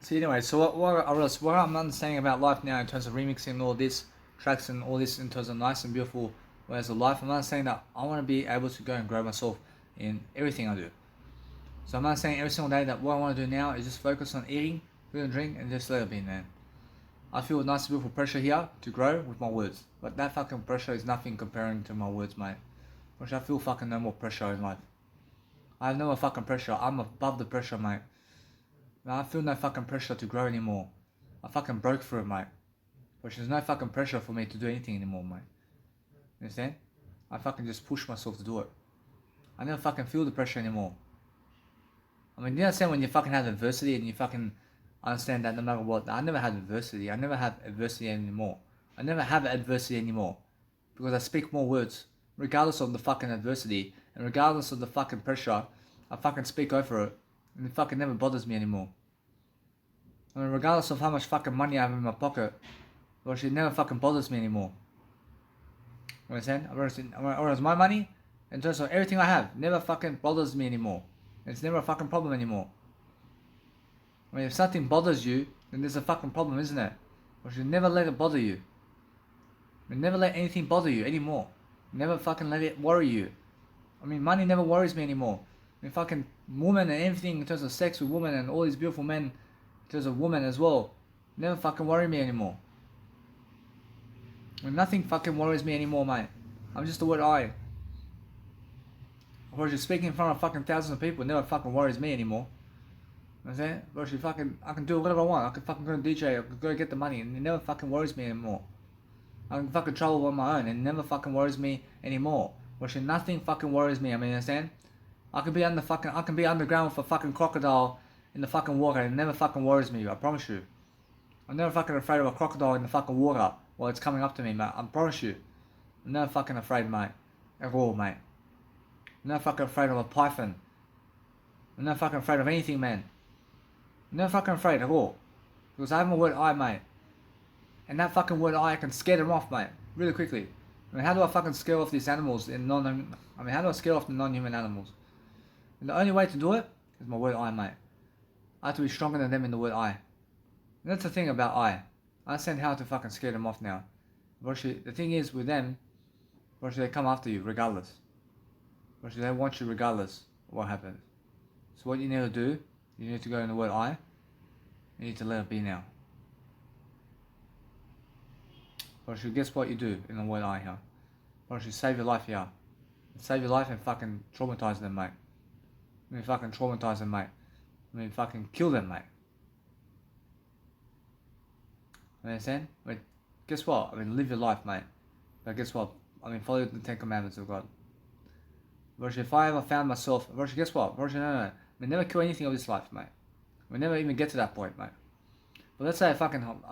So anyway, so what I'm understanding about life now in terms of remixing all this tracks and all this in terms of nice and beautiful ways of life, I'm understanding that I want to be able to go and grow myself in everything I do. So I'm understanding every single day that what I want to do now is just focus on eating, food and drink, and just let it be, man. I feel a nice beautiful pressure here to grow with my words, but that fucking pressure is nothing comparing to my words, mate. Which I feel fucking no more pressure in life. I have no more fucking pressure. I'm above the pressure, mate. I feel no fucking pressure to grow anymore. I fucking broke through it, mate. But there's no fucking pressure for me to do anything anymore, mate. You understand? I fucking just push myself to do it. I never fucking feel the pressure anymore. I mean, you understand when you fucking have adversity and you fucking understand that no matter what, I never had adversity. I never have adversity anymore. I never have adversity anymore. Because I speak more words. Regardless of the fucking adversity. And regardless of the fucking pressure, I fucking speak over it. And it fucking never bothers me anymore. I mean, regardless of how much fucking money I have in my pocket, well, it never fucking bothers me anymore. You understand? Whereas my money, in terms of everything I have, never fucking bothers me anymore. It's never a fucking problem anymore. I mean, if something bothers you, then there's a fucking problem, isn't it? But you never let it bother you. I mean, never let anything bother you anymore. Never fucking let it worry you. I mean, money never worries me anymore. I mean, fucking women and everything in terms of sex with women and all these beautiful men in terms of women as well, never fucking worry me anymore. I mean, nothing fucking worries me anymore, mate. I'm just the word I. Of course, you're speaking in front of fucking thousands of people, it never fucking worries me anymore. You know what I'm saying? Of course, I can do whatever I want. I can fucking go to DJ, I can go get the money, and it never fucking worries me anymore. I can fucking travel on my own, and it never fucking worries me anymore. Which nothing fucking worries me. I mean, you understand? I can be underground with a fucking crocodile in the fucking water, and it never fucking worries me. I promise you. I'm never fucking afraid of a crocodile in the fucking water while it's coming up to me, mate. I promise you. I'm never fucking afraid, mate. At all, mate. I'm never fucking afraid of a python. I'm never fucking afraid of anything, man. I'm never fucking afraid at all. Because I have my word I, mate. And that fucking word I can scare them off, mate. Really quickly. I mean, how do I fucking scare off these animals how do I scare off the non-human animals? And the only way to do it is my word I, mate. I have to be stronger than them in the word I. And that's the thing about I understand how to fucking scare them off now. But the thing is with them, they come after you regardless. They want you regardless of what happens. So what you need to do, you need to go in the word I. You need to let it be now. But guess what you do in the word I here? But you save your life here. Save your life and fucking traumatize them, mate. I mean, fucking traumatize them, mate. I mean, fucking kill them, mate. You understand? But guess what? I mean, live your life, mate. But guess what? I mean, follow the 10 Commandments of God. But if I ever found myself, guess what? No. I mean, never kill anything of this life, mate. We never even get to that point, mate. But let's say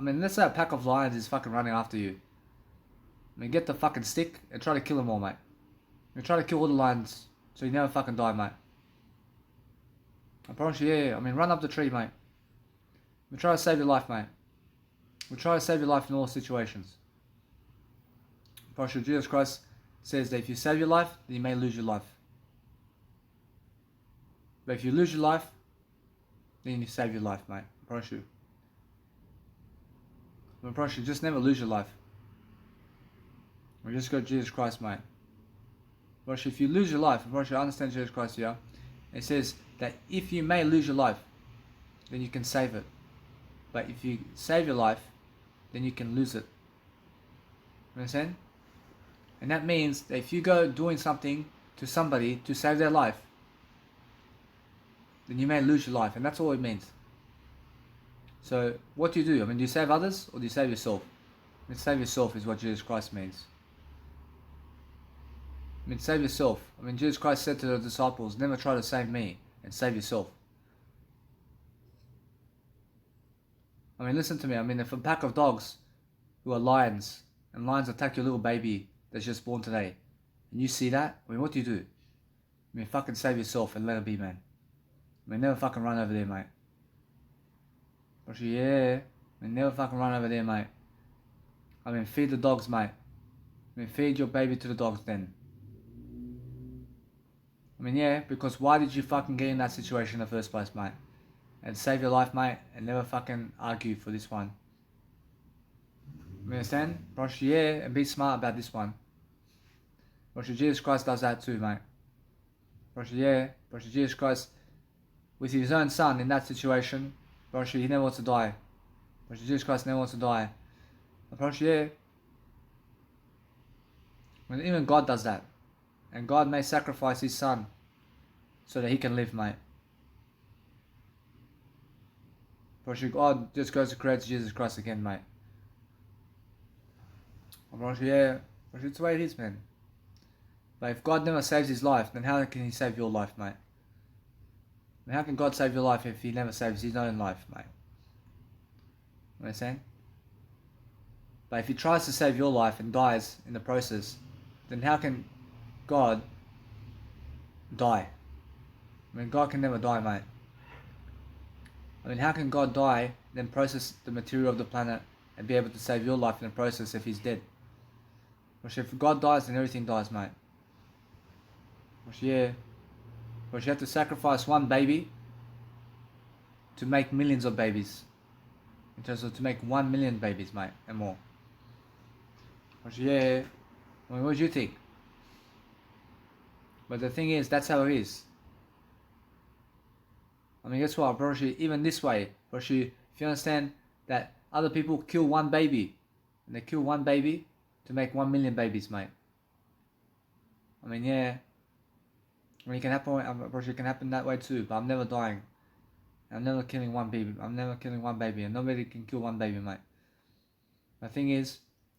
let's say a pack of lions is fucking running after you. I mean, get the fucking stick and try to kill them all, mate. You try to kill all the lions so you never fucking die, mate. I promise you, yeah. I mean, run up the tree, mate. We try to save your life, mate. We try to save your life in all situations. I promise you, Jesus Christ says that if you save your life, then you may lose your life. But if you lose your life, then you save your life, mate. I promise you. I promise you, just never lose your life. We just got Jesus Christ, mate. But if you lose your life, I understand Jesus Christ here. It says that if you may lose your life, then you can save it. But if you save your life, then you can lose it. You understand? And that means that if you go doing something to somebody to save their life, then you may lose your life. And that's all it means. So what do you do? I mean, do you save others or do you save yourself? I mean, save yourself is what Jesus Christ means. I mean, save yourself. I mean, Jesus Christ said to the disciples, never try to save me and save yourself. I mean, listen to me. I mean, if a pack of dogs who are lions, and lions attack your little baby that's just born today, and you see that, I mean, what do you do? I mean, fucking save yourself and let it be, man. I mean, never fucking run over there, mate. But yeah, I mean, never fucking run over there, mate. I mean, feed the dogs, mate. I mean, feed your baby to the dogs then. I mean, yeah, because why did you fucking get in that situation in the first place, mate? and save your life, mate, and never fucking argue for this one. You understand? Brush your hair and be smart about this one. Brush your Jesus Christ does that too, mate. Brush your hair, brush your Jesus Christ with his own son in that situation. Brush he never wants to die. Brush your Jesus Christ never wants to die. But brush your hair. When even God does that. And God may sacrifice his son so that he can live, mate. Brush your God just goes to create Jesus Christ again, mate. Brush your hair. Brush it's the way it is, man. But if God never saves his life, then how can he save your life, mate? And how can God save your life if he never saves his own life, mate? You know what I'm saying? But if he tries to save your life and dies in the process, then how can God die? I mean, God can never die, mate. I mean, how can God die, then process the material of the planet and be able to save your life in the process if he's dead? Which if God dies, then everything dies, mate. Which yeah. Which you have to sacrifice one baby to make millions of babies. In terms of to make 1 million babies, mate, and more. Which yeah. I mean, what do you think? But the thing is, that's how it is. I mean, guess what, bro? Even this way, bro, if you understand that other people kill one baby, and they kill one baby to make 1 million babies, mate. I mean, yeah. I mean, it can happen. Bro, it can happen that way too. But I'm never dying. I'm never killing one baby. I'm never killing one baby, and nobody can kill one baby, mate. The thing is,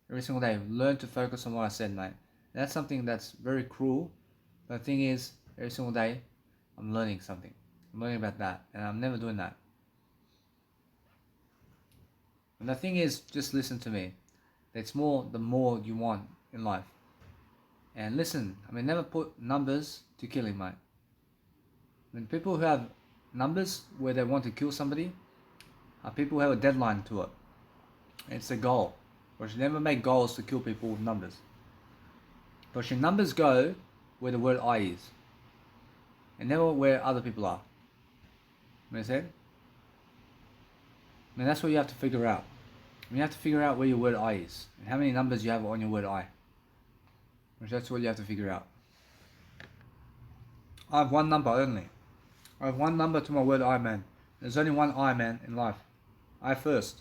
every single day, learn to focus on what I said, mate. And that's something that's very cruel. But the thing is, every single day, I'm learning something. I'm learning about that, and I'm never doing that. And the thing is, just listen to me. It's more the more you want in life. And listen, I mean, never put numbers to killing, mate. I mean, people who have numbers where they want to kill somebody are people who have a deadline to it. It's a goal. But you never make goals to kill people with numbers. But your numbers go where the word I is. And never where other people are. You know what I'm saying? I mean, that's what you have to figure out. I mean, you have to figure out where your word I is. And how many numbers you have on your word I. Which that's what you have to figure out. I have one number only. I have one number to my word I, man. There's only one I, man, in life. I first.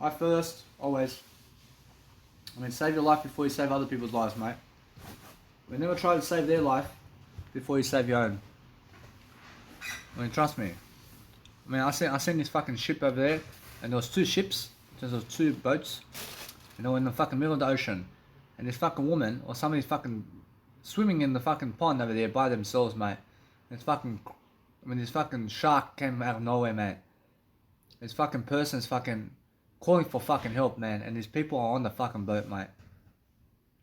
I first, always. I mean, save your life before you save other people's lives, mate. We never try to save their life before you save your own. I mean, trust me. I mean, I seen this fucking ship over there, and there was two ships, in terms of two boats, and they were in the fucking middle of the ocean. And this fucking woman, or somebody's fucking swimming in the fucking pond over there by themselves, mate. This fucking, I mean, this fucking shark came out of nowhere, mate. This fucking person's fucking calling for fucking help, man. And these people are on the fucking boat, mate.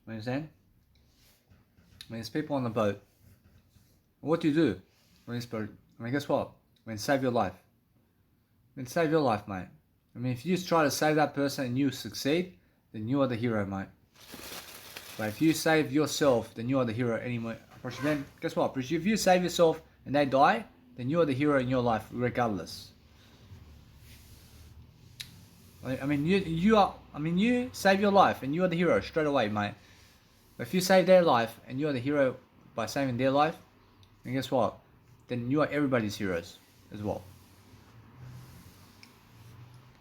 You understand? I mean, there's people on the boat. What do you do when this boat? I mean, guess what? I mean, save your life. I mean, save your life, mate. I mean, if you just try to save that person and you succeed, then you are the hero, mate. But if you save yourself, then you are the hero anyway. Then guess what? If you save yourself and they die, then you are the hero in your life, regardless. I mean, you save your life and you are the hero straight away, mate. But if you save their life and you are the hero by saving their life, then guess what? Then you are everybody's heroes as well.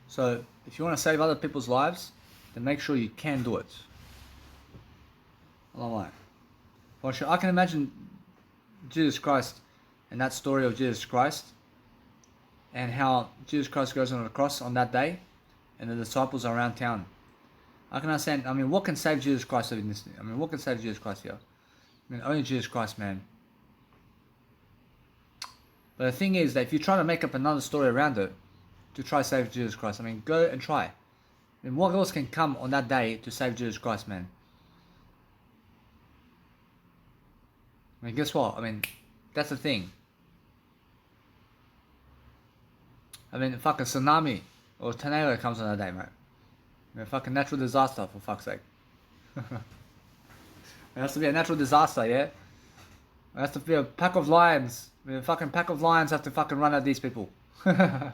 So if you want to save other people's lives, then make sure you can do it. Alright. Well, I can imagine Jesus Christ and that story of Jesus Christ and how Jesus Christ goes on the cross on that day and the disciples are around town. I can understand. I mean, what can save Jesus Christ in this? I mean, what can save Jesus Christ here? I mean, only Jesus Christ, man. But the thing is that if you try to make up another story around it to try to save Jesus Christ, I mean, go and try. I mean, what else can come on that day to save Jesus Christ, man? I mean, guess what? I mean, that's the thing. I mean, fucking tsunami or tornado comes on that day, mate. I mean, fucking natural disaster, for fuck's sake. It has to be a natural disaster, yeah? It has to be a pack of lions. I mean, a fucking pack of lions have to fucking run at these people. Oh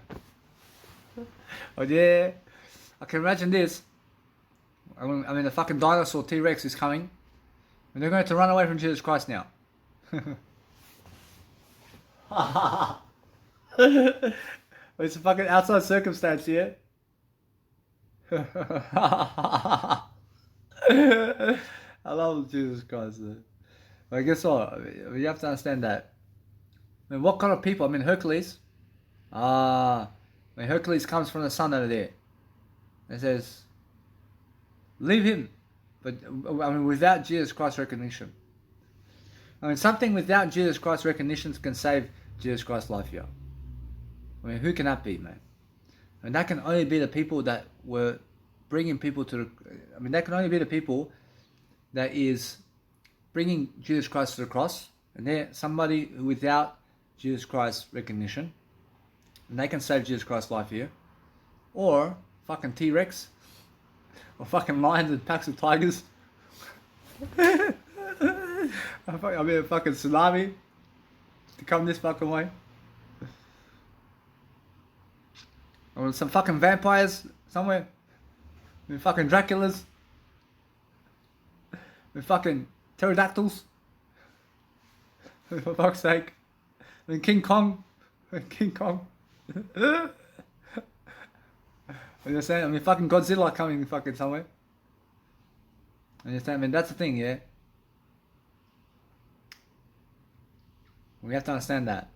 yeah, I can imagine this. I mean, the fucking dinosaur T-Rex is coming, and they're going to run away from Jesus Christ now. It's a fucking outside circumstance here. I love Jesus Christ. But guess what? I mean, you have to understand that. I mean, what kind of people? I mean, Hercules. I mean, Hercules comes from the sun over there. It says, leave him. But, I mean, without Jesus Christ recognition. I mean, something without Jesus Christ recognition can save Jesus Christ's life here. I mean, who can that be, man? I mean, that can only be the people that were bringing people to the... I mean, that can only be the people that is bringing Jesus Christ to the cross. And they're somebody without Jesus Christ's recognition. And they can save Jesus Christ's life here. Or fucking T-Rex. Or fucking lions and packs of tigers. I mean, a fucking tsunami to come this fucking way. Or some fucking vampires somewhere. I mean, fucking Draculas. I mean, fucking pterodactyls. For fuck's sake. I mean, King Kong. King Kong. What are you saying? I mean, fucking Godzilla coming fucking somewhere. Understand? I mean, that's the thing, yeah? We have to understand that.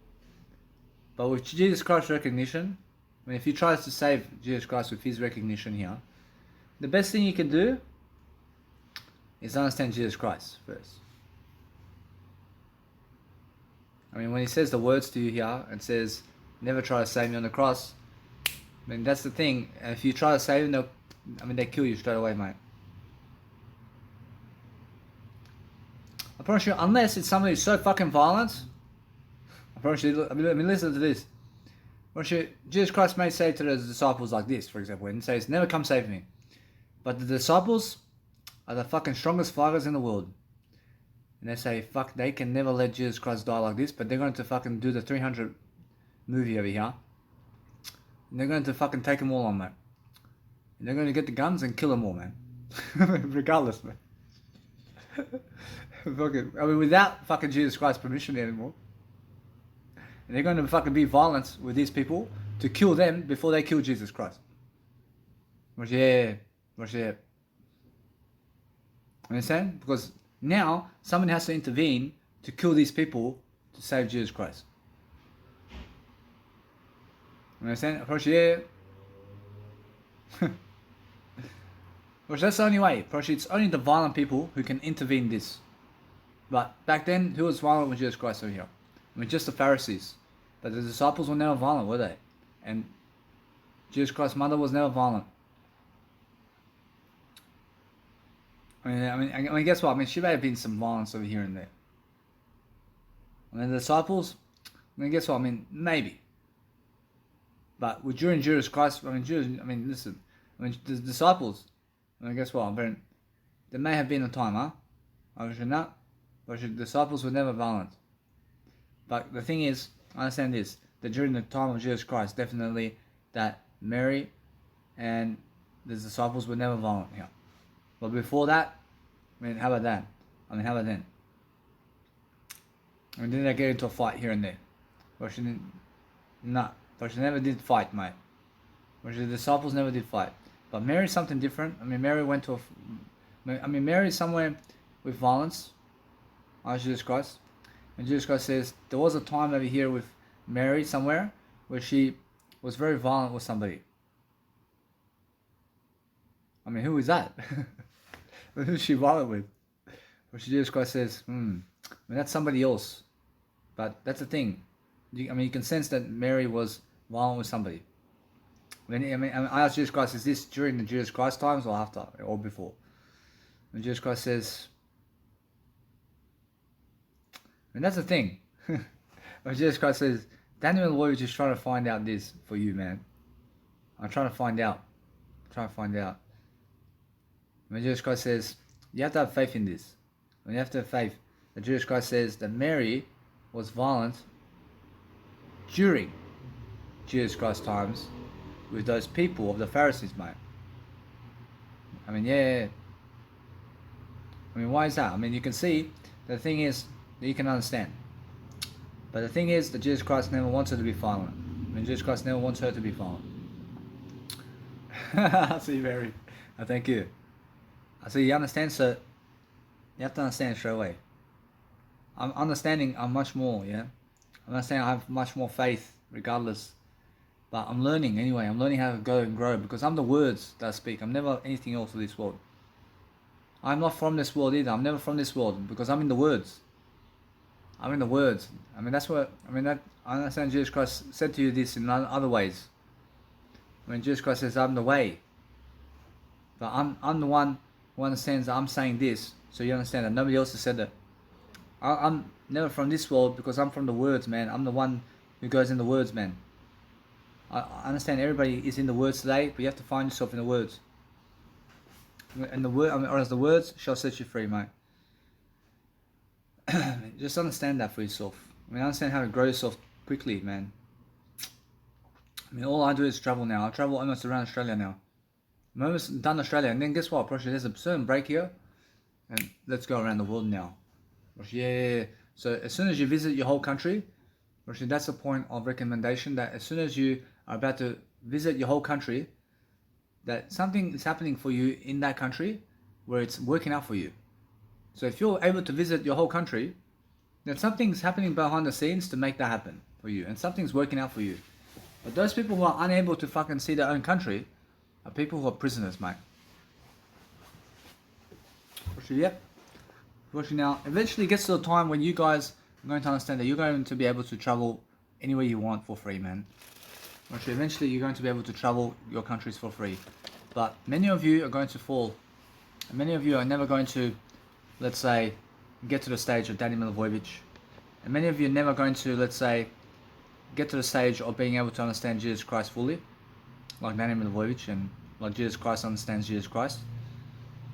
But with Jesus Christ's recognition, I mean, if he tries to save Jesus Christ with his recognition here, the best thing you can do is understand Jesus Christ first. I mean, when he says the words to you here and says, never try to save me on the cross, I mean, that's the thing. And if you try to save them, they kill you straight away, mate. I promise you, unless it's somebody who's so fucking violent, I promise you, I mean, listen to this. I promise you, Jesus Christ may say to the disciples like this, for example, and says, never come save me. But the disciples are the fucking strongest fighters in the world. And they say, fuck, they can never let Jesus Christ die like this, but they're going to fucking do the 300 movie over here. And they're going to fucking take them all on, man. And they're going to get the guns and kill them all, man. Regardless, man. Fucking, I mean, without fucking Jesus Christ's permission anymore. And they're going to fucking be violent with these people to kill them before they kill Jesus Christ. Yeah. Understand? Because now someone has to intervene to kill these people to save Jesus Christ. Understand? Yeah. That's the only way. It's only the violent people who can intervene in this. But back then, who was violent with Jesus Christ over here? I mean, just the Pharisees. But the disciples were never violent, were they? And Jesus Christ's mother was never violent. I mean, guess what? I mean, she may have been some violence over here and there. I mean, the disciples, I mean, guess what? I mean, maybe. But during Jesus Christ, listen. I mean, the disciples, I mean, guess what? I mean, there may have been a time, huh? I should not. But the disciples were never violent. But the thing is, I understand this, that during the time of Jesus Christ, definitely that Mary and the disciples were never violent here. But before that, I mean, how about that? I mean, how about then? I mean, didn't they get into a fight here and there? But she didn't, but she never did fight, mate. But the disciples never did fight. But Mary's something different. I mean, Mary went to Mary's somewhere with violence. Jesus Christ. And Jesus Christ says, there was a time over here with Mary somewhere where she was very violent with somebody. I mean, who is that? Who is she violent with? But Jesus Christ says, I mean, that's somebody else. But that's the thing. I mean, you can sense that Mary was violent with somebody. I asked Jesus Christ, is this during the Jesus Christ times or after or before? And Jesus Christ says, and that's the thing. But Jesus Christ says, Daniel and Lloyd is just trying to find out this for you, man. I'm trying to find out. When Jesus Christ says, you have to have faith in this. When you have to have faith that Jesus Christ says that Mary was violent during Jesus Christ times with those people of the Pharisees, mate. I mean, yeah. I mean, why is that? I mean, you can see, the thing is, that you can understand. But the thing is that Jesus Christ never wants her to be violent. I mean, Jesus Christ never wants her to be violent. I see, Mary. Thank you. I see, you understand, so you have to understand straight away. I'm understanding I'm much more, yeah? I'm understanding I have much more faith, regardless. But I'm learning anyway. I'm learning how to go and grow because I'm the words that I speak. I'm never anything else of this world. I'm not from this world either. I'm never from this world because I'm in the words. I'm in the words. I mean, that's what, I mean, that, I understand Jesus Christ said to you this in other ways. When Jesus Christ says, I'm the way. But I'm the one who understands that I'm saying this. So you understand that nobody else has said that. I'm never from this world because I'm from the words, man. I'm the one who goes in the words, man. I understand everybody is in the words today, but you have to find yourself in the words. And the word, I mean, or as the words shall set you free, mate. Just understand that for yourself. I mean, understand how to grow yourself quickly, man. I mean, all I do is travel now. I travel almost around Australia now. I'm almost done Australia, and then guess what? Probably there's a certain break here, and let's go around the world now. Yeah. So as soon as you visit your whole country, that's the point of recommendation. That as soon as you are about to visit your whole country, that something is happening for you in that country, where it's working out for you. So if you're able to visit your whole country, then something's happening behind the scenes to make that happen for you, and something's working out for you. But those people who are unable to fucking see their own country are people who are prisoners, mate. Yep. Now, eventually it gets to the time when you guys are going to understand that you're going to be able to travel anywhere you want for free, man. Eventually you're going to be able to travel your countries for free. But many of you are going to fall. And many of you are never going to, let's say, get to the stage of Danny Milivojevic. And many of you are never going to, let's say, get to the stage of being able to understand Jesus Christ fully. Like Danny Milivojevic and like Jesus Christ understands Jesus Christ.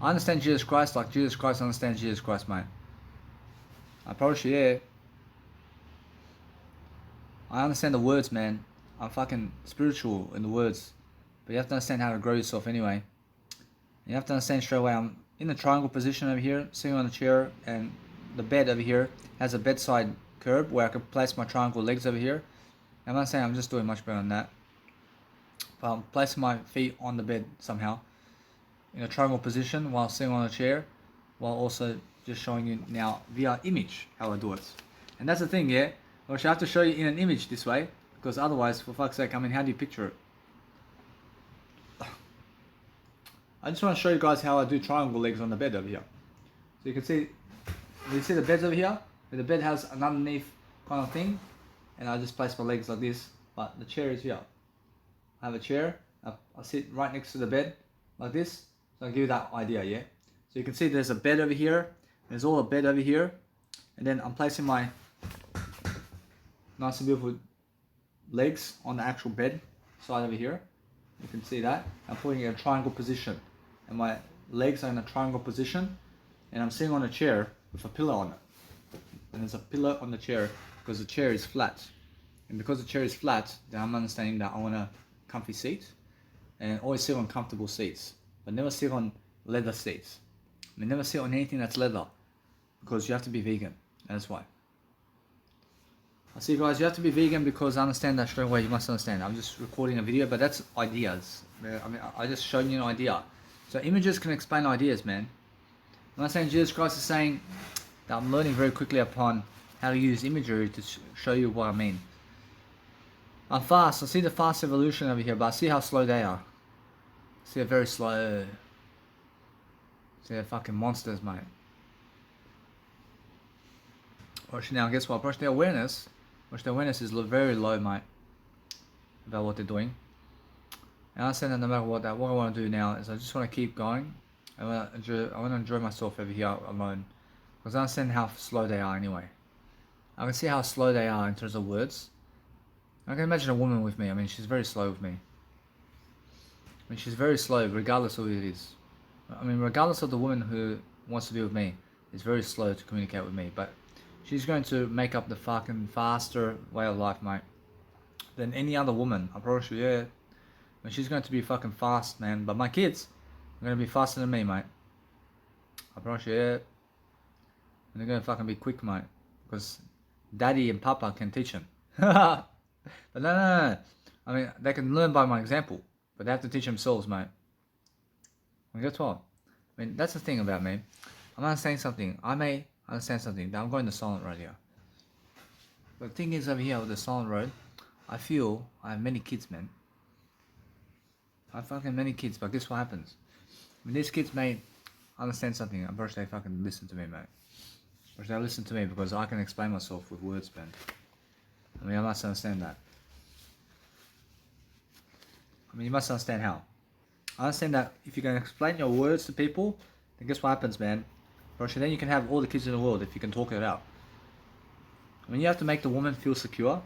I understand Jesus Christ like Jesus Christ understands Jesus Christ, mate. I promise you, yeah. I understand the words, man. I'm fucking spiritual in the words. But you have to understand how to grow yourself anyway. You have to understand straight away, I'm in a triangle position over here, sitting on a chair, and the bed over here has a bedside curb where I can place my triangle legs over here. I'm not saying I'm just doing much better than that. But I'm placing my feet on the bed somehow, in a triangle position while sitting on a chair, while also just showing you now via image how I do it. And that's the thing, yeah? I have to show you in an image this way, because otherwise, for fuck's sake, I mean, how do you picture it? I just want to show you guys how I do triangle legs on the bed over here. So you can see, you see the beds over here? The bed has an underneath kind of thing, and I just place my legs like this, but the chair is here. I have a chair, I sit right next to the bed, like this. So I'll give you that idea, yeah? So you can see there's a bed over here, there's all a bed over here, and then I'm placing my nice and beautiful legs on the actual bed side over here. You can see that. I'm putting it in a triangle position, and my legs are in a triangle position, and I'm sitting on a chair with a pillow on it. And there's a pillow on the chair because the chair is flat. And because the chair is flat, then I'm understanding that I want a comfy seat, and always sit on comfortable seats. But never sit on leather seats. I mean, never sit on anything that's leather, because you have to be vegan. That's why. I see, guys, you have to be vegan because I understand that straight away. You must understand. I'm just recording a video, but that's ideas. I mean, I just showed you an idea. So images can explain ideas, man. I'm not saying Jesus Christ is saying that I'm learning very quickly upon how to use imagery to show you what I mean. I'm fast. I see the fast evolution over here, but I see how slow they are. See, they're very slow. See, they're fucking monsters, mate. Actually, now guess what? Their awareness is very low, mate, about what they're doing. And I understand that no matter what I want to do now is I just want to keep going. I want to enjoy myself over here alone, because I understand how slow they are anyway. I can see how slow they are in terms of words. I can imagine a woman with me. I mean, she's very slow with me. I mean, she's very slow, regardless of who it is. I mean, regardless of the woman who wants to be with me, is very slow to communicate with me. But she's going to make up the fucking faster way of life, mate. than any other woman. I promise you, yeah. And she's going to be fucking fast, man. But my kids are going to be faster than me, mate. I promise you, yeah. And they're going to fucking be quick, mate. Because daddy and papa can teach them. But no. I mean, they can learn by my example. But they have to teach themselves, mate. And guess what? I mean, that's the thing about me. I'm understanding something. I may understand something. Now I'm going the silent road here. But the thing is, over here with the silent road, I feel I have many kids, man. I have fucking many kids, but guess what happens? I mean, these kids may understand something. I'm pretty sure they fucking listen to me, mate. Or they listen to me because I can explain myself with words, man. I mean, I must understand that. I mean, you must understand how. I understand that if you can explain your words to people, then guess what happens, man? Roger, then you can have all the kids in the world if you can talk it out. I mean, you have to make the woman feel secure.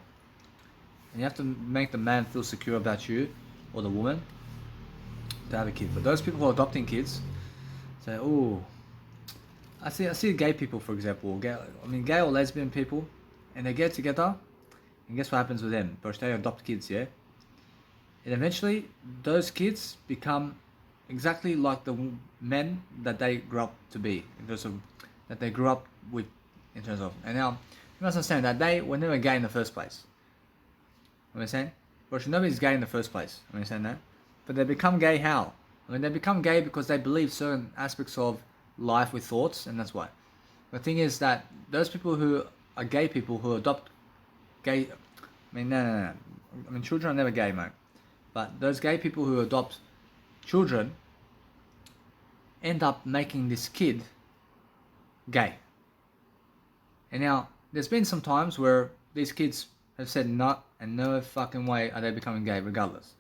And you have to make the man feel secure about you, or the woman, to have a kid. But those people who are adopting kids say, oh, I see gay people, for example, gay or lesbian people, and they get together, and guess what happens with them? Because they adopt kids, yeah? And eventually, those kids become exactly like the men that they grew up to be, in terms of, that they grew up with, in terms of. And now, you must understand that they were never gay in the first place. You understand? Because nobody's gay in the first place. You understand that? But they become gay how? I mean, they become gay because they believe certain aspects of life with thoughts, and that's why. The thing is that those people who are gay people who adopt gay, I mean, no. I mean, children are never gay, mate. But those gay people who adopt children end up making this kid gay. And now, there's been some times where these kids have said no, and no fucking way are they becoming gay regardless.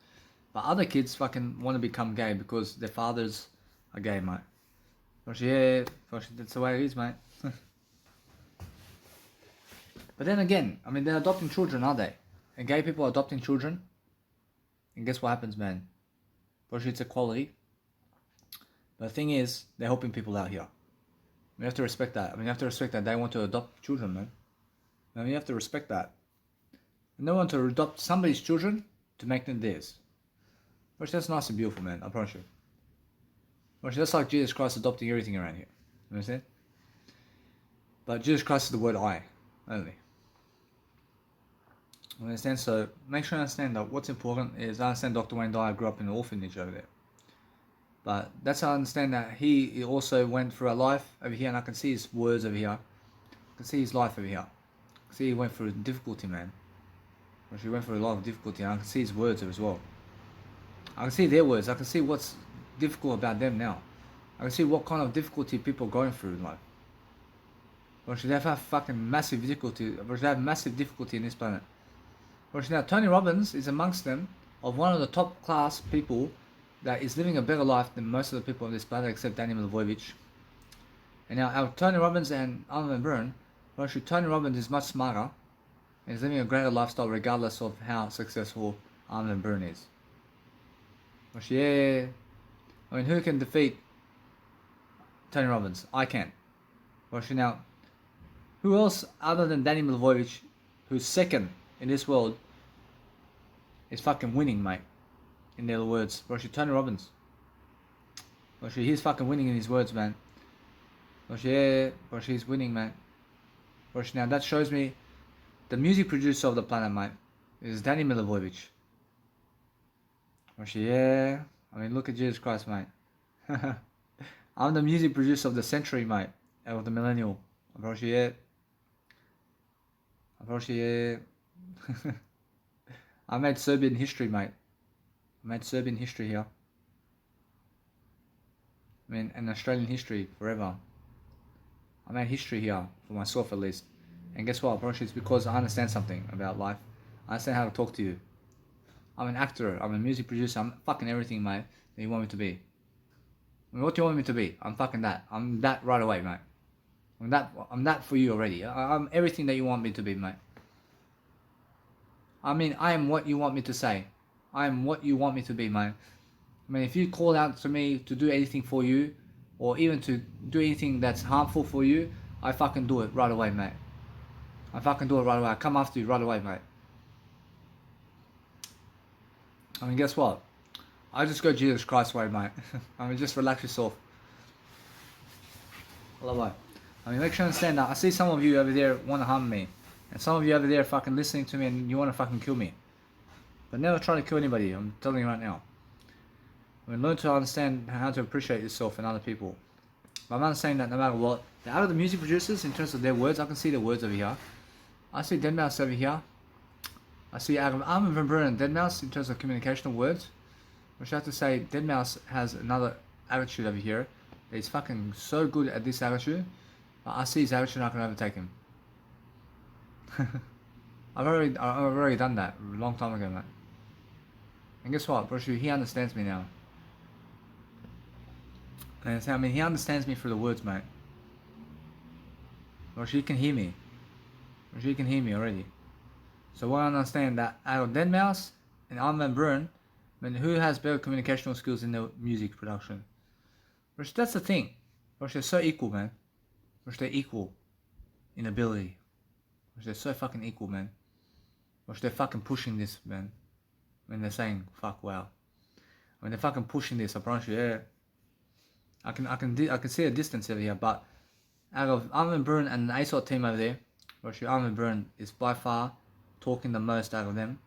But other kids fucking want to become gay because their fathers are gay, mate. Gosh, yeah, that's the way it is, mate. But then again, I mean, they're adopting children, aren't they? And gay people are adopting children. And guess what happens, man? Gosh, it's equality. But the thing is, they're helping people out here. We have to respect that. I mean, you have to respect that they want to adopt children, man. I mean, you have to respect that. And they want to adopt somebody's children to make them theirs. Which that's nice and beautiful, man. I promise you. Which that's like Jesus Christ adopting everything around here. You understand? But Jesus Christ is the word I only. You understand? So make sure you understand that what's important is I understand Dr. Wayne Dyer grew up in an orphanage over there. But that's how I understand that he also went through a life over here, and I can see his words over here. I can see his life over here. I can see he went through difficulty, man. He went through a lot of difficulty, and I can see his words as well. I can see their words. I can see what's difficult about them now. I can see what kind of difficulty people are going through in life. Or should they have fucking massive difficulty? Or should they have massive difficulty in this planet? Or should now Tony Robbins is amongst them, of one of the top class people that is living a better life than most of the people on this planet except Danny Milivojevic. And now our Tony Robbins and Armin van Buuren, well, actually Tony Robbins is much smarter and is living a greater lifestyle regardless of how successful Armin van Buuren is. Well, yeah, I mean, who can defeat Tony Robbins? I can. Well, now, who else other than Danny Milivojevic, who's second in this world, is fucking winning, mate? In their words, Roshi, Tony Robbins. Roshi, he's fucking winning in his words, man. Roshi, yeah, Roshi, he's winning, man. Roshi, now that shows me the music producer of the planet, mate, is Danny Milivojevic. Roshi, yeah, I mean, look at Jesus Christ, mate. I'm the music producer of the century, mate, of the millennial. Roshi, yeah. Roshi, yeah. I made Serbian history, mate. I made Serbian history here. I mean, and Australian history forever. I made history here, for myself at least. And guess what? Probably it's because I understand something about life. I understand how to talk to you. I'm an actor, I'm a music producer, I'm fucking everything, mate, that you want me to be. I mean, what do you want me to be? I'm fucking that. I'm that right away, mate. I'm that for you already. I'm everything that you want me to be, mate. I mean, I am what you want me to say. I am what you want me to be, mate. I mean, if you call out to me to do anything for you, or even to do anything that's harmful for you, I fucking do it right away, mate. I fucking do it right away. I come after you right away, mate. I mean, guess what? I just go Jesus Christ way, mate. I mean, just relax yourself. Hello. I mean, make sure you understand that. I see some of you over there want to harm me. And some of you over there fucking listening to me and you want to fucking kill me. But never try to kill anybody, I'm telling you right now. I mean, learn to understand how to appreciate yourself and other people. But I'm not saying that no matter what. Out of the music producers, in terms of their words, I can see their words over here. I see deadmau5 over here. I see out of Armin van Buuren and deadmau5 in terms of communicational words. Which I have to say, deadmau5 has another attitude over here. He's fucking so good at this attitude. But I see his attitude, I can overtake him. I've already done that a long time ago, mate. And guess what, Broshu, he understands me now. And I mean, he understands me through the words, mate. Broshu, he can hear me. Broshu, he can hear me already. So what I understand that out of deadmau5 and Armin van Buuren, I mean, who has better communicational skills in the music production? Broshu, that's the thing. Broshu, they're so equal, man. Broshu, they're equal in ability. Broshu, they're so fucking equal, man. Broshu, they're fucking pushing this, man. When they're saying, fuck, wow. When they're fucking pushing this, I promise you, yeah. I can see a distance over here, but out of Armin van Buuren and the ASOT team over there, Broshu, Armin van Buuren is by far talking the most out of them.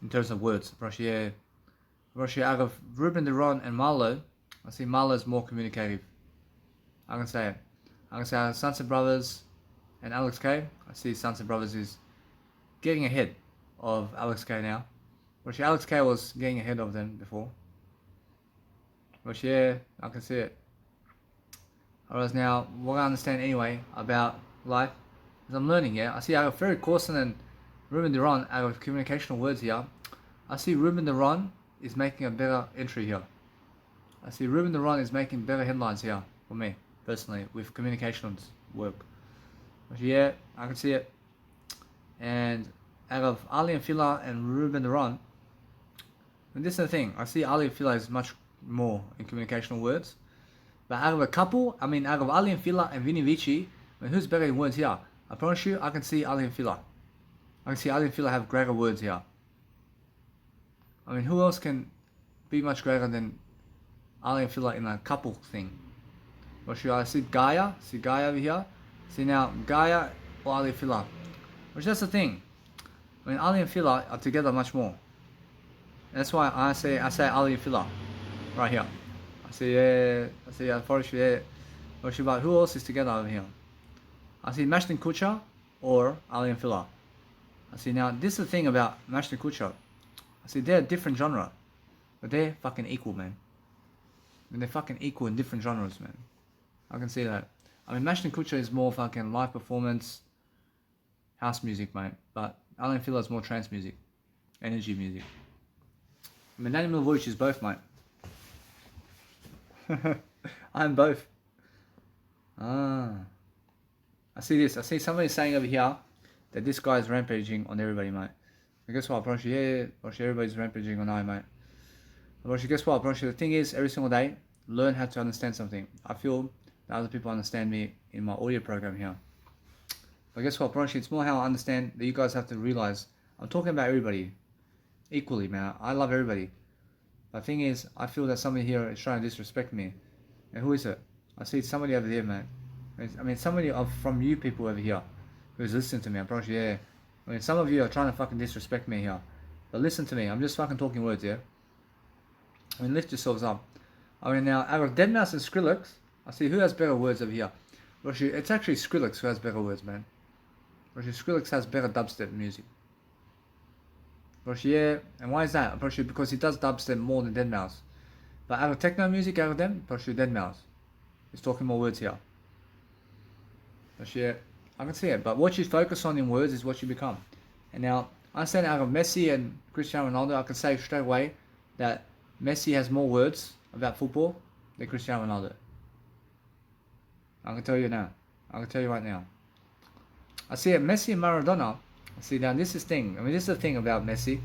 In terms of words, Broshu, yeah. Broshu, out of Ruben de Ron and Marlo, I see Marlo's more communicative. I can say it. I can say out of Sunset Brothers and Alex K, I see Sunset Brothers is getting ahead of Alex K now. Which Alex K was getting ahead of them before. Which yeah, I can see it. Whereas now, what I understand anyway about life is I'm learning, yeah. I see out of Ferry Corsten and Ruben de Ron, out of communicational words here, I see Ruben de Ron is making a better entry here. I see Ruben de Ron is making better headlines here for me, personally, with communications work. Which yeah, I can see it. And out of Ali and Fila and Ruben de Ron, and this is the thing, I see Ali and Fila is much more in communicational words. But out of a couple, I mean out of Ali and Fila and Vinny Vici, I mean, who's better in words here? I promise you, I can see Ali and Fila. I can see Ali and Fila have greater words here. I mean, who else can be much greater than Ali and Fila in a couple thing? Or should I see Gaia? See Gaia over here? See now, Gaia or Ali and Fila? Which that's the thing. I mean, Ali and Fila are together much more. That's why I say Ali and Fila right here. I see Forest there. But who else is together over here? I see Mashton Kutcher or Ali and Fila. I see now, this is the thing about Mashton Kutcher. I see they're a different genre. But they're fucking equal, man. I mean, they're fucking equal in different genres, man. I can see that. I mean, Mashton Kutcher is more fucking live performance, house music, mate. But Ali and Fila is more trance music, energy music. I mean, Animal Voice is both, mate. I'm both. I see this. I see somebody saying over here that this guy is rampaging on everybody, mate. And guess what, Bronchi? Yeah, Bronchi, everybody's rampaging on I, mate. Bronchi, guess what, Bronchi? The thing is, every single day, learn how to understand something. I feel that other people understand me in my audio program here. But guess what, Bronchi? It's more how I understand that you guys have to realize I'm talking about everybody equally, man. I love everybody. But the thing is, I feel that somebody here is trying to disrespect me. And who is it? I see somebody over there, man. I mean, somebody from you people over here who's listening to me. I'm probably, yeah. I mean, some of you are trying to fucking disrespect me here. But listen to me. I'm just fucking talking words, yeah? I mean, lift yourselves up. I mean, now, out of deadmau5 and Skrillex, I see who has better words over here. Actually, it's actually Skrillex who has better words, man. Actually, Skrillex has better dubstep music. Yeah, and why is that? Probably because he does dubstep more than deadmau5. But out of techno music, out of them, probably deadmau5. He's talking more words here. Yeah, I can see it. But what you focus on in words is what you become. And now, I understand out of Messi and Cristiano Ronaldo, I can say straight away that Messi has more words about football than Cristiano Ronaldo. I can tell you now. I can tell you right now. I see it, Messi and Maradona. See, now this is the thing. I mean, this is the thing about Messi.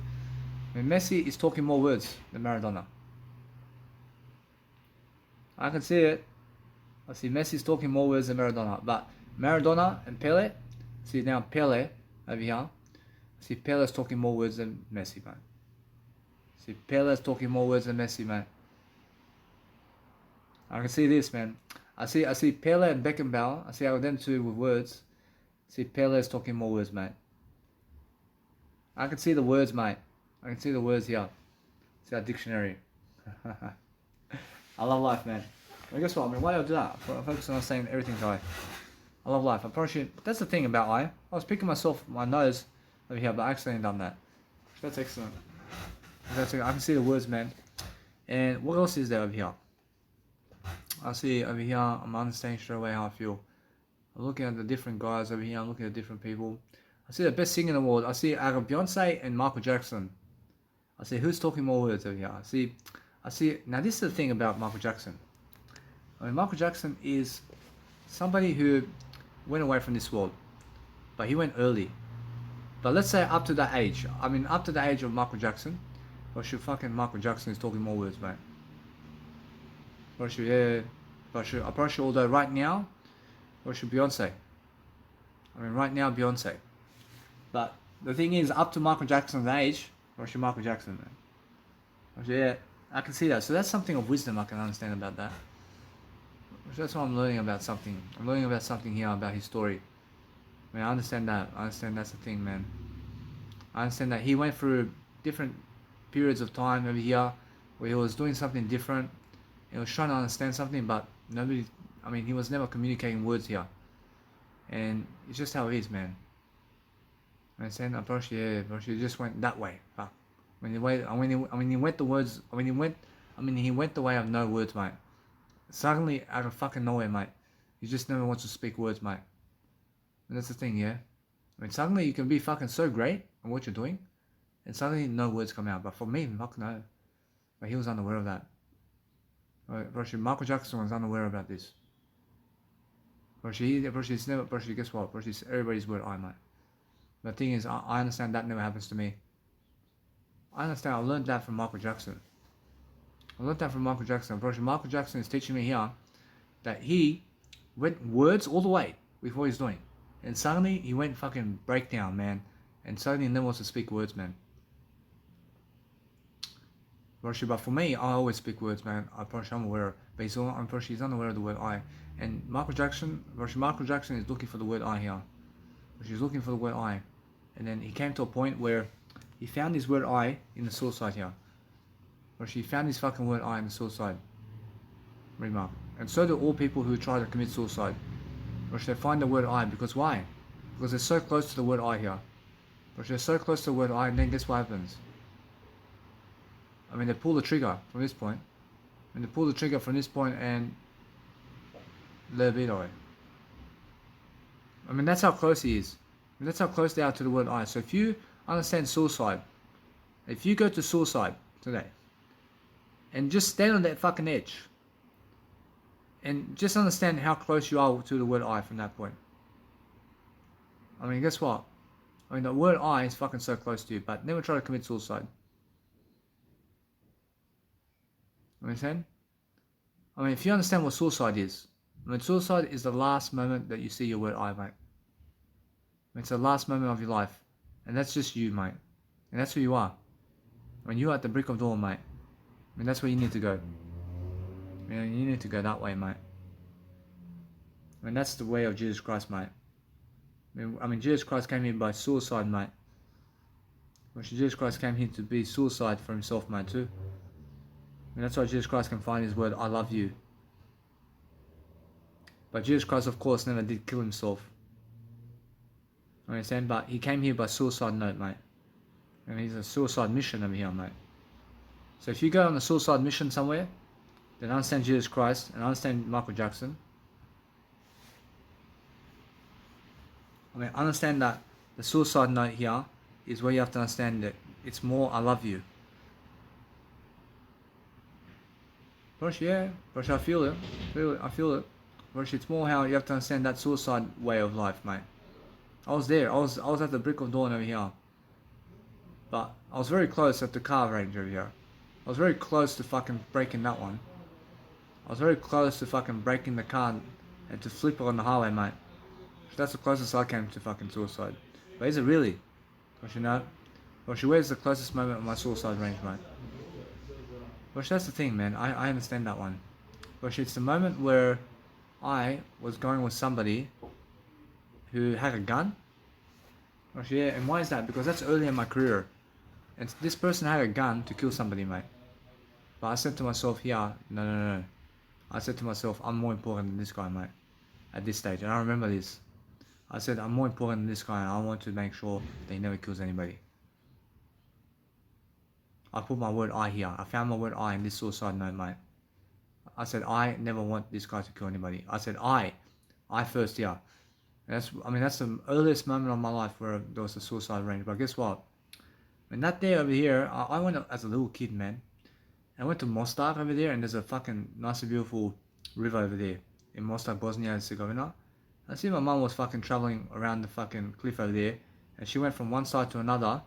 I mean, Messi is talking more words than Maradona. I can see it. I see Messi is talking more words than Maradona. But Maradona and Pele, see now Pele over here. I see Pele is talking more words than Messi, man. See, Pele's talking more words than Messi, man. I can see this, man. I see Pele and Beckenbauer. I see how them two with words. See, Pele's talking more words, mate. I can see the words, mate. I can see the words here. See our dictionary. I love life, man. Well, guess what? I mean, why do I do that? I'm focusing on saying everything's I love life. I probably should. That's the thing about I was picking myself my nose over here, but I accidentally done that. That's excellent. I can see the words, man. And what else is there over here? I see over here, I'm understanding straight away how I feel. I'm looking at the different guys over here, I'm looking at different people. I see the best singer in the world. I see out of Beyonce and Michael Jackson. I see who's talking more words over here. I see, now this is the thing about Michael Jackson. I mean, Michael Jackson is somebody who went away from this world, but he went early. But let's say up to that age, I mean up to the age of Michael Jackson, or should fucking Michael Jackson is talking more words, mate. Or should, yeah, I probably should, although right now, or should Beyonce. I mean right now Beyonce. But the thing is, up to Michael Jackson's age, or should Michael Jackson, man. Or should, yeah, I can see that. So that's something of wisdom I can understand about that. That's what I'm learning about something. I'm learning about something here about his story. I mean, I understand that. I understand that's the thing, man. I understand that he went through different periods of time over here where he was doing something different. He was trying to understand something, but nobody, I mean, he was never communicating words here. And it's just how it is, man. I understand. He just went that way. Fuck. He went the way of no words, mate. Suddenly, out of fucking nowhere, mate. He just never wants to speak words, mate. And that's the thing, yeah? I mean, suddenly you can be fucking so great at what you're doing, and suddenly no words come out. But for me, fuck no. But he was unaware of that. Michael Jackson was unaware about this. Guess what? Everybody's word I, mate. The thing is, I understand that never happens to me. I understand, I learned that from Michael Jackson. Michael Jackson is teaching me here that he went words all the way with what he's doing. And suddenly he went fucking breakdown, man. And suddenly he never wants to speak words, man. But for me, I always speak words, man. I'm aware. But he's unaware of the word I. And Michael Jackson is looking for the word I here. He's looking for the word I. And then he came to a point where he found his word I in the suicide here. He found his fucking word I in the suicide remark. And so do all people who try to commit suicide. They find the word I, because why? Because they're so close to the word I here. They're so close to the word I, and then guess what happens? I mean, they pull the trigger from this point. And let it away. I mean, that's how close he is. I mean, that's how close they are to the word I. So if you understand suicide, if you go to suicide today, and just stand on that fucking edge, and just understand how close you are to the word I from that point. I mean, guess what? I mean, the word I is fucking so close to you, but never try to commit suicide. Understand? I mean, if you understand what suicide is, I mean, suicide is the last moment that you see your word I, mate. It's the last moment of your life. And that's just you, mate. And that's who you are. When you're at the brick of dawn, mate. I mean, that's where you need to go. I mean, you need to go that way, mate. I mean, that's the way of Jesus Christ, mate. I mean, Jesus Christ came here by suicide, mate. Jesus Christ came here to be suicide for himself, mate, too. And that's why Jesus Christ can find his word, I love you. But Jesus Christ, of course, never did kill himself. Understand? But he came here by suicide note, mate. And he's a suicide mission over here, mate. So if you go on a suicide mission somewhere, then understand Jesus Christ and understand Michael Jackson. I mean, understand that the suicide note here is where you have to understand that it's more, I love you. Brush, yeah. Brush, I feel it. I feel it. Brush, it's more how you have to understand that suicide way of life, mate. I was there. I was at the brick of dawn over here. But I was very close at the car range over here. I was very close to fucking breaking that one. I was very close to fucking breaking the car and to flip it on the highway, mate. So that's the closest I came to fucking suicide. But is it really? Brush, you know? Brush, where's the closest moment of my suicide range, mate? But that's the thing, man. I understand that one. But it's the moment where I was going with somebody who had a gun. Yeah, and why is that? Because that's early in my career. And this person had a gun to kill somebody, mate. But I said to myself, yeah, no. I said to myself, I'm more important than this guy, mate. At this stage. And I remember this. I said, I'm more important than this guy and I want to make sure that he never kills anybody. I put my word I here. I found my word I in this suicide note, mate. I said, I never want this guy to kill anybody. I said, I first, yeah. And that's the earliest moment of my life where there was a suicide range. But guess what? And that day over here, I went as a little kid, man. I went to Mostar over there, and there's a fucking nice and beautiful river over there in Mostar, Bosnia and Herzegovina. I see my mum was fucking traveling around the fucking cliff over there, and she went from one side to another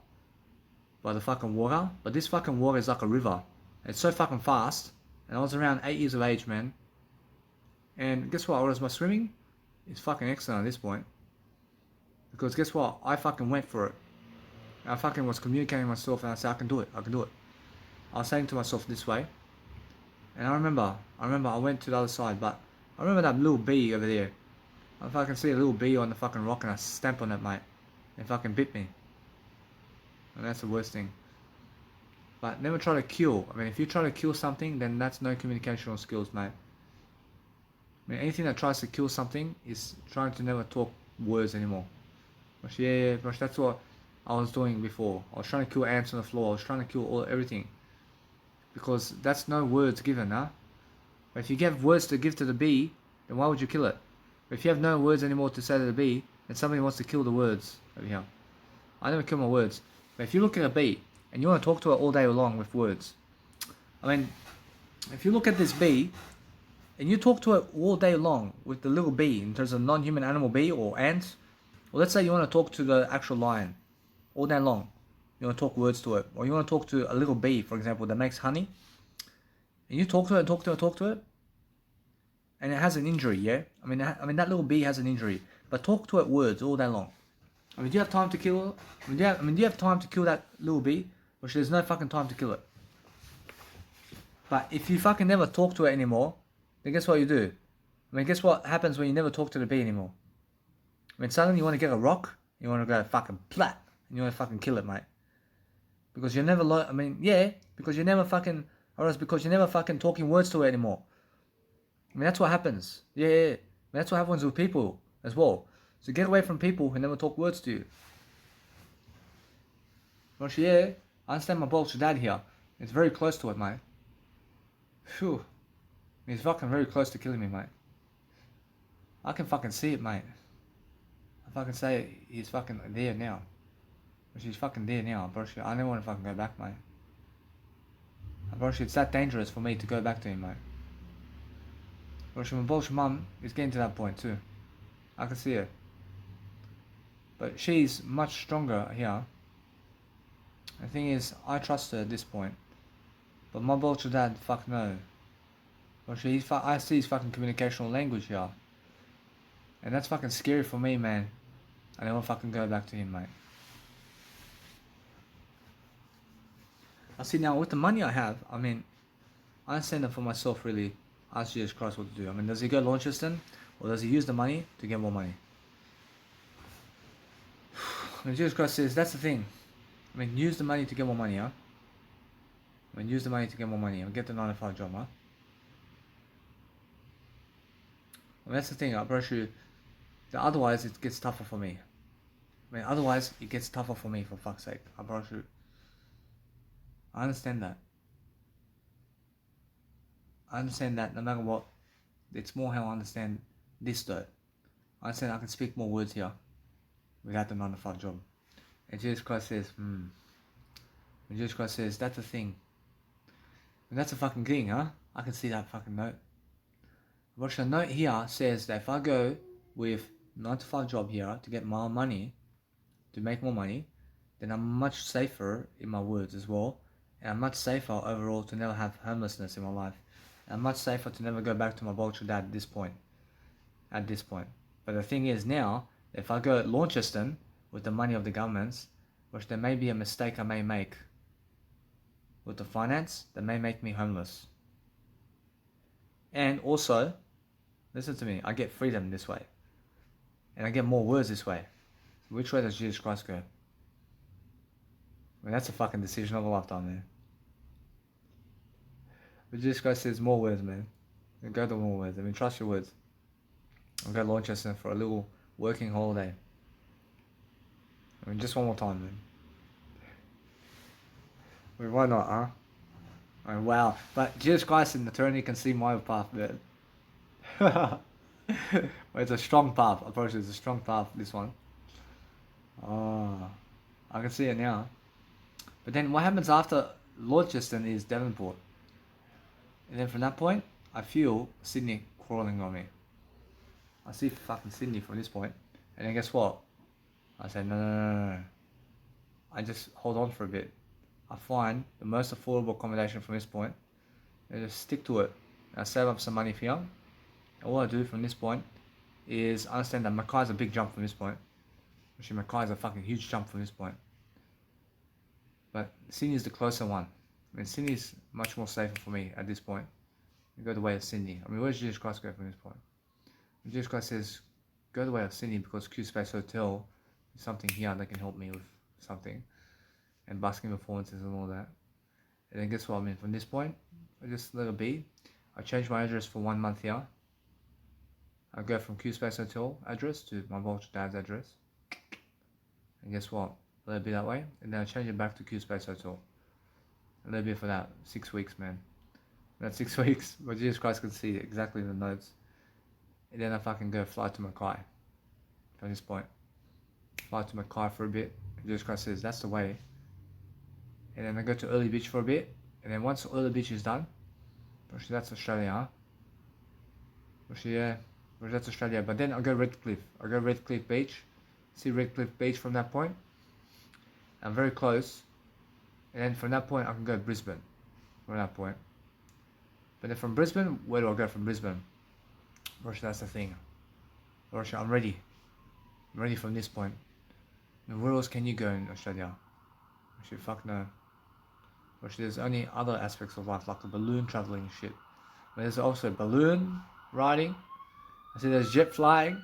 by the fucking water. But this fucking water is like a river. It's so fucking fast. And I was around 8 years of age, man. And guess what? What was my swimming? It's fucking excellent at this point. Because guess what? I fucking went for it. I fucking was communicating myself and I said, I can do it. I was saying to myself this way. And I remember I went to the other side, but I remember that little bee over there. I fucking see a little bee on the fucking rock and I stamped on it, mate. It fucking bit me. And that's the worst thing. But never try to kill. I mean, if you try to kill something, then that's no communicational skills, mate. I mean, anything that tries to kill something is trying to never talk words anymore. But yeah, but that's what I was doing before. I was trying to kill ants on the floor. I was trying to kill everything. Because that's no words given, huh? But if you give words to give to the bee, then why would you kill it? But if you have no words anymore to say to the bee, then somebody wants to kill the words over here. I never kill my words. But if you look at a bee, and you want to talk to it all day long with words. I mean, if you look at this bee, and you talk to it all day long with the little bee, in terms of non-human animal bee or ants, or let's say you want to talk to the actual lion all day long. You want to talk words to it. Or you want to talk to a little bee, for example, that makes honey. And you talk to it, and it has an injury, yeah? I mean, that little bee has an injury. But talk to it words all day long. I mean, do you have time to kill it? Do you have time to kill that little bee? Which there's no fucking time to kill it. But if you fucking never talk to it anymore, then guess what you do? I mean, guess what happens when you never talk to the bee anymore? I mean, suddenly you want to get a rock, you want to go fucking plat, and you want to fucking kill it, mate. Because you're never, because you're never fucking, or else because you're never fucking talking words to it anymore. I mean, that's what happens. Yeah. I mean, that's what happens with people as well. So get away from people who never talk words to you. But yeah, I understand my bolts dad here. It's very close to it, mate. Phew. He's fucking very close to killing me, mate. I can fucking see it, mate. I fucking say he's fucking there now. He's fucking there now, bro. I don't want to fucking go back, mate. Bro, it's that dangerous for me to go back to him, mate. Bro, my bullshit mum is getting to that point too. I can see her. But she's much stronger here. The thing is, I trust her at this point. But my bullshit dad, fuck no. I see his fucking communicational language here. And that's fucking scary for me, man. I don't want to fucking go back to him, mate. I see now, with the money I have, I mean, I understand that for myself, really. Ask Jesus Christ what to do. I mean, does he go Launceston? Or does he use the money to get more money? And Jesus Christ says, that's the thing. I mean, use the money to get more money, huh? I mean, use the money to get more money. Get the 9-to-5 job, huh? I mean, that's the thing, I promise you. Otherwise, it gets tougher for me. I mean, otherwise, it gets tougher for me, for fuck's sake. I promise you. I understand that. I understand that no matter what. It's more how I understand this, though. I understand I can speak more words here without the 9-to-5 job. And Jesus Christ says, And Jesus Christ says, that's the thing. And that's a fucking thing, huh? I can see that fucking note. But the note here says that if I go with 9-to-5 job here to get more money, to make more money, then I'm much safer in my words as well. And I'm much safer overall to never have homelessness in my life. And I'm much safer to never go back to my vulture dad at this point. But the thing is now, if I go at Launceston with the money of the governments, which there may be a mistake I may make with the finance that may make me homeless. And also, listen to me, I get freedom this way. And I get more words this way. Which way does Jesus Christ go? I mean, that's a fucking decision of a lifetime, man. But Jesus Christ says more words, man. Go to more words. I mean, trust your words. I'll go to Launceston for a little working holiday. I mean, just one more time, man. I mean, why not, huh? I mean, wow. But Jesus Christ in eternity can see my path, man. It's a strong path. I promise you, it's a strong path, this one. Oh, I can see it now. But then what happens after Launceston is Devonport. And then from that point, I feel Sydney crawling on me. I see fucking Sydney from this point. And then guess what? I say, no. I just hold on for a bit. I find the most affordable accommodation from this point. And just stick to it. I save up some money for you. And all I do from this point is understand that Mackay's a big jump from this point. Actually, Mackay's a fucking huge jump from this point. But Sydney's the closer one. I mean, Sydney's much more safer for me at this point. You go the way of Sydney. I mean, where does Jesus Christ go from this point? And Jesus Christ says, go the way of Sydney because Q Space Hotel is something here that can help me with something. And busking performances and all that. And then guess what? I mean, from this point, I just let it be. I change my address for 1 month here. I go from Q Space Hotel address to my Vulture Dad's address. And guess what? Let it be that way. And then I change it back to Q Space Hotel. A little bit for that. 6 weeks, man. That's 6 weeks. But Jesus Christ can see exactly the notes. And then I fucking go fly to Mackay. From this point. Fly to Mackay for a bit. And Jesus Christ says, that's the way. And then I go to Early Beach for a bit. And then once Early Beach is done. Actually, that's Australia, huh? Actually, yeah. That's Australia. But then I'll go Redcliffe. I'll go Redcliffe Beach. See Redcliffe Beach from that point. I'm very close. And then from that point, I can go to Brisbane. From that point. But then from Brisbane, where do I go from Brisbane? Russia, that's the thing. Russia, I'm ready. I'm ready from this point. And where else can you go in Australia? Actually, fuck no. Actually, there's only other aspects of life, like the balloon traveling and shit. But there's also balloon riding. I see there's jet flying.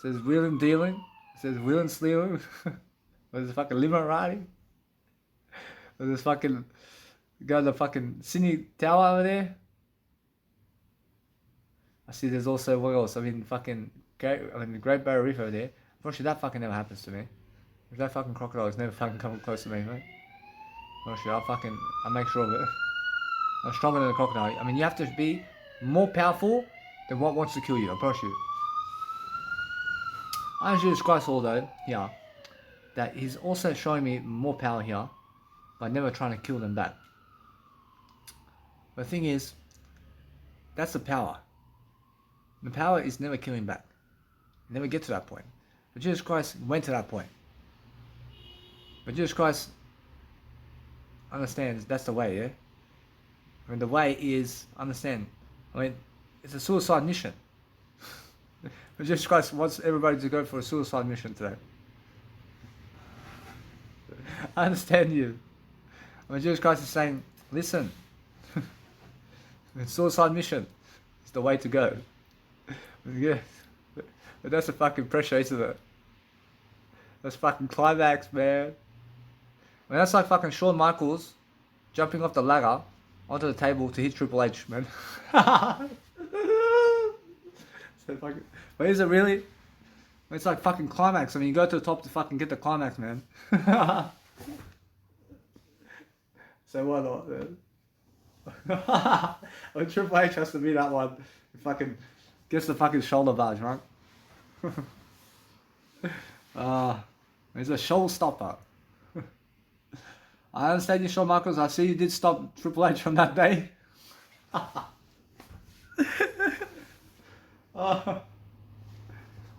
There's wheeling dealing. There's wheeling stealing. There's fucking limo riding. There's fucking go to the fucking Sydney Tower over there. I see there's also what else? I mean the Great Barrier Reef over there. Unfortunately, that fucking never happens to me. If that fucking crocodile has never fucking come close to me, right? Unfortunately, I make sure of it. I'm stronger than a crocodile. I mean, you have to be more powerful than what wants to kill you. I promise you. I Jesus Christ, although here, that he's also showing me more power here, by never trying to kill them back. But the thing is, that's the power. The power is never killing back. You never get to that point. But Jesus Christ went to that point. But Jesus Christ understands that's the way, yeah? I mean, the way is, understand, I mean, it's a suicide mission. But Jesus Christ wants everybody to go for a suicide mission today. I understand you. I mean, Jesus Christ is saying, listen, suicide mission is the way to go. Yeah. But that's a fucking pressure, isn't it? That's fucking climax, man. I mean, that's like fucking Shawn Michaels jumping off the ladder onto the table to hit Triple H, man. So fucking, but is it really? It's like fucking climax. I mean, you go to the top to fucking get the climax, man. So why not, man? Well, Triple H has to be that one. He fucking gets the fucking shoulder barge, right? It's a showstopper. I understand you, Shawn Michaels. I see you did stop Triple H from that day. I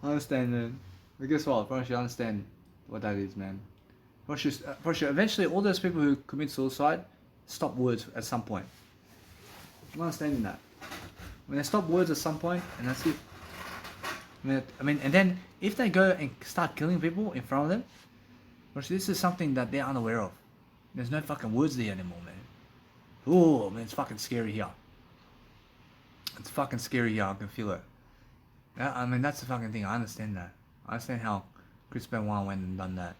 understand, man. But guess what? For sure, I understand what that is, man. For sure, eventually all those people who commit suicide stop words at some point. I'm understanding that. When they stop words at some point, and that's it. I mean, and then if they go and start killing people in front of them, this is something that they're unaware of. There's no fucking words there anymore, man. Oh man, it's fucking scary here. It's fucking scary here. I can feel it. Yeah, I mean, that's the fucking thing. I understand that. I understand how Chris Benoit went and done that,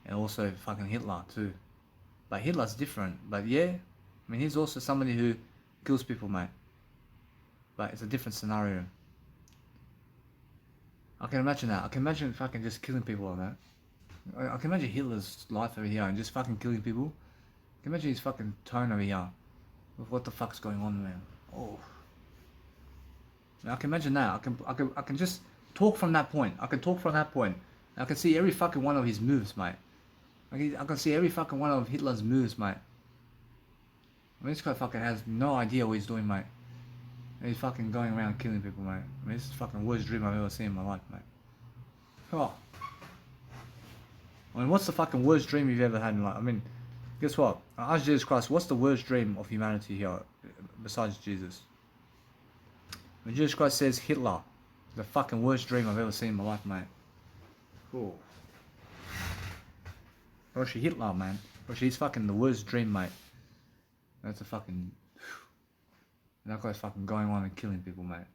and also fucking Hitler too. But Hitler's different. But yeah, I mean, he's also somebody who kills people, mate. But it's a different scenario. I can imagine that. I can imagine fucking just killing people like that. I can imagine Hitler's life over here and just fucking killing people. I can imagine his fucking tone over here. With what the fuck's going on, man. Oh. I can imagine that. I can just talk from that point. I can talk from that point. I can see every fucking one of his moves, mate. I can see every fucking one of Hitler's moves, mate. I mean, this guy fucking has no idea what he's doing, mate. And he's fucking going around killing people, mate. I mean, this is the fucking worst dream I've ever seen in my life, mate. Oh. I mean, what's the fucking worst dream you've ever had in life? I mean, guess what? I asked Jesus Christ, what's the worst dream of humanity here, besides Jesus? When Jesus Christ says Hitler, the fucking worst dream I've ever seen in my life, mate. Cool. Roshi Hitler, man. Roshi, he's fucking the worst dream, mate. That's a fucking... That guy's fucking going on and killing people, mate.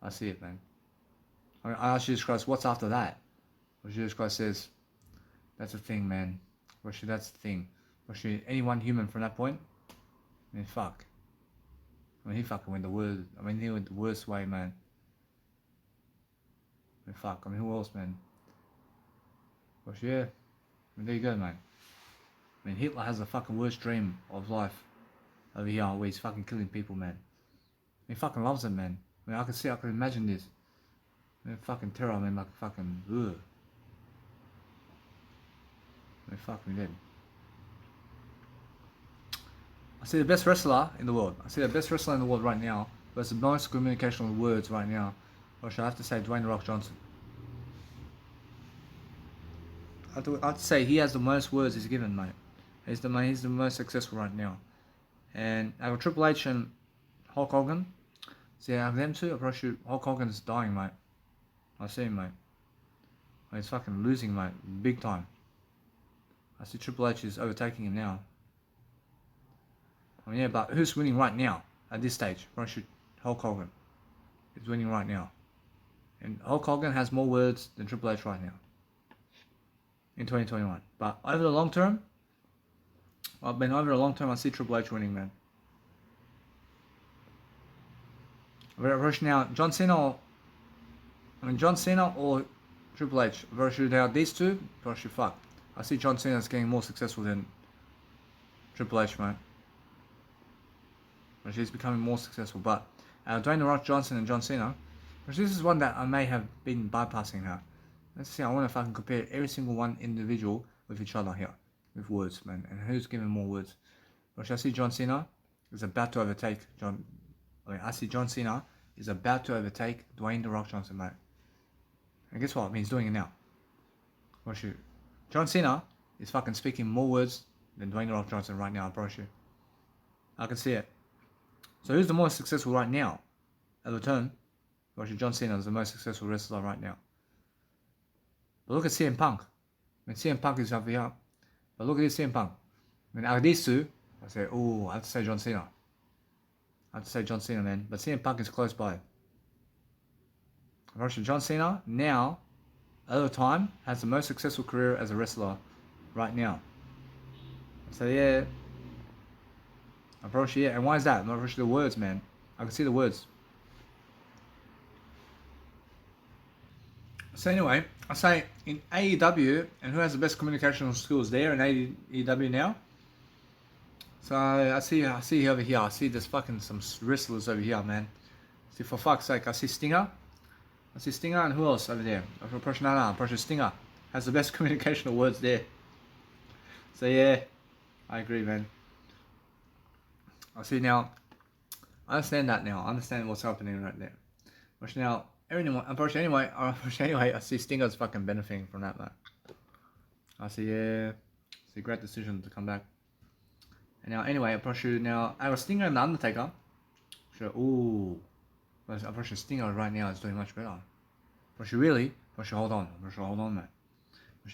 I see it, man. I asked Jesus Christ, what's after that? Well, Jesus Christ says, that's the thing, man. Roshi, that's the thing. Roshi, any one human from that point? I mean, fuck. I mean, he fucking went the worst. I mean, he went the worst way, man. I mean, fuck. I mean, who else, man? Roshi, yeah. I mean, there you go, man. I mean, Hitler has the fucking worst dream of life over here where he's fucking killing people, man. He fucking loves it, man. I mean, I can imagine this. I mean, fucking terror, man, like fucking, ugh. I mean, fuck me dead. I see the best wrestler in the world. I see the best wrestler in the world right now, but it's the most communication with words right now. Or should I have to say Dwayne The Rock Johnson? I have to say he has the most words he's given, mate. He's the most successful right now. And I got Triple H and Hulk Hogan. See, I have them two. I probably shoot. Hulk Hogan's dying, mate. I see him, mate. He's fucking losing, mate. Big time. I see Triple H is overtaking him now. I mean, yeah, but who's winning right now at this stage? Probably shoot Hulk Hogan. He's winning right now. And Hulk Hogan has more words than Triple H right now. In 2021. But over the long term, I see Triple H winning, man. Rush now, John Cena or Triple H. Versus now these two, versus fuck. I see John Cena's getting more successful than Triple H, man. He's becoming more successful. But Dwayne The Rock Johnson and John Cena, this is one that I may have been bypassing now. Let's see, I want to fucking compare every single one individual with each other here. With words, man. And who's giving more words? I see John Cena is about to overtake I see John Cena is about to overtake Dwayne The Rock Johnson, mate. And guess what? I mean, he's doing it now. Well, shoot. John Cena is fucking speaking more words than Dwayne The Rock Johnson right now, I promise you. I can see it. So who's the most successful right now? At the turn, well, shoot, John Cena is the most successful wrestler right now. But look at CM Punk. I mean, CM Punk is over here. But look at this CM Punk. I mean, out of these two, I say, oh, I have to say John Cena. I have to say John Cena, man. But CM Punk is close by. Unfortunately, John Cena, now, over time, has the most successful career as a wrestler right now. So, yeah. Unfortunately, yeah. And why is that? Unfortunately, the words, man. I can see the words. So anyway, I say in AEW, and who has the best communicational skills there in AEW now? So I see over here. I see there's fucking some wrestlers over here, man. See, for fuck's sake, I see Stinger. I see Stinger, and who else over there? I'm pretty Stinger has the best communicational words there. So yeah, I agree, man. I see now. I understand that now. I understand what's happening right there. Which now, anyway, I see Stinger's fucking benefiting from that, man. I see, yeah, it's a great decision to come back. And now, anyway, I got Stinger and The Undertaker. Sure, ooh. I'm sure Stinger right now is doing much better. Hold on, man.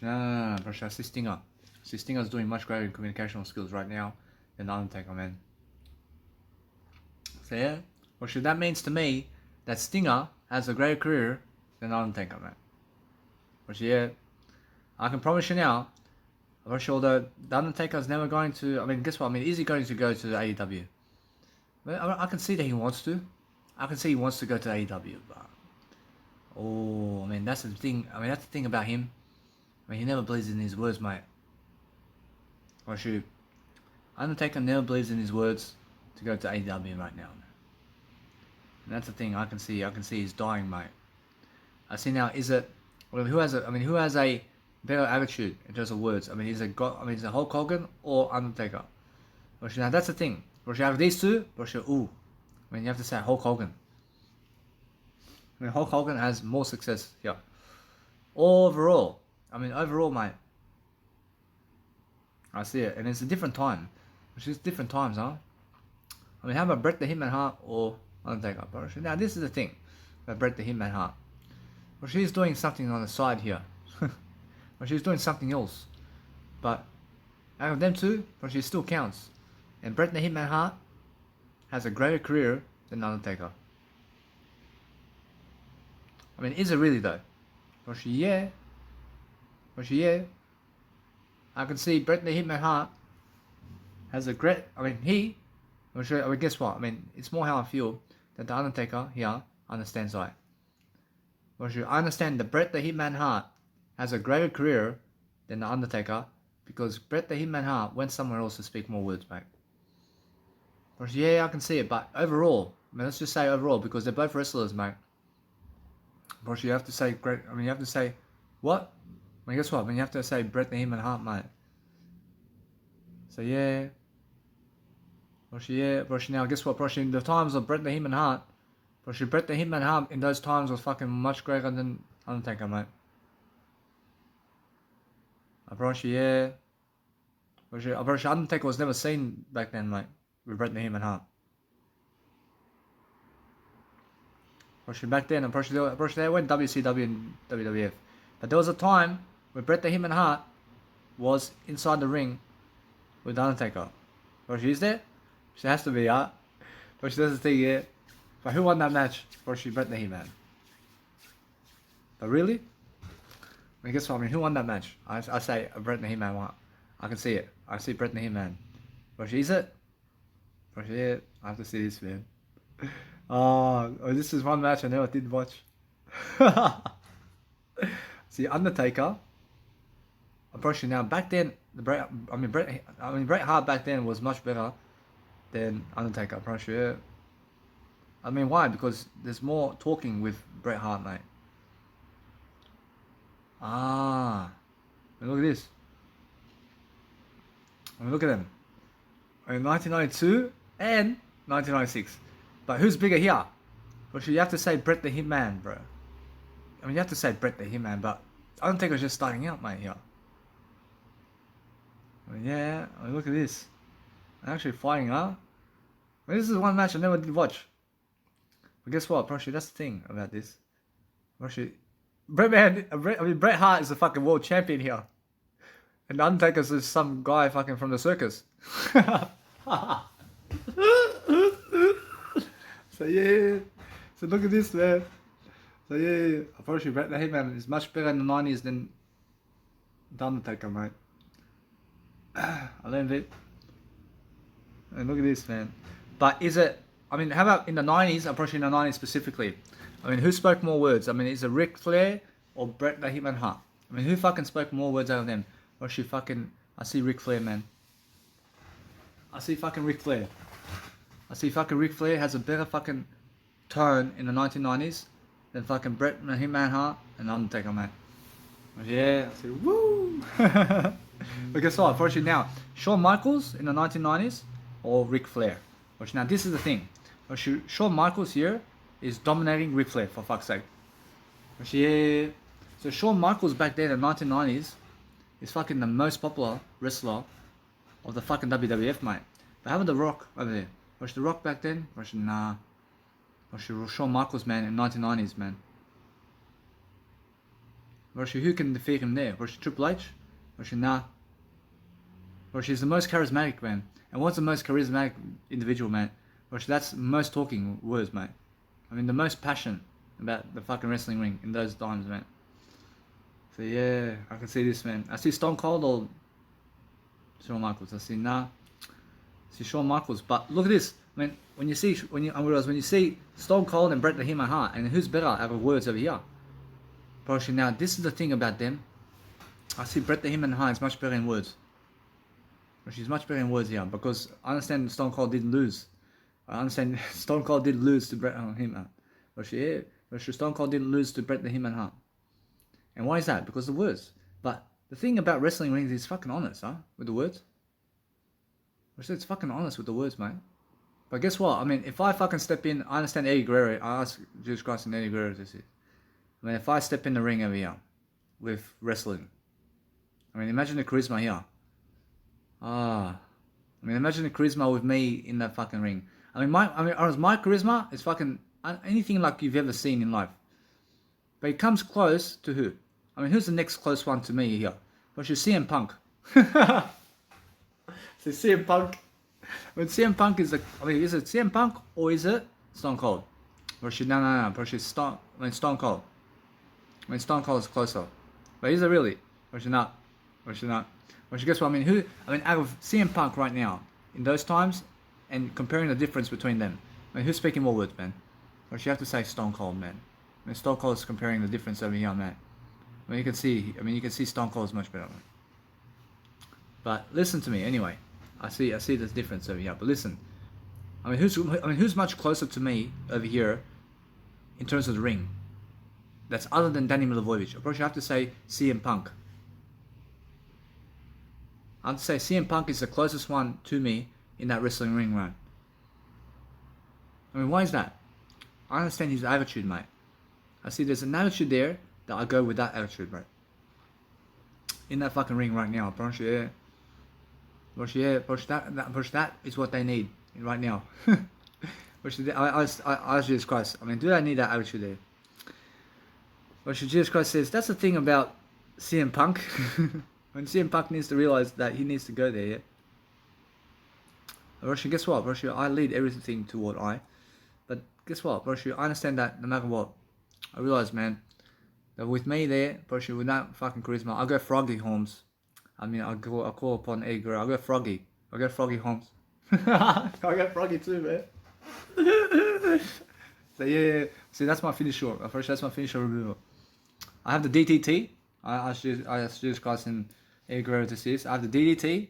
No. I see Stinger. Stinger's doing much greater in communicational skills right now than The Undertaker, man. So yeah, well, should that means to me that Stinger has a greater career than Undertaker, man. Which yeah, I can promise you now. I'm not sure that the Undertaker's never going to. I mean, guess what? I mean, is he going to go to the AEW? Well, I can see that he wants to. I can see he wants to go to AEW, but oh, I mean, that's the thing. I mean, that's the thing about him. I mean, he never believes in his words, mate. Or shoot, Undertaker never believes in his words to go to AEW right now. And that's the thing. I can see he's dying, mate. I see now. Is it? Well, who has a? I mean, who has a better attitude in terms of words? I mean, is it God? I mean, is it Hulk Hogan or Undertaker? Well, now that's the thing. Well, you have these two. Well, ooh. I mean, you have to say Hulk Hogan. I mean, Hulk Hogan has more success here. Overall, mate. I see it, and it's a different time. Which is different times, huh? I mean, how about Bret the Hitman Hart or Undertaker? Now, this is the thing about Bret the Hitman Hart. Well, she's doing something on the side here. Well, she's doing something else. But out of them two, well, she still counts. And Bret the Hitman Hart has a greater career than Undertaker. I mean, is it really though? Well, yeah. I can see Bret the Hitman Hart has a great. I mean, guess what? I mean, it's more how I feel that the Undertaker here understands that. Well, I understand that Bret the Hitman Hart has a greater career than the Undertaker because Bret the Hitman Hart went somewhere else to speak more words, mate. Well, yeah, I can see it, but overall, I mean, let's just say overall because they're both wrestlers, mate. But you have to say great. I mean, you have to say what? I mean, guess what? I mean, you have to say Bret the Hitman Hart, mate. So yeah. Now guess what? Probably the times of Bret the Hitman Hart. Probably Bret the Hitman Hart in those times was fucking much greater than Undertaker, mate. I probably yeah. Probably Undertaker was never seen back then, mate, with Bret the Hitman Hart. Probably back then, and probably they went WCW and WWF. But there was a time where Bret the Hitman Hart was inside the ring with Undertaker. Probably is there? She has to be, huh? But she doesn't think yet. But who won that match? Probably Bret the Hitman. But really? I mean, guess what? I mean, who won that match? I say Bret the Hitman won. I can see it. I see Bret the Hitman. But is it? But yeah, I have to see this, man. Oh, this is one match I never did watch. See, Undertaker. Unfortunately, now back then, Bret Hart back then was much better than Undertaker. Yeah. I mean, why? Because there's more talking with Bret Hart, mate. Ah, and look at this. I mean, look at them. In 1992 and 1996. But who's bigger here? Well, you have to say Bret the Hitman, bro. I mean, you have to say Bret the Hitman, but Undertaker's just starting out, mate, here. I mean, yeah, I mean, look at this. I'm actually fighting, huh? I mean, this is one match I never did watch. But guess what, Probably that's the thing about this. Probably, Bret Hart is the fucking world champion here. And Undertaker's is some guy fucking from the circus. So yeah, so look at this, man. So yeah, unfortunately, Bret the Hitman is much better in the 90s than the Undertaker, mate. I learned it. And look at this, man. But is it? I mean, how about in the 90s? Approaching the 90s specifically. I mean, who spoke more words? I mean, is it Ric Flair or Bret the Hitman Hart? I mean, who fucking spoke more words out of them? Or she fucking? I see Ric Flair, man. I see fucking Ric Flair. I see fucking Ric Flair has a better fucking tone in the 1990s than fucking Bret the Hitman Hart and Undertaker, man. Yeah, I see. Woo! But guess what? Unfortunately now, Shawn Michaels in the 1990s or Ric Flair. Which now this is the thing. Shawn Michaels here is dominating Ric Flair, for fuck's sake. Which yeah. So Shawn Michaels back there in the 1990s is fucking the most popular wrestler of the fucking WWF, mate. But how about The Rock over there? Was The Rock back then? Was nah. Was Shawn Michaels, man, in 1990s, man. Was who can defeat him there? Was Triple H? Was nah. Was the most charismatic, man. And what's the most charismatic individual, man? Which that's most talking words, mate. I mean, the most passion about the fucking wrestling ring in those times, man. So yeah, I can see this, man. I see Stone Cold or Shawn Michaels. I see I see Shawn Michaels. But look at this. I mean, when you see Stone Cold and Bret the Hitman Hart, and who's better out of words over here? Probably now. This is the thing about them. I see Bret the Hitman Hart is much better in words. She's much better in words here because I understand Stone Cold didn't lose. I understand Stone Cold did lose to Bret Hitman. But Stone Cold didn't lose to Bret the Hitman Hart. And why is that? Because of the words. But the thing about wrestling rings is fucking honest, huh? With the words. It's fucking honest with the words, mate. But guess what? I mean, if I fucking step in, I understand Eddie Guerrero. I ask Jesus Christ and Eddie Guerrero to see. I mean, if I step in the ring over here with wrestling, I mean, imagine the charisma here. I mean, imagine the charisma with me in that fucking ring. I mean, my charisma is fucking anything like you've ever seen in life. But it comes close to who? I mean, who's the next close one to me here? Well, it's CM Punk. So CM Punk. When CM Punk is is it CM Punk or is it Stone Cold? Or should no. But she's Stone Cold. I mean, Stone Cold is closer. But is it really? Or should not? Or should not? Or should guess what? I mean, out of CM Punk right now, in those times, and comparing the difference between them, I mean, who's speaking more words, man? Or should you have to say Stone Cold, man? I mean, Stone Cold is comparing the difference over here, man. I mean, you can see Stone Cold is much better, man. But listen to me, anyway. I see this difference over here. But listen, I mean, who's much closer to me over here in terms of the ring? That's other than Danny Milivojevic. Of course, you have to say CM Punk. I have to say CM Punk is the closest one to me in that wrestling ring, right? I mean, why is that? I understand his attitude, mate. I see there's an attitude there that I go with that attitude, right? In that fucking ring right now, Push that is what they need right now. I ask Jesus Christ. I mean, do they need that attitude there? But Jesus Christ says that's the thing about CM Punk. When CM Punk needs to realize that he needs to go there, yeah. Roshi, guess what, Roshi? I lead everything toward I. But guess what, Roshi? I understand that no matter what. I realize, man, that with me there, Roshi, with that fucking charisma, I'll go Froggy Holmes. I mean, I'll call upon Eddie Guerrero. I'll go Froggy. I'll go Froggy Holmes. I'll go Froggy too, man. So yeah. See, that's my finisher. First, that's my finisher review. I have the DTT. I asked Jesus Christ and Eddie Guerrero to see this. I have the DDT.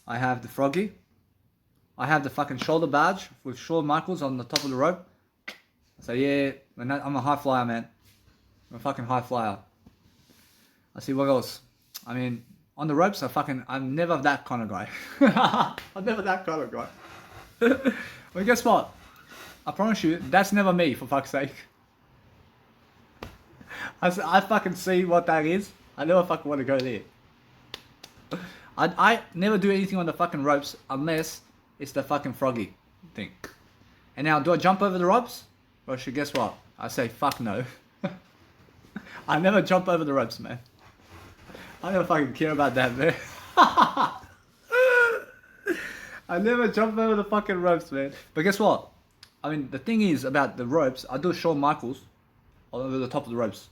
I have the Froggy. I have the fucking shoulder badge with Shawn Michaels on the top of the rope. So yeah, man, I'm a high flyer, man. I'm a fucking high flyer. I see what else. I mean, on the ropes, I'm never that kind of guy. I'm never that kind of guy. Well, guess what? I promise you, that's never me, for fuck's sake. I fucking see what that is. I never fucking want to go there. I never do anything on the fucking ropes unless it's the fucking Froggy thing. And now, do I jump over the ropes? Well, guess what? I say fuck no. I never jump over the ropes, man. I never fucking care about that, man. I never jump over the fucking ropes, man. But guess what? I mean, the thing is about the ropes, I do Shawn Michaels over the top of the ropes.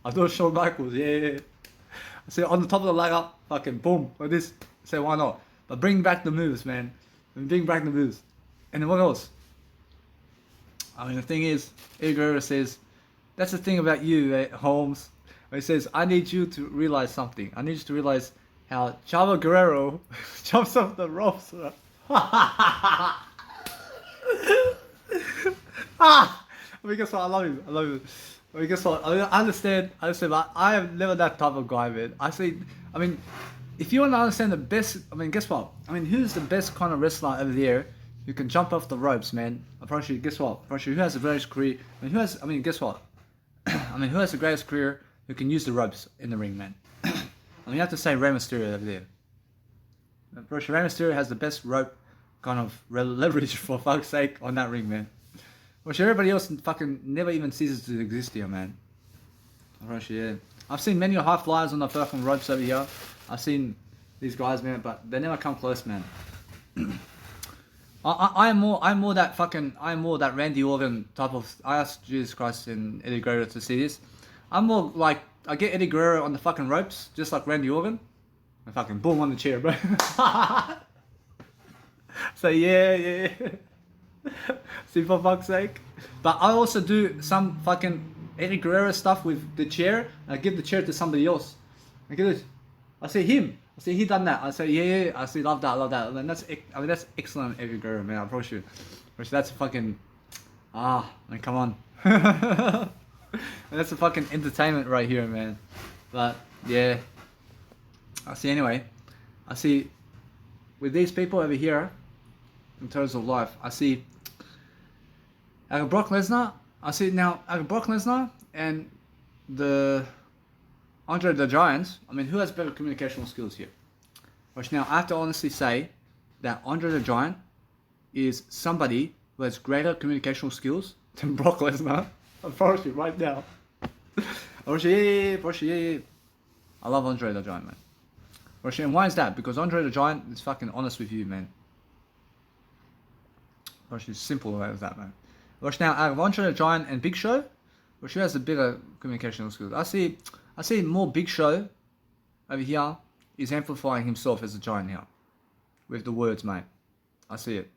I do Shawn Michaels, yeah. I say on the top of the ladder, fucking boom, like this. I say, why not? But bring back the moves, man. Bring back the moves. And then what else? I mean, the thing is, Eddie Guerrero says, that's the thing about you, Holmes. He says, I need you to realize something. I need you to realize how Chavo Guerrero jumps off the ropes. I mean, guess what? I love him. I mean, guess what? I understand, but I am never that type of guy, man. I mean, if you want to understand the best, I mean, guess what? I mean, who's the best kind of wrestler over there who can jump off the ropes, man? I promise you, guess what? I promise you, who has the greatest career? Guess what? I mean, who has the greatest career who can use the ropes in the ring, man? I mean, you have to say Rey Mysterio over there. I promise you, Rey Mysterio has the best rope kind of leverage, for fuck's sake, on that ring, man. Which everybody else fucking never even ceases to exist here, man. Alright, yeah. I've seen many high flyers on the fucking ropes over here. I've seen these guys, man, but they never come close, man. I'm more that fucking, I'm more that Randy Orton type of. I asked Jesus Christ and Eddie Guerrero to see this. I'm more like, I get Eddie Guerrero on the fucking ropes, just like Randy Orton, and fucking boom on the chair, bro. So yeah. See, for fuck's sake. But I also do some fucking Eddie Guerrero stuff with the chair. I give the chair to somebody else. I give it. I say him. I say he done that. I say yeah. I say love that. And that's excellent, Eddie Guerrero, man. I promise you. That's fucking man, come on. That's a fucking entertainment right here, man. But yeah. I see anyway. I see with these people over here, in terms of life, I see Brock Lesnar. I see now Brock Lesnar and the Andre the Giant. I mean, who has better communicational skills here? Which now I have to honestly say that Andre the Giant is somebody who has greater communicational skills than Brock Lesnar. I'm promise you right now. Yeah. I love Andre the Giant, man. And why is that? Because Andre the Giant is fucking honest with you, man. It's simple as that, man. Now, out of Andre the Giant and Big Show, who has the bigger communicational skills? I see more Big Show over here is amplifying himself as a giant here with the words, mate. I see it.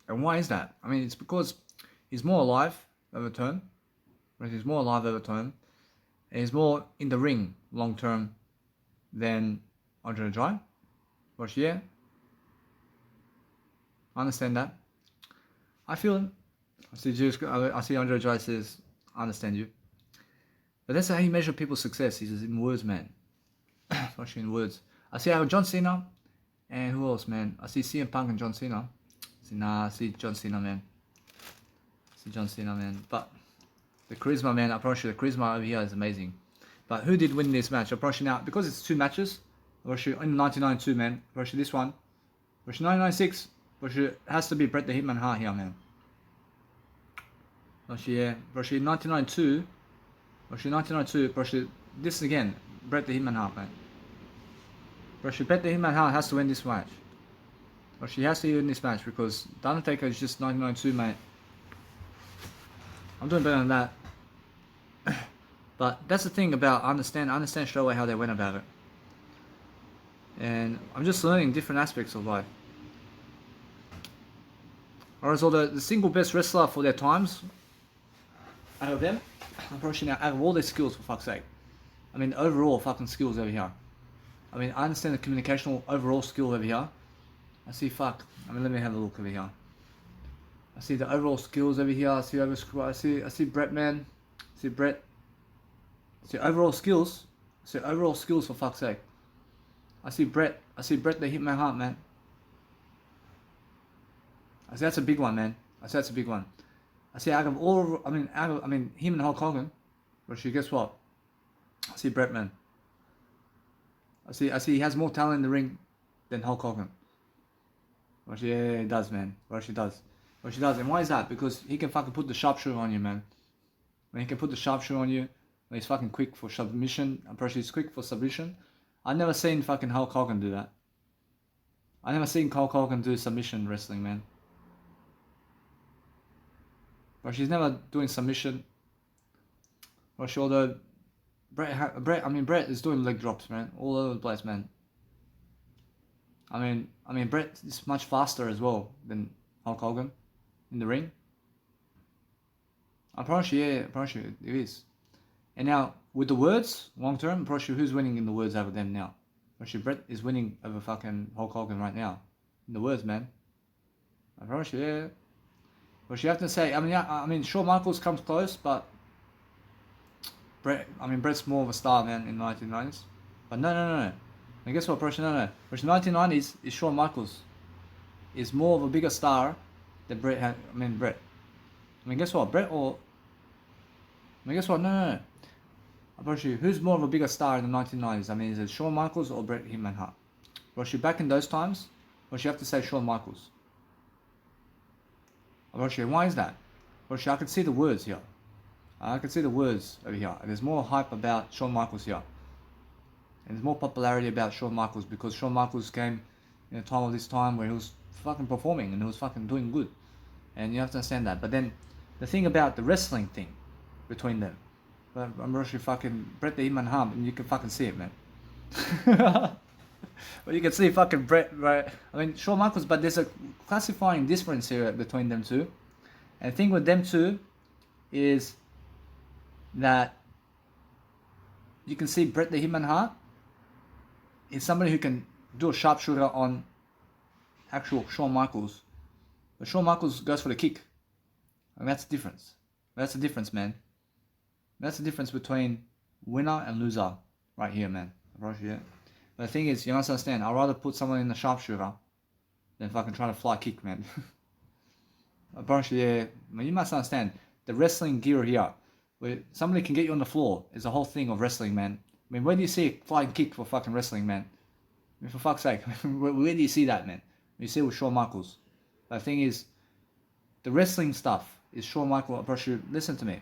And why is that? I mean, it's because he's more alive over term. Right? He's more alive over term. And he's more in the ring long term than Andre the Giant. But yeah, I understand that. I feel him. I see Andre the Giant says, I understand you. But that's how you measure people's success. He's in words, man. Especially in words. I see John Cena and who else, man? I see CM Punk and John Cena. I see John Cena, man. But the charisma, man, I promise you, the charisma over here is amazing. But who did win this match? I promise you now, because it's two matches, I promise you, in 1992, man, I promise you this one. I promise you 1996, I promise you, it has to be Bret the Hitman Hart here, man. I promise you, yeah. I promise you 1992, I promise you, this again, Bret the Hitman Hart, man. I promise you, Bret the Hitman Hart has to win this match. I promise you, he has to win this match because The Undertaker is just 1992, mate. I'm doing better than that. But that's the thing about, I understand straight away how they went about it. And I'm just learning different aspects of life. Whereas all the single best wrestler for their times, out of them, I'm probably now out of all their skills, for fuck's sake. I mean, overall fucking skills over here. I mean, I understand the communicational overall skill over here. I see let me have a look over here. I see the overall skills over here. I see Bret, man. I see Bret. I see overall skills. For fuck's sake. I see Bret the Hitman Hart, man. I see that's a big one, man. I see out of all, him and Hulk Hogan. But guess what? I see Bret, man. I see he has more talent in the ring than Hulk Hogan. But yeah, he does, man. He does. And why is that? Because he can fucking put the sharpshooter on you, man. When he can put the sharpshooter on you, when he's fucking quick for submission, I'm pretty sure he's quick for submission. I've never seen fucking Hulk Hogan do that. I never seen Hulk Hogan do submission wrestling, man. But she's never doing submission. But although Bret is doing leg drops, man, all over the place, man. I mean Bret is much faster as well than Hulk Hogan in the ring. I promise you, it is. And now with the words, long term, I promise you, who's winning in the words over them now? I promise you, Bret is winning over fucking Hulk Hogan right now in the words, man. I promise you, yeah. But you have to say, Shawn Michaels comes close, but Bret's more of a star, man, in the 1990s. But no. And guess what, bro? No. But 1990s is Shawn Michaels is more of a bigger star than Bret. Guess what, guess what? No. I promise you, who's more of a bigger star in the 1990s? Is it Shawn Michaels or Bret Hitman Hart? But back in those times, you have to say Shawn Michaels. Why is that? I can see the words here. I can see the words over here. There's more hype about Shawn Michaels here. And there's more popularity about Shawn Michaels because Shawn Michaels came in a time of this time where he was fucking performing and he was fucking doing good. And you have to understand that. But then the thing about the wrestling thing between them, I'm actually fucking Bret the Hitman Hart, and you can fucking see it, man. But you can see fucking Bret, right? I mean, Shawn Michaels, but there's a classifying difference here between them two. And the thing with them two is that you can see Bret the Hitman Hart is somebody who can do a sharpshooter on actual Shawn Michaels. But Shawn Michaels goes for the kick. And that's the difference. That's the difference, man. That's the difference between winner and loser right here, man. Yeah. But the thing is, you must understand, I'd rather put someone in the sharpshooter than fucking try to fly kick, man. Yeah, you must understand, the wrestling gear here, where somebody can get you on the floor, is the whole thing of wrestling, man. I mean, where do you see a flying kick for fucking wrestling, man? I mean, for fuck's sake, where do you see that, man? You see it with Shawn Michaels. But the thing is, the wrestling stuff is Shawn Michaels. Listen to me.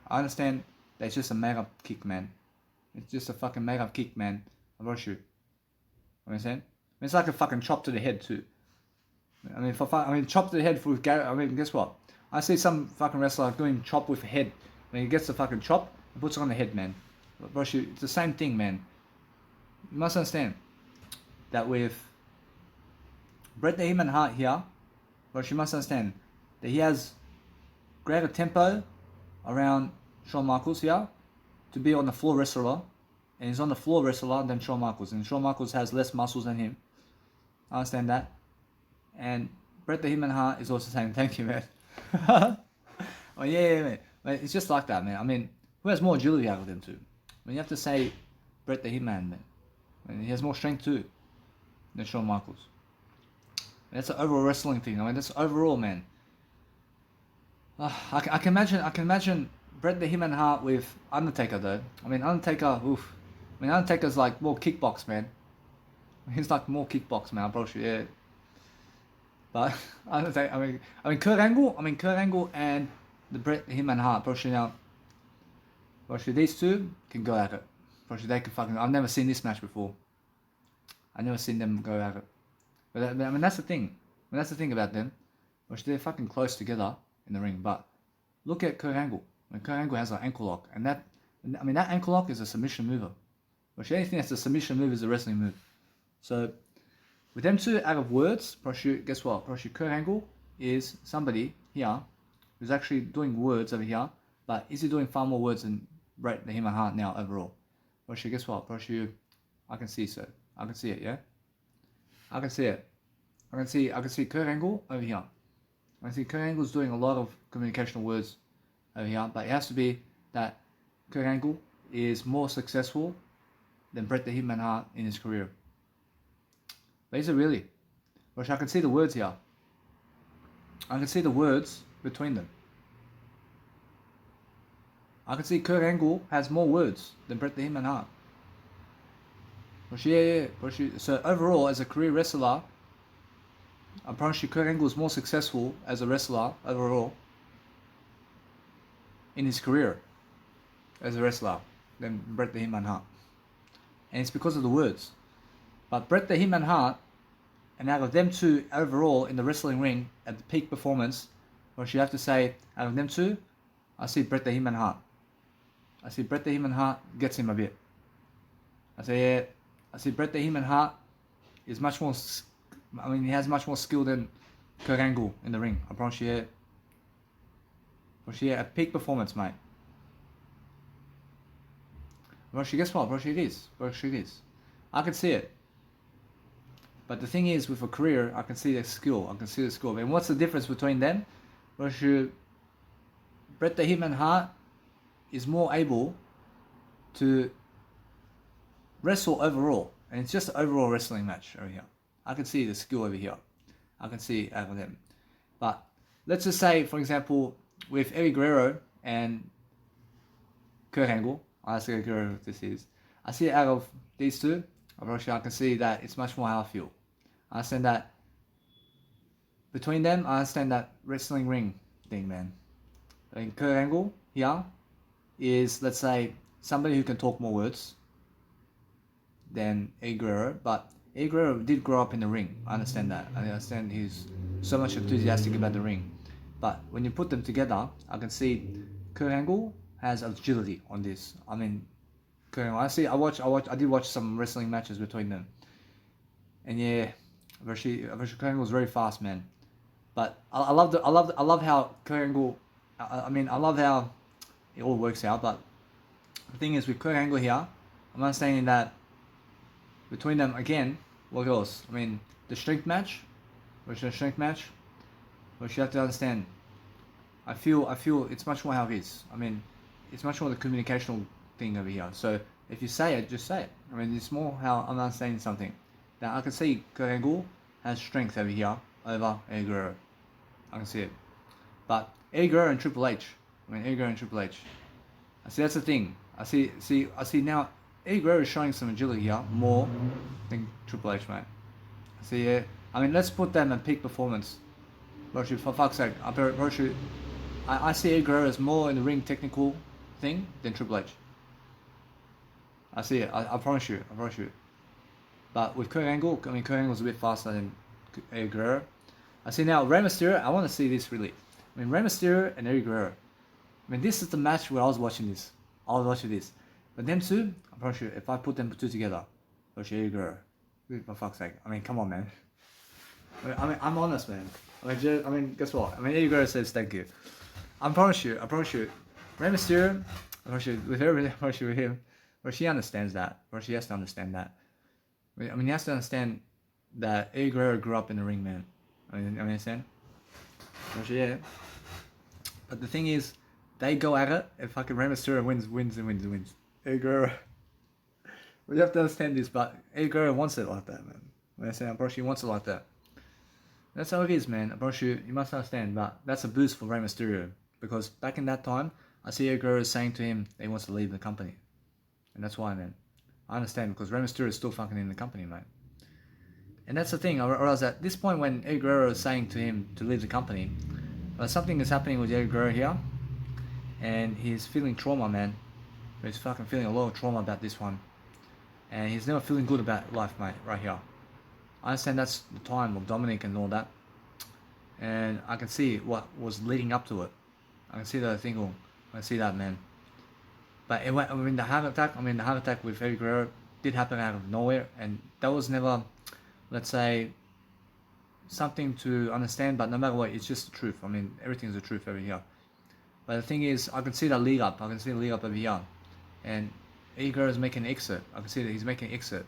I understand that it's just a made-up kick, man. It's just a fucking made-up kick, man. I brought you. Understand? I mean, it's like a fucking chop to the head too. I mean, chop to the head with Gary. I mean, guess what? I see some fucking wrestler doing chop with a head. When he gets the fucking chop, he puts it on the head, man. Bro, it's the same thing, man. You must understand that with Bret the Hitman Hart here, but you must understand that he has greater tempo around Shawn Michaels here to be on the floor wrestler, and he's on the floor wrestler than Shawn Michaels, and Shawn Michaels has less muscles than him. I understand that. And Bret the Hitman Hart is also saying thank you, man. Oh yeah, man. It's just like that, man. I mean, who has more agility out of them two? I mean, you have to say Bret the Hitman, man. I mean, he has more strength too than Shawn Michaels. And that's an overall wrestling thing. I mean, that's overall, man. I can imagine Bret the Hitman Hart with Undertaker though. I mean, Undertaker, oof. I mean, Undertaker's like more kickbox, man. He's like more kickbox, man. I brought you, yeah. But Undertaker, I mean, Kurt Angle and the Bret the Hitman Hart, bro. Now, bro, these two can go at it. Bro, they can fucking. I've never seen this match before. I've never seen them go at it. But I mean, that's the thing. I mean, that's the thing about them. Bro, they're fucking close together in the ring. But look at Kurt Angle. I mean, Kurt Angle has an ankle lock, and that ankle lock is a submission mover. But anything that's a submission move is a wrestling move. So with them two out of words, guess what? Kurt Angle is somebody here who's actually doing words over here, but is he doing far more words than Bret the Hitman Hart now overall? Guess what? I can see so. I can see it, yeah? I can see it. I can see Kurt Angle over here. I can see Kurt Angle's doing a lot of communicational words over here, but it has to be that Kurt Angle is more successful than Bret the Hitman Hart in his career. But is it really? I can see the words here. I can see the words between them. I can see Kurt Angle has more words than Bret the Hitman Hart. So overall, as a career wrestler, I promise you Kurt Angle is more successful as a wrestler overall in his career as a wrestler than Bret the Hitman Hart. And it's because of the words. But Bret the Hitman Hart, and out of them two overall in the wrestling ring at the peak performance, you have to say, out of them two, I see Bret the Hitman Hart. I see Bret the Hitman Hart gets him a bit. I see Bret the Hitman Hart is much more, he has much more skill than Kurt Angle in the ring. I promise you, a peak performance, mate. Guess what? It is. It is. I can see it. But the thing is, with a career, I can see the skill. And what's the difference between them? Bret the Hitman Hart is more able to wrestle overall. And it's just an overall wrestling match over here. I can see the skill over here. I can see out of them. But let's just say, for example, with Eddie Guerrero and Kurt Angle, I see Guerrero this is. I see out of these two, I can see that it's much more how I feel. I understand that between them, I understand that wrestling ring thing, man. I mean, Kurt Angle here is, let's say, somebody who can talk more words than Eddie Guerrero, but Eddie Guerrero did grow up in the ring. I understand that. I understand he's so much enthusiastic about the ring. But when you put them together, I can see Kurt Angle has agility on this. I mean, Kurt Angle. I did watch some wrestling matches between them, and yeah, versus Kurt Angle was very fast, man. But I love how Kurt Angle. I mean, I love how it all works out. But the thing is, with Kurt Angle here, I'm understanding that between them again, what else? I mean, the strength match, which you have to understand. I feel it's much more how it is. I mean, it's much more the communicational thing over here. So if you say it, just say it. I mean, it's more how I'm understanding something. Now I can see Kurt Angle has strength over here over Eddie Guerrero. I can see it. But Eddie Guerrero and Triple H. I mean, Eddie Guerrero and Triple H. I see that's the thing. I see now. Eddie Guerrero is showing some agility here more than Triple H, mate. I see. Yeah. I mean, let's put them in peak performance. Virtue, for fuck's sake, I see Eddie Guerrero as more in the ring technical thing than Triple H. I see it. I promise you. I promise you. But with Kurt Angle, I mean, Kurt Angle's a bit faster than Eddie Guerrero. I see now Rey Mysterio. I want to see this really. I mean, Rey Mysterio and Eddie Guerrero. I mean, this is the match where I was watching this. I was watching this. But them two, I promise you, if I put them two together, versus Eddie Guerrero, for fuck's sake. I mean, come on, man. I mean, I'm honest, man. I mean, guess what? I mean, Eddie Guerrero says thank you. I promise you. Rey Mysterio, I promise you, with her, I promise you with him, where she understands that, where she has to understand that. I mean, he has to understand that Eddie Guerrero grew up in the ring, man. I mean, understand? Yeah. But the thing is, they go at it, and fucking Rey Mysterio wins. Eddie Guerrero. We have to understand this, but Eddie Guerrero wants it like that, man. When I say I'm pretty sure he wants it like that. That's how it is, man. I'm pretty sure you must understand, but that's a boost for Rey Mysterio. Because back in that time, I see Eddie Guerrero saying to him that he wants to leave the company. And that's why, man. I understand, because Rey Mysterio is still fucking in the company, mate. And that's the thing, I realized at this point when Eddie Guerrero is saying to him to leave the company, something is happening with Eddie Guerrero here, and he's feeling trauma, man. He's fucking feeling a lot of trauma about this one. And he's never feeling good about life, mate, right here. I understand that's the time of Dominic and all that. And I can see what was leading up to it. I can see that thing, I can see that, man. But it went, I mean, the heart attack with Eddie Guerrero did happen out of nowhere. And that was never, let's say, something to understand. But no matter what, it's just the truth. I mean, everything's the truth over here. But the thing is, I can see that lead up. I can see the lead up over here. And Eddie Guerrero is making an exit. I can see that he's making an exit.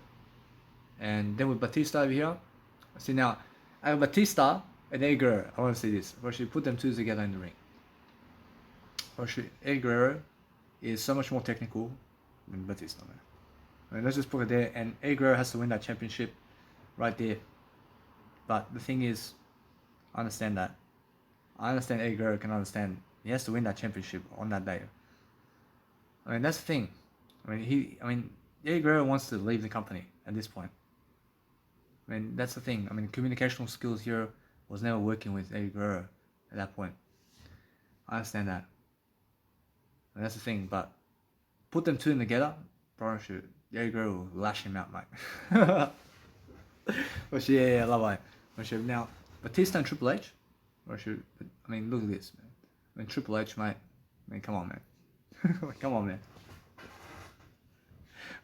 And then with Batista over here, I see now, I have Batista and Eddie Guerrero. I want to see this. Actually, put them two together in the ring. Actually, Eddie Guerrero is so much more technical than Batista, man. I mean, let's just put it there. And Eddie Guerrero has to win that championship right there. But the thing is, I understand that. I understand Eddie Guerrero can understand. He has to win that championship on that day. I mean, that's the thing. I mean, Eddie Guerrero wants to leave the company at this point. I mean, that's the thing. I mean, communicational skills here was never working with Eddie Guerrero at that point. I understand that. And that's the thing, but put them two together, promise you, Eddie Guerrero will lash him out, mate. But yeah, love it. But now, Batista and Triple H, I mean, look at this, man. I mean, Triple H, mate. I mean, come on, man. Come on, man.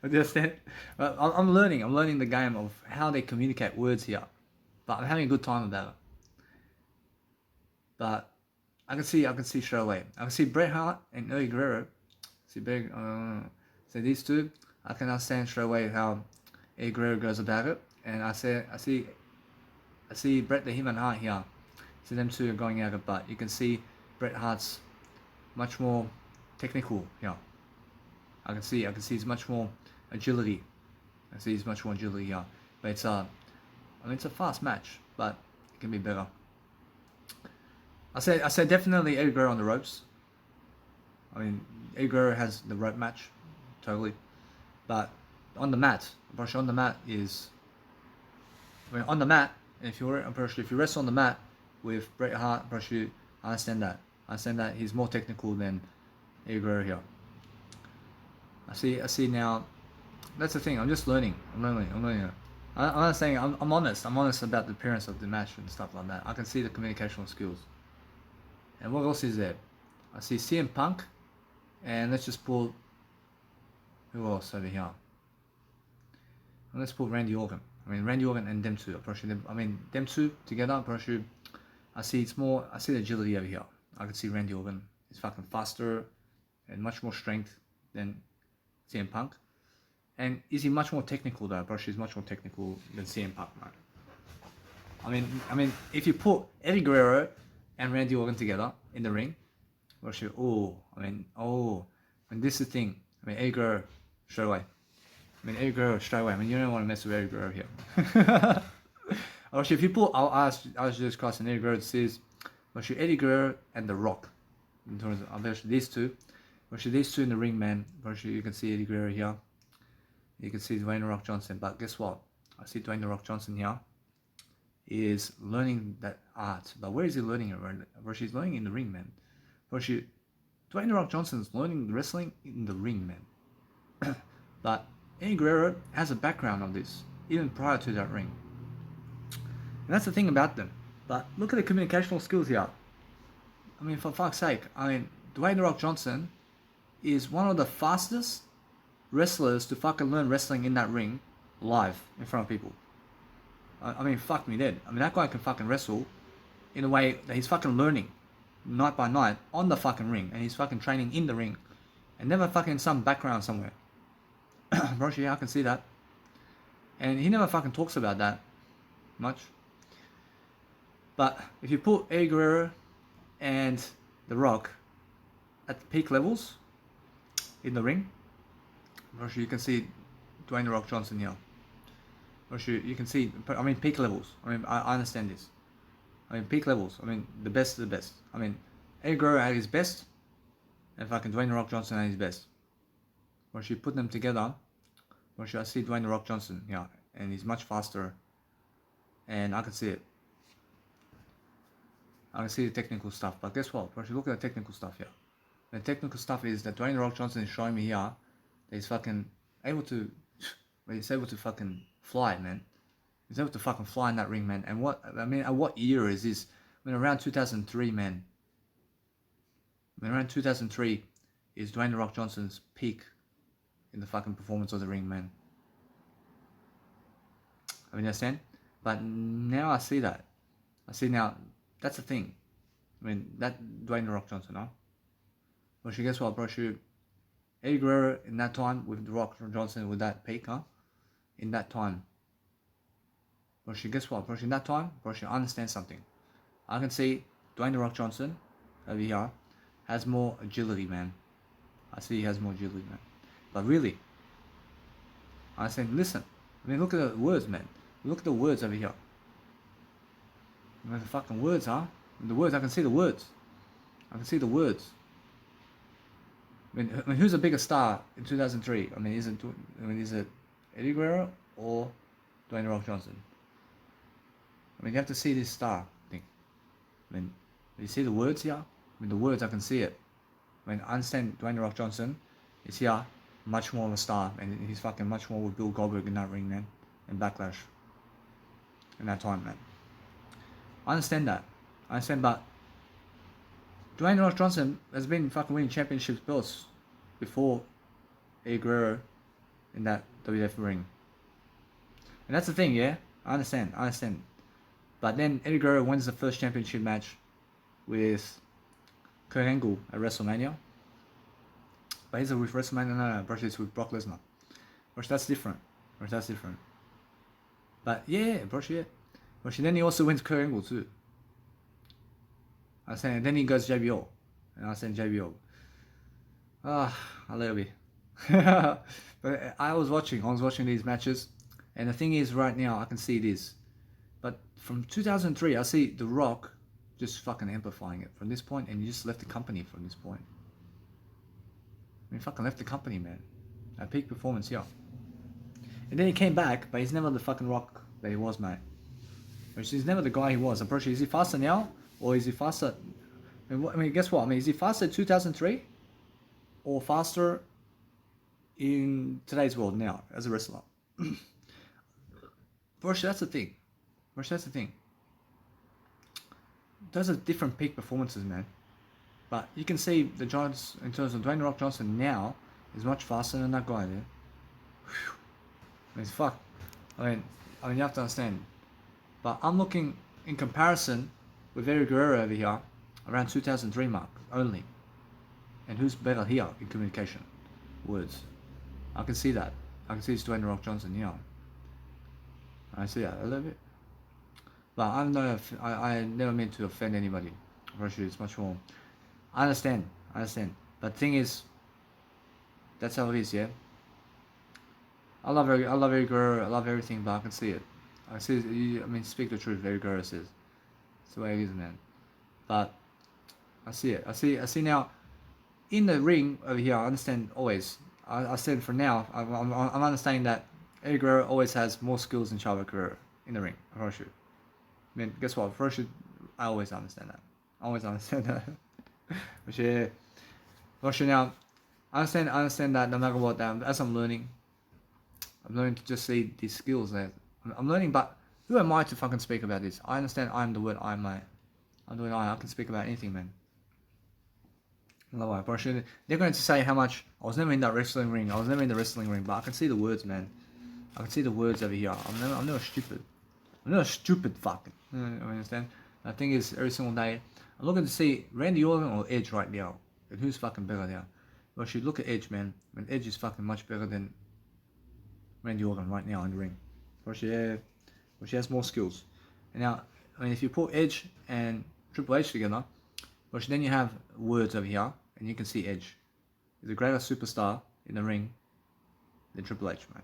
Understand? I'm learning the game of how they communicate words here. But I'm having a good time about it. But I can see straight away. I can see Bret Hart and Eddie Guerrero. So these two, I can understand straight away how Eddie Guerrero goes about it. And I see Bret the Hitman Hart here. So them two are going at it, but you can see Bret Hart's much more technical here. I can see he's much more agility. But it's I mean, it's a fast match, but it can be better. I say definitely Eddie Guerrero on the ropes. I mean, Eddie Guerrero has the rope match, totally. But on the mat, on the mat is, I mean, on the mat, if you wrestle on the mat with Bret Hart, I understand that. I understand that he's more technical than Eddie Guerrero here. I see now. That's the thing. I'm just learning. I'm learning. I I'm not saying, I'm honest. I'm honest about the appearance of the match and stuff like that. I can see the communicational skills. And what else is there? I see CM Punk, and let's just pull, who else over here? And let's pull Randy Orton. I mean, Randy Orton and them two. Them two together, I'm pretty sure. I see the agility over here. I can see Randy Orton is fucking faster and much more strength than CM Punk. And is he much more technical though? Brush is much more technical than CM Punk, man. I mean, if you put Eddie Guerrero and Randy Orton together in the ring, Brush, and this is the thing. I mean, Eddie Guerrero straight away. Eddie Guerrero straight away. I mean, you don't want to mess with Eddie Guerrero here. Actually, if you put, I'll ask Jesus Christ and Eddie Guerrero to see this. Actually, Eddie Guerrero and The Rock. In terms of these two. Actually, these two in the ring, man. Actually, you can see Eddie Guerrero here. You can see Dwayne The Rock Johnson. But guess what? I see Dwayne The Rock Johnson here is learning that art. But where is he learning it? Actually, he's learning in the ring, man. Actually, Dwayne The Rock Johnson is learning wrestling in the ring, man. But Eddie Guerrero has a background of this, even prior to that ring. And that's the thing about them. But look at the communicational skills here. I mean, for fuck's sake. I mean, Dwayne The Rock Johnson is one of the fastest wrestlers to fucking learn wrestling in that ring live in front of people. I mean, fuck me dead. I mean, that guy can fucking wrestle in a way that he's fucking learning night by night on the fucking ring. And he's fucking training in the ring. And never fucking some background somewhere. Bro, yeah, I can see that. And he never fucking talks about that much. But if you put Eddie Guerrero and The Rock at the peak levels in the ring, you can see Dwayne The Rock Johnson here. You can see, I mean, peak levels. I mean, I understand this. I mean, peak levels. I mean, the best of the best. I mean, Eddie Guerrero at his best, and fucking Dwayne The Rock Johnson at his best. Once you put them together, I see Dwayne The Rock Johnson here, and he's much faster, and I can see it. I can see the technical stuff, but guess what? Once you look at the technical stuff here, the technical stuff is that Dwayne The Rock Johnson is showing me here that he's fucking able to, fucking fly, man. He's able to fucking fly in that ring, man. And at what year is this? I mean, around 2003, man. I mean, around 2003 is Dwayne The Rock Johnson's peak in the fucking performance of the ring, man. I mean, you understand? But now I see that. I see now, that's the thing. I mean, that Dwayne The Rock Johnson, huh? Well, guess what, bro? Eddie Guerrero in that time with The Rock Johnson with that peak, huh? In that time. Bro, guess what, bro? In that time, bro, I understand something. I can see Dwayne The Rock Johnson over here has more agility, man. I see he has more agility, man. But really, I said, listen. I mean, look at the words, man. Look at the words over here. I mean, the fucking words, huh? The words, I can see the words. I can see the words. I mean, who's a bigger star in 2003? I mean, is it Eddie Guerrero or Dwayne The Rock Johnson? I mean, you have to see this star thing. I mean, you see the words here? I mean, the words, I can see it. I mean, I understand Dwayne The Rock Johnson is here, much more of a star, and he's fucking much more with Bill Goldberg in that ring, man, and Backlash. In that time, man. I understand that. I understand, but Dwayne The Rock Johnson has been fucking winning championship belts before Eddie Guerrero in that WWF ring. And that's the thing, yeah? I understand. But then Eddie Guerrero wins the first championship match with Kurt Angle at WrestleMania. But he's with WrestleMania, no, Brush is with Brock Lesnar. Brush, that's different. But yeah, Brush, yeah. Brush, then he also wins Kurt Angle too. I say, and then he goes JBL. And I said JBL. I love it. But I was watching these matches. And the thing is, right now, I can see this. But from 2003, I see The Rock just fucking amplifying it from this point, and he just left the company from this point. I mean, fucking left the company, man. At peak performance here. And then he came back, but he's never the fucking Rock that he was, mate. He's never the guy he was. I'm pretty sure, is he faster now? Or is he faster? I mean, guess what? I mean, is he faster in 2003? Or faster in today's world now, as a wrestler? Bro, that's the thing. Bro, that's the thing. Those are different peak performances, man. But you can see the Giants, in terms of Dwayne The Rock Johnson now, is much faster than that guy there. I mean, fuck. I mean, you have to understand. But I'm looking in comparison with Eddie Guerrero over here, around 2003 mark only. And who's better here in communication? Words. I can see that. I can see it's Dwayne The Rock Johnson, yeah. I see that a little bit. But I never meant to offend anybody. Actually, it's much more. I understand. But the thing is, that's how it is, yeah. I love Eddie Guerrero, I love everything, but I can see it. I see it, I mean, speak the truth, Eddie Guerrero says. It's the way it is, man. But I see it. I see now. In the ring over here, I understand always. I said for now, I'm understanding that Eddie Guerrero always has more skills than Chavo Guerrero in the ring. For sure. I mean, guess what? For sure, I always understand that. But yeah, for sure now, I understand that no matter what, as I'm learning to just see these skills there. I'm learning, but who am I to fucking speak about this? I understand I'm the word I, mate. I'm the word I can speak about anything, man. No, they're going to say how much I was never in that wrestling ring. I was never in the wrestling ring, but I can see the words, man. I can see the words over here. I'm never stupid. I'm not a stupid fucking. You understand? The thing is, every single day, I'm looking to see Randy Orton or Edge right now, and who's fucking better now. Well, should look at Edge, man. And Edge is fucking much better than Randy Orton right now in the ring. Well, she has more skills. And now, I mean, if you put Edge and Triple H together, well, then you have words over here, and you can see Edge. He's a greater superstar in the ring than Triple H, mate.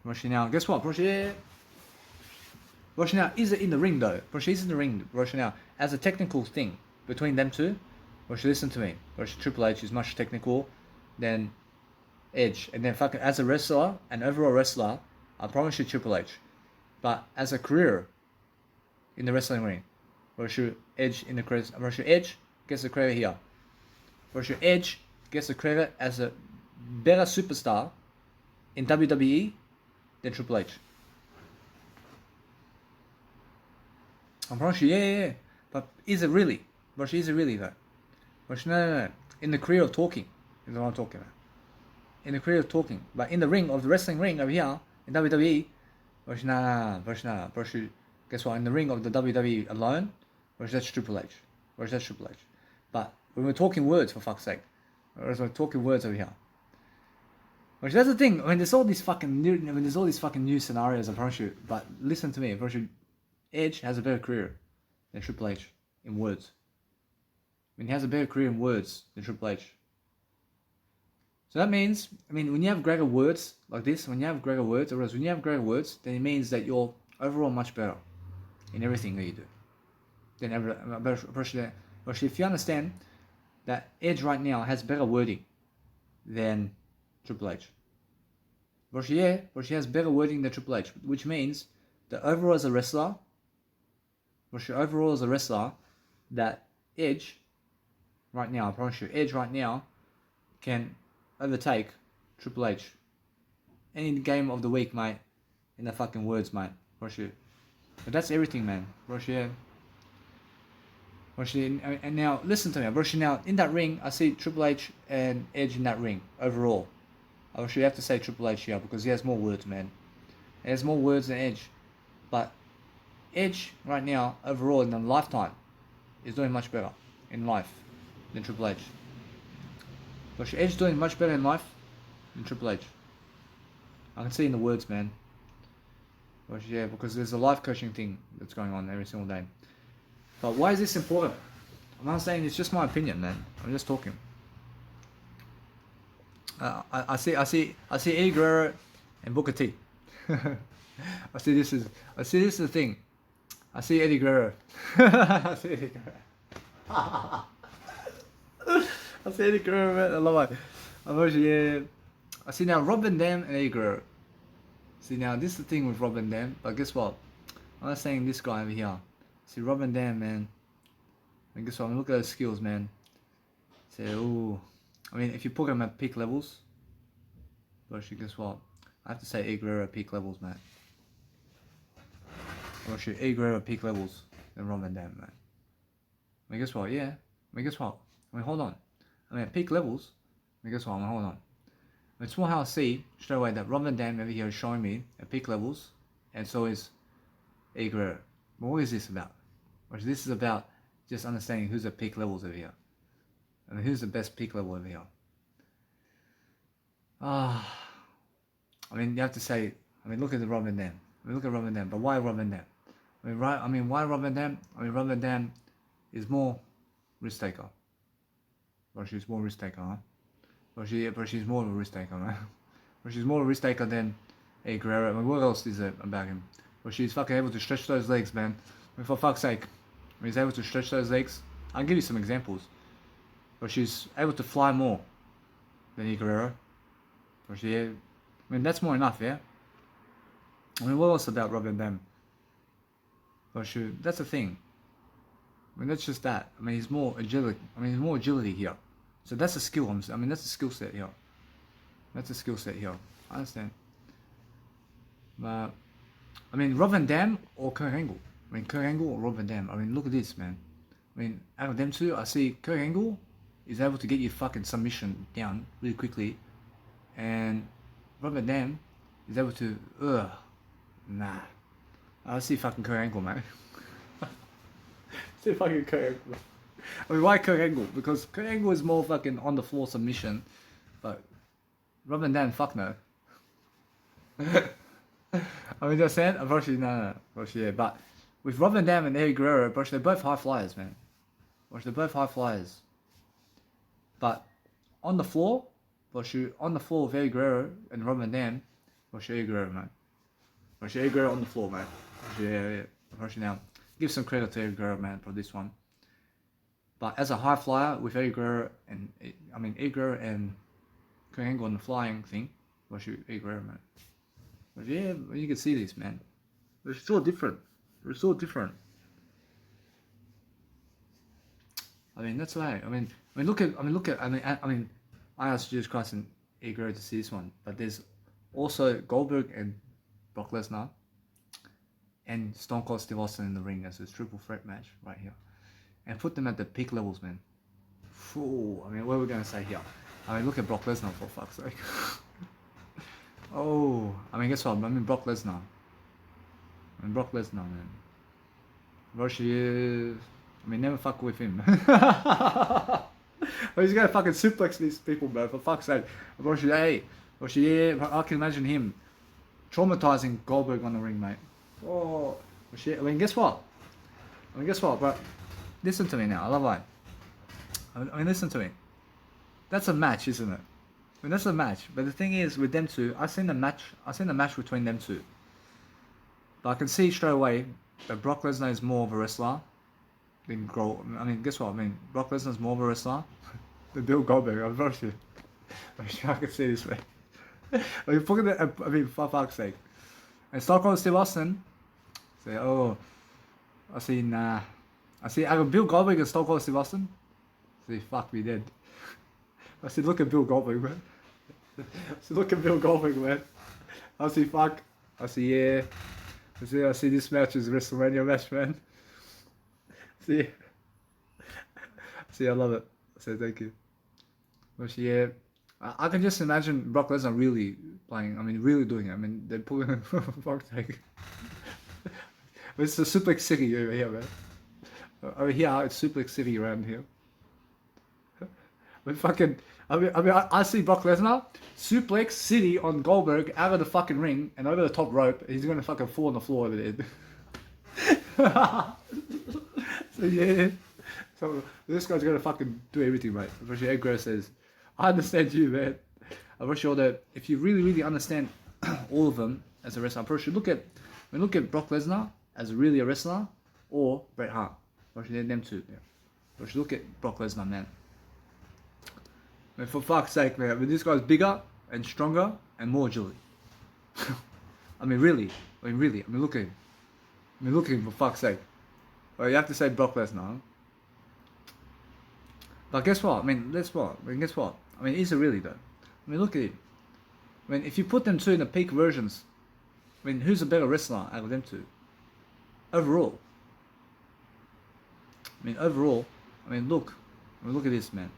Roshi now, guess what? Roshi now is in the ring though. Roshi is in the ring. Roshi now, as a technical thing between them two. Roshi, listen to me. Roshi, Triple H is much technical than Edge, and then fucking as a wrestler, an overall wrestler, I promise you Triple H. But as a career in the wrestling ring, Roshi Edge in the credit. Roshi Edge gets the credit here. Roshi Edge gets the credit as a better superstar in WWE than Triple H. I promise you, yeah. But is it really? Roshi, is it really though? Roshi, no. In the career of talking is what I'm talking about. In the career of talking, but in the ring of the wrestling ring over here in WWE, Roshi, Roshi, guess what? In the ring of the WWE alone, Roshi, that's Triple H. Roshi, that's Triple H. But when we're talking words, for fuck's sake, we're talking words over here. Which that's the thing. When there's all these fucking new scenarios, I promise you. But listen to me, I promise you, Edge has a better career than Triple H in words. I mean, he has a better career in words than Triple H. So that means, I mean, when you have greater words like this, then it means that you're overall much better in everything that you do. But if you understand that Edge right now has better wording than Triple H. But she has better wording than Triple H, which means that overall as a wrestler, that Edge right now, I promise you, Edge right now can overtake Triple H any game of the week, mate, in the fucking words, mate. But that's everything, man. And now listen to me, now in that ring, I see Triple H and Edge in that ring overall. I should have to say Triple H here because he has more words, man. He has more words than Edge. But Edge right now, overall in a lifetime, is doing much better in life than Triple H. But Edge is doing much better in life than Triple H. I can see in the words, man. But yeah, because there's a life coaching thing that's going on every single day. But why is this important? I'm not saying it's just my opinion, man. I'm just talking. I see Eddie Guerrero and Booker T. I see this is the thing. I see Eddie Guerrero. I see Eddie Guerrero, man. I love it. I see now Rob Van Dam and Eddie Guerrero. See now this is the thing with Rob Van Dam, but guess what? I'm not saying this guy over here. See Rob Van Dam, man. And guess what? I mean, look at those skills, man. Say, ooh. I mean, if you put him at peak levels, but guess what? I have to say Eddie Guerrero at peak levels, mate. Or should Eddie Guerrero at peak levels than Rob Van Dam, man? I mean, guess what? Yeah. I mean, guess what? I mean, hold on. I mean, at peak levels. I mean, guess what? I mean, hold on. It's more how I see straight away that Rob Van Dam over here is showing me at peak levels, and so is Eddie Guerrero. But what is this about? Or this is about just understanding who's at peak levels over here. I mean, who's the best peak level over here? I mean, you have to say, I mean, look at the Rob Van Dam. I mean, look at Rob Van Dam. But why Rob Van Dam? Why Rob Van Dam? I mean, Rob Van Dam is more risk taker. Or she's more risk taker, huh? But she's more of a risk taker, man. But she's more of a risk taker than Eddie Guerrero. I mean, what else is it about him? But she's fucking able to stretch those legs, man. I mean, for fuck's sake. When he's able to stretch those legs, I'll give you some examples. But she's able to fly more than Eddie Guerrero. But I mean, that's more enough, yeah? I mean, what else about Rob Van Dam? But that's the thing. I mean, that's just that. I mean, he's more agility. I mean, he's more agility here. So that's a skill. I mean, that's a skill set here. That's a skill set here. I understand. But I mean, Rob Van Dam or Kurt Angle. I mean, Kurt Angle or Rob Van Dam. I mean, look at this, man. I mean, out of them two, I see Kurt Angle is able to get your fucking submission down really quickly, and Rob Van Dam is able to. Nah. I see fucking Kurt Angle, man. See fucking Kurt Angle. I mean, why Kurt Angle? Because Kurt Angle is more fucking on the floor submission, but Rob Van Dam, fuck no. I mean, just saying, unfortunately, no. Unfortunately, yeah. But with Rob Van Dam and Eddie Guerrero, they're both high flyers, man. They're both high flyers. But on the floor, on the floor with Eddie Guerrero and Rob Van Dam, Eddie Guerrero, man. Eddie Guerrero on the floor, man. Yeah. Unfortunately, now, give some credit to Eddie Guerrero, man, for this one. But as a high flyer with Eddie Guerrero and Eddie Guerrero and Kurt Angle on the flying thing, Eddie Guerrero, man. But yeah, you can see this, man. They're so different. I mean, that's right. I asked Jesus Christ and Eddie Guerrero to see this one, but there's also Goldberg and Brock Lesnar and Stone Cold Steve Austin in the ring as a triple threat match right here, and put them at the peak levels, man. Ooh, I mean, what are we gonna say here? I mean, look at Brock Lesnar, for fuck's sake. Oh, I mean, guess what? I mean, Brock Lesnar, man. Roshi, I mean, never fuck with him. He's gonna fucking suplex these people, bro, for fuck's sake. Roshi, yeah, I can imagine him traumatizing Goldberg on the ring, mate. Oh, shit. I mean, guess what, bro? Listen to me now. I love life. I mean, listen to me. That's a match, isn't it? I mean, that's a match. But the thing is, with them two, I've seen the match between them two. But I can see straight away that Brock Lesnar is more of a wrestler than I mean, guess what? I mean, Brock Lesnar is more of a wrestler than Bill Goldberg. I'm very sure. I can see this way. I mean, for fuck's sake. And Stone Cold Steve Austin say, oh, I see I got Bill Goldberg and Stone Cold Steve Austin. See, fuck me dead. I said, look at Bill Goldberg, man. I see, fuck. I see, yeah. I see this match is a WrestleMania match, man. See, I love it. I say thank you. But yeah, I can just imagine Brock Lesnar really playing. I mean, really doing it. I mean, they're pulling fuck take. It's a Suplex City over here, man. Over here, it's Suplex City around here. I see Brock Lesnar Suplex City on Goldberg out of the fucking ring and over the top rope. He's gonna fucking fall on the floor over there. So yeah, so this guy's gonna fucking do everything, mate. I'm sure Edgar says, "I understand you, man." I'm pretty sure that if you really understand all of them as a wrestler, I'm pretty sure look at Brock Lesnar as really a wrestler or Bret Hart. I'm sure them two. Yeah. But you look at Brock Lesnar, man. I mean, for fuck's sake, man. I mean, this guy's bigger and stronger and more agility. I mean, really. I mean, look at him. For fuck's sake. Well, you have to say Brock Lesnar. Huh? But guess what? I mean, guess what? I mean, is it really though? I mean, look at it. I mean, if you put them two in the peak versions, I mean, who's a better wrestler out of them two? overall. Overall, look. Look at this, man.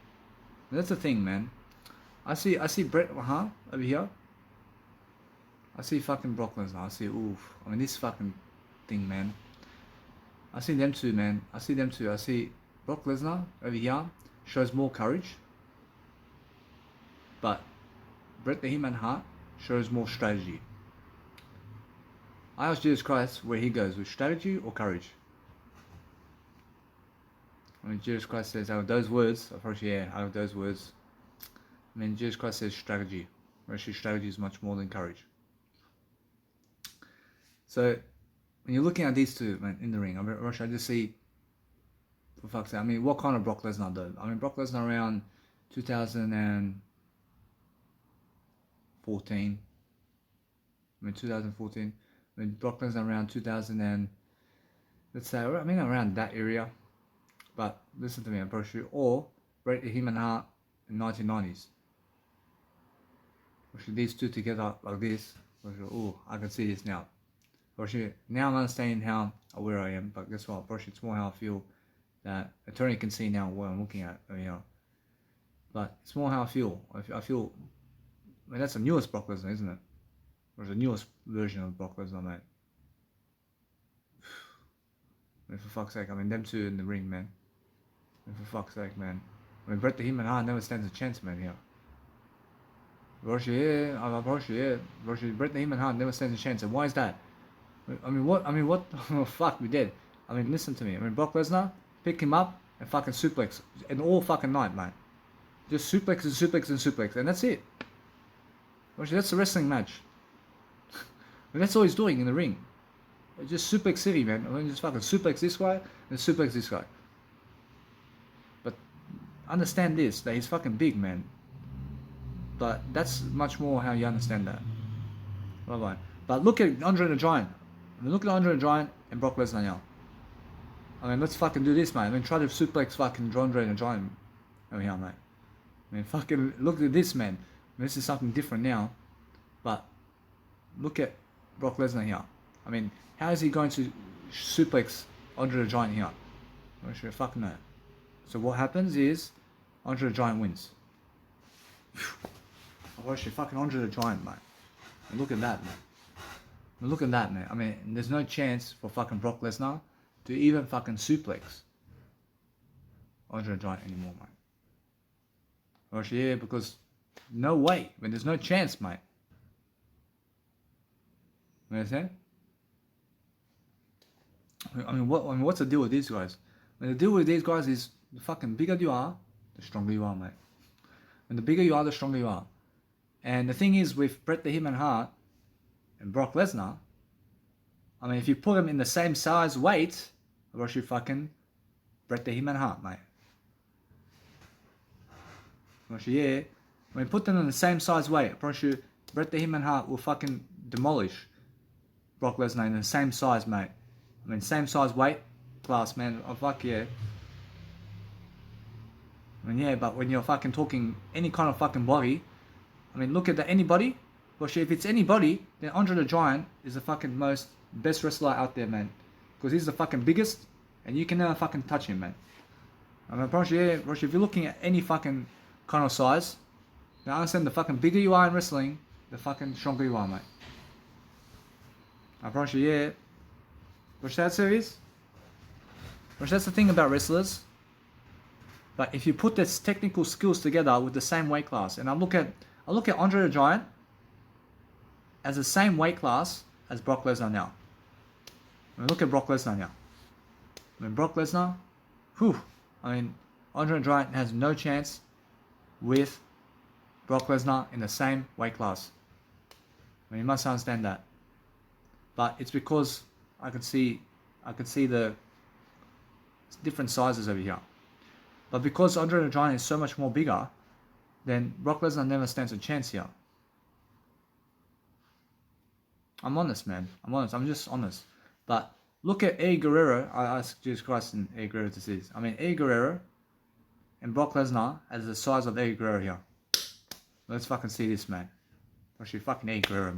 That's the thing, man. I see Brett, over here. I see fucking Brock Lesnar. I see, oof. This fucking thing, man. I see them two, man. I see them two. I see Brock Lesnar over here shows more courage, but Bret the Hitman Hart shows more strategy. I asked Jesus Christ where he goes, with strategy or courage. Jesus Christ says, out of those words, out of those words, Jesus Christ says strategy. Actually, strategy is much more than courage. So, when you're looking at these two, man, in the ring, I just see, for fuck's sake, what kind of Brock Lesnar though? Brock Lesnar around 2014. 2014. Brock Lesnar around 2000 and, let's say, around that area. But listen to me, I'm pretty sure. Or Bret the Hitman Hart in 1990s. Actually, these two together like this. Oh, I can see this now. Actually, now I'm understanding how aware I am. But guess what? Actually, it's more how I feel that attorney can see now what I'm looking at. But it's more how I feel. I feel. That's the newest Brock Lesnar, isn't it? Or the newest version of Brock Lesnar, mate. For fuck's sake, them two in the ring, man. For fuck's sake, man. Bret the Hitman Hart never stands a chance, man, here. Bret the Hitman Hart never stands a chance. And why is that? What? Oh, fuck, we did. Listen to me. Brock Lesnar, pick him up and fucking suplex. And all fucking night, man. Just suplex and suplex and suplex. And that's it. That's the wrestling match. That's all he's doing in the ring. Just suplex city, man. Just fucking suplex this guy and suplex this guy. But understand this, that he's fucking big, man. But that's much more how you understand that. Bye-bye. But look at Andre the Giant. Look at Andre the Giant and Brock Lesnar now. Let's fucking do this, man. Try to suplex fucking Andre the Giant over here, mate. Fucking look at this, man. This is something different now. But look at Brock Lesnar here. How is he going to suplex Andre the Giant here? I should fucking know. So what happens is Andre the Giant wins. Actually, fucking Andre the Giant, mate. And look at that, man. Look at that, man. There's no chance for fucking Brock Lesnar to even fucking suplex Andre the Giant anymore, mate. Actually, yeah, because no way. There's no chance, mate. You understand? What's the deal with these guys? The deal with these guys is the fucking bigger you are, the stronger you are, mate. And the bigger you are, the stronger you are. And the thing is, with Bret the Hitman Hart and Brock Lesnar, if you put them in the same size weight, I'll actually fucking Bret the Hitman Hart, mate. Actually, yeah. When you put them in the same size weight, I promise you, Bret the Hitman Hart will fucking demolish Brock Lesnar in the same size, mate. Same size weight class, man. Oh, fuck yeah. Yeah, but when you're fucking talking any kind of fucking body, look at anybody. Well, if it's anybody, then Andre the Giant is the fucking best wrestler out there, man. Because he's the fucking biggest, and you can never fucking touch him, man. I promise you, yeah, if you're looking at any fucking kind of size, now I understand the fucking bigger you are in wrestling, the fucking stronger you are, mate. I promise you, yeah. Which that's serious. Which that's the thing about wrestlers. But if you put this technical skills together with the same weight class, and I look at Andre the Giant as the same weight class as Brock Lesnar now. Look at Brock Lesnar now. Brock Lesnar, Andre the Giant has no chance with Brock Lesnar in the same weight class. You must understand that. But it's because I could see the different sizes over here. But because Andre the Giant is so much more bigger, then Brock Lesnar never stands a chance here. I'm honest, man. I'm just honest. But look at Eddie Guerrero. I asked Jesus Christ and Eddie Guerrero to see this. Eddie Guerrero and Brock Lesnar as the size of Eddie Guerrero here. Let's fucking see this, man. Actually, fucking Eddie Guerrero,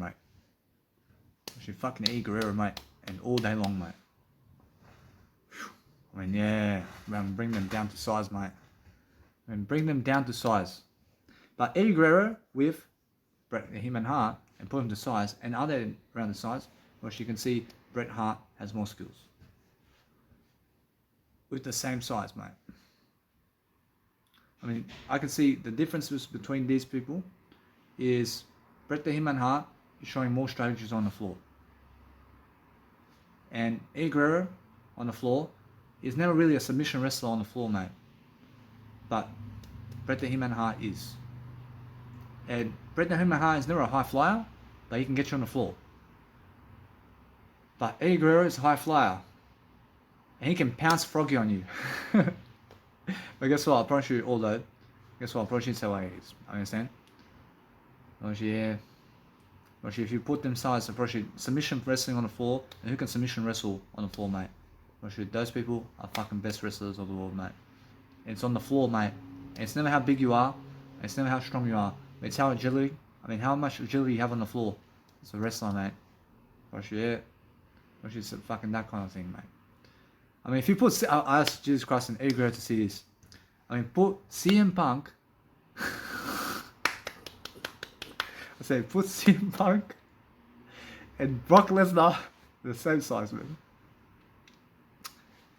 mate. And all day long, mate. I mean, yeah, bring them down to size, mate. Bring them down to size. But Eddie Guerrero with him and Hart and put him to size, and are they around the size? Well, you can see Bret Hart has more skills with the same size, mate. I mean, I can see the differences between these people is Bret the Hitman Hart is showing more strategies on the floor, and Eddie Guerrero on the floor is never really a submission wrestler on the floor, mate. But Bret the Hitman Hart is. And Bret the Hitman Hart is never a high flyer, but he can get you on the floor. But Eddie Guerrero is a high flyer, and he can pounce Froggy on you. But guess what? I'll promise you all that. Guess what? I'll promise you it's the way it is. Understand? Yeah. If you put them sides, I'll promise you submission wrestling on the floor, and who can submission wrestle on the floor, mate? Those people are fucking best wrestlers of the world, mate. It's on the floor, mate. And it's never how big you are. It's never how strong you are. It's how agility. I mean, how much agility you have on the floor. It's a wrestler, mate. Yeah. It's fucking that kind of thing, mate. I mean, if you put, I asked Jesus Christ and Eddie Guerrero to see this. I mean, put CM Punk. I say, put CM Punk and Brock Lesnar the same size, man.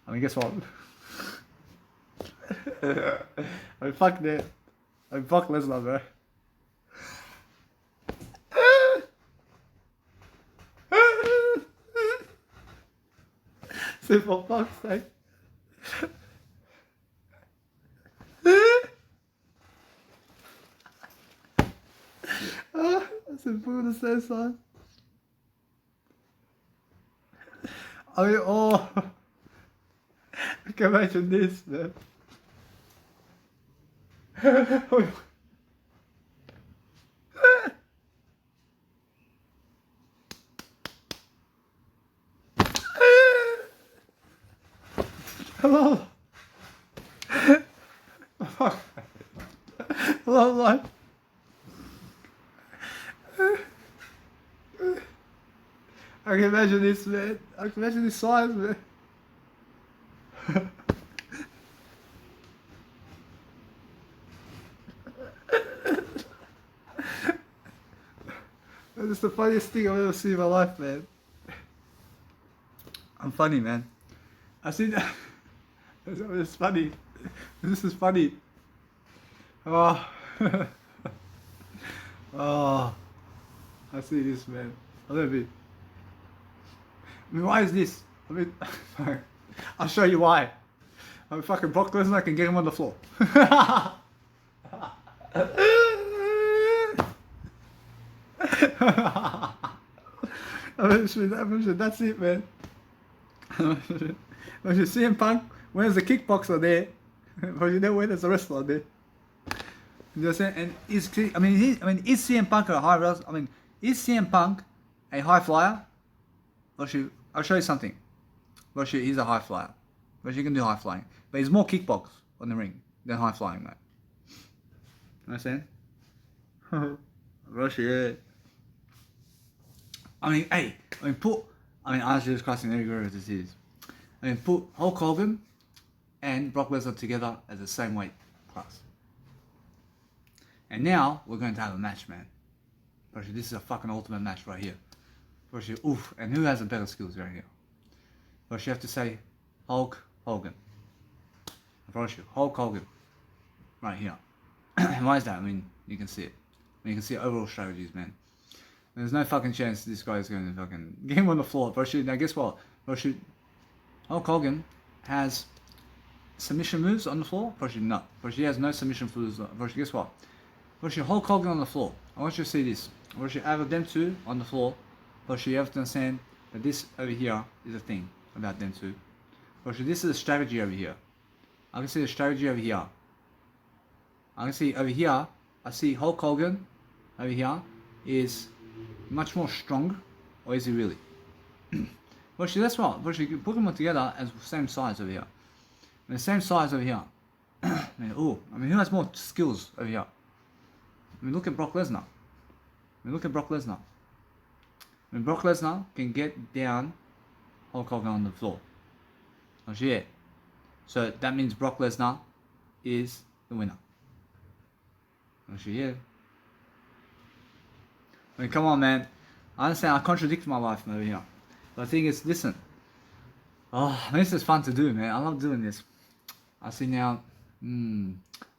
I mean, guess what? I mean, fuck that. I mean, fuck Lesnar, bro. Say, for fuck's sake. I said, put the same size. I mean, oh. I can imagine this, man. Hello. Hello, life. I can imagine this, man. I can imagine this size, man. That's the funniest thing I've ever seen in my life, man. I'm funny, man. I see that. It's funny. This is funny. Oh. Oh. I see this, man. I love it. I mean, why is this? I mean, I'll show you why. I mean, fucking Brock Lesnar can get him on the floor. That's it, man. CM Punk, where's the kickboxer there? But you know where there's a wrestler there. You know what I'm saying? And is CM Punk a high wrestler? I mean, is CM Punk a high flyer? I'll show you something. He's a high flyer. You can do high flying. But he's more kickbox on the ring than high flying, mate. You understand? Yeah. I ask Jesus Christ and Eddie Guerrero as is. I mean, put Hulk Hogan and Brock Lesnar together as the same weight class. And now we're going to have a match, man. This is a fucking ultimate match right here. Oof. And who has the better skills right here? You have to say Hulk Hogan. Hulk Hogan. Right here. And why is that? I mean, you can see it. You can see overall strategies, man. There's no fucking chance this guy is going to fucking get him on the floor. Now guess what? Hulk Hogan has submission moves on the floor? No. He has no submission moves. Guess what? Hulk Hogan on the floor. I want you to see this. Out of them two on the floor, you have to understand that this over here is a thing about them two. This is a strategy over here. I can see the strategy over here. I can see over here, I see Hulk Hogan over here is much more strong, or is he really? That's what. You put them all together as the same size over here. The same size over here. Who has more skills over here? Look at Brock Lesnar. Brock Lesnar can get down Hulk Hogan on the floor. Yeah. So that means Brock Lesnar is the winner. Actually, yeah. I mean, come on, man. I understand I contradict my life over here. But the thing is, listen. Oh, this is fun to do, man. I love doing this. I see now.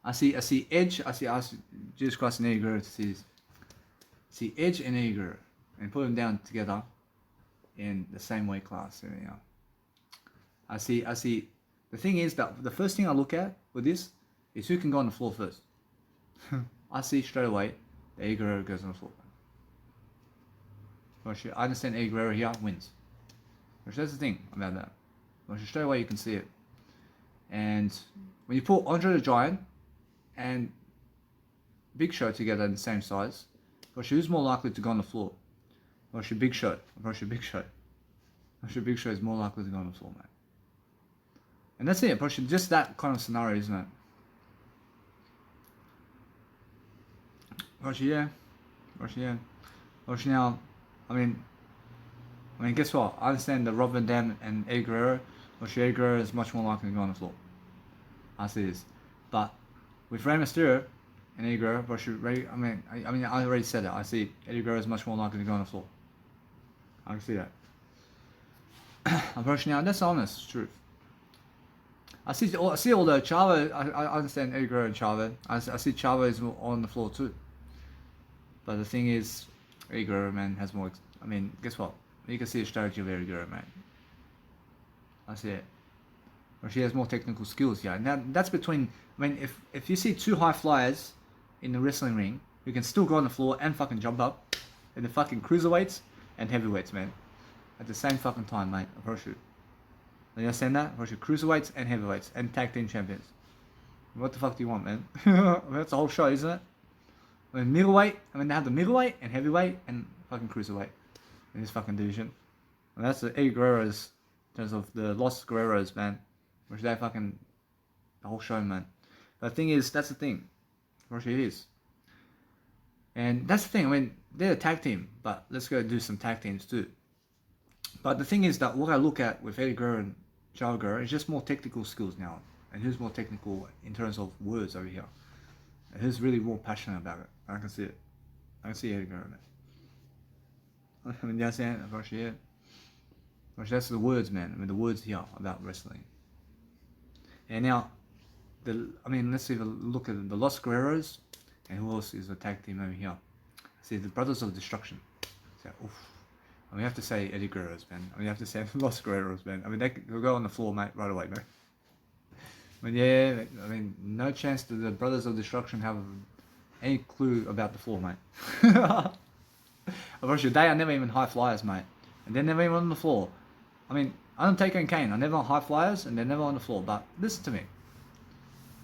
I see Edge. I see Jesus Christ and Eddie Guerrero. See Edge and Eddie Guerrero, and put them down together in the same weight class. You know. I see. The thing is that the first thing I look at with this is who can go on the floor first. I see straight away that Eddie Guerrero goes on the floor. I understand Eddie Guerrero here wins. Which that's the thing about that. Which straight away you can see it. And when you put Andre the Giant and Big Show together in the same size, who's more likely to go on the floor? Big Show. Big Show. Big Show is more likely to go on the floor, man. And that's it. Just that kind of scenario, isn't it? Yeah. Now, I mean, guess what? I understand that Rob Van Dam and Eddie Guerrero, Eddie Guerrero is much more likely to go on the floor. I see this. But with Rey Mysterio and Eddie Guerrero, I already said it. I see Eddie Guerrero is much more likely to go on the floor. I can see that. Unfortunately, now that's honest truth. I see although Chavo, I understand Eddie Guerrero and Chavo. I see Chavo is on the floor too. But the thing is, Eddie Guerrero, man, has more. Guess what? You can see the strategy of Eddie Guerrero, man. I see it. Or she has more technical skills, yeah. Now that's between. If you see two high flyers in the wrestling ring who can still go on the floor and fucking jump up, and the fucking cruiserweights and heavyweights, man, at the same fucking time, mate. I promise you. You understand that? I promise you, cruiserweights and heavyweights and tag team champions. What the fuck do you want, man? That's the whole show, isn't it? Middleweight. They have the middleweight and heavyweight and fucking cruiserweight in this fucking division. And that's the Eddie Guerrero's in terms of the Los Guerreros, man. Which they fucking the whole show, man. But the thing is, that's the thing. Actually, it is. And that's the thing. They're a tag team, but let's go do some tag teams too. But the thing is that what I look at with Eddie Guerrero and Chavo Guerrero is just more technical skills now, and who's more technical in terms of words over here, and who's really more passionate about it. I can see it. I can see Eddie Guerrero, man. That's it. Actually, yeah. That's the words, man. The words here about wrestling. And now, let's look at the Los Guerreros, and who else is a tag team over here? See, the Brothers of Destruction. So, we have to say Eddie Guerrero's, man. We have to say Los Guerreros, man. They could go on the floor, mate, right away, man. No chance that the Brothers of Destruction have any clue about the floor, mate. They are never even high flyers, mate. And they're never even on the floor. Undertaker and Kane are never on high flyers, and they're never on the floor. But listen to me.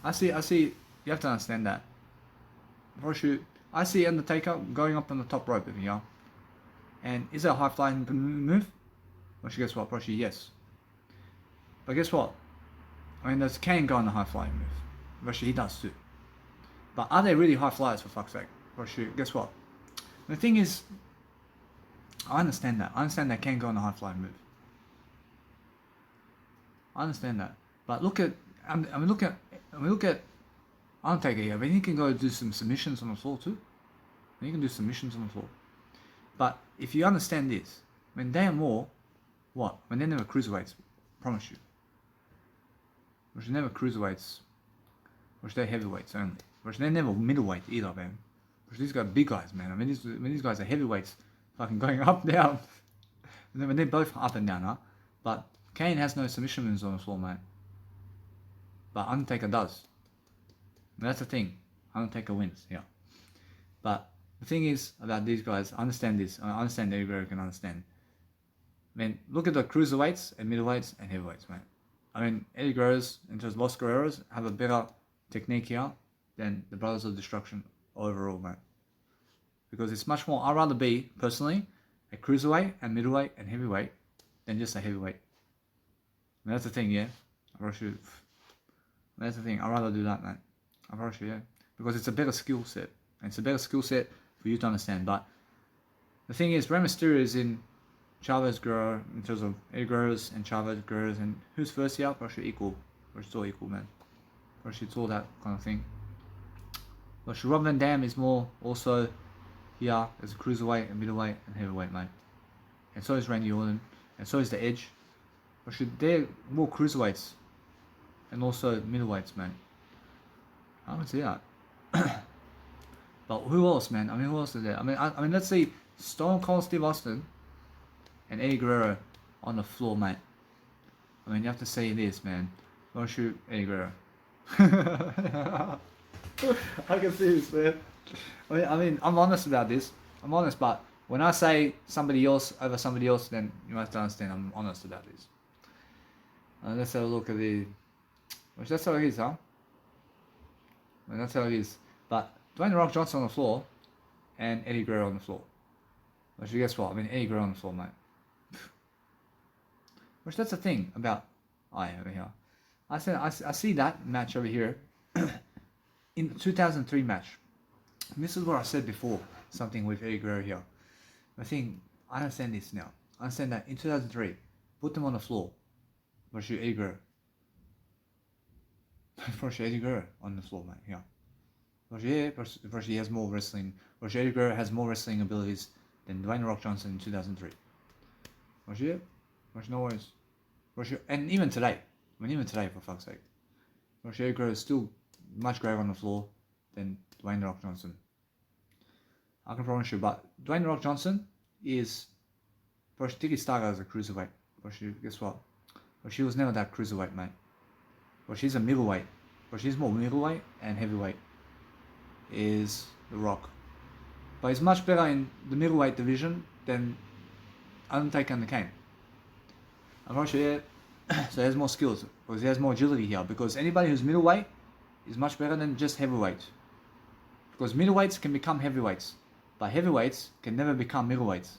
I see. You have to understand that. I see Undertaker going up on the top rope, if you know. And is that a high flying move? Guess what? Yes. But guess what? There's Kane going the high flying move. He does too. But are they really high flyers, for fuck's sake? Guess what? The thing is, I understand that. I understand that Kane go on the high flying move. I understand that. But look at Undertaker here. He can go do some submissions on the floor too. He can do submissions on the floor. But if you understand this, they are more what? They're never cruiserweights. Promise you. They're never cruiserweights. They're heavyweights only. They're never middleweight either, man. These guys are big guys, man. These guys are heavyweights, fucking going up, down. They're both up and down, huh? But Kane has no submission moves on the floor, man. But Undertaker does. And that's the thing. Undertaker wins, yeah. But the thing is about these guys, I understand this. I understand Eddie Guerrero can understand. Look at the cruiserweights and middleweights and heavyweights, man. Eddie Guerrero's, in terms of Los Guerreros, have a better technique here than the Brothers of Destruction overall, man. Because it's much more, I'd rather be, personally, a cruiserweight and middleweight and heavyweight than just a heavyweight. And that's the thing, yeah. That's the thing, I'd rather do that, man. Yeah. Because it's a better skill set. And it's a better skill set for you to understand. But the thing is, Rey Mysterio is in Chavo Guerrero, in terms of Eddie Guerrero's and Chavo Guerrero's, and who's first here? Equal. But it's all equal, man. But it's all that kind of thing. But Rob Van Dam is more also here as a cruiserweight and middleweight and heavyweight, mate. And so is Randy Orton, and so is The Edge. But they're more cruiserweights and also middleweights, man. I don't see that. But who else, man? I mean, who else is there? I mean, let's see Stone Cold Steve Austin and Eddie Guerrero on the floor, mate. I mean, you have to say this, man. Don't shoot Eddie Guerrero. I can see this, man. I mean, I'm honest about this. I'm honest, but when I say somebody else over somebody else, then you must understand I'm honest about this. Let's have a look at the... Which that's how it is, huh? I mean, that's how it is. But Dwayne The Rock Johnson on the floor and Eddie Guerrero on the floor. Which, guess what? I mean, Eddie Guerrero on the floor, mate. Which, that's the thing about over here. I see that match over here in the 2003 match. And this is what I said before, something with Eddie Guerrero here. I understand this now. I understand that in 2003, put them on the floor versus Eddie Guerrero. Versus Eddie Guerrero on the floor, mate. Yeah. Versus he has more wrestling. Versus Eddie Guerrero has more wrestling abilities than Dwayne The Rock Johnson in 2003. Versus no worries. And even today. I mean, even today, for fuck's sake. Versus Eddie Guerrero is still much greater on the floor than Dwayne The Rock Johnson. I can promise you, but Dwayne The Rock Johnson is... Versus Tiki Starga as a cruiserweight. Versus, guess what? But she was never that cruiserweight, mate. But she's a middleweight. But she's more middleweight and heavyweight is The Rock. But he's much better in the middleweight division than Undertaker and the Kane. I'm not sure, so he has more skills. Because he has more agility here. Because anybody who's middleweight is much better than just heavyweight. Because middleweights can become heavyweights. But heavyweights can never become middleweights.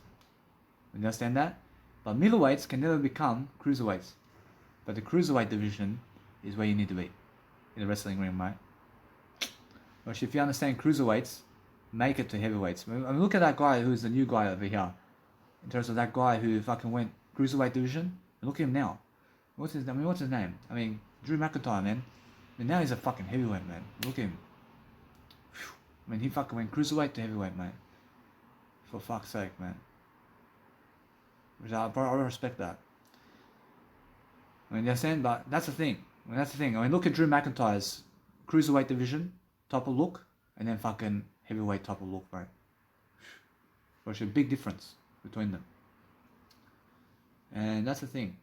You understand that? But middleweights can never become cruiserweights. But the cruiserweight division is where you need to be in the wrestling ring, mate. But if you understand cruiserweights, make it to heavyweights. I mean, look at that guy who's the new guy over here. In terms of that guy who fucking went cruiserweight division, and look at him now. What's his name? I mean, Drew McIntyre, man. I mean, now he's a fucking heavyweight, man. Look at him. I mean, he fucking went cruiserweight to heavyweight, mate. For fuck's sake, man. Which I respect that. I mean, they're saying, but that's the thing. I mean, look at Drew McIntyre's cruiserweight division type of look, and then fucking heavyweight type of look, right? There's a big difference between them. And that's the thing.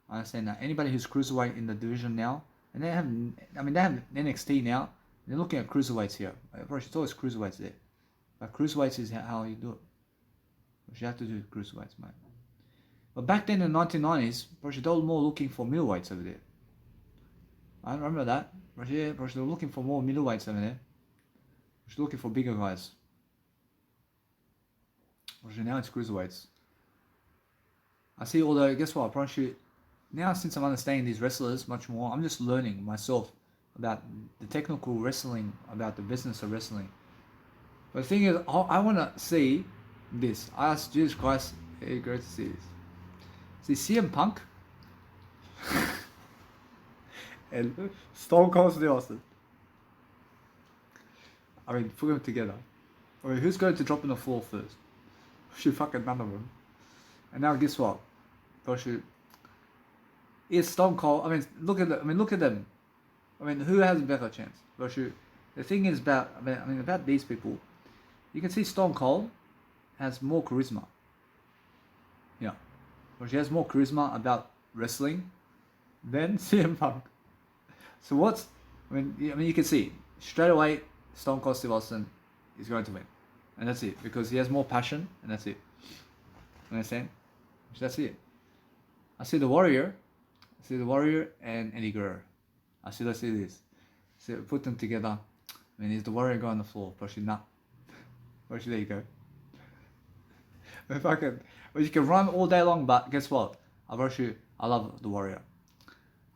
I understand that anybody who's cruiserweight in the division now, and they have NXT now. They're looking at cruiserweights here. It's always cruiserweights there, but cruiserweights is how you do it. But you have to do cruiserweights, mate. But back then in the 1990s, they were more looking for middleweights over there. I remember that. They were looking for more middleweights over there. They're looking for bigger guys. Now it's cruiserweights. I see, although, guess what? I promise you, now since I'm understanding these wrestlers much more, I'm just learning myself about the technical wrestling, about the business of wrestling. But the thing is, I want to see this. I asked Jesus Christ, hey, great to see this. See CM Punk and Stone Cold Steve Austin. I mean, put them together. I mean, who's going to drop on the floor first? Shoot, fucking none of them. And now guess what? It's Stone Cold. I mean, look at them. I mean, who has a better chance? The thing is about these people, you can see Stone Cold has more charisma. Yeah. But she has more charisma about wrestling than CM Punk. So you can see straight away Stone Cold Steve Austin is going to win. And that's it. Because he has more passion, and that's it. Understand? That's it. I see the Warrior and Eddie Guerrero. I see this. So put them together. I mean, is the Warrior guy on the floor? Probably not. There you go. But you can run all day long, but guess what? I love the Warrior.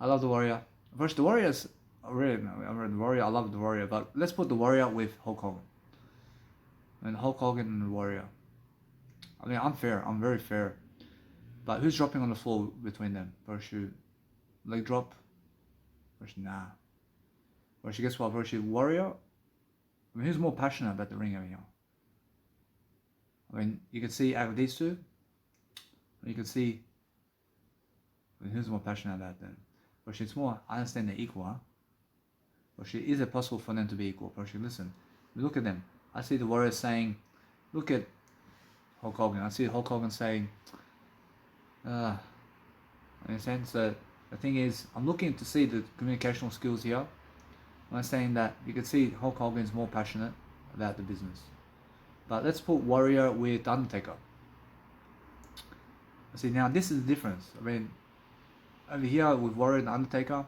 Versus the Warriors, I love the Warrior, but let's put the Warrior with Hulk Hogan. And Hulk Hogan and the Warrior. I mean, I'm very fair. But who's dropping on the floor between them? Versus leg drop? Roshi, nah. Roshi, guess what? Roshi, warrior. I mean, who's more passionate about the ring over here? I mean, you can see out of these two, you can see, I mean, who's more passionate about them? Roshi, it's more, I understand they're equal, huh? Roshi, is it possible for them to be equal? Roshi, listen, look at them. I see the warrior saying, look at Hulk Hogan. I see Hulk Hogan saying, understand? So the thing is, I'm looking to see the communicational skills here. I'm saying that you can see Hulk Hogan is more passionate about the business. But let's put Warrior with Undertaker. See, now this is the difference. I mean, over here with Warrior and Undertaker,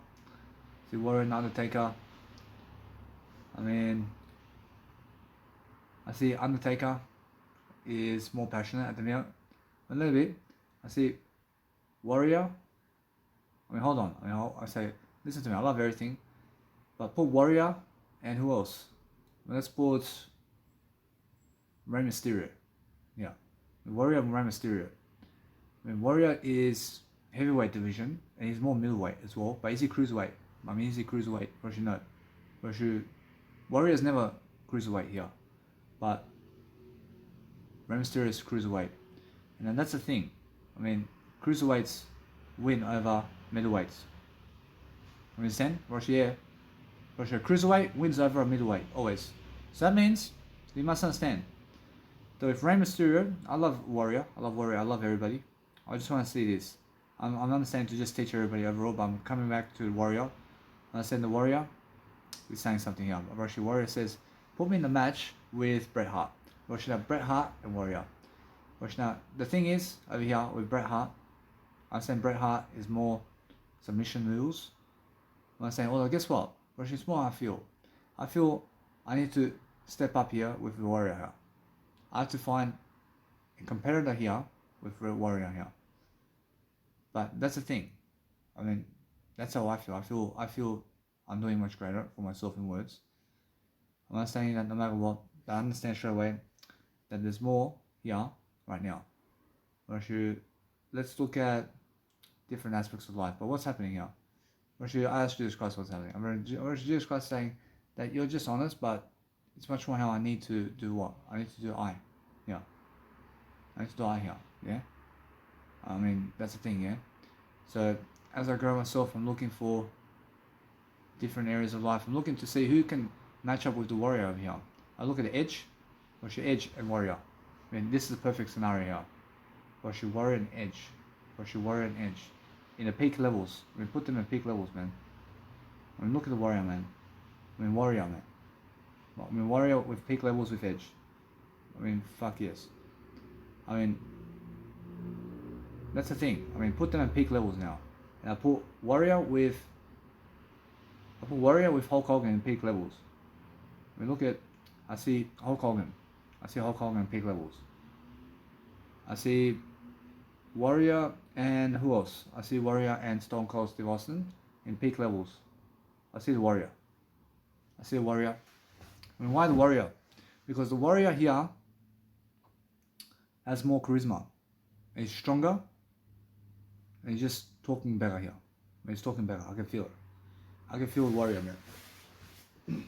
see Warrior and Undertaker, I mean, I see Undertaker is more passionate at the minute. A little bit. I see Warrior. I mean, hold on. I mean, I say, listen to me. I love everything, but put Warrior and who else? Let's put Rey Mysterio. Yeah, Warrior and Rey Mysterio. I mean, Warrior is heavyweight division and he's more middleweight as well. But is he cruiserweight? I mean, is he cruiserweight? Roshi, no. Roshi, Warrior's never cruiserweight here, but Rey Mysterio is cruiserweight, and then that's the thing. I mean, cruiserweights win over middleweights. Understand? Roshi, yeah. Roshi, cruiserweight wins over a middleweight always. So that means you must understand. So if Rey Mysterio, I love Warrior, I love everybody. I just want to see this. I'm understanding to just teach everybody overall, but I'm coming back to Warrior. I understand the Warrior. He's saying something here. Roshi, Warrior says, put me in the match with Bret Hart. Roshi, now Bret Hart and Warrior. Roshi, now the thing is over here with Bret Hart, I'm saying Bret Hart is more submission moves. I'm saying, well, guess what? Roshi, it's more I feel I need to step up here with the Warrior here. I have to find a competitor here with the Warrior here. But that's the thing. I mean, that's how I feel. I feel I'm doing much greater for myself in words. I'm not saying that no matter what, I understand straight away that there's more here right now. Let's look at different aspects of life. But what's happening here? I asked Jesus Christ what's happening. Jesus Christ saying that you're just honest, but it's much more how I need to do what? I need to do I. Yeah. I need to do I here. Yeah? I mean, that's the thing, yeah? So, as I grow myself, I'm looking for different areas of life. I'm looking to see who can match up with the Warrior over here. I look at the Edge, Edge and Warrior. I mean, this is a perfect scenario here. Warrior and Edge. Warrior and Edge. In the peak levels. I mean, put them in peak levels, man. I mean, look at the Warrior, man. I mean, Warrior, man. I mean, Warrior with peak levels with Edge. I mean, fuck yes. I mean, that's the thing. I mean, put them in peak levels now. And I put Warrior with Hulk Hogan in peak levels. I mean, I see Hulk Hogan. I see Hulk Hogan in peak levels. I see Warrior and who else? I see Warrior and Stone Cold Steve Austin in peak levels. I see the Warrior. I mean, why the Warrior? Because the Warrior here has more charisma. He's stronger. And he's just talking better here. He's talking better. I can feel it. I can feel the Warrior, man.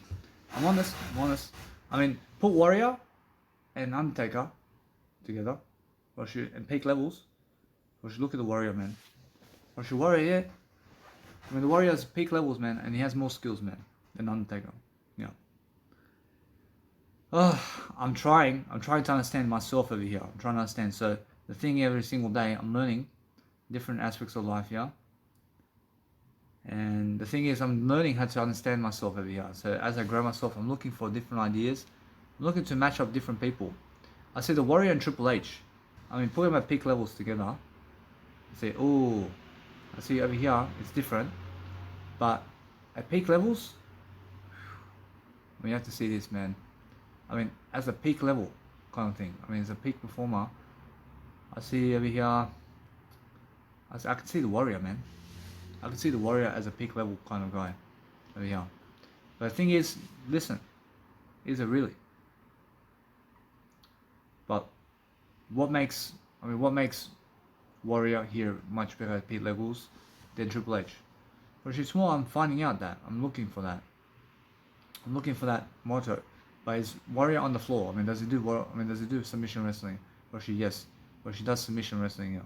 I'm honest. I mean, put Warrior and Undertaker together. In peak levels. Look at the Warrior, man. Warrior, yeah. I mean, the Warrior has peak levels, man, and he has more skills, man, than Undertaker. Yeah. I'm trying to understand myself over here. I'm trying to understand. So the thing every single day, I'm learning different aspects of life here. And the thing is, I'm learning how to understand myself over here. So as I grow myself, I'm looking for different ideas. I'm looking to match up different people. I see the Warrior and Triple H. I mean, put them at peak levels together. I say, oh, I see over here, it's different. But at peak levels, I mean, you have to see this, man. I mean, as a peak level kind of thing. I mean, as a peak performer, I see over here, I can see the Warrior, man. I can see the Warrior as a peak level kind of guy over here. But the thing is, listen, is it really? But what makes Warrior here much better at peak levels than Triple H? But it's more I'm finding out that. I'm looking for that. I'm looking for that motto. But is warrior on the floor? I mean, does he do does he do submission wrestling? Or she yes. Or she does submission wrestling, yeah.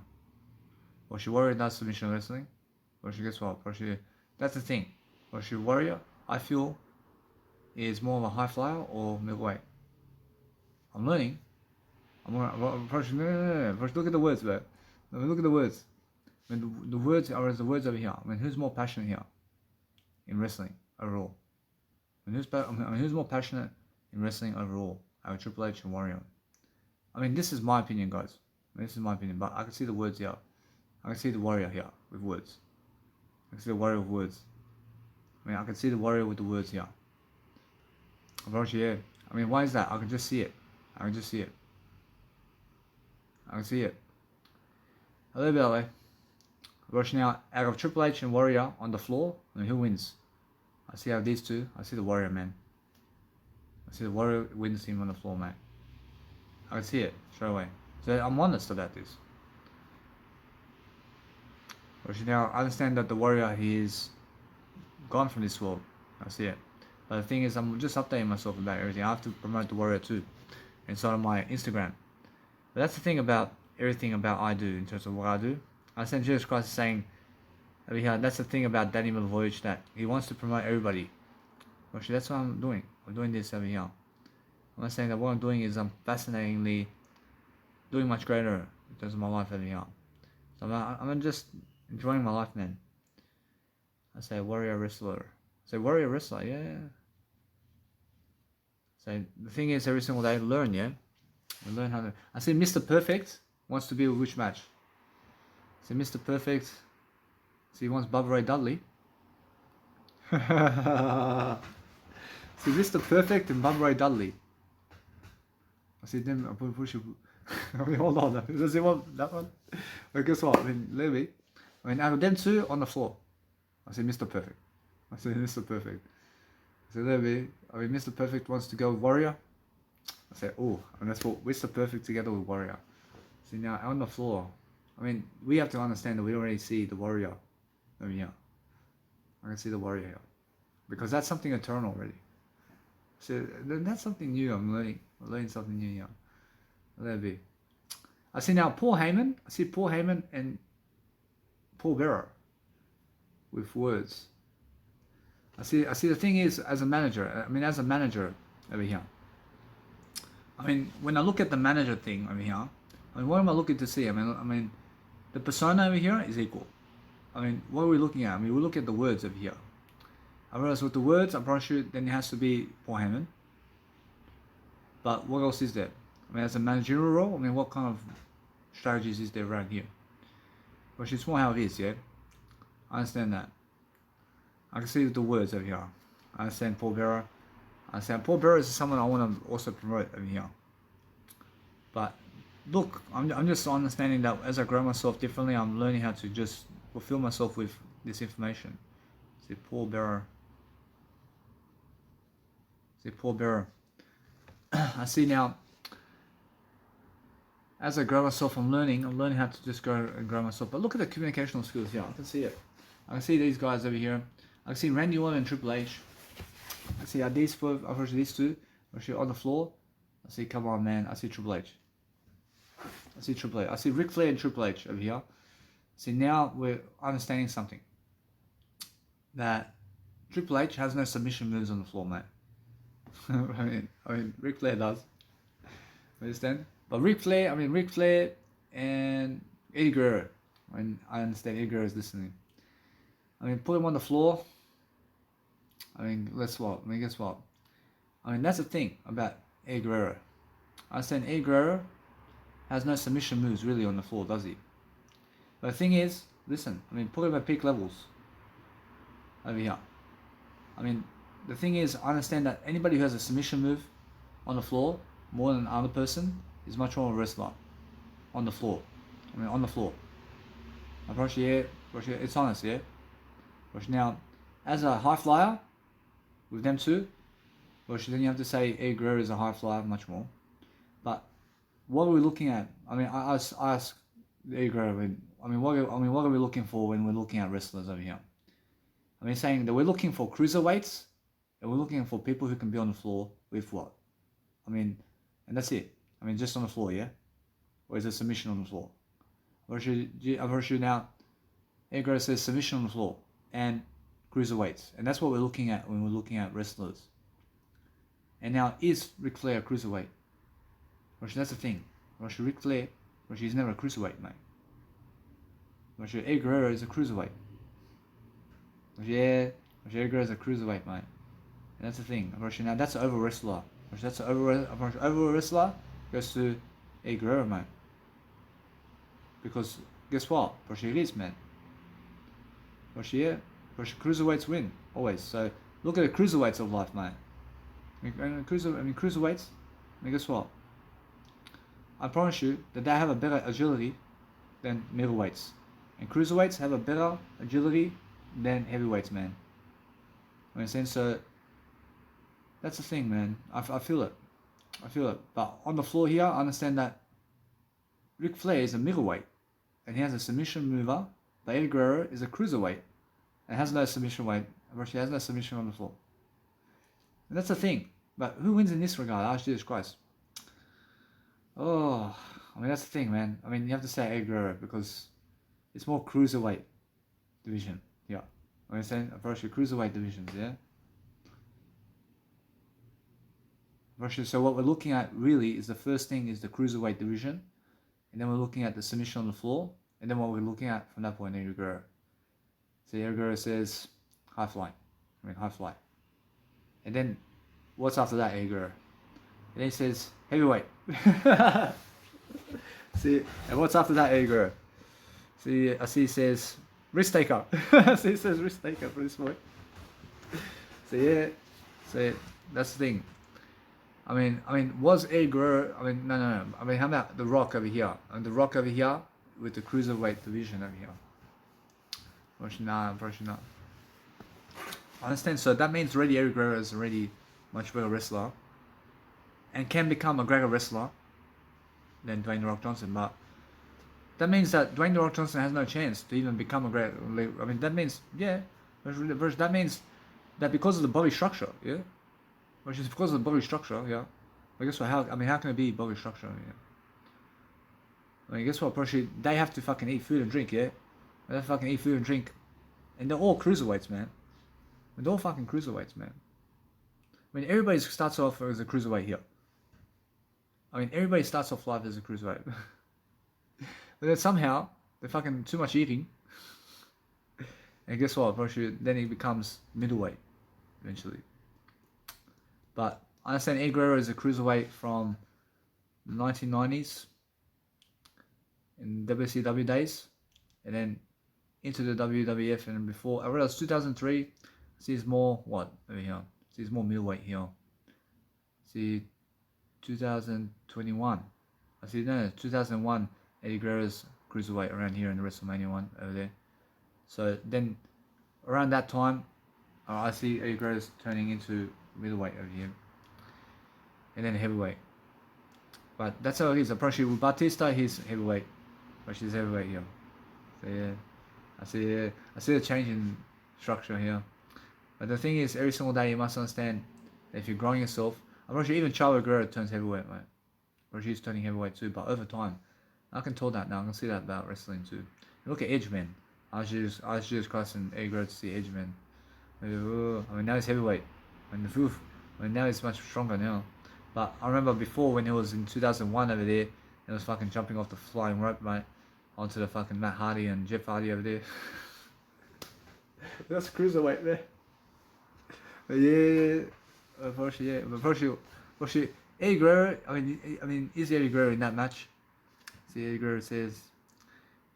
Or she warrior does submission wrestling. Or she guess what? Or she that's the thing. Or she warrior, I feel is more of a high flyer or middleweight. I'm learning. First, no. First, look at the words, bro. Look at the words. I mean, the words are the words over here. I mean, who's more passionate here in wrestling overall? I mean, who's more passionate in wrestling overall? Our Triple H and Warrior. I mean, this is my opinion, guys. I mean, this is my opinion, but I can see the words here. I can see the Warrior here with words. I can see the Warrior with words. I mean, I can see the Warrior with the words here. Yeah. I mean, why is that? I can just see it. I can just see it. I can see it. A little bit away. Rush now out of Triple H and Warrior on the floor. I mean, who wins? I see out these two. I see the Warrior, man. I see the Warrior wins him on the floor, man. I can see it straight away. So I'm honest about this. Rush now I understand that the Warrior, he is gone from this world. I see it. But the thing is, I'm just updating myself about everything. I have to promote the Warrior too inside of my Instagram. But that's the thing about everything about I do in terms of what I do. I understand Jesus Christ is saying over here, that's the thing about Danny Milivojevic, that he wants to promote everybody. Actually, that's what I'm doing. I'm doing this over here. I'm not saying that what I'm doing is I'm fascinatingly doing much greater in terms of my life over here. So I'm just enjoying my life, man. I say warrior wrestler. I say warrior wrestler, yeah. So the thing is, every single day, learn, yeah? We learn how to... I see Mr. Perfect wants to be with which match? See Mr. Perfect... See, he wants Bubba Ray Dudley. See, Mr. Perfect and Bubba Ray Dudley. I see them. I push you. I mean, hold on. Does he want that one? But guess what? I mean, Levy. I mean, out of them two on the floor, I see Mr. Perfect. I see Mr. Perfect. I say Levy. I mean, Mr. Perfect wants to go with Warrior. I say, oh, and let's put Mr. Perfect together with Warrior. See, now on the floor. I mean, we have to understand that we already see the Warrior. I mean, yeah, I can see the Warrior here, because that's something eternal already. So that's something new. I'm learning something new here. Let it be. I see now Paul Heyman. I see Paul Heyman and Paul Bearer with words. I see the thing is, as a manager. I mean, as a manager over here. I mean, when I look at the manager thing over here, I mean, what am I looking to see? I mean, the persona over here is equal. I mean, what are we looking at? I mean, we look at the words over here. I realize with the words, I'm pretty sure then it has to be Paul Heyman. But what else is there? I mean, as a managerial role, I mean, what kind of strategies is there around here? But it's more how it is, yeah? I understand that. I can see the words over here. I understand Paul Bearer. I understand Paul Bearer is someone I want to also promote over here. But look, I'm just understanding that as I grow myself differently, I'm learning how to just fulfill myself with this information. See Paul Bearer. See Paul Bearer. I see now, as I grow myself, I'm learning how to just go and grow myself. But look at the communicational skills here. I can see it. I can see these guys over here. I can see Randy Orton and Triple H. I see these two, actually on the floor. I see, come on, man. I see Triple H. I see Triple H. I see Ric Flair and Triple H over here. See, now we're understanding something. That Triple H has no submission moves on the floor, mate. I mean, Ric Flair does. Understand? But Ric Flair and Eddie Guerrero. I understand Eddie Guerrero is listening. I mean, put him on the floor. I mean, let's swap. I mean, guess what? I mean, that's the thing about Eddie Guerrero. I understand Eddie Guerrero has no submission moves really on the floor, does he? But the thing is, listen, I mean, put him at peak levels over here. I mean, the thing is, I understand that anybody who has a submission move on the floor more than another person is much more of a wrestler on the floor. I mean, on the floor. It's honest, yeah? But now, as a high flyer, with them two, then you have to say Eddie Guerrero is a high flyer much more. But what are we looking at? I mean, I ask Eddie Guerrero, what are we looking for when we're looking at wrestlers over here? I mean, saying that we're looking for cruiserweights, and we're looking for people who can be on the floor with what? I mean, and that's it. I mean, just on the floor, yeah? Or is it submission on the floor? I've heard you now, Eddie Guerrero says submission on the floor and cruiserweights. And that's what we're looking at when we're looking at wrestlers. And now, is Ric Flair a cruiserweight? That's the thing. Ric Flair, he's never a cruiserweight, mate. Eddie Guerrero is a cruiserweight. Eddie Guerrero is a cruiserweight, mate. And that's the thing. Now that's an over wrestler. That's an over wrestler goes to Eddie Guerrero, mate. Because guess what? It is, man. Cruiserweights win always. So look at the cruiserweights of life, mate. Cruiserweights. Guess what? I promise you that they have a better agility than middleweights, and cruiserweights have a better agility than heavyweights, man. So that's the thing, man. I feel it. But on the floor here, I understand that Ric Flair is a middleweight, and he has a submission mover. But Eddie Guerrero is a cruiserweight, and has no submission weight. He has no submission on the floor. And that's the thing. But who wins in this regard? Oh, Jesus Christ. Oh, that's the thing, man. You have to say Eddie Guerrero because it's more cruiserweight division. Yeah. I'm saying approach the cruiserweight divisions, yeah? So what we're looking at really is the first thing is the cruiserweight division, and then we're looking at the submission on the floor, and then what we're looking at from that point, Eddie Guerrero. So Eddie Guerrero says high fly. And then what's after that, Eddie Guerrero? And then he says heavyweight. See, and what's after that, Eddie Guerrero? See, I see he says wrist taker. See, he says wrist taker for this boy. So yeah, that's the thing. Was Eddie Guerrero? No. How about The Rock over here? The Rock over here with the cruiserweight division over here. Unfortunately not. I understand. So that means already Eddie Guerrero is already much better wrestler, and can become a greater wrestler than Dwayne The Rock Johnson. But that means that Dwayne The Rock Johnson has no chance to even become a great. That means that means that because of the body structure, yeah. Which is because of the body structure, yeah. But guess what? How can it be body structure? Yeah. Guess what? Probably they have to fucking eat food and drink, yeah. They fucking eat food and drink, and they're all cruiserweights, man. They're all fucking cruiserweights, man. Everybody starts off as a cruiserweight here. Everybody starts off life as a cruiserweight, but then somehow they're fucking too much eating, and guess what? Probably then he becomes middleweight eventually. But I understand Eddie Guerrero is a cruiserweight from the 1990s in WCW days, and then into the WWF, and before I realized 2003 sees more what over here. Sees more middleweight here. See 2021. I see 2001 Eddie Guerrero's cruiserweight around here in the WrestleMania one over there. So then around that time, I see Eddie Guerrero's turning into middleweight over here, and then heavyweight. But that's how it is. Approaching with Batista, he's heavyweight, but she's heavyweight here. So yeah, I see a change in structure here. But the thing is, every single day you must understand that if you're growing yourself, I'm not sure even Chavo Guerrero turns heavyweight, mate. Or she's turning heavyweight too. But over time, I can tell that now. I can see that about wrestling too. Look at Edge, man. I was just crossing Eddie Guerrero to see Edge, man. Now he's heavyweight. Now he's much stronger now. But I remember before when he was in 2001 over there, he was fucking jumping off the flying rope, mate, onto the fucking Matt Hardy and Jeff Hardy over there. That's cruiserweight there. But Eddie Guerrero. Is Eddie Guerrero in that match? See, Eddie Guerrero says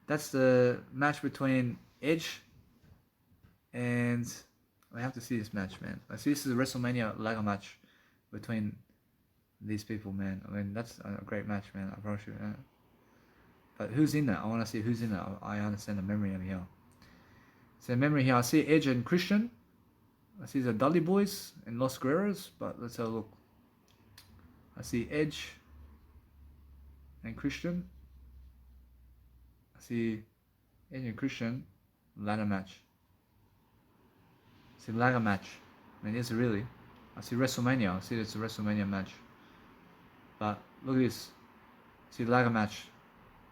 that's the match between Edge and. I have to see this match, man. This is a WrestleMania ladder match between these people, man. That's a great match, man. I promise you. But who's in that? I want to see who's in that. I understand the memory over here. So memory here, I see Edge and Christian. I see the Dudley Boys and Los Guerreros, but let's have a look. I see Edge and Christian. I see Edge and Christian ladder match. see ladder match. I mean, it's really. I see WrestleMania. I see it's a WrestleMania match. But look at this. See the ladder match.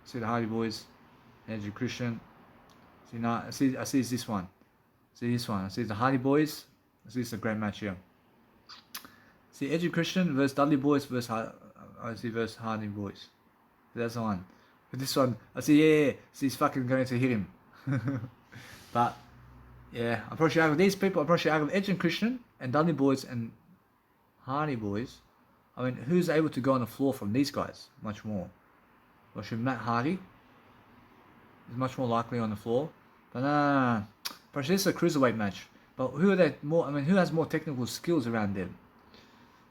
See the Hardy Boys, Edge and Christian. See now. I see this one. See this one. I see the Hardy Boys. I see it's a great match here. See Edge and Christian versus Dudley Boys versus versus Hardy Boys. That's the one. But this one, I see, yeah. See, he's fucking going to hit him. But yeah, I'm probably out of these people. I'm probably out of Edge and Christian and Dudley Boys and Hardy Boys. I mean, who's able to go on the floor from these guys? Much more. Or should Matt Hardy is much more likely on the floor. But no. But this is a cruiserweight match. But who are they more? I mean, who has more technical skills around them?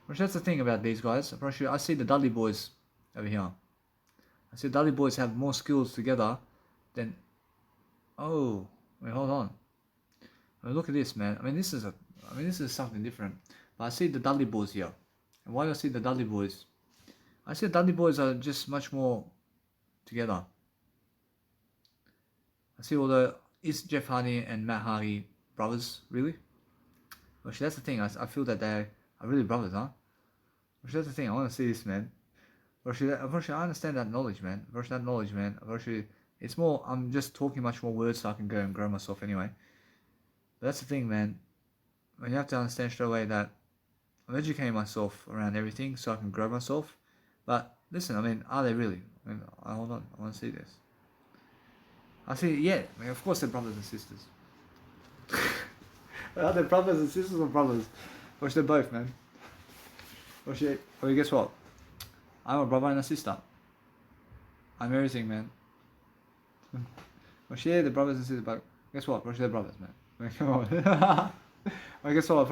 Which that's the thing about these guys. I see the Dudley Boys over here. I see the Dudley Boys have more skills together than. Oh, wait, hold on. I mean, look at this, man. I mean, this is something different. But I see the Dudley Boys here. And why do I see the Dudley Boys? I see the Dudley Boys are just much more together. I see all the is Jeff Hardy and Matt Hardy brothers really? Actually, that's the thing. I feel that they are really brothers, huh? Actually, that's the thing. I want to see this, man. Actually, I understand that knowledge, man. Actually, it's more. I'm just talking much more words so I can go and grow myself anyway. But that's the thing, man. When you have to understand straight away that I'm educating myself around everything so I can grow myself. But listen, I mean, are they really? I mean, hold on. I want to see this. I see, yeah. I mean, of course they're brothers and sisters. Are they brothers and sisters or brothers? Or they're both, man. Or shit. I mean, guess what? I'm a brother and a sister. I'm everything, man. Well, they're brothers and sisters, but guess what? They're brothers, man. I mean, come on. Well, guess what?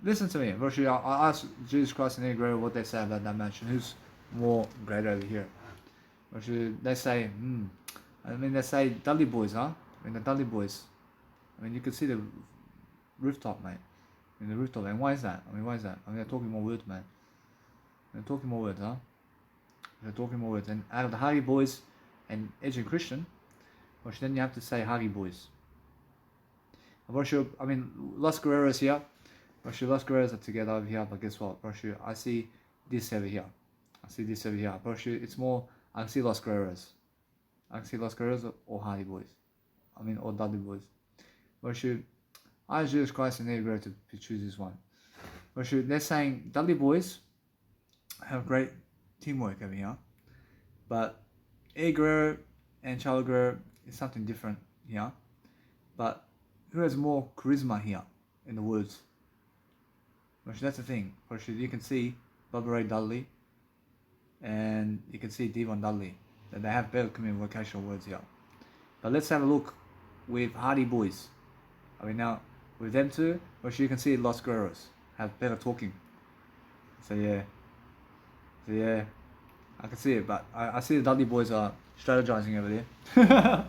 Listen to me. I asked Jesus Christ and Negro what they say about that match and who's more great over here. They say, they say Dudley Boys, huh? I mean, the Dudley Boys. I mean, you could see the rooftop, mate. I mean, the rooftop. And why is that? I mean, they're talking more words, man. They're talking more words, huh? They're talking more words. And out of the Hardy Boys and Edge and Christian, then you have to say Hardy Boys. I mean, Los Guerreros here. Los Guerreros are together over here, but guess what? I see this over here. It's more, I can see Los Guerreros. Or Hardy Boys. I mean, or Dudley Boys. I ask Jesus Christ and Negro to choose this one. They're saying Dudley Boys have great teamwork over here, but Eddie Guerrero and Charlie Guerrero is something different here. But who has more charisma here in the woods? That's the thing. You can see Bubba Ray Dudley and you can see Devon Dudley, that they have better communicational words here. But let's have a look with Hardy Boys. I mean, now with them two, you can see Los Guerreros have better talking. So yeah, I can see it, but I see the Dudley Boys are strategizing over there.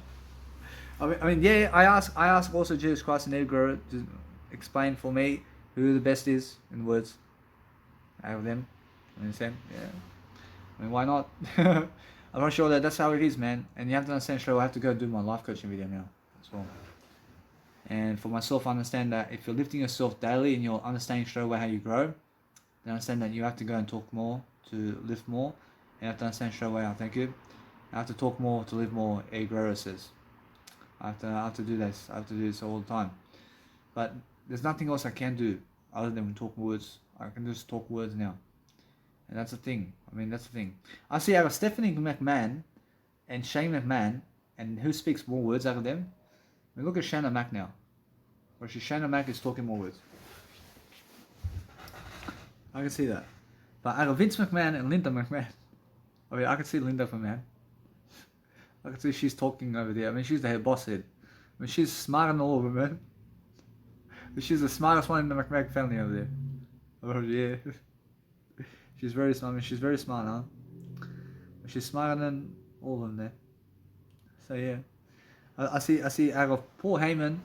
I mean, yeah, I ask also Jesus Christ and Eddie Guerrero to explain for me who the best is in words out of them. You understand? Yeah. I mean, why not? I'm not sure that's how it is, man. And you have to understand, I have to go do my life coaching video now as well. And for myself, I understand that if you're lifting yourself daily and you're understanding straight away how you grow, then understand that you have to go and talk more to lift more. And you have to understand straight away, thank you. I have to talk more to live more, Eddie Guerrero says. I have to do this. I have to do this all the time. But there's nothing else I can do other than talk words. I can just talk words now. And that's the thing. I mean, that's the thing. I see out of Stephanie McMahon and Shane McMahon, and who speaks more words out of them? I mean, look at Shayna Mac now. Shayna Mac is talking more words. I can see that. But out of Vince McMahon and Linda McMahon, I mean, I can see Linda McMahon. I can see she's talking over there. I mean, she's the head boss head. I mean, she's smarter than all of them, man. She's the smartest one in the McMahon family over there. Oh, yeah. She's very smart. I mean, she's very smart, huh? She's smarter than all of them there. So, yeah. I see out of Paul Heyman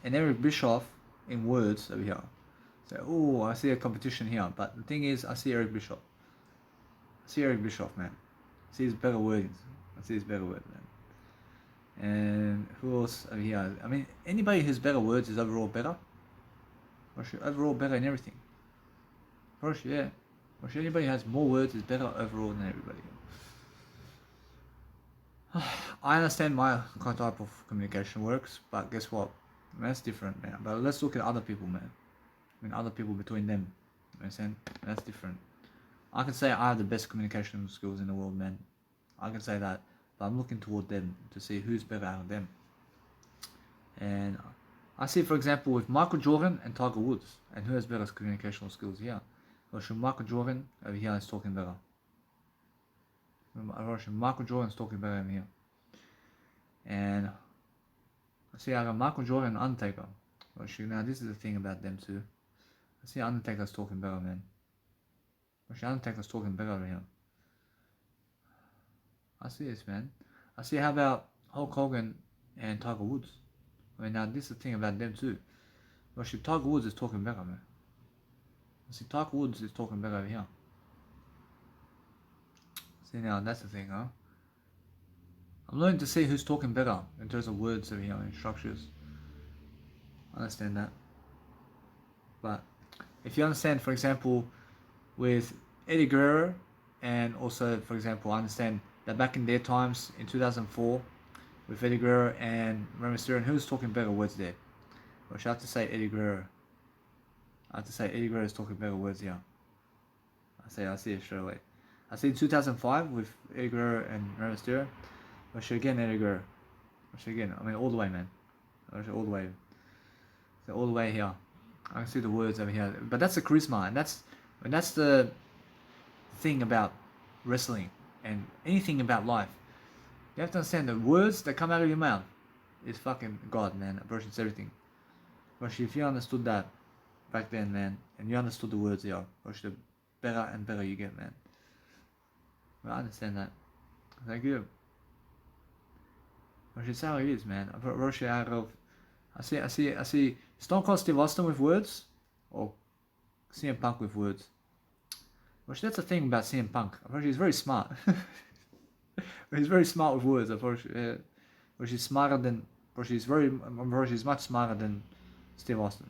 and Eric Bischoff in words over here. So, I see a competition here. But the thing is, I see Eric Bischoff. Man. I see his better words. Man. And who else over here? I mean, anybody who's better words is overall better. Overall better in everything. Yeah. Anybody who has more words is better overall than everybody. I understand my type of communication works, but guess what? That's different, man. But let's look at other people, man. Other people between them. You understand? That's different. I can say I have the best communication skills in the world, man. I can say that, but I'm looking toward them to see who's better out of them. And I see, for example, with Michael Jordan and Tiger Woods, and who has better communicational skills here? Michael Jordan over here is talking better. Michael Jordan's talking better over here. And I see I got Michael Jordan and Undertaker. Now this is the thing about them too. I see Undertaker's talking better, man. Undertaker's talking better over here. I see this, man. I see how about Hulk Hogan and Tiger Woods. Now this is the thing about them too. Tiger Woods is talking better, man. I see Tiger Woods is talking better over here. See now, that's the thing, huh? I'm learning to see who's talking better in terms of words over here and structures. I understand that. But if you understand, for example, with Eddie Guerrero, and also, for example, I understand that back in their times, in 2004, with Eddie Guerrero and Rey Mysterio, who's talking better words there? I have to say Eddie Guerrero. I have to say Eddie Guerrero is talking better words here. I see it straight away. I see in 2005 with Eddie Guerrero and Rey Mysterio. Again, Eddie Guerrero. Again, all the way, man. All the way. So all the way here. I can see the words over here. But that's the charisma, and that's the thing about wrestling and anything about life. You have to understand the words that come out of your mouth is fucking God, man. Versus everything. If you understood that back then, man, and you understood the words here, the better and better you get, man. I understand that. Thank you. It's how it is, man. I see Stone Cold Steve Austin with words, or CM Punk with words. That's the thing about CM Punk. He's very smart. He's very smart with words. He's smarter than. He's much smarter than Steve Austin.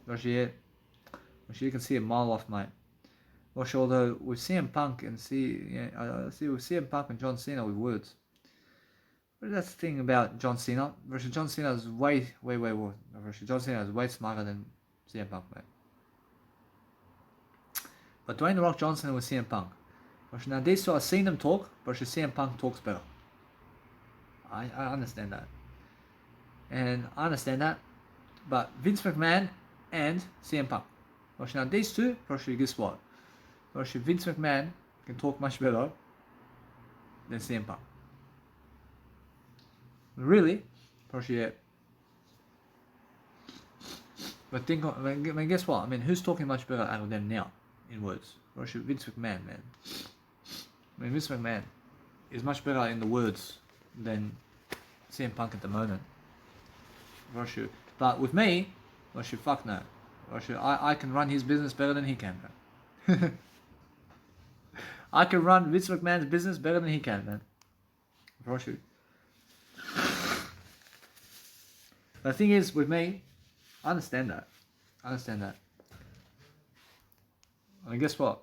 You can see a mile off, mate. Although with CM Punk and I see with CM Punk and John Cena with words. But that's the thing about John Cena. John Cena is way more. John Cena is way smarter than CM Punk, mate. But Dwayne The Rock Johnson with CM Punk. Now these two, I've seen them talk, but CM Punk talks better. I understand that. And I understand that. But Vince McMahon and CM Punk. Now these two, guess what? Vince McMahon can talk much better than CM Punk. Really? Yeah. But guess what? Who's talking much better out of them now in words? Vince McMahon, man. Vince McMahon is much better in the words than CM Punk at the moment. But with me, fuck no. I can run his business better than he can, man. I can run Vince McMahon's business better than he can, man. The thing is, with me, I understand that. Guess what?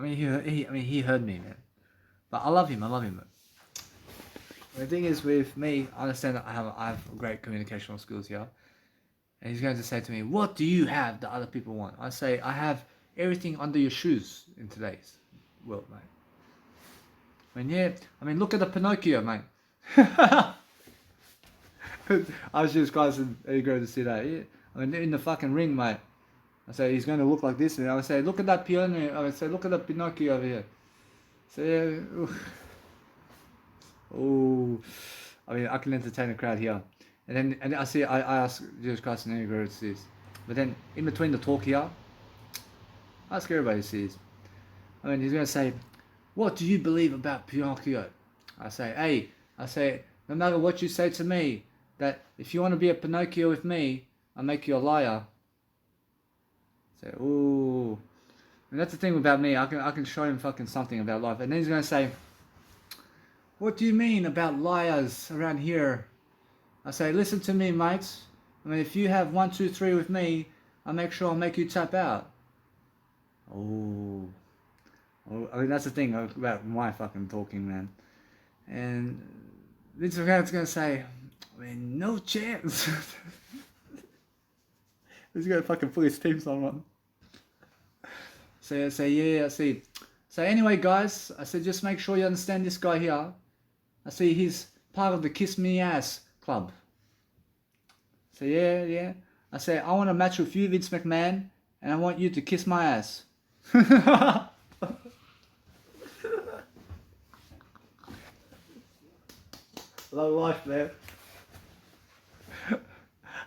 He heard me, man. But I love him. The thing is, with me, I understand that I have great communicational skills here. And he's going to say to me, what do you have that other people want? I say, I have everything under your shoes in today's world, mate. Look at the Pinocchio, mate. I was just guys and Eddie Guerrero to see that. Yeah. In the fucking ring, mate. I say, he's going to look like this. And I would say, look at that piano. I would say, look at that Pinocchio over here. So, yeah. Oh. I can entertain the crowd here. And I ask Jesus Christ and Eddie Guerrero to see this. But then, in between the talk here, I ask everybody to see this. He's going to say, what do you believe about Pinocchio? I say, no matter what you say to me, that if you want to be a Pinocchio with me, I'll make you a liar. Say, ooh. And that's the thing about me, I can show him fucking something about life. And then he's going to say, what do you mean about liars around here? I say, listen to me, mates. I mean, if you have 1, 2, 3 with me, I'll make sure I'll make you tap out. Oh, I mean, that's the thing about my fucking talking, man. And Vince McMahon's gonna say, I mean, no chance. He's gonna fucking put his team song on. So I say, yeah, I see. So anyway, guys, I said, just make sure you understand this guy here. I see he's part of the Kiss Me Ass Club. So yeah. I say, I want a match with you, Vince McMahon, and I want you to kiss my ass. Love life, man.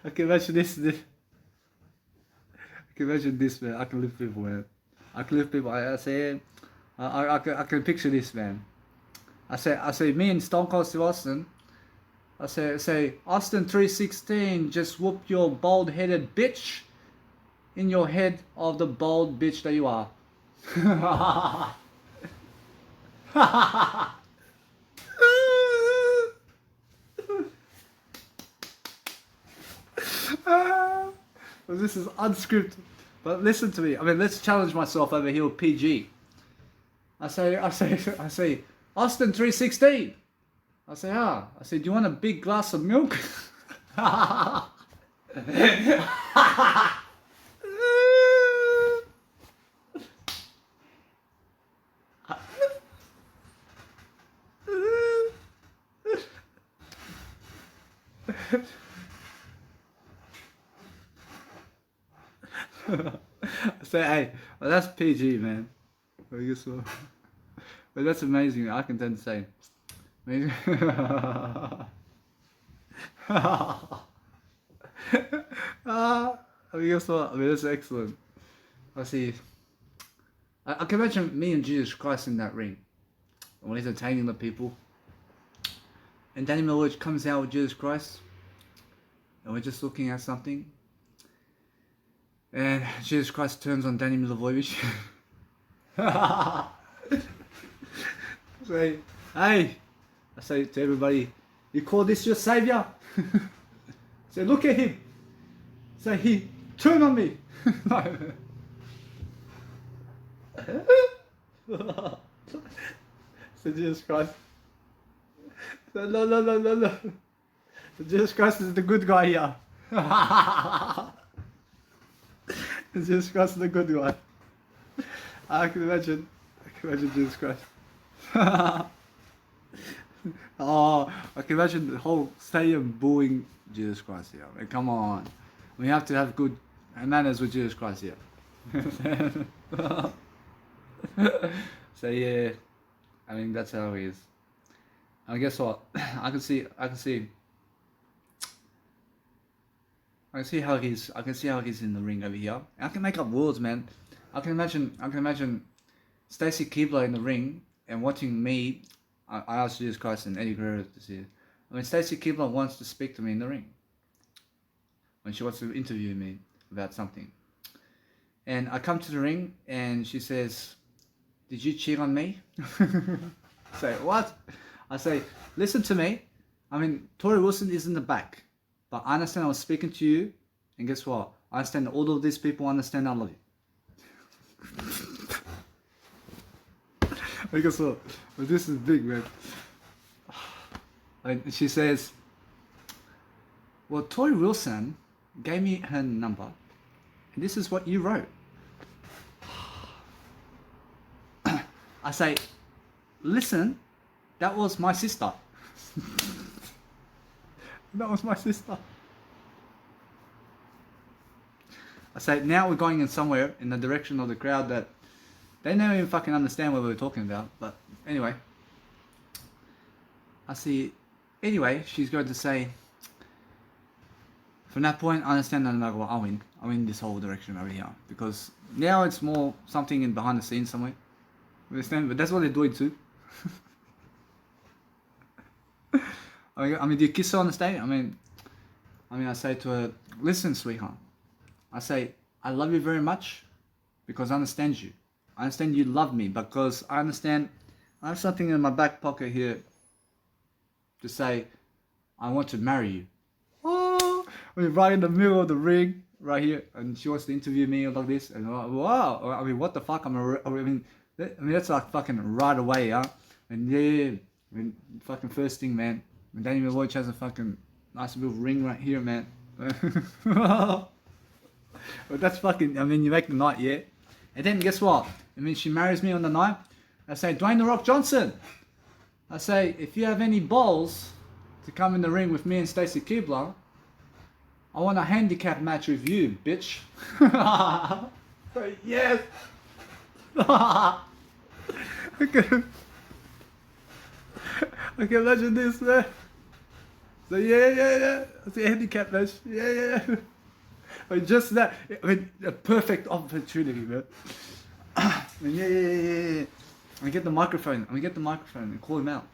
I can imagine this. I can imagine this, man. I can lift people, man. I can lift people. I say, I can picture this, man. I say, me and Stone Cold Steve Austin. I say, Austin 316, just whoop your bald-headed bitch in your head of the bald bitch that you are. Well, this is unscripted, but listen to me. I mean, let's challenge myself over here with PG. I say, Austin 316. I say, do you want a big glass of milk? I say, hey, well, that's PG, man. I guess so. But that's amazing. I can tend to say. Amazing. I mean, guess what? I mean, that's excellent. I see. I can imagine me and Jesus Christ in that ring when he's entertaining the people. And Danny Millward comes out with Jesus Christ, and we're just looking at something. And Jesus Christ turns on Danny Milivojevic. Say, hey, I say to everybody, you call this your savior? Say, look at him. Say, he turned on me. Say, Jesus Christ. Say, no. Jesus Christ is the good guy here. Jesus Christ is the good guy. I can imagine Jesus Christ. Oh, I can imagine the whole stadium booing Jesus Christ here. I mean, come on. We have to have good manners with Jesus Christ here. So yeah, I mean, that's how he is. And guess what? I can see how he's in the ring over here. I can make up worlds, man. I can imagine Stacy Keibler in the ring and watching me. I asked Jesus Christ and Eddie Guerrero to see it. I mean, Stacy Keibler wants to speak to me in the ring when she wants to interview me about something. And I come to the ring and she says, "Did you cheat on me?" I say, "What?" I say, "Listen to me. I mean, Tori Wilson is in the back. But I understand I was speaking to you, and guess what? I understand all of these people understand I love you." I guess what? But this is big, man. And she says, "Well, Tori Wilson gave me her number, and this is what you wrote." I say, "Listen, that was my sister." That was my sister. I say, now we're going in somewhere in the direction of the crowd that they don't even fucking understand what we were talking about. But anyway, I see, anyway, she's going to say, from that point, I understand that no matter what, I win this whole direction over here. Because now it's more something in behind the scenes somewhere. You understand? But that's what they're doing too. I mean, do you kiss her on the stage? I mean, I say to her, "Listen, sweetheart. I say, I love you very much because I understand you. I understand you love me because I understand I have something in my back pocket here to say, I want to marry you." Oh, I mean, right in the middle of the ring, right here, and she wants to interview me like this, and I'm like, wow, I mean, what the fuck? That's like fucking right away, huh? And yeah, I mean, fucking first thing, man. And Daniel Lloyd has a fucking nice little ring right here, man. But that's fucking, I mean, you make the night, yeah? And then guess what? I mean, she marries me on the night. I say, Dwayne The Rock Johnson. I say, if you have any balls to come in the ring with me and Stacy Keibler, I want a handicap match with you, bitch. Yes. Okay. I can imagine this, man. So yeah. I say handicap match. Yeah. I mean, just that. I mean, a perfect opportunity, man. I mean, yeah. I get the microphone. And call him out.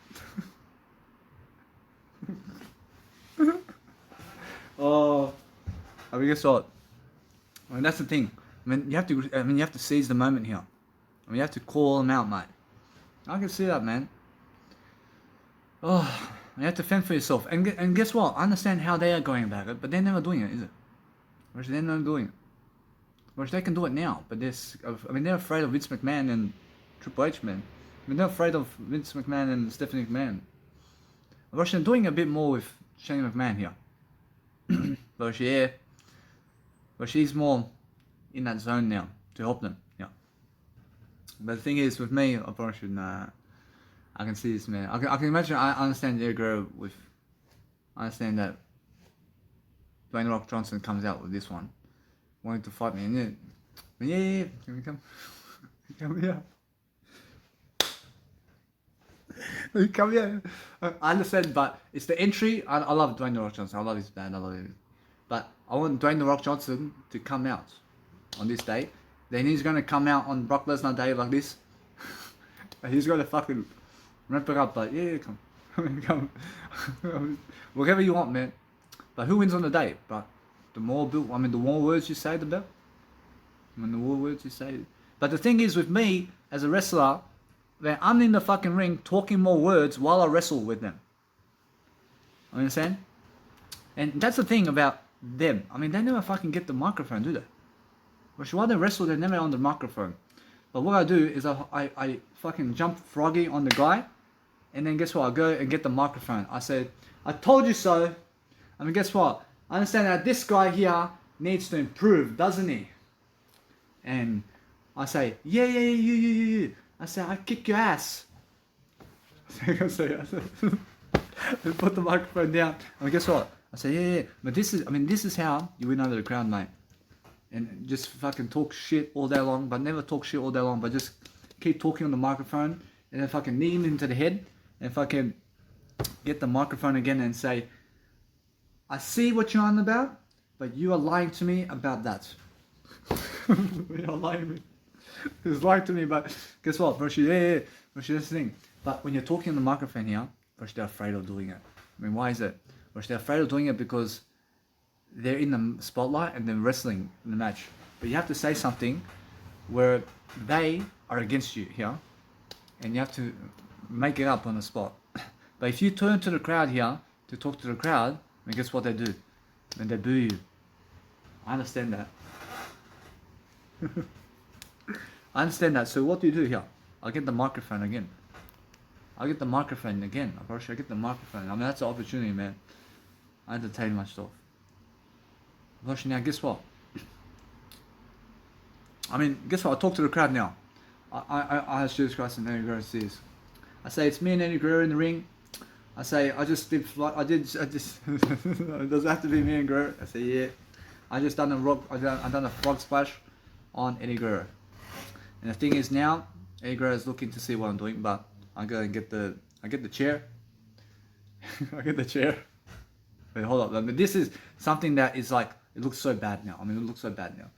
Oh, I mean, guess what? I mean, that's the thing. I mean, you have to seize the moment here. I mean, you have to call him out, mate. I can see that, man. Oh, you have to fend for yourself. And guess what? I understand how they are going about it, but they're never doing it, is it? Which they're not doing it. Which they can do it now, but they're afraid of Vince McMahon and Triple H, man. I mean, they're afraid of Vince McMahon and Stephanie McMahon. Which they're doing a bit more with Shane McMahon here. But she's more in that zone now to help them. Yeah. But the thing is, with me, I probably should. I can see this, man. I can imagine. I understand Eddie Guerrero with. I understand that Dwayne The Rock Johnson comes out with this one, wanting to fight me, and yeah. Can we come? Come here. Come here. I understand, but it's the entry. I love Dwayne The Rock Johnson. I love his band. I love him. But I want Dwayne The Rock Johnson to come out on this day. Then he's going to come out on Brock Lesnar Day like this. And he's going to fucking ramp it up. But yeah, come. Whatever you want, man. But who wins on the day? But the more words you say, the better. The more words you say. But the thing is with me, as a wrestler, that I'm in the fucking ring talking more words while I wrestle with them. Understand? And that's the thing about them. I mean, they never fucking get the microphone, do they? Which while they wrestle, they're never on the microphone. But what I do is I fucking jump froggy on the guy, and then guess what? I go and get the microphone. I said, I told you so. I mean, guess what? I understand that this guy here needs to improve, doesn't he? And I say, yeah, you. I say, I kick your ass. I say, put the microphone down. I mean, guess what? I say, yeah. But this is how you win over the crowd, mate. And just fucking talk shit all day long, but never talk shit all day long, but just keep talking on the microphone, and then fucking knee him into the head, and fucking get the microphone again and say, I see what you're on about, but you are lying to me about that. You are lying to me. He's lying to me, but guess what? Bro, that's the thing. But when you're talking on the microphone here, bro, they're afraid of doing it. I mean, why is it? Bro, they're afraid of doing it because they're in the spotlight and they're wrestling in the match. But you have to say something where they are against you here, and you have to make it up on the spot. But if you turn to the crowd here to talk to the crowd, then guess what they do? Then they boo you. I understand that. I understand that. So what do you do here? I'll get the microphone again. I get the microphone. I get the microphone. I mean, that's an opportunity, man. I entertain myself. Now, guess what? I mean, guess what? I talk to the crowd now. I ask Jesus Christ and Eddie Guerrero says, I say, it's me and Eddie Guerrero in the ring. I say, I just it doesn't have to be me and Guerrero. I say, yeah. I done a frog splash on Eddie Guerrero. And the thing is now, Eddie Guerrero is looking to see what I'm doing, but I go and get the chair. I get the chair. Wait, hold up. I mean, this is something that is like, it looks so bad now. I mean, it looks so bad now.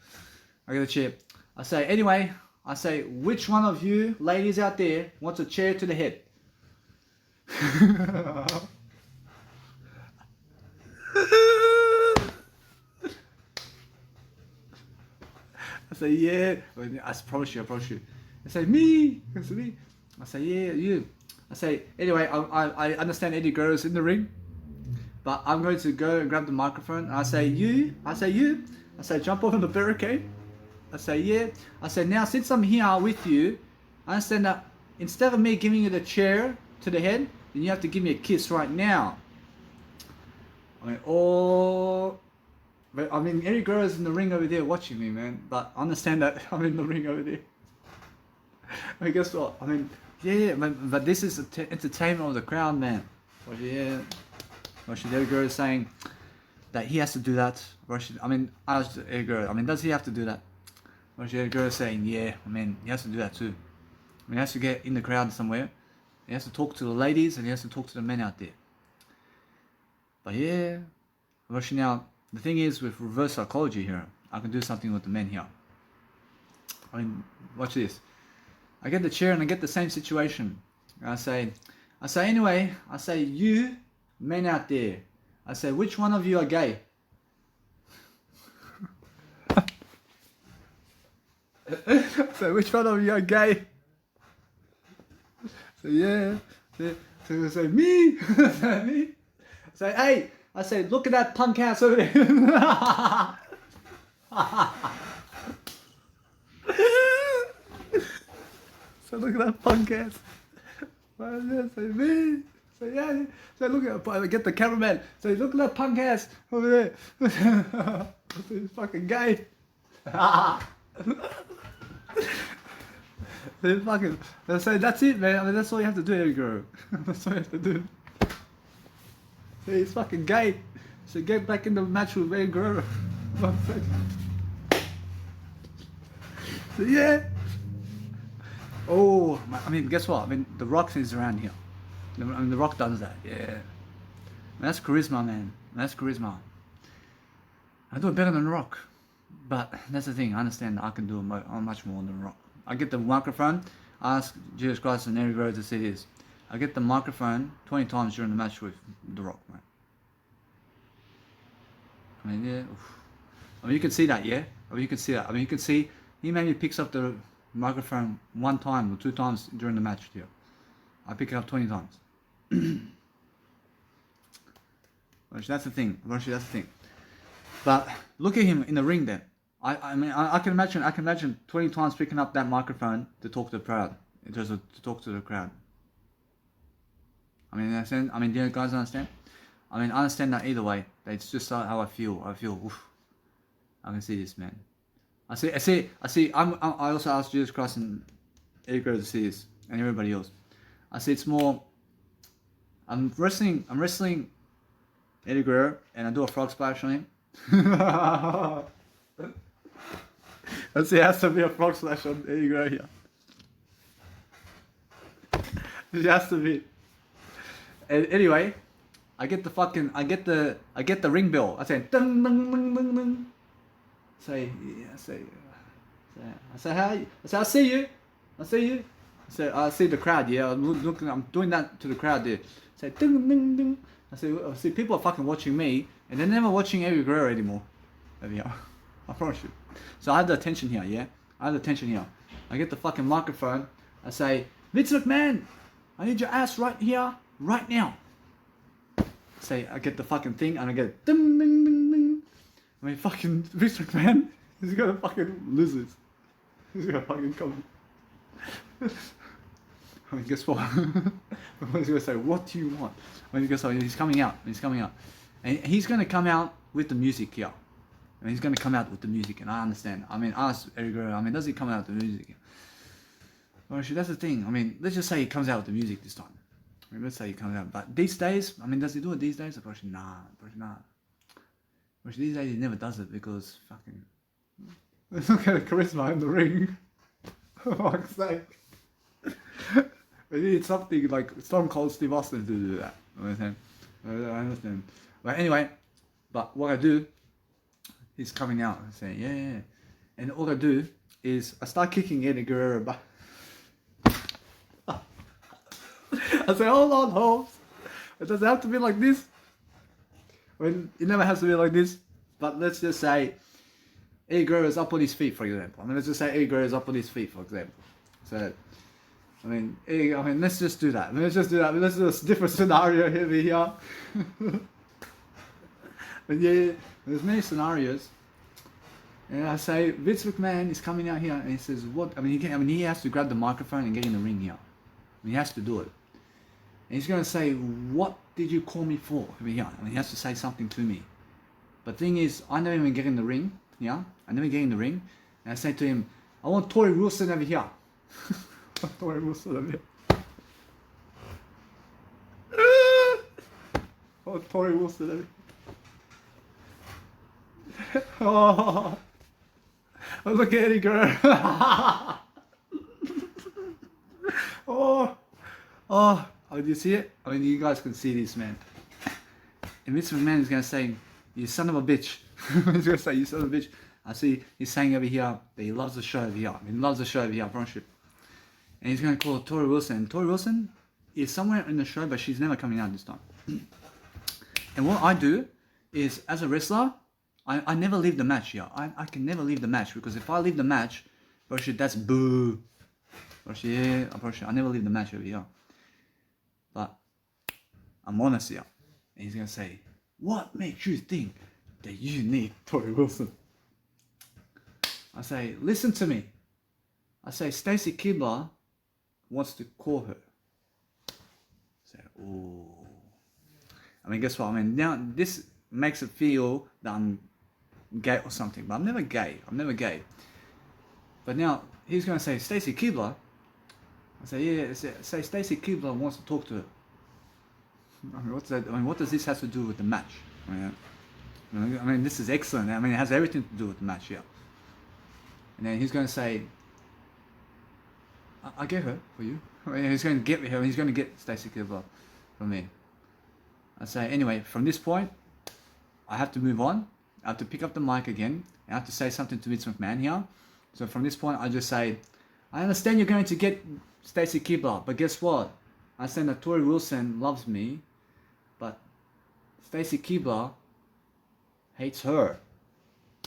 I get the chair. I say, anyway, which one of you ladies out there wants a chair to the head? I say, yeah. I promise you. I say, me. I say, yeah, you. I say, anyway, I understand Eddie Guerrero's in the ring, but I'm going to go and grab the microphone. And I say, you. I say, jump over the barricade. I say, yeah. I say, now since I'm here with you, I understand that instead of me giving you the chair to the head, then you have to give me a kiss right now. I mean, but I mean, Eddie Guerrero's in the ring over there watching me, man. But understand that I'm in the ring over there. I mean, guess what? I mean, yeah, but this is entertainment of the crowd, man. But yeah, Eddie Guerrero saying that he has to do that. I mean, I asked Eddie Guerrero, I mean, does he have to do that? Eddie Guerrero saying, yeah, I mean, he has to do that too. I mean, he has to get in the crowd somewhere. He has to talk to the ladies and he has to talk to the men out there. But yeah, now, the thing is with reverse psychology here, I can do something with the men here. I mean, watch this. I get the chair and I get the same situation. I say anyway, you men out there, I say, which one of you are gay? So which one of you are gay? So yeah, so I say me. Me. Say, hey, I say, look at that punk ass over there. So look at that punk ass. Say me. Say yeah. Say look at, get the cameraman. Say look at that punk ass over there. He's fucking gay. They fucking. They say that's it, man. I mean that's all you have to do, Eddie Guerrero. That's all you have to do. Say he's fucking gay. So get back in the match with Eddie Guerrero. So yeah. Oh, I mean, guess what? I mean, The Rock is around here. I mean, The Rock does that. Yeah. Man, that's charisma, man. That's charisma. I do it better than The Rock. But that's the thing. I understand that I can do much more than The Rock. I get the microphone. I ask Jesus Christ and Eddie Guerrero to see this. I get the microphone 20 times during the match with The Rock, man. I mean, yeah. Oof. I mean, you can see that, yeah? I mean, you can see that. I mean, you can see he maybe picks up the microphone 1 time or 2 times during the match here. I pick it up 20 times. That's the thing. That's the thing. But look at him in the ring then. I mean, I can imagine 20 times picking up that microphone to talk to the crowd. To talk to the crowd. I mean, understand? I mean, do you guys understand? I mean, I understand that either way. It's just how I feel. I feel, oof. I can see this, man. I see. I also asked Jesus Christ and Eddie Guerrero to see this, and everybody else. I see it's more. I'm wrestling Eddie Guerrero, and I do a frog splash on him. I see it has to be a frog splash on Eddie Guerrero here. It has to be. And anyway, I get the ring bell. I say ding ding ding ding ding. I say hi. I say I see you. I see the crowd. Yeah, I'm doing that to the crowd there. I say ding ding ding. I see people are fucking watching me, and they're never watching Eddie Guerrero anymore. Yeah, I promise you. So I have the attention here. Yeah, I have the attention here. I get the fucking microphone. I say, Vince McMahon, I need your ass right here, right now. I get the fucking thing and I get ding ding ding ding. I mean, fucking Vince McMahon, he's gonna fucking lose it. He's gonna fucking come. I mean, guess what? He's gonna say, what do you want? I mean, guess what? He's coming out. And he's gonna come out with the music here. And he's gonna come out with the music, and I understand. I mean, ask Eddie Guerrero, I mean, does he come out with the music? Well, actually, that's the thing. I mean, let's just say he comes out with the music this time. I mean, let's say he comes out. But these days, I mean, does he do it these days? Probably not. Actually, these days he never does it because fucking... Look at the charisma in the ring. For fuck's sake. We need something like Stone Cold Steve Austin to do that. I understand. But anyway, but what I do, he's coming out and saying, yeah. And all I do is I start kicking Eddie Guerrero back. I say, hold on, Holmes. It doesn't have to be like this. When it never has to be like this. But let's just say Eddie Guerrero is up on his feet, for example. I mean, let's just say Eddie Guerrero is up on his feet, for example. So, I mean, let's just do that. Let's just do a different scenario here. But yeah, there's many scenarios. And I say, Vince McMahon is coming out here and he says, what? I mean, he has to grab the microphone and get in the ring here. I mean, he has to do it. And he's going to say, what did you call me for? I mean, he has to say something to me. But the thing is, I never even get in the ring. Yeah, I never get in the ring. And I say to him, I want Tori Wilson over here. Tori Wilson over here. Oh, Tori Wilson over here. Oh, look at Eddie Guerrero. Oh, do you see it? I mean, you guys can see this, man. And Vince McMahon is going to say, you son of a bitch. He's going to say, you son of a bitch. I see he's saying over here that he loves the show over here. I mean, he loves the show over here, I promise you. And he's going to call Tori Wilson. Tori Wilson is somewhere in the show, but she's never coming out this time. And what I do is, as a wrestler, I never leave the match here. I can never leave the match, because if I leave the match, that's boo. I never leave the match over here. But I'm honest here. And he's going to say, what makes you think that you need Tori Wilson? I say, listen to me. I say, Stacy Keibler wants to call her. I say, oh. I mean, guess what? I mean, now this makes it feel that I'm gay or something, but I'm never gay. But now he's going to say, Stacy Keibler. I say, yeah. Say Stacy Keibler wants to talk to her. I mean, what's that? I mean, what does this have to do with the match? I mean, this is excellent. I mean, it has everything to do with the match here. And then he's going to say, I get her for you. I mean, he's going to get her. He's going to get Stacy Keibler from me. I say, anyway, from this point, I have to move on. I have to pick up the mic again. I have to say something to Vince McMahon here. So from this point, I just say, I understand you're going to get Stacy Keibler, but guess what? I understand that Tori Wilson loves me, but Stacy Keibler hates her.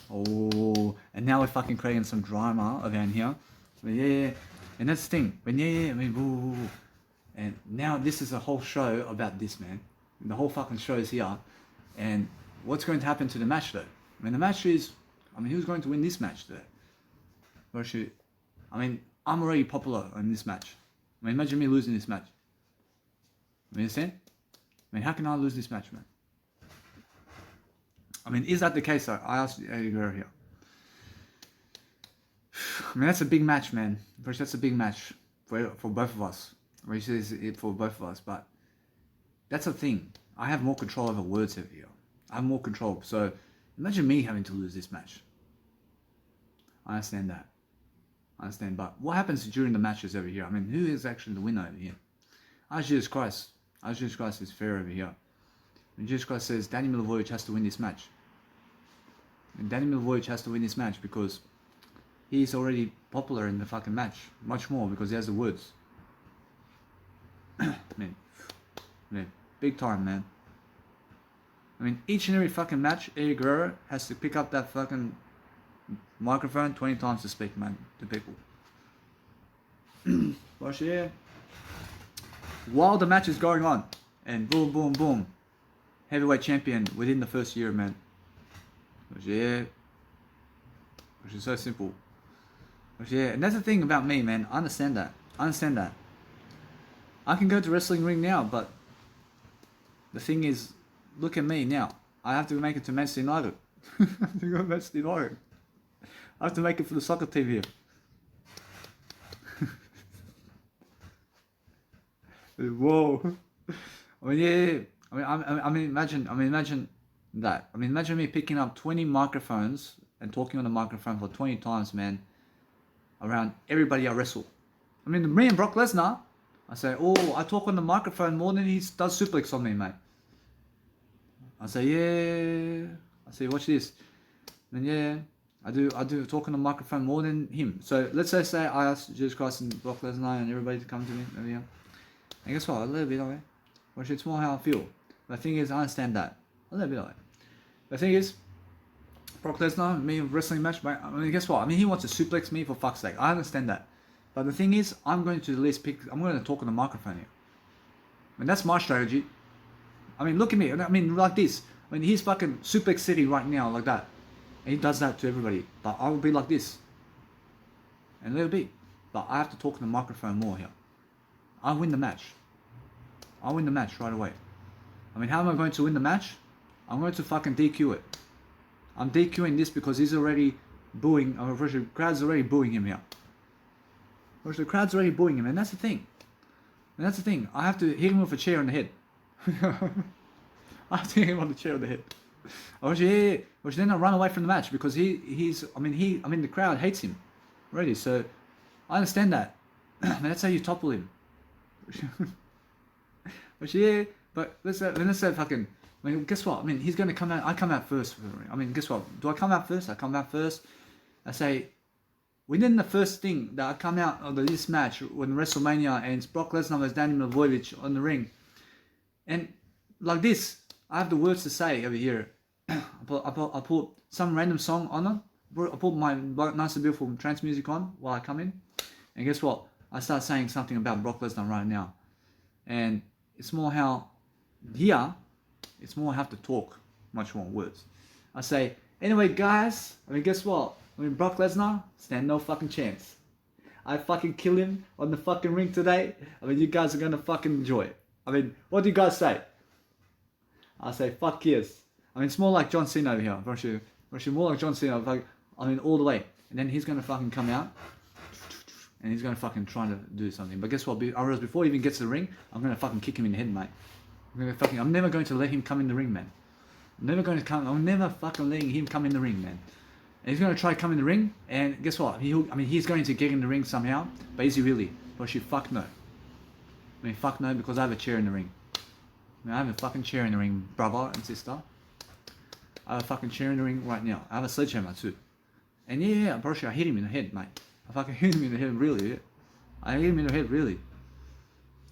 Oh, and now we're fucking creating some drama around here. But yeah, and that's the thing. But yeah, I mean, woo. And now this is a whole show about this, man. The whole fucking show is here. And what's going to happen to the match, though? I mean, the match is, I mean, who's going to win this match, though? I mean, I'm already popular in this match. I mean, imagine me losing this match. You understand? I mean, how can I lose this match, man? I mean, is that the case, though? I asked Eddie Guerrero here. I mean, that's a big match, man. First, that's a big match for both of us. For both of us, but that's the thing. I have more control over words over here. I have more control. So imagine me having to lose this match. I understand that. But what happens during the matches over here? I mean, who is actually the winner over here? Jesus Christ. Jesus Christ is fair over here. And Jesus Christ says Danny Milivojevic has to win this match. And Danny Milivojevic has to win this match because he's already popular in the fucking match. Much more because he has the words. Man, big time, man. I mean, each and every fucking match, Eddie Guerrero has to pick up that fucking microphone 20 times to speak, man, to people. But yeah, while the match is going on, and boom, boom, boom, heavyweight champion within the first year, man. But yeah, which is so simple. But yeah, and that's the thing about me, man. I understand that. I can go to wrestling ring now, but the thing is, look at me now. I have to make it to Manchester United. I have to go to Manchester United. I have to make it for the soccer team here. Whoa. I mean, yeah. I mean, imagine that. I mean, imagine me picking up 20 microphones and talking on the microphone for 20 times, man, around everybody I wrestle. I mean, me and Brock Lesnar, I say, oh, I talk on the microphone more than he does suplex on me, mate. I say, yeah. I say, watch this. And yeah, I do talk on the microphone more than him. So let's say I ask Jesus Christ and Brock Lesnar and everybody to come to me over here. And guess what? A little bit of it. Watch, it's more how I feel. The thing is, I understand that. A little bit of it. The thing is, Brock Lesnar, me wrestling match, mate, I mean, guess what? I mean, he wants to suplex me for fuck's sake. I understand that. But the thing is, I'm going to at least I'm going to talk on the microphone here. I mean, that's my strategy. I mean, look at me. I mean, like this. I mean, he's fucking Suplex City right now like that. And he does that to everybody. But I will be like this. And let it be. But I have to talk in the microphone more here. I win the match. I win the match right away. I mean, how am I going to win the match? I'm going to fucking DQ it. I'm DQing this because he's already booing. The crowd's already booing him here. The crowd's already booing him, and that's the thing. And that's the thing. I have to hit him with a chair on the head. I have to hit him on the chair on the head. Or then I run away from the match because the crowd hates him already. So I understand that. That's how you topple him. But let's say fucking. I mean, guess what? I mean, he's going to come out. I come out first. I mean, guess what? Do I come out first? I come out first. I say, within the first thing that I come out of this match when WrestleMania and it's Brock Lesnar versus Daniel Blachowicz on the ring, and like this, I have the words to say over here. I put some random song on it. I put my nice and beautiful trance music on while I come in, and guess what? I start saying something about Brock Lesnar right now, and it's more how here. It's more I have to talk much more words. I say, anyway guys, I mean guess what? I mean Brock Lesnar, stand no fucking chance. I fucking kill him on the fucking ring today. I mean you guys are gonna fucking enjoy it. I mean, what do you guys say? I say, fuck yes. I mean it's more like John Cena over here. More like John Cena, like, I mean all the way. And then he's gonna fucking come out and he's gonna fucking try to do something. But guess what? Before he even gets to the ring, I'm gonna fucking kick him in the head, mate. I'm never going to let him come in the ring, man. I'm never fucking letting him come in the ring, man. And he's going to try to come in the ring, and guess what? He's going to get in the ring somehow, but is he really? Well, fuck no. I mean, fuck no, because I have a chair in the ring. I have a fucking chair in the ring, brother and sister. I have a fucking chair in the ring right now. I have a sledgehammer too. And yeah, bro, I hit him in the head, mate. I fucking hit him in the head, really. Yeah. I hit him in the head, really.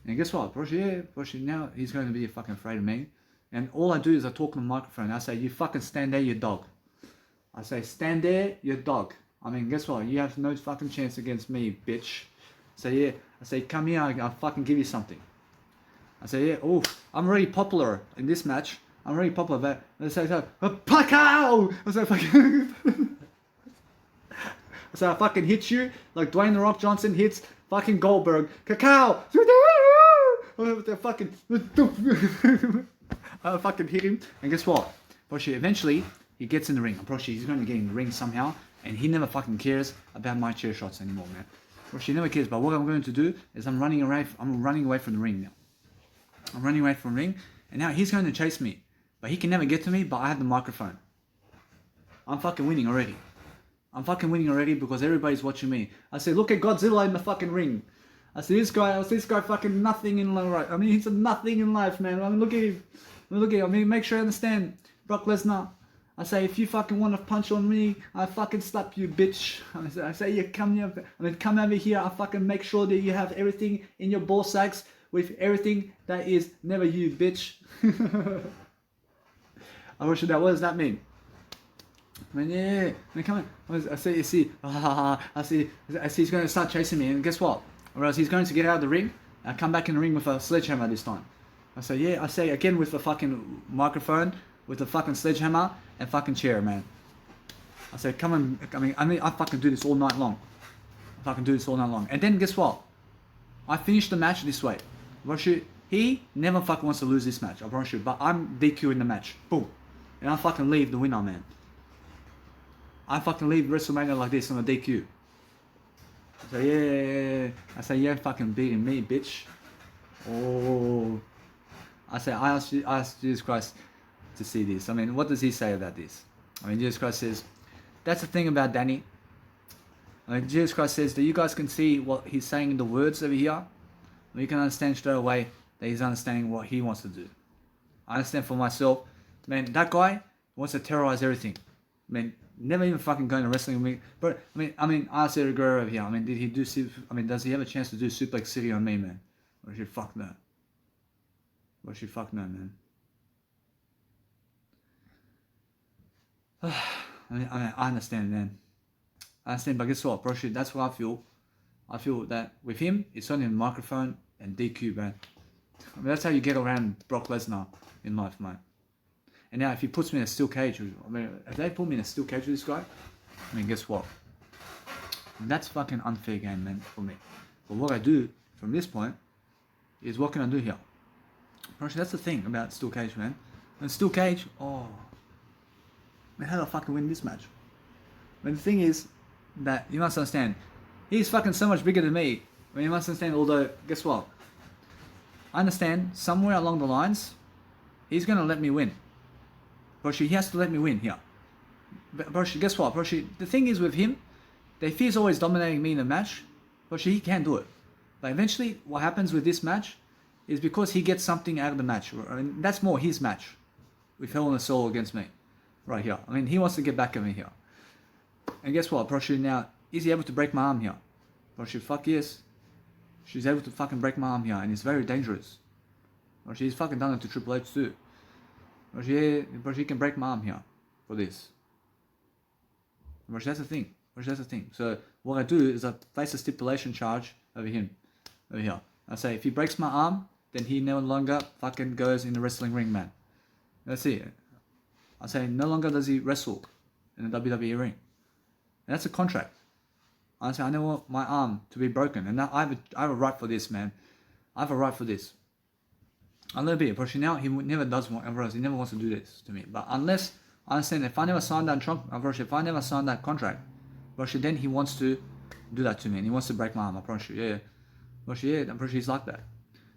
And guess what? Now he's going to be fucking afraid of me. And all I do is I talk on the microphone. I say, you fucking stand there, you dog. I say, stand there, you dog. I mean, guess what? You have no fucking chance against me, bitch. I say, come here, I'll fucking give you something. I say, yeah, oh, I'm already popular in this match. I'm already popular, but I say, Pacow! I say, fucking... I fucking hit you like Dwayne The Rock Johnson hits fucking Goldberg. Cacao! I fucking hit him, and guess what? Eventually he gets in the ring. He's going to get in the ring somehow, and he never fucking cares about my chair shots anymore, man. He never cares. But what I'm going to do is I'm running away from the ring now. I'm running away from the ring, and now he's going to chase me, but he can never get to me. But I have the microphone. I'm fucking winning already. Because everybody's watching me. I say, look at Godzilla in the fucking ring. I see this guy fucking nothing in life. I mean, he's a nothing in life, man. I mean, look at him. I mean, make sure you understand. Brock Lesnar. I say, if you fucking want to punch on me, I fucking slap you, bitch. I say, yeah, come here. I mean, come over here. I fucking make sure that you have everything in your ball sacks with everything that is never you, bitch. What does that mean? I mean, yeah. I mean, come on. I see he's going to start chasing me, and guess what? Or else he's going to get out of the ring and come back in the ring with a sledgehammer this time. I say again with a fucking microphone, with a fucking sledgehammer and fucking chair, man. I say, come on, I fucking do this all night long. And then guess what? I finish the match this way. He never fucking wants to lose this match, I promise you, but I'm DQ in the match. Boom. And I fucking leave the winner, man. I fucking leave WrestleMania like this on a DQ. I say, yeah, fucking beating me, bitch. Oh. I asked Jesus Christ to see this. I mean, what does he say about this? I mean, Jesus Christ says, that's the thing about Danny. I mean, Jesus Christ says that you guys can see what he's saying in the words over here. You can understand straight away that he's understanding what he wants to do. I understand for myself, man, that guy wants to terrorize everything. I mean, never even fucking going to wrestling with me. But I mean, Arcelo Guerrero over here. I mean, does he have a chance to do Suplex City on me, man? Or should fuck no? Man? I understand, man. I understand, but guess what, bro? That's what I feel. I feel that with him, it's only a microphone and DQ, man. I mean, that's how you get around Brock Lesnar in life, man. And now if he puts me in a steel cage, I mean, if they put me in a steel cage with this guy, I mean, guess what? That's fucking unfair game, man, for me. But what I do from this point is what can I do here? Actually, that's the thing about steel cage, man. And steel cage, oh, man, how do I fucking win this match? But the thing is that you must understand, he's fucking so much bigger than me. I mean, you must understand, although, guess what? I understand, somewhere along the lines, he's going to let me win. Broshi, he has to let me win here. But Broshi, guess what? Broshi, the thing is with him, if he's always dominating me in a match, Broshi, he can't do it. But eventually, what happens with this match is because he gets something out of the match. I mean, that's more his match with Hell in a Cell against me. Right here. I mean, he wants to get back at me here. And guess what? Broshi, now, is he able to break my arm here? Broshi, fuck yes. She's able to fucking break my arm here, and it's very dangerous. Broshi, he's fucking done it to Triple H too. Broshi can break my arm here for this. Broshi, that's the thing. Broshi, that's the thing. So what I do is I place a stipulation charge over him, over here. I say if he breaks my arm, then he no longer fucking goes in the wrestling ring, man. That's it. I say no longer does he wrestle in the WWE ring. And that's a contract. I say I don't want my arm to be broken, and now I have a right for this, man. I have a right for this. A little bit, but now he never does want, he never wants to do this to me. But unless I understand, if I never signed that if I never signed that contract, then he wants to do that to me, and he wants to break my arm. I promise you, yeah. I'm pretty sure he's like that.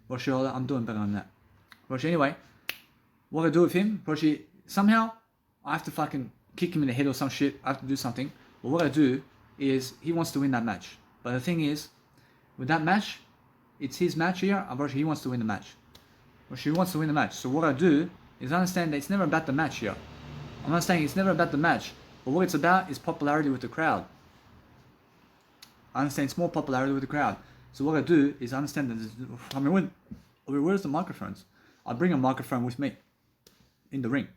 I'm doing better than that. Anyway, what I do with him, somehow I have to fucking kick him in the head or some shit. I have to do something. But what I do is he wants to win that match. But the thing is, with that match, it's his match here. He wants to win the match. She wants to win the match. So what I do is I understand that it's never about the match here. I'm not saying it's never about the match, but what it's about is popularity with the crowd. I understand it's more popularity with the crowd. So what I do is I understand that, where's the microphones? I bring a microphone with me in the ring.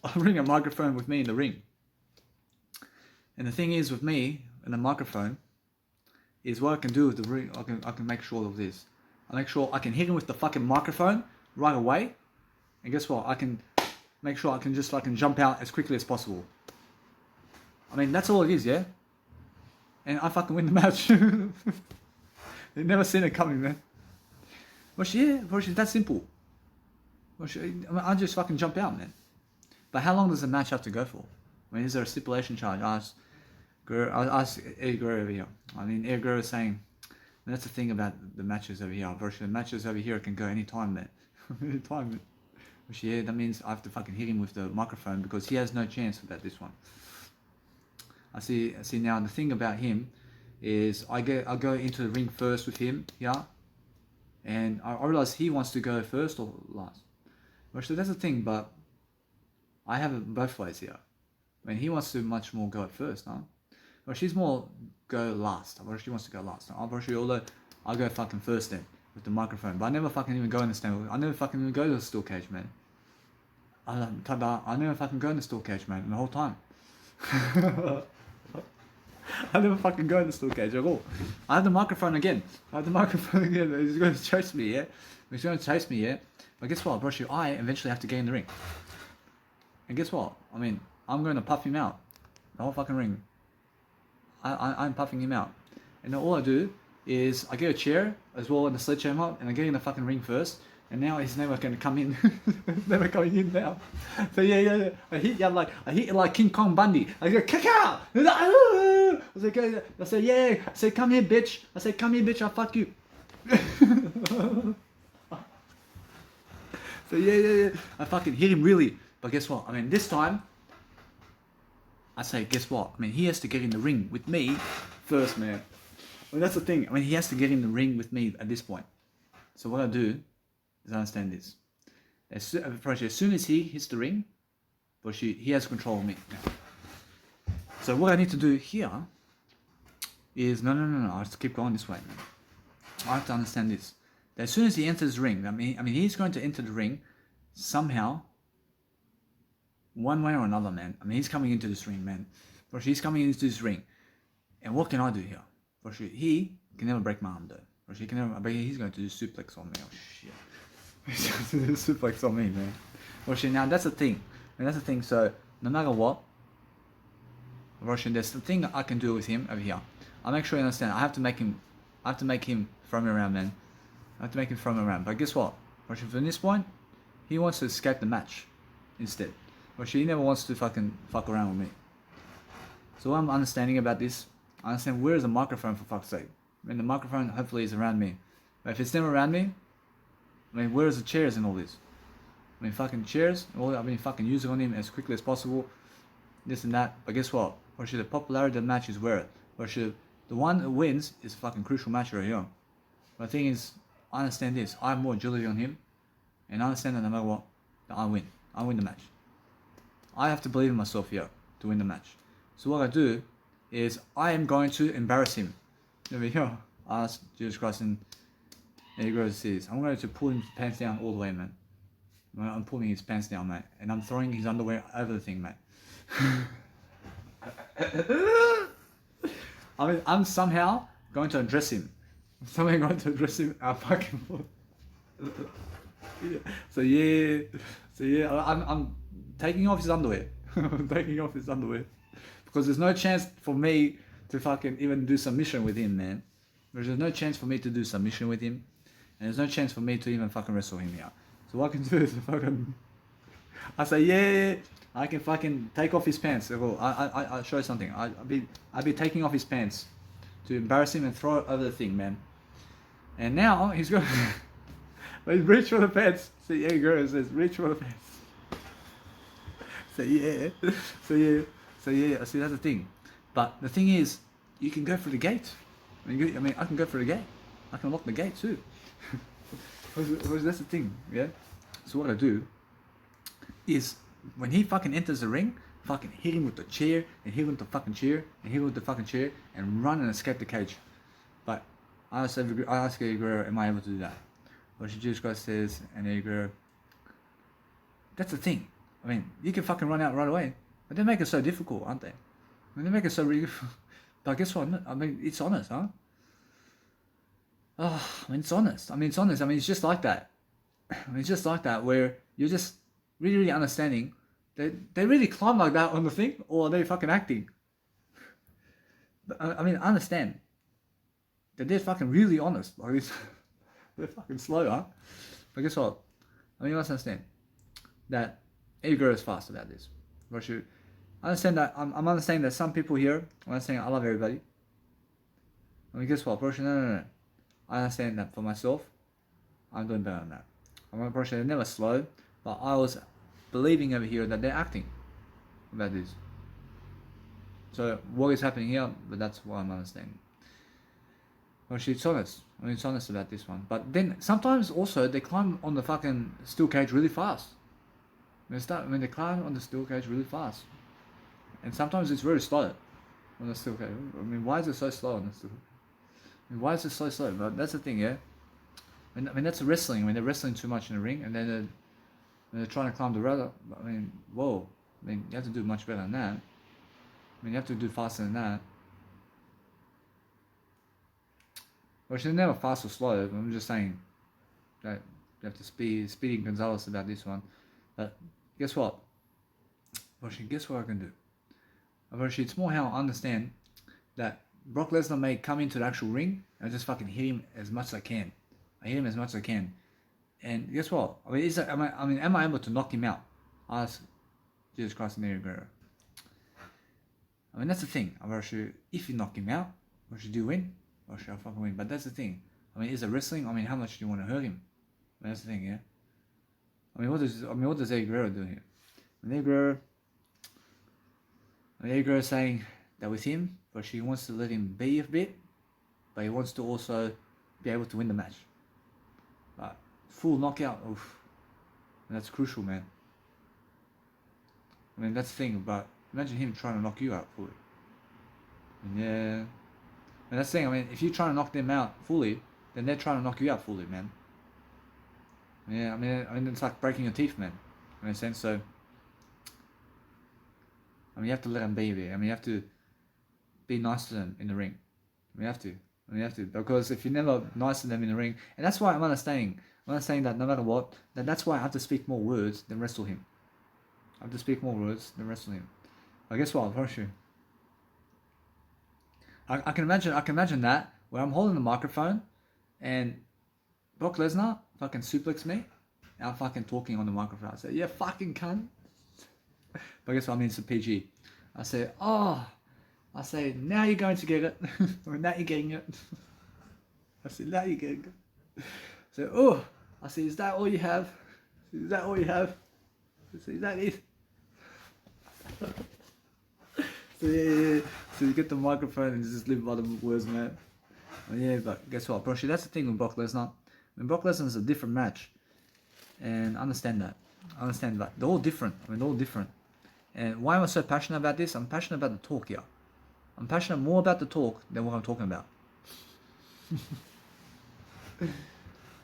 I bring a microphone with me in the ring. And the thing is with me and the microphone is what I can do with the ring. I can make sure of this. I make sure I can hit him with the fucking microphone right away. And guess what? I can make sure I can just fucking jump out as quickly as possible. I mean, that's all it is, yeah? And I fucking win the match. They never seen it coming, man. But yeah, it's that simple. I just fucking jump out, man. But how long does the match have to go for? I mean, is there a stipulation charge? I asked Eddie Guerrero over here. I mean, Eddie Guerrero is saying, that's the thing about the matches over here. The matches over here can go anytime, man. Anytime, man. Which, yeah, that means I have to fucking hit him with the microphone because he has no chance about this one. I see now the thing about him is I'll go into the ring first with him, yeah? And I realize he wants to go first or last. Actually, that's the thing, but I have it both ways here. I mean, he wants to much more go at first, huh? Well, she's more go last. She wants to go last. Although I'll go fucking first then with the microphone. But I never fucking even go in the stand. I never fucking even go to the steel cage, man. I never fucking go in the steel cage, man, the whole time. I never fucking go in the steel cage at all. I have the microphone again. He's going to chase me, yeah? He's going to chase me, yeah? But guess what, bro? I eventually have to get in the ring. And guess what? I mean, I'm going to puff him out. The whole fucking ring. I'm puffing him out. And then all I do is I get a chair as well and the sledgehammer and I get in the fucking ring first. And now he's never going to come in. Never coming in now. So yeah. I hit you like King Kong Bundy. I go, caca! I say, yeah. I say, come here, bitch. I'll fuck you. So yeah. I fucking hit him really. But guess what? I mean, this time, I say, guess what? I mean, he has to get in the ring with me first, man. I mean, that's the thing. I mean, he has to get in the ring with me at this point. So what I do is I understand this. As soon as he hits the ring, he has control of me now. So what I need to do here is, no. I have to keep going this way, man. I have to understand this. That as soon as he enters the ring, I mean, he's going to enter the ring somehow, one way or another, man. I mean, he's coming into this ring, man. He's coming into this ring. And what can I do here? He can never break my arm, though. He's going to do suplex on me. Oh, shit. He's going to do suplex on me, man. Roshan, now that's the thing. And that's the thing, so no matter what, Roshan, there's the thing I can do with him over here. I'll make sure you understand. I have to make him throw me around, man. I have to make him throw me around. But guess what? Roshan, from this point, he wants to escape the match instead. Roshan, he never wants to fucking fuck around with me. So what I'm understanding about this, I understand where is the microphone for fuck's sake. I mean, the microphone hopefully is around me. But if it's never around me, I mean, where is the chairs and all this? I mean, fucking chairs, all I've been fucking using on him as quickly as possible, this and that. But guess what? Or should the popularity of the match is worth it. Or should the one who wins is a fucking crucial match right here. But the thing is, I understand this. I have more agility on him, and I understand that no matter what, that I win. I win the match. I have to believe in myself here to win the match. So what I do is I am going to embarrass him. Over here, I ask Jesus Christ, and there he goes. I'm going to pull his pants down all the way, man. I'm pulling his pants down, mate, and I'm throwing his underwear over the thing, mate. I mean, I'm somehow going to address him. I'm somehow going to address him. I fucking. So yeah, I'm taking off his underwear. I'm taking off his underwear because there's no chance for me to fucking even do submission with him, man. There's no chance for me to do submission with him, and there's no chance for me to even fucking wrestle him here. So what I can do is fucking, I say, yeah, I can fucking take off his pants. Well, I'll show you something. I'll be taking off his pants to embarrass him and throw it over the thing, man. And now he's going, he's reach for the pants. So yeah, girl says, reach for the pants. So yeah, See, that's the thing. But the thing is, you can go through the gate. I mean, I can go through the gate. I can lock the gate too. That's the thing, yeah? So what I do is, when he fucking enters the ring, fucking hit him with the chair, and hit him with the fucking chair, and hit him with the fucking chair, and run and escape the cage. But I ask Eddie Guerrero, am I able to do that? Well, Jesus Christ says, and Eddie Guerrero, that's the thing. I mean, you can fucking run out right away, but they make it so difficult, aren't they? I mean, they make it so really. But guess what? I mean, it's honest, huh? Oh, I mean, it's honest. I mean, it's just like that. I mean, it's just like that, where you're just really, really understanding. They really climb like that on the thing, or are they fucking acting? But, I mean, I understand that they're fucking really honest. Like, they're fucking slow, huh? But guess what? I mean, you must understand that Eddie Guerrero is fast about this. I understand that. I'm understanding that some people here, I'm understanding I love everybody. I mean, guess what? No. I understand that for myself, I'm doing better than that. I'm a person, they're never slow, but I was believing over here that they're acting about this. So what is happening here? But that's what I'm understanding. Well, it's honest. I mean, it's honest about this one. But then sometimes also they climb on the fucking steel cage really fast. They climb on the steel cage really fast, and sometimes it's very slow on the steel cage. I mean, why is it so slow on the steel? I mean, why is it so slow? But that's the thing, yeah. I mean, that's wrestling. I mean, they're wrestling too much in the ring, and then they're trying to climb the ladder. I mean, whoa. I mean, you have to do much better than that. I mean, you have to do faster than that. Well, she's never fast or slow. I'm just saying that you have to speeding Gonzalez about this one. But guess what? Well, guess what I can do? Well, it's more how I understand that Brock Lesnar may come into the actual ring and I just fucking hit him as much as I can. I hit him as much as I can. And guess what? I mean, am I able to knock him out? Ask Jesus Christ and Eddie Guerrero. I mean, that's the thing. If you knock him out, or should you win? Or should I fucking win? But that's the thing. I mean, is it wrestling? I mean, how much do you want to hurt him? I mean, that's the thing, yeah? I mean, what does Eddie Guerrero do here? Eddie Guerrero is saying that with him, but she wants to let him be a bit, but he wants to also be able to win the match. But full knockout, oof. And that's crucial, man. I mean, that's the thing, but imagine him trying to knock you out fully. And yeah. And that's the thing, I mean, if you're trying to knock them out fully, then they're trying to knock you out fully, man. Yeah, I mean, it's like breaking your teeth, man. In a sense, so. I mean, you have to let them be there. I mean, you have to be nice to them in the ring. I mean, you have to. Because if you're never nice to them in the ring, and that's why I'm understanding. I'm not saying that no matter what, that's why I have to speak more words than wrestle him. I have to speak more words than wrestle him. But guess what? I'll promise you. I can imagine that where I'm holding the microphone and Brock Lesnar fucking suplex me and I'm fucking talking on the microphone. I say, yeah, fucking cunt. But guess what? I mean, it's a PG. I say, now you're going to get it. Or now you're getting it. I say, now you're getting it. I say, oh. I say, is that all you have? Is that all you have? I say, is that it? So yeah. So you get the microphone and just live by the words, man. Oh, yeah, but guess what, bro? That's the thing with Brock Lesnar. When Brock Lesnar is a different match, and I understand that. They're all different. They're all different. And why am I so passionate about this? I'm passionate about the talk here. I'm passionate more about the talk than what I'm talking about.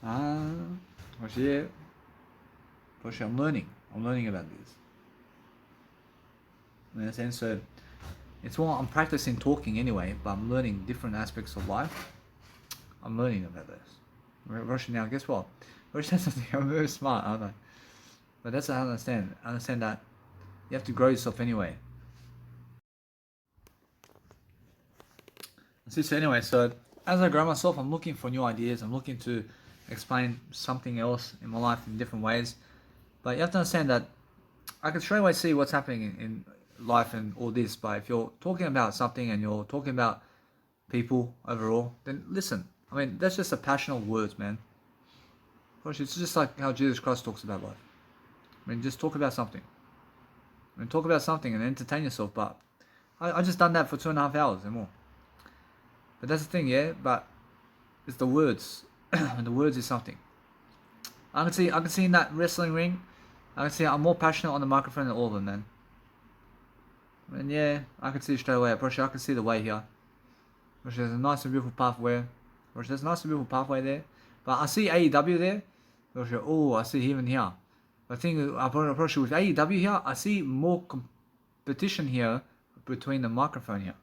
Yeah. I'm learning. I'm learning about this. You understand? So it's more I'm practicing talking anyway, but I'm learning different aspects of life. I'm learning about this. Russian now, guess what? Russian says I'm very smart, aren't I? But that's what I understand. I understand that you have to grow yourself anyway. So anyway, so as I grow myself, I'm looking for new ideas. I'm looking to explain something else in my life in different ways. But you have to understand that I can straight away see what's happening in life and all this. But if you're talking about something and you're talking about people overall, then listen. I mean, that's just a passion of words, man. Gosh, it's just like how Jesus Christ talks about life. I mean, just talk about something. I mean, talk about something and entertain yourself. But I just done that for 2.5 hours and more. But that's the thing, yeah. But it's the words. And the words is something. I can see in that wrestling ring. I can see I'm more passionate on the microphone than all of them, man. And yeah, I can see straight away. I can see the way here. There's a nice and beautiful pathway. There's a nice and beautiful pathway there. But I see AEW there. Oh, I see him in here. The thing with AEW here, I see more competition here between the microphone here.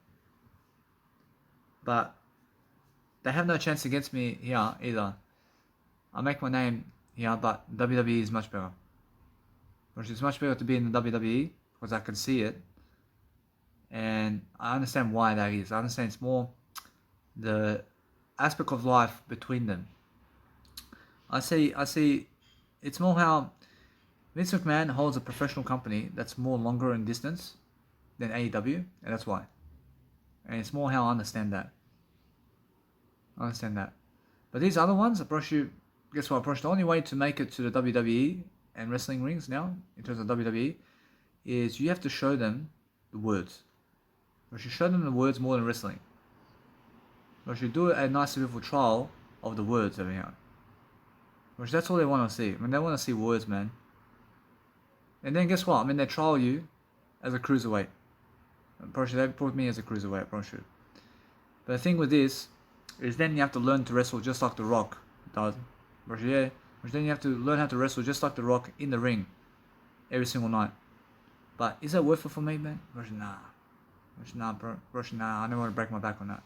But they have no chance against me here either. I make my name here, but WWE is much better. It's much better to be in the WWE because I can see it. And I understand why that is. I understand it's more the aspect of life between them. I see it's more how Vince McMahon holds a professional company that's more longer in distance than AEW, and that's why. And it's more how I understand that. But these other ones, guess what, the only way to make it to the WWE and wrestling rings now, in terms of WWE, is you have to show them the words. You should show them the words more than wrestling. You should do a nice beautiful trial of the words over here. That's all they want to see. I mean, they want to see words, man. And then guess what? I mean, they trial you as a cruiserweight. They put me as a cruiserweight, But the thing with this is then you have to learn to wrestle just like The Rock does. Then you have to learn how to wrestle just like The Rock in the ring every single night. But is that worth it for me, man? Nah, bro. Nah, I don't want to break my back on that.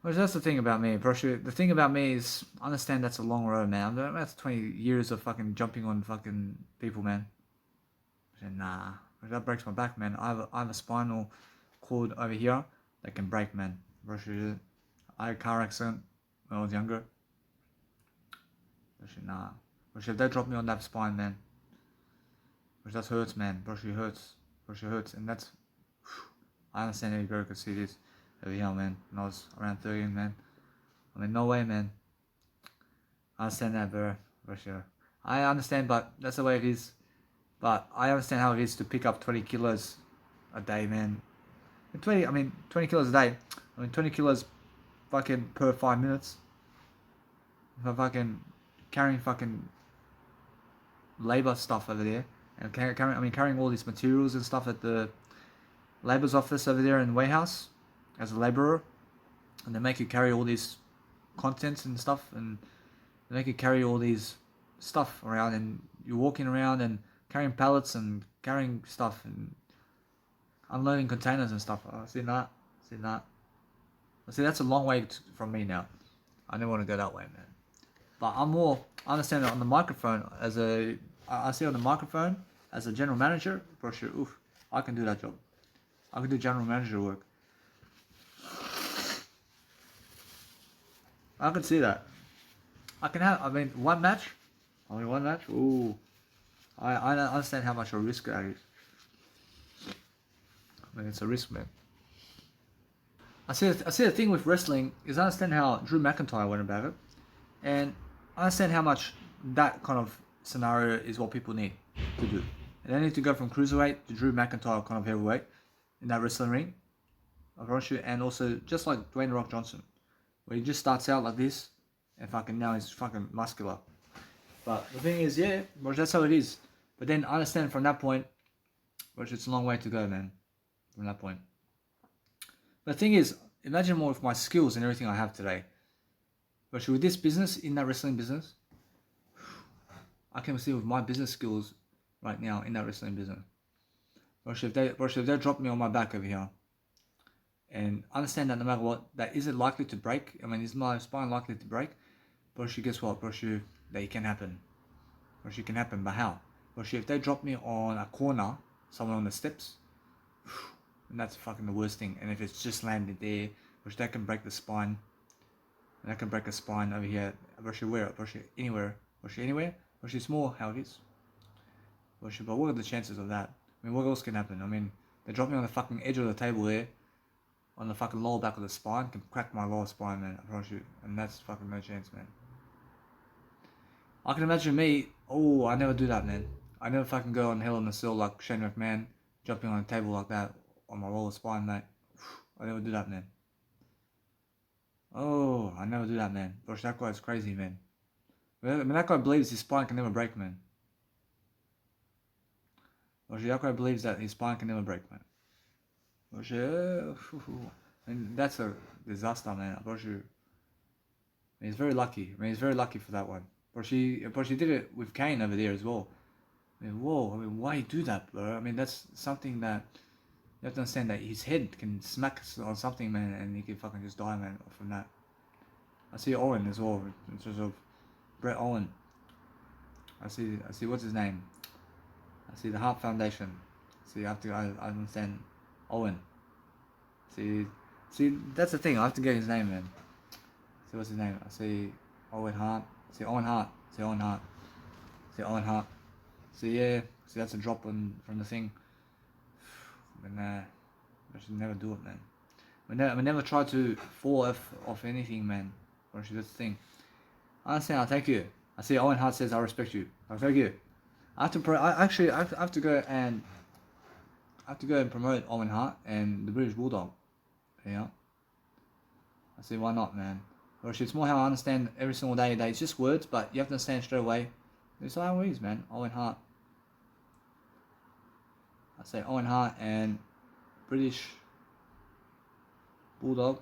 That's the thing about me, bro. The thing about me is, I understand that's a long road, man. That's 20 years of fucking jumping on fucking people, man. Nah, that breaks my back, man. I have a spinal cord over here that can break, man. Bro, I had a car accident when I was younger. Nah. Bro, they dropped me on that spine, man. Bro, that hurts, man. Bro, hurts. And that's... I understand every girl could see this over here, man. When I was around 13, man. I mean, no way, man. I understand that, bro. For sure. I understand, but that's the way it is. But I understand how it is to pick up 20 kilos a day, man. 20 kilos a day. 20 kilos fucking per 5 minutes. If I'm fucking carrying fucking labor stuff over there. And carrying all these materials and stuff at the labor's office over there in the warehouse as a laborer. And they make you carry all these contents and stuff. And they make you carry all these stuff around. And you're walking around and carrying pallets and carrying stuff and unloading containers and stuff. See that? See, that's a long way from me now. I don't want to go that way, man. But I understand it on the microphone I see on the microphone as a general manager, for sure, oof, I can do that job. I can do general manager work. I can see that. Only one match, ooh. I understand how much a risk that is. I mean, it's a risk, man. I see the thing with wrestling is I understand how Drew McIntyre went about it, and I understand how much that kind of scenario is what people need to do. And they need to go from cruiserweight to Drew McIntyre kind of heavyweight in that wrestling ring, and also just like Dwayne The Rock Johnson, where he just starts out like this, and now he's fucking muscular. But the thing is, yeah, that's how it is. But then I understand from that point, it's a long way to go, man. From that point. But the thing is, imagine more with my skills and everything I have today. But with this business, in that wrestling business, I can see with my business skills right now in that wrestling business. But if they drop me on my back over here, and understand that no matter what, that isn't likely to break. I mean, is my spine likely to break? But guess what? That can happen. It can happen, but how? But if they drop me on a corner, someone on the steps, and that's fucking the worst thing. And if it's just landed there, that can break the spine. And that can break a spine over here. Anywhere. It's more how it is. But what are the chances of that? I mean, what else can happen? I mean, they drop me on the fucking edge of the table there, on the fucking lower back of the spine, can crack my lower spine, man. I promise you. And that's fucking no chance, man. I can imagine me, I never do that, man. I never fucking go on Hell in a Cell like Shane McMahon, jumping on a table like that on my lower spine, mate. I never do that, man. I never do that, man. Gosh, that guy's crazy, man. I mean, that guy believes his spine can never break, man. That guy believes that his spine can never break, man. And that's a disaster, man. He's very lucky. He's very lucky for that one. But she did it with Kane over there as well. Why do that, bro? I mean, that's something that you have to understand, that his head can smack on something, man, and he can fucking just die, man, from that. I see Owen as well, in terms of Brett Owen. I see what's his name? I see the Heart Foundation. I understand Owen. See, that's the thing. I have to get his name, man. See what's his name? I see Owen Hart. See Owen Hart. See, that's a drop from the thing. But I should never do it, man. I never try to fall off anything, man. That's the thing. I understand. I'll thank you. I see Owen Hart says I respect you. I'll thank you. I have to go and promote Owen Hart and the British Bulldog. Yeah. I see, why not, man? It's more how I understand every single day. It's just words, but you have to understand straight away. It's how it is, man. Owen Hart. I say Owen Hart and British Bulldog.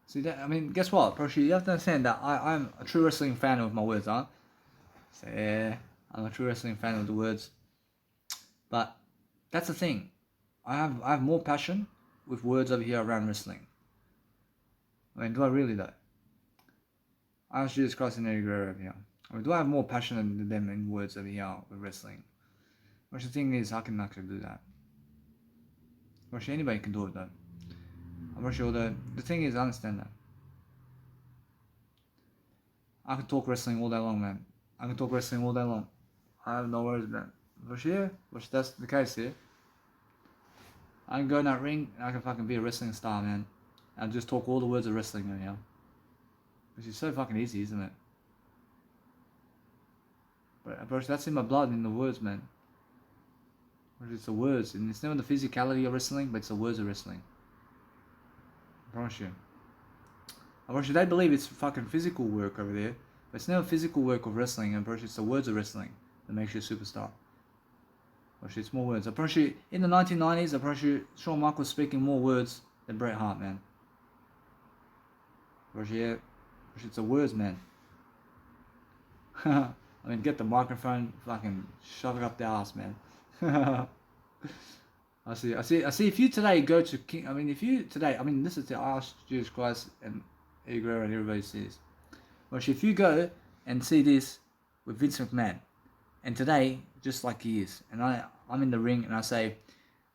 See that? I mean, guess what? You have to understand that I'm a true wrestling fan of my words, huh? So yeah, I'm a true wrestling fan of the words. But that's the thing. I have more passion with words over here around wrestling. I mean, do I really though? I'm Jesus Christ and Eddie Guerrero over here. I mean, do I have more passion than them in words over here with wrestling? Which the thing is, I can actually do that. Anybody can do it though. I'm sure the thing is, I understand that. I can talk wrestling all day long, man. I have no worries, man. That's the case here. I can go in that ring and I can fucking be a wrestling star, man. And just talk all the words of wrestling over here. Which is so fucking easy, isn't it? But that's in my blood, in the words, man. It's the words, and it's never the physicality of wrestling, but it's the words of wrestling. I promise you. They believe it's fucking physical work over there, but it's never physical work of wrestling, and it's the words of wrestling that makes you a superstar. It's more words. I promise you, in the 1990s, I promise you, Shawn Michaels speaking more words than Bret Hart, man. It's the words, man. I mean, get the microphone, fucking shove it up the ass, man. I see. If you today go to King, this is to ask Jesus Christ and Eddie Guerrero and everybody says. But if you go and see this with Vince McMahon, and today, just like he is, and I'm in the ring and I say,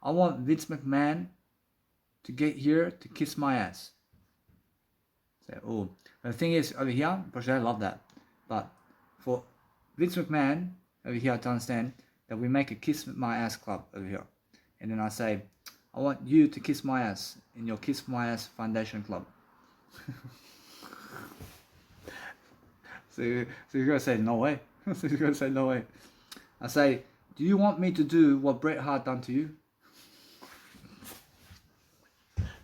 I want Vince McMahon to get here to kiss my ass. Say, oh. But the thing is, over here, because I love that. But for Vince McMahon over here to understand that we make a kiss my ass club over here. And then I say, I want you to kiss my ass in your Kiss My Ass Foundation Club. so you're going to say, no way. So you're going to say, no way. I say, do you want me to do what Bret Hart done to you?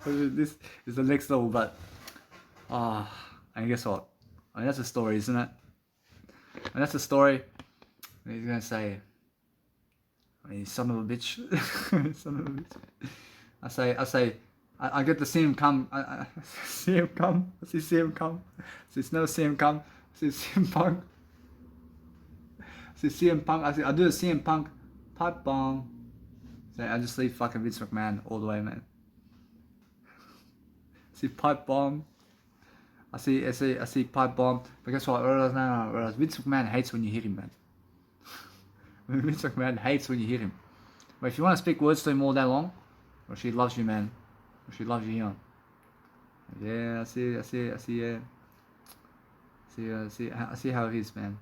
This is the next level, but and guess what? I mean, that's a story, isn't it? And that's a story. And he's gonna say, I mean, son of a bitch. Son of a bitch. I say, I get to see him come. I see him come. I see him come. So it's never see him come. See CM Punk. See CM Punk. I do the CM Punk pipe bomb. So I just leave fucking Vince McMahon all the way, man. See pipe bomb. I see pipe bomb. But guess what? No. Vince McMahon hates when you hit him, man. Vince McMahon hates when you hit him. But if you want to speak words to him all day long, or she loves you, man. Or she loves you here. Yeah, I see how it is, man.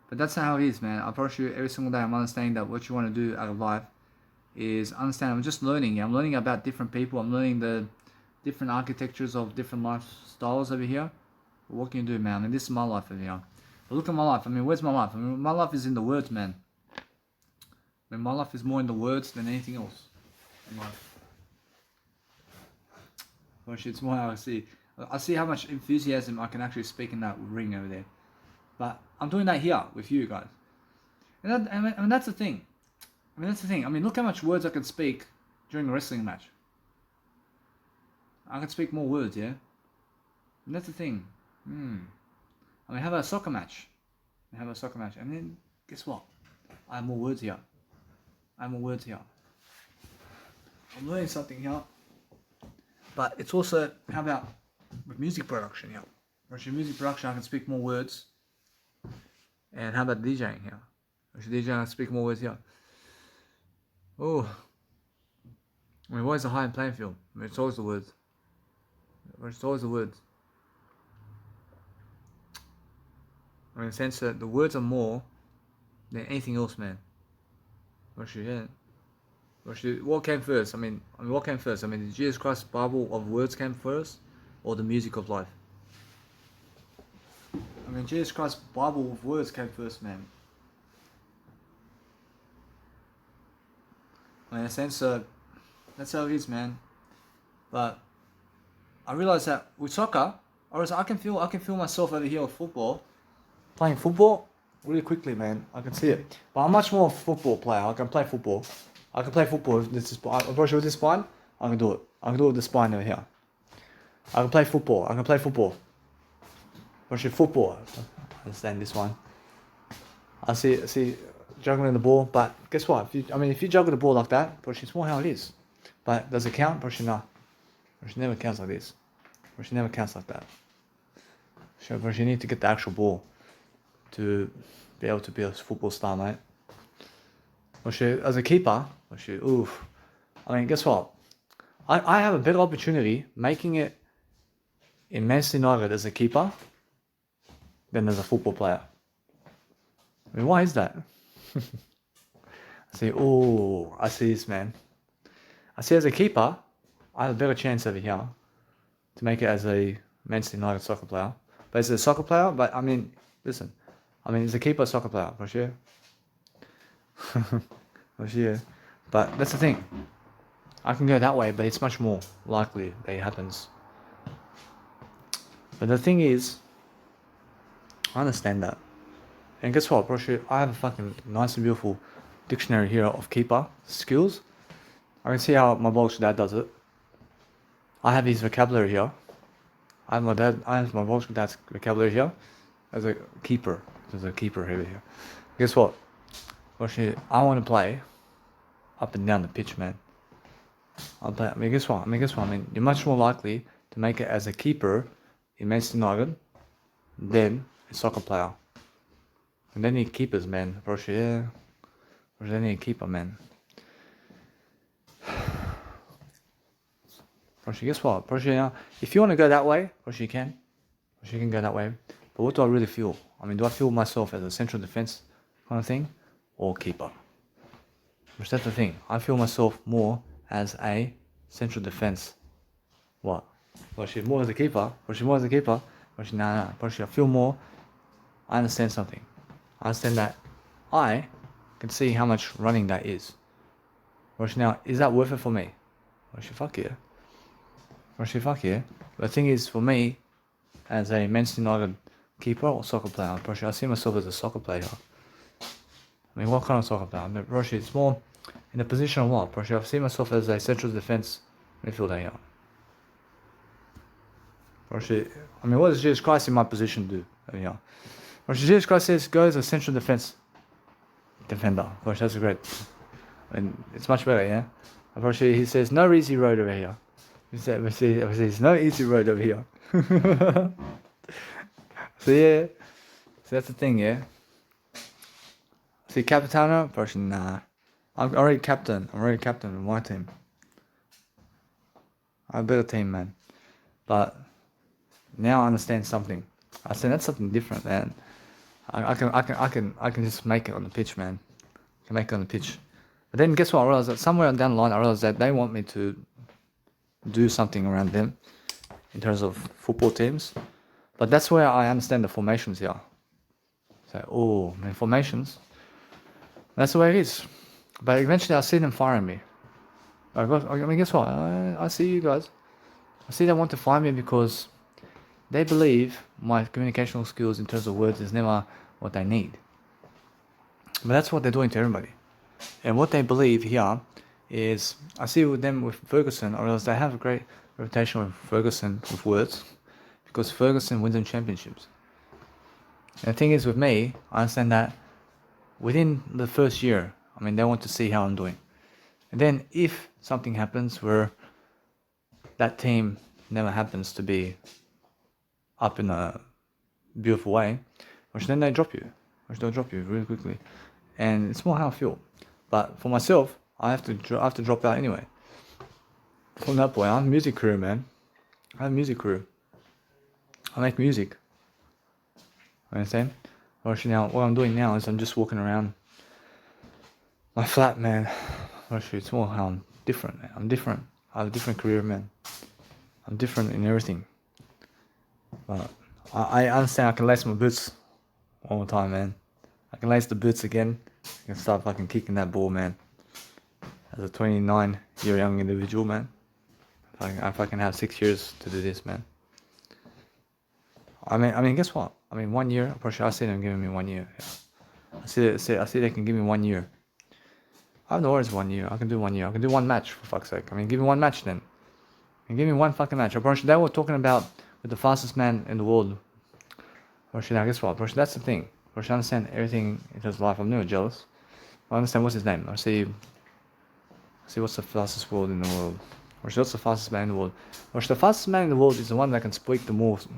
But that's how it is, man. I promise you, every single day I'm understanding that what you want to do out of life is understand. I'm just learning. I'm learning about different people. I'm learning the different architectures of different lifestyles over here. But what can you do, man? I mean, this is my life over here. But look at my life. I mean, where's my life? I mean, my life is in the words, man. I mean, my life is more in the words than anything else in life. Gosh, it's more how I see. I see how much enthusiasm I can actually speak in that ring over there. But I'm doing that here with you guys. And I mean, that's the thing. I mean, look how much words I can speak during a wrestling match. I can speak more words, yeah? And that's the thing. I mean, how about a soccer match? And then, guess what? I have more words here. I'm learning something here. But it's also, how about with music production here? With music production, I can speak more words. And how about DJing here? With DJing, I can speak more words here. Oh. I mean, what is a high playing field? I mean, it's always the words. I mean, in the sense that the words are more than anything else, man. What came first? I mean, what came first? I mean, the Jesus Christ Bible of words came first, or the music of life? I mean, Jesus Christ Bible of words came first, man. I mean, in a sense, that's how it is, man. But I realize that with soccer, I can feel myself over here with football. Playing football really quickly, man. I can see it. But I'm much more a football player. I can play football. With this spine. I'm pretty sure with this spine, I can do it. I can do it with the spine over here. I can play football. But football. I understand this one. I see juggling the ball, but guess what? If you juggle the ball like that, it's more how it is. But does it count? No. Never counts like this. Never counts like that. You need to get the actual ball to be able to be a football star, mate. As a keeper, oof. I mean, guess what? I have a better opportunity making it in Manchester United as a keeper than as a football player. I mean, why is that? I see this, man. I see as a keeper, I have a better chance over here to make it as a Manchester United soccer player. But as a soccer player, listen. As a keeper, soccer player, for sure. For sure. But that's the thing. I can go that way, but it's much more likely that it happens. But the thing is, I understand that. And guess what, bro? I have a fucking nice and beautiful dictionary here of keeper skills. I can see how my Bolsh dad does it. I have his vocabulary here. I have my Bolsh dad's vocabulary here as a keeper. There's a keeper over here. Guess what? I want to play up and down the pitch, man. Guess what? You're much more likely to make it as a keeper in Manchester United then a soccer player. And they need keepers, man. Proszę, yeah. They need a keeper, man. Proszę, guess what? Proszę, if you want to go that way, Proszę, you can. Proszę, you can go that way. But what do I really feel? I mean, do I feel myself as a central defense kind of thing? Or keeper? Which that's the thing. I feel myself more as a central defense. What? Proszę, more as a keeper? Proszę, more as a keeper? Proszę, nah. Proszę, I feel more. I understand something. I understand that I can see how much running that is. Proszę, now, is that worth it for me? Proszę, fuck yeah. Proszę, fuck yeah. The thing is, for me, as a Manchester United keeper or soccer player, Proszę, I see myself as a soccer player. I mean, what kind of soccer player? I mean, Proszę, it's more in the position of what? Proszę, I see myself as a central defense midfielder here. Proszę, I mean, what does Jesus Christ in my position do? Yeah. Proszę, Jesus Christ says, go as a central defense defender. Proszę, that's great. I mean, it's much better, yeah? Proszę, he says, no easy road over here. He says, no easy road over here. So yeah, so that's the thing, yeah? See, Capitano? Proszę, nah. I'm already captain of my team. I have a better team, man. But now I understand something. I said that's something different, man. I can just make it on the pitch, man. I can make it on the pitch. But then guess what? I realized that somewhere down the line, I realized that they want me to do something around them in terms of football teams. But that's where I understand the formations here. So, oh, man, formations. That's the way it is. But eventually I see them firing me. I mean, guess what? I see you guys. I see they want to fire me because they believe my communicational skills in terms of words is never what they need. But that's what they're doing to everybody. And what they believe here is, I see with them with Ferguson, I realize they have a great reputation with Ferguson with words because Ferguson wins them championships. And the thing is with me, I understand that within the first year, I mean, they want to see how I'm doing. And then if something happens where that team never happens to be up in a beautiful way, which then they drop you, which they'll drop you really quickly. And it's more how I feel. But for myself, I have to drop out anyway. From that point, I'm a music career, man. I have a music career. I make music. You understand? Actually, now what I'm doing now is I'm just walking around my flat, man. Actually, it's more how I'm different, man. I'm different. I have a different career, man. I'm different in everything. But I understand I can lace my boots one more time, man. I can lace the boots again. I can start fucking kicking that ball, man. As a 29-year young individual, man. If I can have 6 years to do this, man. I mean, guess what? I mean, 1 year. For sure, I see them giving me 1 year. Yeah. I see they can give me 1 year. I have no worries 1 year. I can do 1 year. I can do one match, for fuck's sake. I mean, give me one match then. And give me one fucking match. They were talking about with the fastest man in the world. Now guess what? That's the thing. I understand everything in his life. I'm never jealous. I understand what's his name. I see what's the fastest world in the world. What's the fastest man in the world? The fastest man in the world is the one that can speak the most.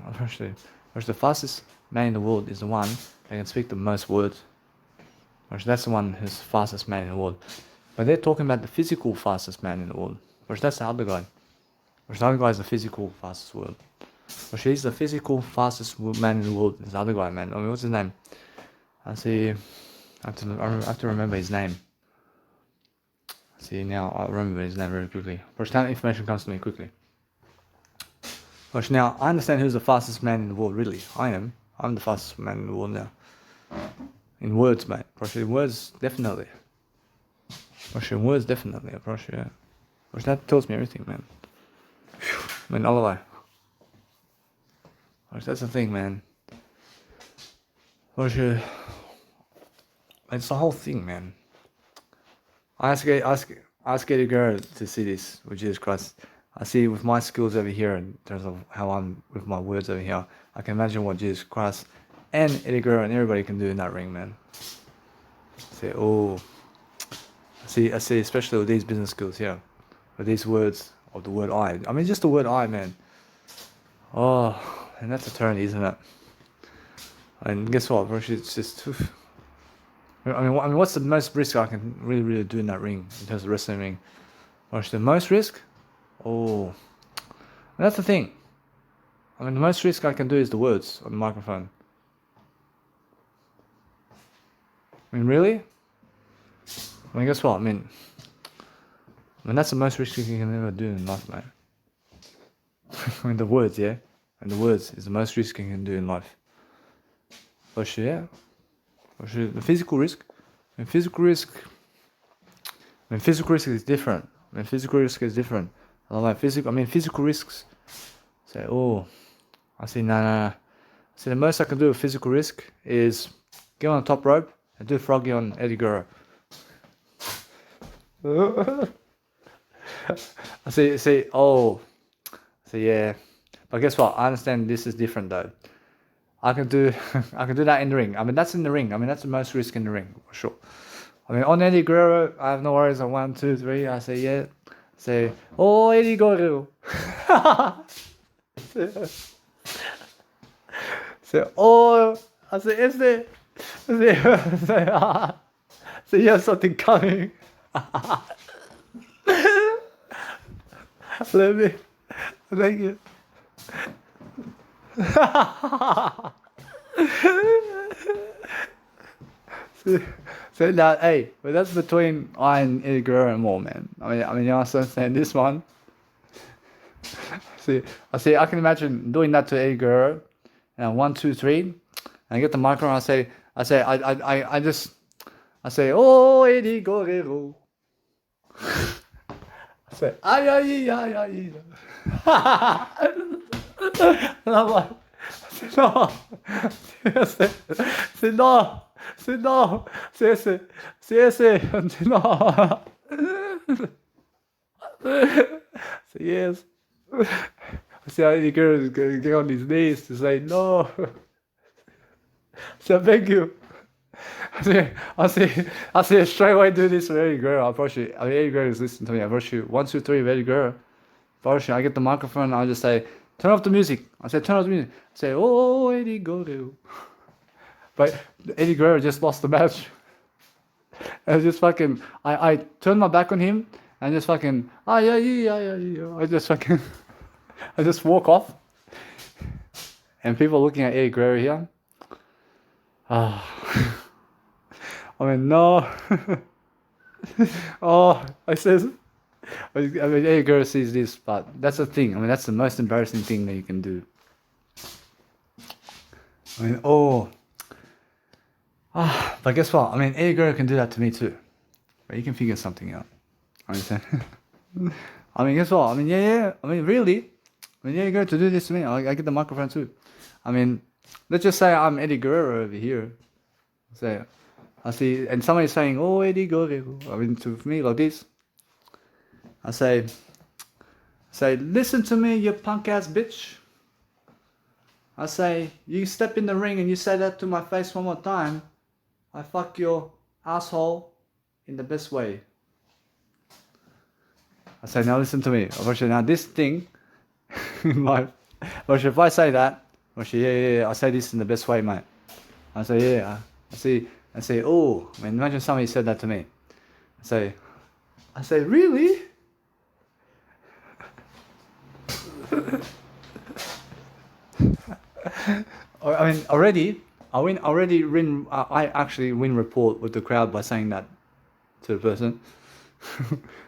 The fastest man in the world is the one that can speak the most words. That's the one who's the fastest man in the world. But they're talking about the physical fastest man in the world. That's the other guy. The other guy is the physical fastest world. He's the physical fastest man in the world. Is the other guy, man. I mean, what's his name? I have to remember his name. See, now I remember his name very quickly. That information comes to me quickly. Now, I understand who's the fastest man in the world, really. I'm the fastest man in the world now. In words, mate. In words, definitely. In words, definitely. Yeah. That tells me everything, man. I mean, all the way. That's the thing, man. It's the whole thing, man. I ask Eddie Guerrero to see this with Jesus Christ. I see with my skills over here in terms of how I'm with my words over here. I can imagine what Jesus Christ and Eddie Guerrero and everybody can do in that ring, man. I see, especially with these business skills here, with these words of the word I. I mean, just the word I, man. Oh, and that's eternity, isn't it? And guess what, bro? It's just. I mean, what's the most risk I can really do in that ring in terms of wrestling ring? What's the most risk? Oh, that's the thing. I mean, the most risk I can do is the words on the microphone. I mean, really? I mean, guess what? I mean, that's the most risk you can ever do in life, mate. I mean, the words, yeah? And the words is the most risk you can do in life. For sure, yeah. For sure. The physical risk. I mean, physical risk is different. Physical risks. Say, oh, I say, nah. See, the most I can do with physical risk is get on the top rope and do froggy on Eddie Guerrero. I say, yeah. But guess what? I understand this is different though. I can do that in the ring. I mean, that's in the ring. I mean, that's the most risk in the ring, for sure. I mean, on Eddie Guerrero, I have no worries on 1, 2, 3. I say, yeah. Say, oh, Eddie Guerrero. Say, oh, I say, este. Say, you have something coming. Let me. Thank you. So that, hey, but that's between I and Eddie Guerrero and more, man. I mean, you understand this one. See, I can imagine doing that to Eddie Guerrero, and 1, 2, 3, and I get the microphone. I say, oh, Eddie Guerrero. I say, ay. And I'm like, no. Say no. Say no. Say yes. I see how Eddie Guerrero is going to get on his knees to say no. So I beg you. I see straight away do this with Eddie Guerrero. Eddie Guerrero is listening to me. I approach you 1, 2, 3 with Eddie Guerrero. I get the microphone and I just say, turn off the music. I say, turn off the music. I say, oh, Eddie Guerrero. But Eddie Guerrero just lost the match. I just fucking, I turned my back on him and just fucking, yeah. I just walk off. And people looking at Eddie Guerrero here. I mean, no. Eddie Guerrero sees this, but that's the thing. I mean, that's the most embarrassing thing that you can do. I mean, but guess what? I mean, Eddie Guerrero can do that to me too. But you can figure something out. Understand? I mean, guess what? I mean, yeah. I mean, really? I mean, Eddie Guerrero to do this to me, I get the microphone too. I mean, let's just say I'm Eddie Guerrero over here. I see, and somebody's saying, oh, Eddie Guerrero. I mean, to me, like this. I say, listen to me, you punk ass bitch. I say, you step in the ring and you say that to my face one more time, I fuck your asshole in the best way. I say, now listen to me. Now this thing in life, if I say that, yeah, I say this in the best way, mate. I say, yeah. I say, oh, I mean, imagine somebody said that to me. I say, really? I mean, I actually win rapport with the crowd by saying that to the person.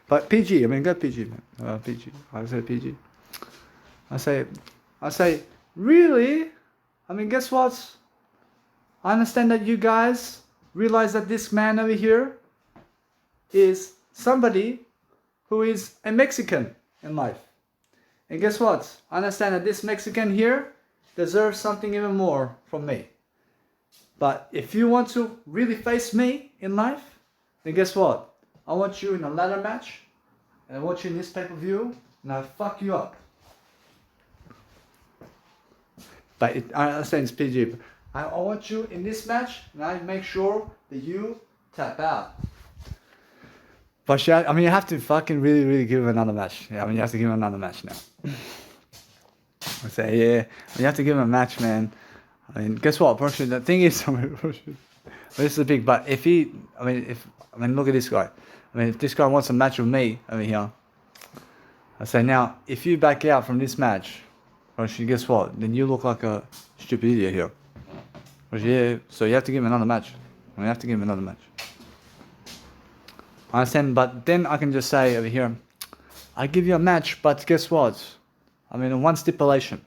But PG, I mean, go PG, man. PG. I say PG. I say, really? I mean, guess what? I understand that you guys realize that this man over here is somebody who is a Mexican in life. And guess what? I understand that this Mexican here deserves something even more from me. But if you want to really face me in life, then guess what? I want you in a ladder match, and I want you in this pay-per-view, and I'll fuck you up. But I understand it's PG. I want you in this match, and I make sure that you tap out. But I mean, you have to fucking really give him another match. Yeah, I mean, you have to give him another match now. I say, yeah, you have to give him a match, man. I mean, guess what, bro? The thing is, this is big. But if he, look at this guy. I mean, if this guy wants a match with me over here, I say now, if you back out from this match, Roshi, guess what? Then you look like a stupid idiot here. Roshi, yeah, so you have to give him another match. You have to give him another match. I understand, but then I can just say over here, I give you a match, but guess what? I mean, one stipulation.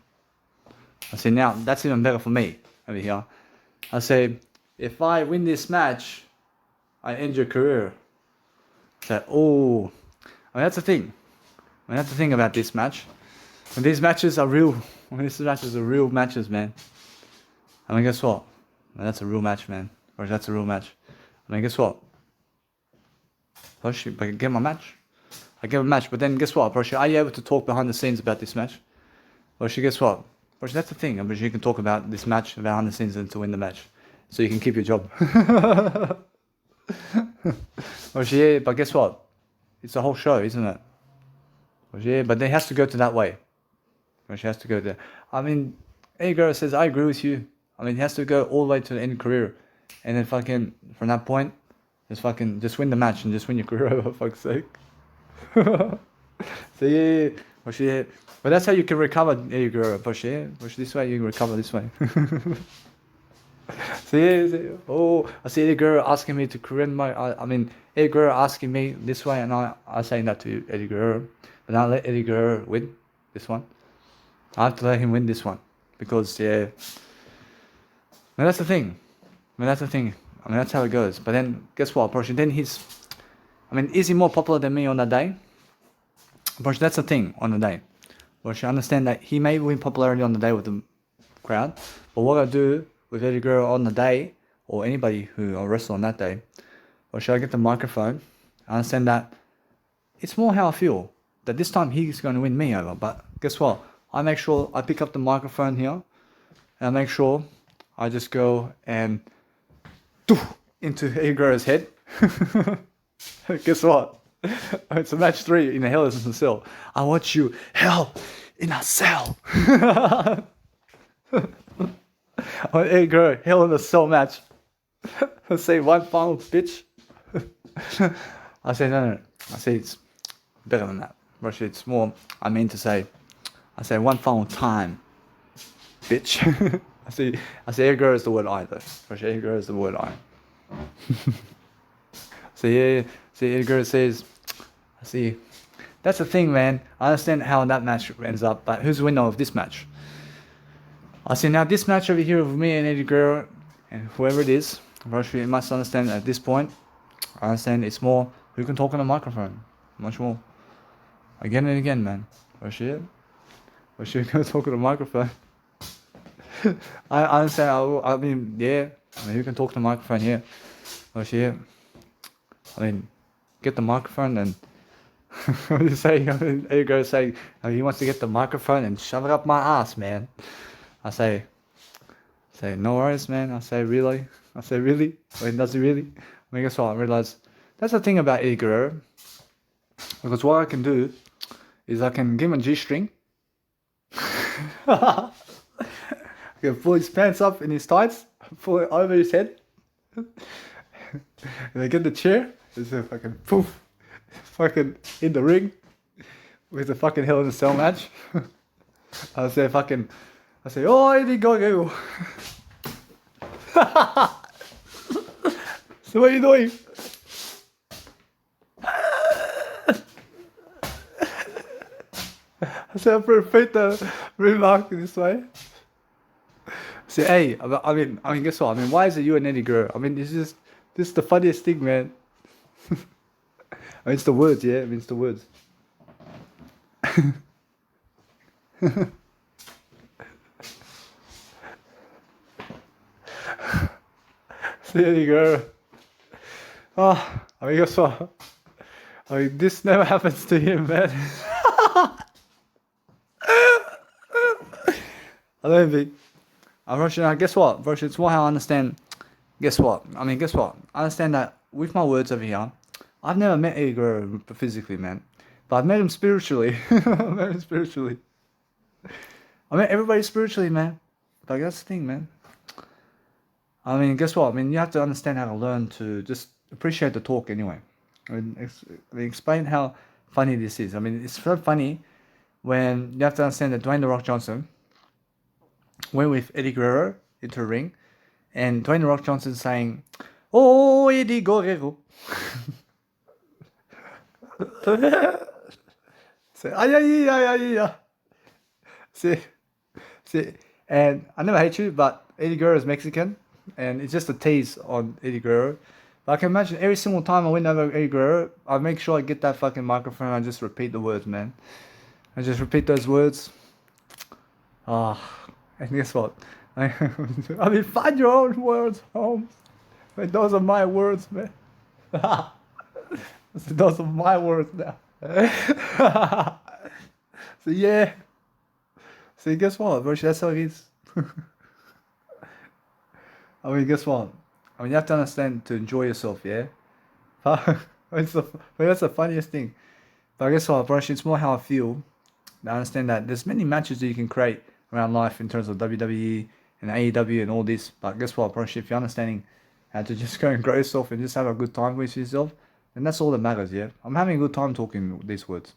I say now, that's even better for me over here. I say, if I win this match, I end your career. I say, oh, I mean, that's the thing. I mean, that's the thing about this match. When these matches are real, these matches are real matches, man. I mean, guess what? I mean, that's a real match, man. Or that's a real match. I mean, guess what? If I get my match, I get a match. But then guess what, Broshi? Are you able to talk behind the scenes about this match? Broshi, guess what? Broshi, that's the thing. Broshi, you can talk about this match behind the scenes and to win the match, so you can keep your job. Broshi, yeah, but guess what? It's a whole show, isn't it? Broshi, yeah, but it has to go to that way. Broshi has to go there. I mean, Eddie Guerrero says, I agree with you. I mean, he has to go all the way to the end of career, and then fucking from that point, just win the match and just win your career, for fuck's sake. So yeah, Broshi, yeah. But that's how you can recover Eddie Guerrero, Broshi, yeah. Broshi, this way you can recover this way. So yeah, oh, I see Eddie Guerrero asking me to Korean my, Eddie Guerrero asking me this way, and I saying that to Eddie Guerrero, but I let Eddie Guerrero win this one. I have to let him win this one because yeah. Now that's the thing. That's how it goes. But then guess what, Broshi? Then is he more popular than me on that day? Broshi, that's the thing on the day. Broshi, understand that he may win popularity on the day with the crowd, but what I do with Eddie Guerrero on the day, or anybody who I wrestle on that day, or should I get the microphone? I understand that it's more how I feel. That this time he's going to win me over. But guess what? I make sure I pick up the microphone here, and I make sure I just go and into Eddie Guerrero's head. Guess what? It's a match 3 in a Hell in a Cell. I want you hell in a cell. I want Eddie Guerrero Hell in a Cell match. I say one final bitch. I say no. I say it's better than that. Actually, it's more. I mean to say. I say one final time, bitch. I say Eddie Guerrero is the word I though. Actually, Eddie Guerrero is the word I. So yeah. See, Eddie Guerrero says. I see. That's the thing, man. I understand how that match ends up, but who's the winner of this match? I see now this match over here with me and Eddie Guerrero and whoever it is. You must understand at this point. I understand it's more who can talk on the microphone. Much more. Again and again, man. Rashid can talk on the microphone. I understand. I mean, who can talk to the microphone here? Rashid. I mean, get the microphone and what are you saying? Eddie Guerrero saying he wants to get the microphone and shove it up my ass, man. I say, no worries, man. I say, really? Wait, does he really? I mean, guess what? I realize that's the thing about Eddie Guerrero. Because what I can do is I can give him a G-string. I can pull his pants up in his tights, pull it over his head. And I get the chair, just fucking poof, fucking in the ring with a fucking Hell in a Cell match. I say, oh, Eddie, go. So what are you doing? I said, I'm afraid to remark this way. Say, hey, I mean, guess what? I mean, why is it you and Eddie Guerrero? I mean, this is the funniest thing, man. I mean, it's the words, yeah? I mean, it's the words. See, Eddie Guerrero. Oh, I mean, guess what? I mean, this never happens to him, man. I don't think. I'm Russian. Now, guess what? Russian, it's more how I understand. Guess what? I understand that with my words over here, I've never met Eddie Guerrero physically, man. But I've met him spiritually. I met everybody spiritually, man. Like, that's the thing, man. I mean, guess what? I mean, you have to understand how to learn to just appreciate the talk anyway. Explain how funny this is. I mean, it's so funny when you have to understand that Dwayne The Rock Johnson went with Eddie Guerrero into a ring, and Dwayne The Rock Johnson saying, "Oh, Eddie Guerrero." Say, ay, ay, ay, ay, ay. See, see, and I never hate you, but Eddie Guerrero is Mexican, and it's just a tease on Eddie Guerrero. But I can imagine every single time I win over Eddie Guerrero, I make sure I get that fucking microphone and I just repeat the words, man. I just repeat those words. Ah, and guess what? I mean, find your own words, Holmes. But those are my words, man. Those are my words now. So yeah. So guess what, bro? That's how it is. I mean, guess what? I mean, you have to understand to enjoy yourself, yeah? That's the funniest thing. But guess what, bro? It's more how I feel. I understand that there's many matches that you can create around life in terms of WWE and AEW and all this. But guess what, bro? If you're understanding how to just go and grow yourself and just have a good time with yourself, then that's all that matters, yeah? I'm having a good time talking these words.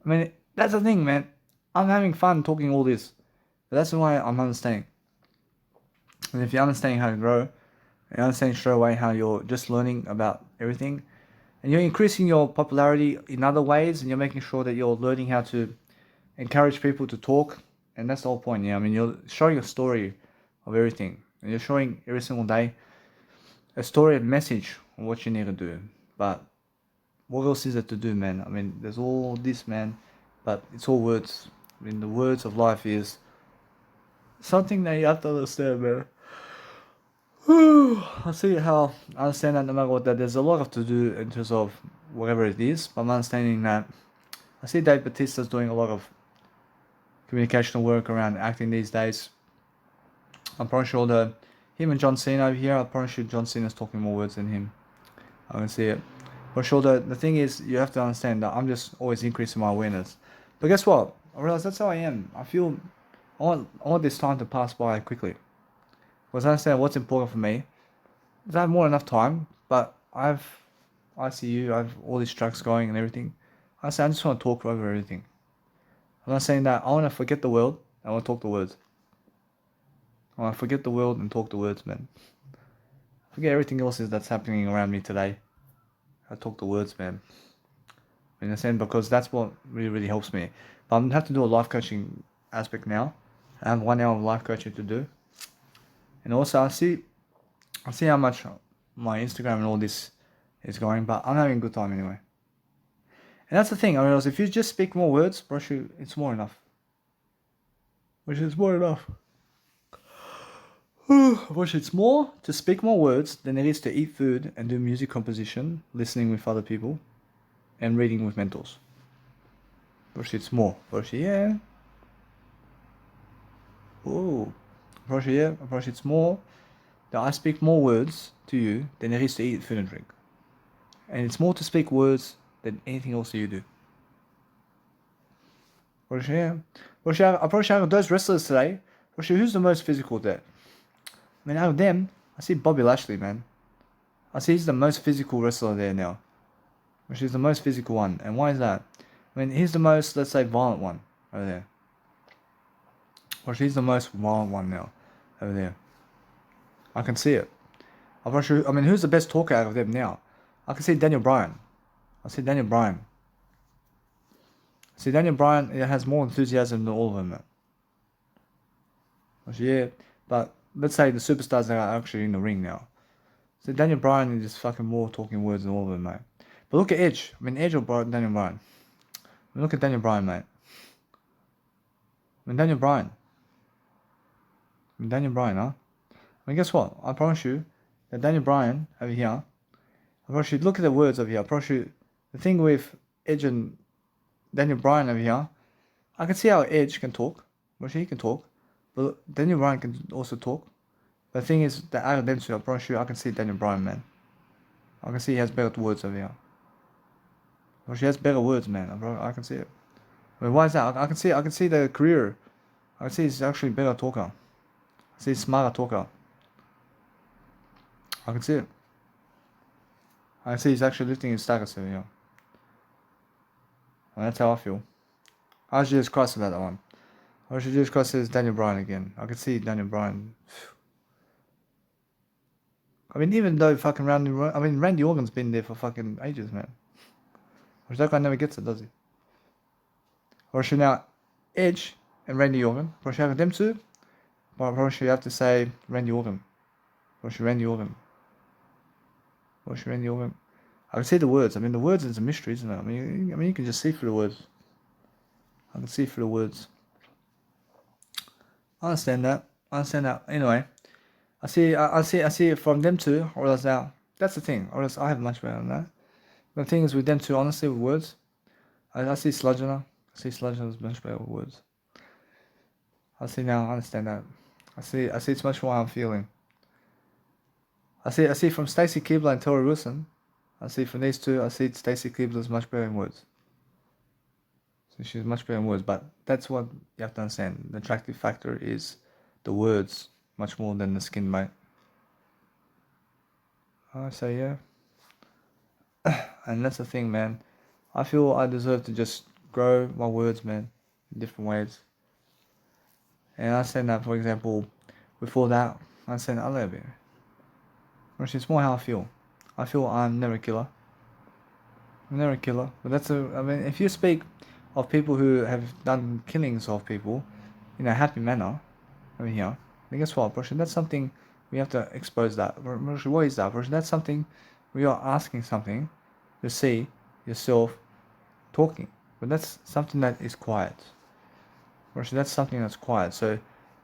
I mean, that's the thing, man. I'm having fun talking all this. But that's why I'm understanding. And if you're understanding how to grow, you understand straight away how you're just learning about everything, and you're increasing your popularity in other ways, and you're making sure that you're learning how to encourage people to talk, and that's the whole point. Yeah, I mean, you're showing a story of everything, and you're showing every single day a story and message on what you need to do. But what else is it to do, man? I mean, there's all this, man, but it's all words. I mean, the words of life is something that you have to understand, man. I see how I understand that no matter what, that there's a lot of to do in terms of whatever it is, but I'm understanding that I see Dave Bautista's doing a lot of communication work around acting these days. I'm pretty sure that him and John Cena over here, I'm pretty sure John Cena's talking more words than him. I can see it. For sure, the thing is, you have to understand that I'm just always increasing my awareness. But guess what? I realize that's how I am. I feel I want this time to pass by quickly. Because I understand what's important for me. I have more than enough time, but I have ICU, I have all these tracks going and everything. I just want to talk over everything. I'm not saying that I want to forget the world, I want to talk the words. I want to forget the world and talk the words, man. Forget everything else that's happening around me today. I talk the words, man. In a sense, because that's what really, really helps me. But I'm going to have to do a life coaching aspect now. I have 1 hour of life coaching to do. And also, I see how much my Instagram and all this is going, but I'm having a good time anyway. And that's the thing, I realize if you just speak more words, it's more enough. Which is more enough. Which it's more to speak more words than it is to eat food and do music composition, listening with other people, and reading with mentors. Which it's more. Which yeah. Oh. Which yeah. Which it's more that I speak more words to you than it is to eat food and drink. And it's more to speak words than anything else that you do. I approach out of those wrestlers today. Who's the most physical there? I mean, out of them, I see Bobby Lashley, man. I see he's the most physical wrestler there now. Which is the most physical one. And why is that? I mean, he's the most, let's say, violent one over there. Which he's the most violent one now over there. I can see it. I mean, who's the best talker out of them now? I can see Daniel Bryan. I see Daniel Bryan. See, Daniel Bryan has more enthusiasm than all of them, man. Yeah, but let's say the superstars that are actually in the ring now. So Daniel Bryan is just fucking more talking words than all of them, mate. But look at Edge. I mean, Edge or Daniel Bryan. I mean, look at Daniel Bryan, mate. I mean, Daniel Bryan. Huh? I mean, guess what? I promise you that Daniel Bryan over here, I promise you, look at the words over here. I promise you, the thing with Edge and Daniel Bryan over here, I can see how Edge can talk. Well, he can talk. But Daniel Bryan can also talk. But the thing is that out of them two, I promise you, I can see Daniel Bryan, man. I can see he has better words over here. Well, she has better words, man. I can see it. I mean, why is that? I can see the career. I can see he's actually better talker. I see he's smarter talker. I can see it. I can see he's actually lifting his status over here. And that's how I feel. I was just cross about that one. I should just cross says Daniel Bryan again. I can see Daniel Bryan. I mean, even though fucking Randy Orton's been there for fucking ages, man. Which that guy never gets it, does he? Or should now Edge and Randy Orton. Or should have them two? Or should you have to say Randy Orton? Or should Randy Orton? Or should Randy Orton? I can see the words. I mean, the words is a mystery, isn't it? I mean, you can just see through the words. I can see through the words. I understand that. Anyway, I see it from them two, or else now. That's the thing. Or else I have much better than that. The thing is with them two, honestly, with words, I see Sludgener. I see Sludgener is much better with words. I see now. I understand that. I see it's much more how I'm feeling. I see from Stacy Keibler and Tori Wilson. I see from these two. I see Stacy Keibler is much better in words. So she's much better in words, but that's what you have to understand. The attractive factor is the words much more than the skin, mate. I say yeah. And that's the thing, man. I feel I deserve to just grow my words, man, in different ways. And I said that, for example, before that, I said I love it. Which is more how I feel. I feel I'm never a killer. I'm never a killer. But I mean, if you speak of people who have done killings of people in a happy manner, over here, then guess what, Brusha? That's something we have to expose that. Brusha, what is that, Brusha? That's something we are asking something to see yourself talking. But that's something that is quiet. Brusha, that's something that's quiet. So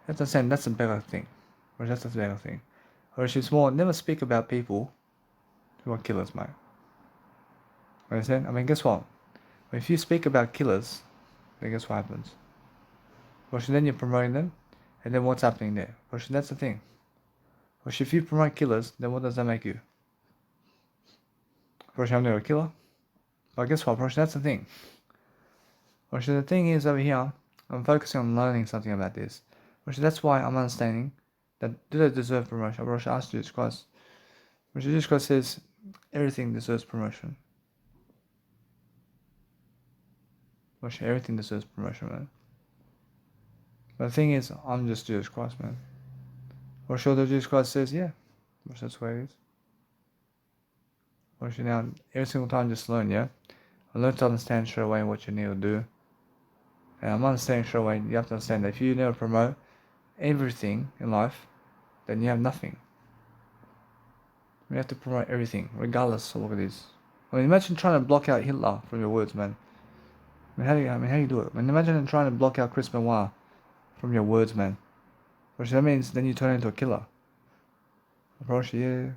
that's the same. That's a better thing. Brusha, that's a better thing. Brusha, it's more, never speak about people who are killers, mate. Understand? I mean, guess what? If you speak about killers, then guess what happens? Brusha, then you're promoting them. And then what's happening there? Brusha, that's the thing. Brusha, if you promote killers, then what does that make you? Brusha, I'm never a killer. But guess what, Brusha, that's the thing. Brusha, the thing is over here, I'm focusing on learning something about this. Brusha, that's why I'm understanding that do they deserve promotion? Brusha, asked Jesus Christ. Brusha, Jesus Christ says everything deserves promotion. Brusha, everything deserves promotion, man. But the thing is, I'm just Jesus Christ, man. Or sure that Jesus Christ says, yeah. Which that's the way it is. Or should now, every single time just learn, yeah? I learn to understand straight away what you need to do. And I'm understanding straight away, you have to understand that if you never promote everything in life, then you have nothing. You have to promote everything, regardless of what it is. I mean, imagine trying to block out Hitler from your words, man. I mean, how do you do it? I mean, imagine trying to block out Chris Benoit from your words, man. Which that means then you turn into a killer. Approach, yeah.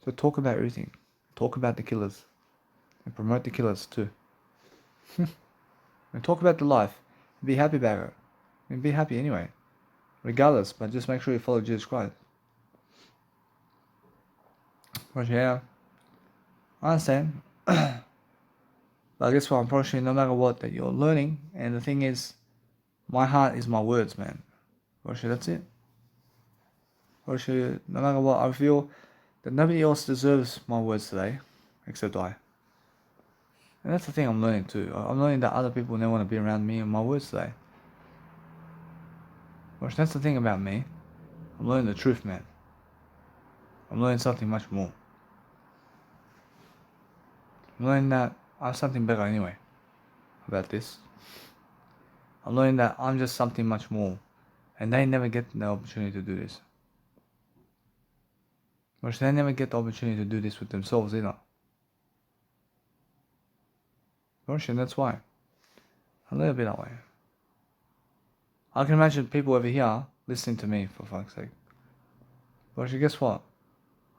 So talk about everything. Talk about the killers. And promote the killers too. And talk about the life. Be happy about it. And be happy anyway. Regardless, but just make sure you follow Jesus Christ. Approach, yeah. I understand. But I guess what, unfortunately, no matter what that you're learning, and the thing is, my heart is my words, man. Roshi, that's it. Roshi, no matter what, I feel that nobody else deserves my words today, except I. And that's the thing I'm learning too. I'm learning that other people never want to be around me and my words today. Roshi, that's the thing about me. I'm learning the truth, man. I'm learning something much more. I'm learning that I have something better anyway about this. I'm learning that I'm just something much more. And they never get the opportunity to do this. Which they never get the opportunity to do this with themselves either. Gosh, and that's why. A little bit that way. I can imagine people over here listening to me, for fuck's sake. But guess what?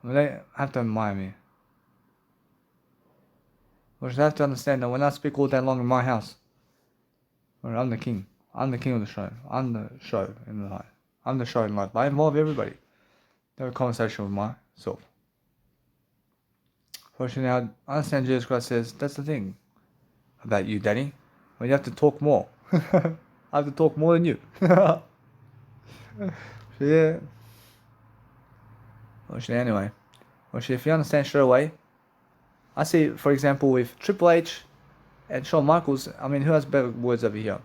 They have to admire me. But they have to understand that when I speak all day long in my house, I'm the king. I'm the king of the show. I'm the show in life. I'm the show in life. I involve everybody to have a conversation with myself. Fortunately, I understand Jesus Christ says, that's the thing about you, Daddy. Well, you have to talk more. I have to talk more than you. So, yeah. Actually, anyway, actually, if you understand straight away, I see, for example, with Triple H and Shawn Michaels, I mean, who has better words over here?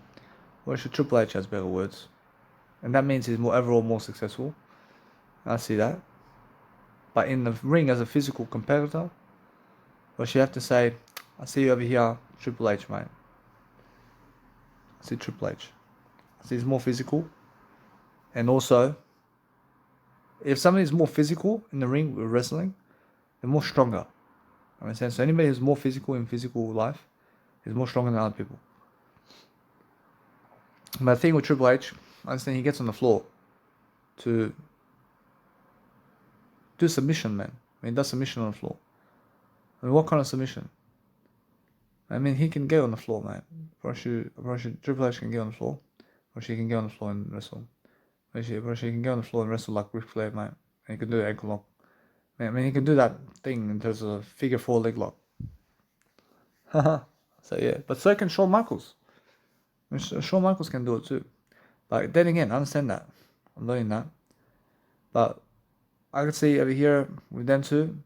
Well, actually, Triple H has better words, and that means he's more overall more successful. I see that. But in the ring as a physical competitor, well, you have to say, I see you over here, Triple H, mate. I see Triple H. I see he's more physical, and also, if somebody is more physical in the ring with wrestling, they're more stronger. I mean, so anybody who's more physical in physical life is more stronger than other people. But the thing with Triple H, I understand he gets on the floor to do submission, man. I mean, he does submission on the floor. I mean, what kind of submission? I mean, he can get on the floor, man. Triple H can get on the floor. Or she can get on the floor and wrestle. Or she can get on the floor and wrestle like Ric Flair, man. And he can do the ankle lock. I mean, he can do that thing in terms of figure 4 leg lock. Haha. So yeah, but so can Shawn Michaels. I mean, Shawn Michaels can do it too. But then again, I understand that. I'm learning that. But I could see over here with them two.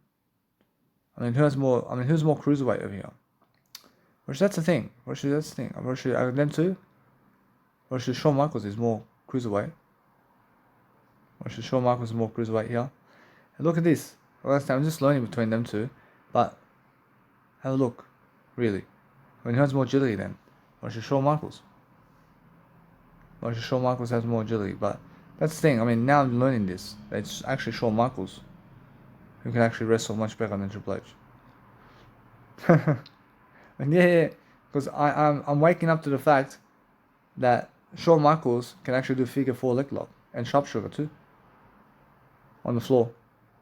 I mean, who's more cruiserweight over here? Which that's the thing. That's the thing. Them two. Shawn Michaels is more cruiserweight. Shawn Michaels is more cruiserweight here. And look at this. I'm just learning between them two. But have a look. Really. I mean, who has more agility then? Shawn Michaels. Shawn Michaels has more agility. But that's the thing. I mean, now I'm learning this. It's actually Shawn Michaels who can actually wrestle much better than Triple H. And yeah, because I'm waking up to the fact that Shawn Michaels can actually do figure 4 leg lock and sharpshooter too on the floor.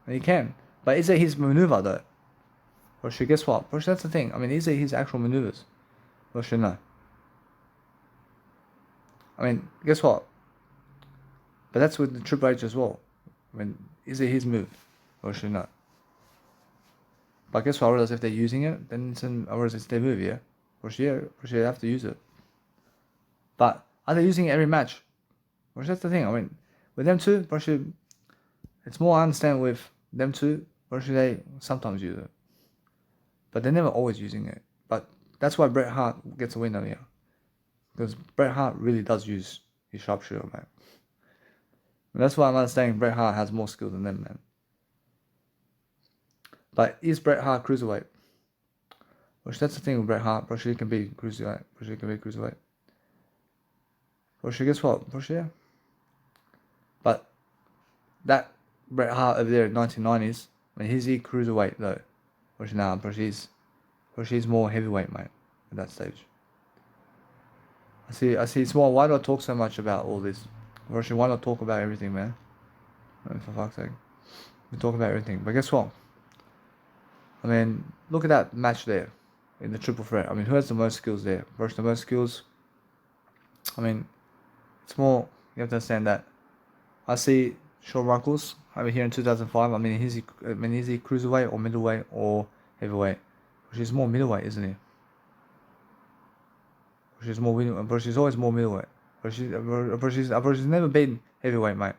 And he can. But is it his maneuver though? Or should guess what? Or that's the thing. I mean, is it his actual maneuvers? Or should no? I mean, guess what? But that's with the Triple H as well. I mean, is it his move? Or should not? But guess what? I realize if they're using it, then it's their move, yeah? Or should they have to use it? But are they using it every match? Which that's the thing. I mean, with them two, it's more I understand with them two, they sometimes use it. But they're never always using it. But that's why Bret Hart gets a win over here. Because Bret Hart really does use his sharpshooter, man. And that's why I'm understanding Bret Hart has more skill than them, man. But is Bret Hart cruiserweight? Which that's the thing with Bret Hart. He can be cruiserweight. Guess what? Yeah. But that Bret Hart over there in 1990s, I mean, he's he cruiserweight though. Now, she's more heavyweight, mate, at that stage. I see. It's more. Why do I talk so much about all this? Why not talk about everything, man? I mean, for fuck's sake, we talk about everything. But guess what? I mean, look at that match there in the triple threat. I mean, who has the most skills there? The most skills. I mean, it's more. You have to understand that. I see Shawn Michaels over here in 2005. I mean, is he cruiserweight or middleweight or heavyweight? She's more middleweight, isn't he? She's more middleweight, but she's always more middleweight. But she's never been heavyweight, mate.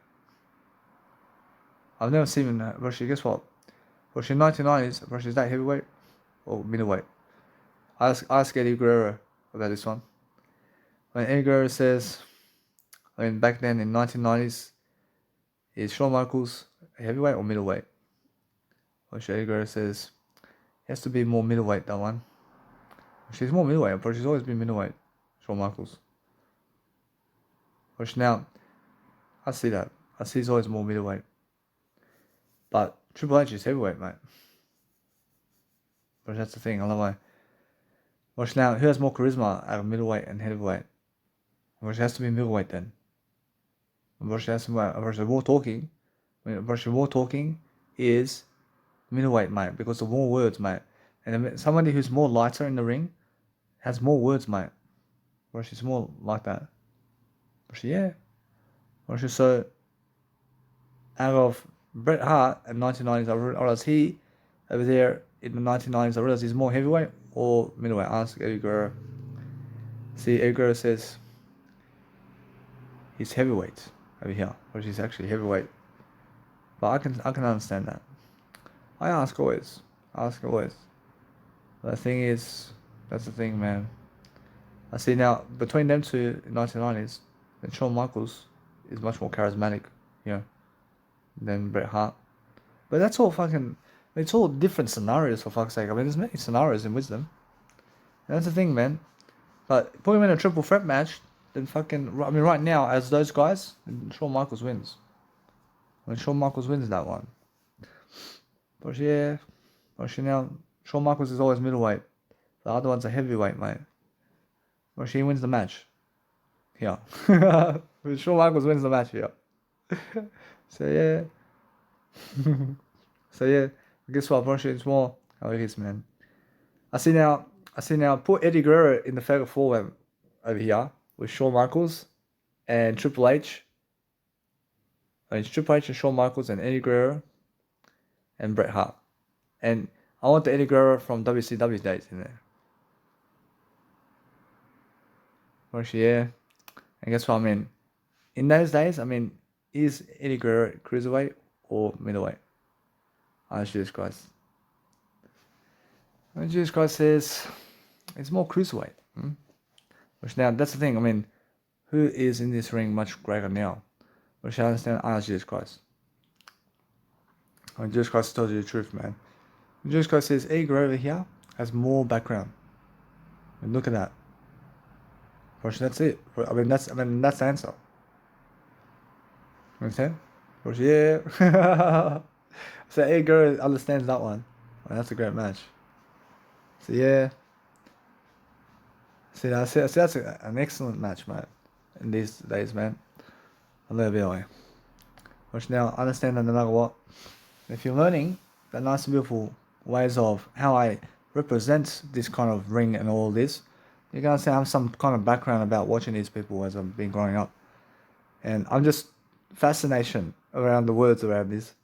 I've never seen her. But guess what? But she's 1990s. But she's that heavyweight or middleweight. Ask Eddie Guerrero about this one. When Eddie Guerrero says, I mean, back then in 1990s, is Shawn Michaels heavyweight or middleweight? Well, Eddie Guerrero says, he has to be more middleweight, that one. She's more middleweight, but she's always been middleweight, Shawn Michaels. Which now, I see that. I see he's always more middleweight. But Triple H is heavyweight, mate. But that's the thing, I love why. Which now, who has more charisma out of middleweight and heavyweight? Which has to be middleweight then. Which has more talking. More talking is middleweight, mate, because of more words, mate. And somebody who's more lighter in the ring has more words, mate. Or she's more like that. Yeah. Or she's so out of Bret Hart in 1990s, I realized he over there in the 1990s, I realized he's more heavyweight or middleweight. Ask Eddie Guerrero. See, Eddie Guerrero says he's heavyweight over here, which is actually heavyweight. But I can understand that. I ask always. I ask always. But the thing is, that's the thing, man. I see now between them two in 1990s, then Shawn Michaels is much more charismatic, you know, than Bret Hart. But that's all fucking. It's all different scenarios for fuck's sake. I mean, there's many scenarios in Wisdom. And that's the thing, man. But put him in a triple threat match, then fucking. I mean, right now, as those guys, Shawn Michaels wins. When Shawn Michaels wins that one. But yeah, now Shawn Michaels is always middleweight. The other one's a heavyweight, mate. But he wins the match. Yeah. Shawn Michaels wins the match here. So yeah. So yeah. Guess what? Bro, it's more how it is, man. I see now. Put Eddie Guerrero in the fatal four over here with Shawn Michaels and Triple H. It's Triple H and Shawn Michaels and Eddie Guerrero and Bret Hart. And I want the Eddie Guerrero from WCW days in there. Yeah. And guess what I mean? In those days, I mean, is Eddie Guerrero cruiserweight or middleweight? Jesus Christ. Jesus Christ says it's more cruiserweight. Which now, that's the thing. I mean, who is in this ring much greater now? Which I understand, Jesus Christ. Jesus Christ tells you the truth, man. Jesus Christ says Eddie Guerrero over here has more background. And look at that. That's it. I mean, that's the answer. You understand? Yeah. So Eddie Guerrero understands that one. Well, that's a great match. So yeah. See, that's an excellent match, mate. In these days, man. I love it. Which now, understand that no matter what, if you're learning the nice and beautiful ways of how I represent this kind of ring and all this, you're going to have some kind of background about watching these people as I've been growing up. And I'm just fascination around the words around this.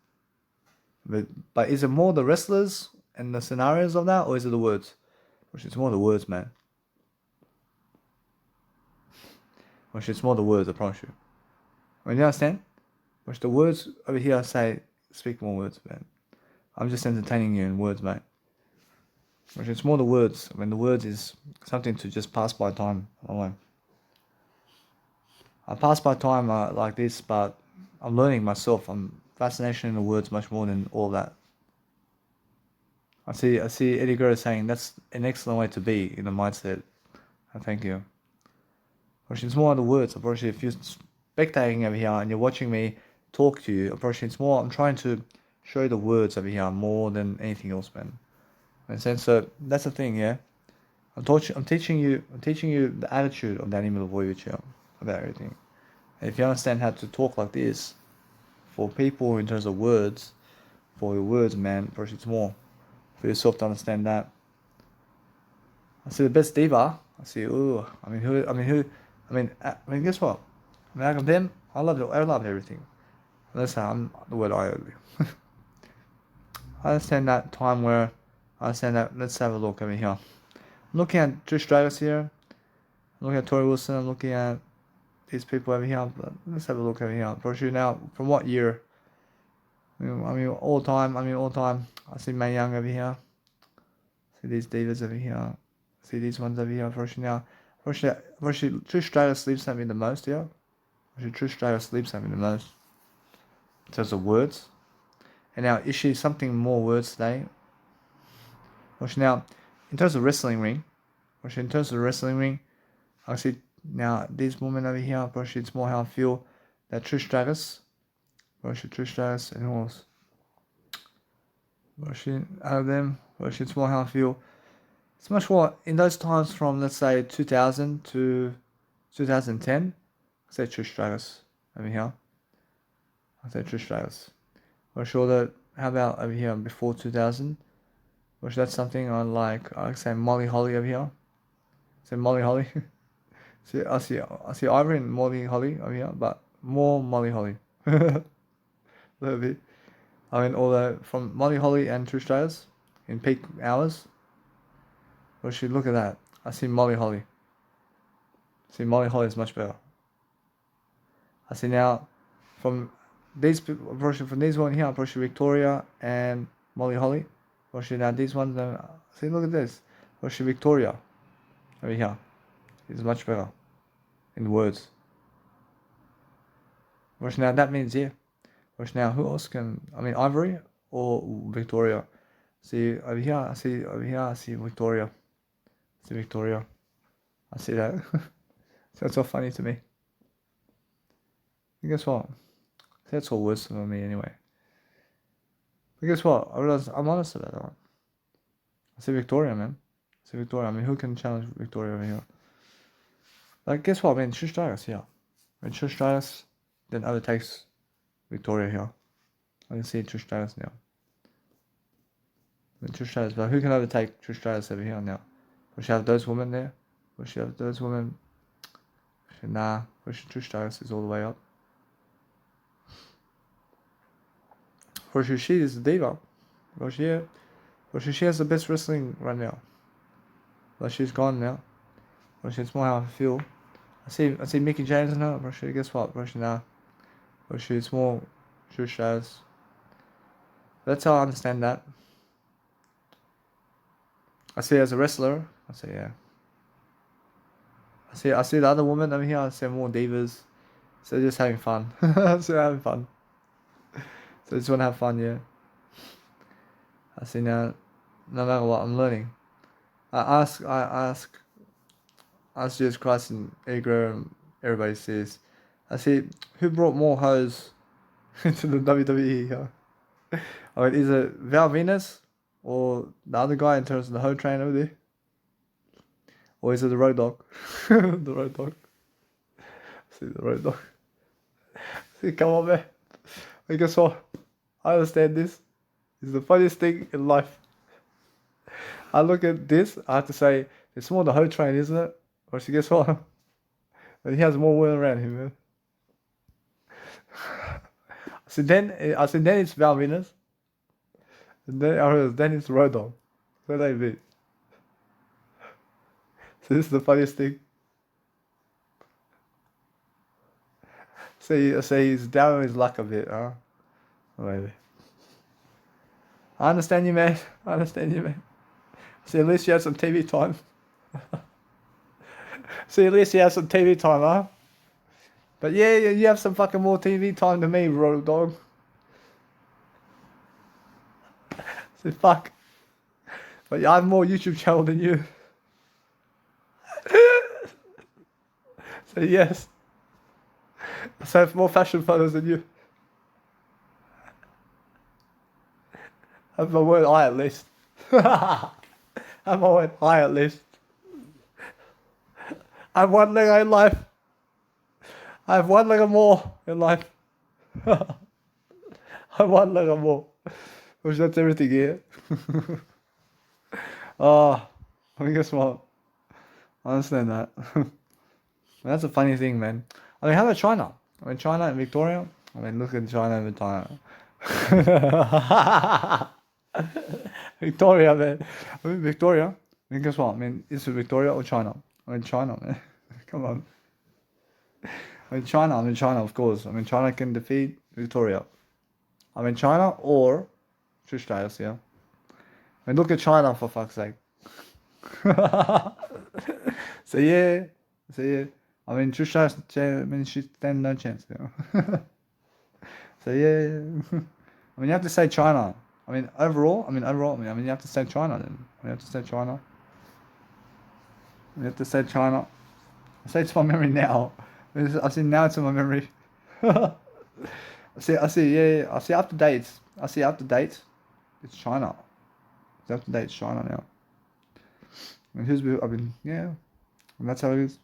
But is it more the wrestlers and the scenarios of that, or is it the words? Which it's more the words, man. Which it's more the words, I promise you. I mean, you understand? Which the words over here speak more words, man. I'm just entertaining you in words, mate. Which it's more the words. I mean, the words is something to just pass by time alone. I pass by time like this, but I'm learning myself. I'm fascinated in the words much more than all that. I see Eddie Guerrero saying that's an excellent way to be in the mindset. Thank you. Which it's more the words. Approach if you're spectating over here and you're watching me talk to you, approach it's more. I'm trying to show the words over here more than anything else, man. And so that's the thing, yeah. I'm teaching you the attitude of Danny Milivojevic about everything. And if you understand how to talk like this, for people in terms of words, for your words, man, approach it's more for yourself to understand that. I see the best diva. I see. Guess what? I mean, out of them, I love everything. Let's say I'm the word I only. I understand that time where I understand that. Let's have a look over here. I'm looking at Trish Stratus here. I'm looking at Tori Wilson. I'm looking at these people over here. But let's have a look over here. For sure now, from what year? All time. I see Mae Young over here. See these divas over here. See these ones over here. For sure now. Trish Stratus sleeps at me the most, yeah. Trish Stratus sleeps at me the most. In terms of words. And now, is she something more words today? Now, in terms of wrestling ring, I see now these women over here, it's more how I feel that Trish Stratus, and who else? Out of them, it's more how I feel. It's much more in those times from, let's say, 2000 to 2010. I say Trish Stratus over here. For sure that, how about over here before 2000? Which that's something on like, I say Molly Holly over here. Say Molly Holly. I see Ivory and Molly Holly over here, but more Molly Holly. A little bit. I mean, although from Molly Holly and Trish Stratus in peak hours. Well, look at that. I see Molly Holly. Molly Holly is much better. I see now from these people, approaching from these one here, approaching Victoria and Molly Holly. Approaching now these ones. See, look at this. Approaching Victoria over here. It's much better in words. Approaching now that means yeah. Approaching now who else can? I mean Ivory or Victoria. See over here. I see over here. I see Victoria. I see Victoria. I see that. That's so funny to me. And guess what? That's all words for me anyway. But guess what? I'm honest about that one. I see Victoria, man. I see Victoria. I mean, who can challenge Victoria over here? Like, guess what? I mean, Trish Stratus here. When Trish Stratus then overtakes Victoria here. I can see Trish Stratus now. And Trish Stratus, but who can overtake Trish Stratus over here now? Will she have those women there? Will she have those women? Nah. Trish Stratus is all the way up. For sure, she is a diva. For sure, she has the best wrestling right now. But she's gone now. For sure, it's more how I feel. I see Mickey James now. For sure, guess what? For sure, now. For sure, it's more Trish Stratus. That's how I understand that. I see her as a wrestler. I say yeah. I see the other woman over here. I see more divas. So they're just having fun. So they're having fun. So I just want to have fun, yeah. I see now, no matter what, I'm learning. I ask Jesus Christ and Egro and everybody says, I see, who brought more hoes into the WWE here? I mean, is it Val Venus or the other guy in terms of the hoe train over there? Or is it the Road Dog? The Road Dog. See, the Road Dog. See, come on, man. I guess what? I understand this. It's the funniest thing in life. I look at this, I have to say, it's more the hoe train, isn't it? Or so guess what? But he has more women around him, man. Then it's Val Venus. And then it's Road Dog. So they be. So this is the funniest thing. So he's down on his luck a bit, huh? Maybe. I understand you, man. See, at least you have some TV time. See, at least you have some TV time, huh? But yeah, you have some fucking more TV time than me, Road Dog. See, fuck. But I have more YouTube channel than you. So yes. So I have more fashion photos than you. I have my word high at least. I have my word high at least. I have one leg in life. I have one leg or more in life. I have one leg or more. Which that's everything here. Oh, I mean, guess what? I understand that. That's a funny thing, man. I mean, how about China? I mean, China and Victoria. I mean, look at China and China. Victoria, man. I mean, Victoria. I mean, guess what? I mean, is it Victoria or China? I mean, China, man. Come on. I mean, China, of course. I mean, China can defeat Victoria. I mean, China or Trish Stratus, yeah. I mean, look at China, for fuck's sake. So yeah. I mean, Trish Stratus, I mean, she stand no chance, you know. So yeah. I mean, you have to say China. I mean, overall, you have to say China then. You have to say China. You have to say China. I say it to my memory now. I see now it's in my memory. I see, yeah. I see up to date. It's China. It's up to date. It's China now. And yeah. And that's how it is.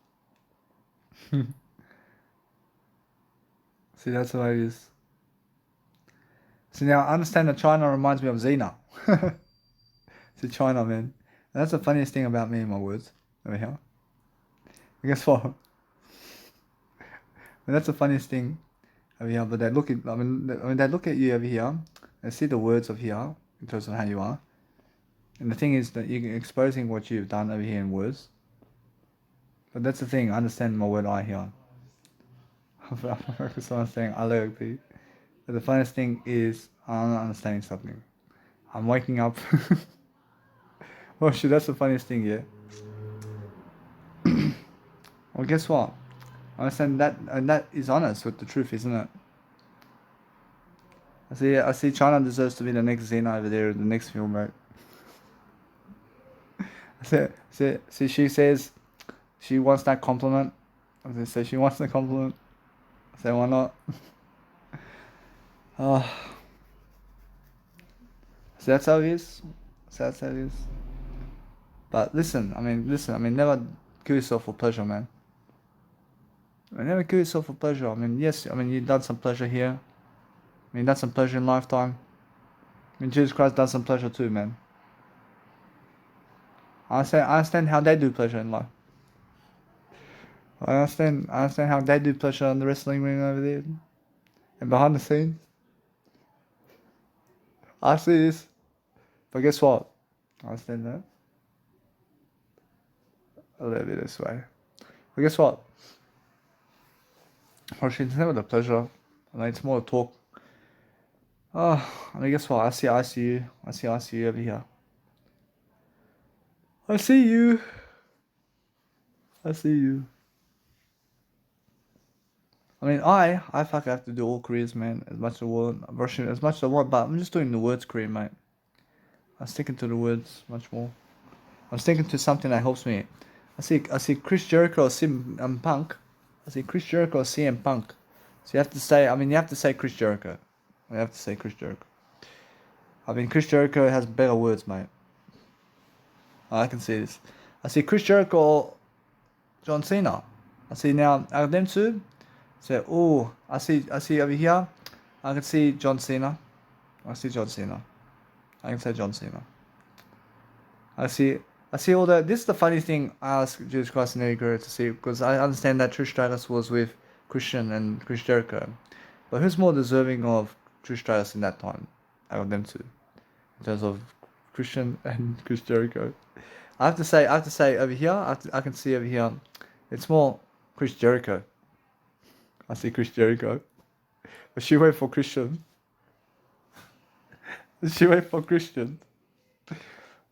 See, that's how it is. So now I understand that China reminds me of Xena. See, China, man. And that's the funniest thing about me and my words over here. And guess what? And that's the funniest thing over here. But they look at, they look at you over here and see the words of here in terms of how you are. And the thing is that you're exposing what you've done over here in words. But that's the thing. I understand my word I here. Someone saying I like Pete. But the funniest thing is I'm not understanding something. I'm waking up. Oh shit, that's the funniest thing, yeah. Well, guess what? I understand that, and that is honest with the truth, isn't it? I see China deserves to be the next Xena over there in the next film, right? See, she says she wants that compliment. I say she wants the compliment. I say why not? Oh, so that's how it is. So that's how it is. But listen, never kill yourself for pleasure, man. Never kill yourself for pleasure. I mean, yes, you've done some pleasure here. You've done some pleasure in lifetime. Jesus Christ done some pleasure too, man. I understand how they do pleasure in life. I understand how they do pleasure on the wrestling ring over there and behind the scenes. I see this, but guess what? I understand that a little bit this way. But guess what? Actually, it's never the pleasure. It's more talk. Oh, guess what? I see you. I see you over here. I see you. I see you. I fucking have to do all careers, man. As much as I want, Russian as much as I want, but I'm just doing the words career, mate. I'm sticking to the words much more. I'm sticking to something that helps me. I see Chris Jericho or CM Punk. I see Chris Jericho or CM Punk. So you have to say, you have to say Chris Jericho. You have to say Chris Jericho. Chris Jericho has better words, mate. I can see this. I see Chris Jericho or John Cena. I see now out of them two. So I see over here. I can see John Cena. I see John Cena. I can say John Cena. I see all that. This is the funny thing I asked Jesus Christ and Eddie Guerrero to see, because I understand that Trish Stratus was with Christian and Chris Jericho. But who's more deserving of Trish Stratus in that time out of them two? In terms of Christian and Chris Jericho. I have to say over here, I can see over here, it's more Chris Jericho. I see Chris Jericho. But she went for Christian. She went for Christian.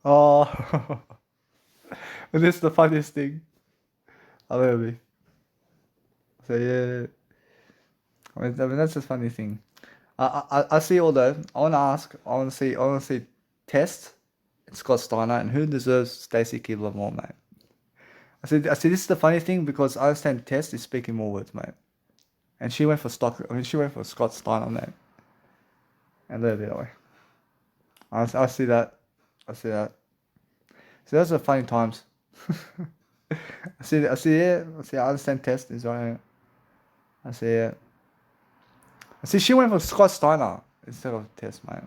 Oh, and this is the funniest thing. I love me. So yeah, that's the funny thing. I see all that. I want to ask. I want to see Test and Scott Steiner, and who deserves Stacy Keibler more, mate. I see. This is the funny thing, because I understand Test is speaking more words, mate, and she went for she went for Scott Steiner, mate, and let it away. I see that. I see that. So those are funny times. I see. I see it. I see. I understand Test is right. I see it. I see. She went for Scott Steiner instead of Test, mate.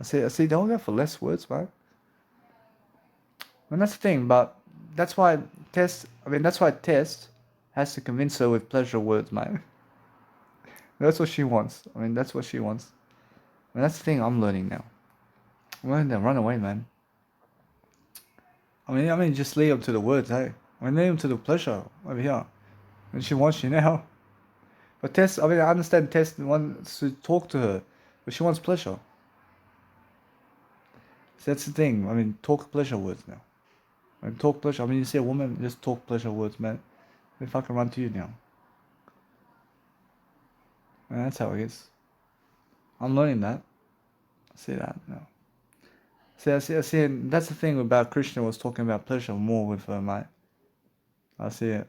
I see. They all go for less words, mate. And that's the thing. But that's why Test. That's why Test has to convince her with pleasure words, mate. That's what she wants. That's what she wants. That's the thing I'm learning now. I'm learning to run away, man. Just lead them to the words, hey. Lead them to the pleasure over here. And she wants you now. But Tess, I understand Tess wants to talk to her, but she wants pleasure. So that's the thing. Talk pleasure words now. Talk pleasure. You see a woman, just talk pleasure words, man. They fucking run to you now. And that's how it is. I'm learning that. I see that now. I see. And that's the thing about Krishna was talking about pleasure more with her, mate. I see it.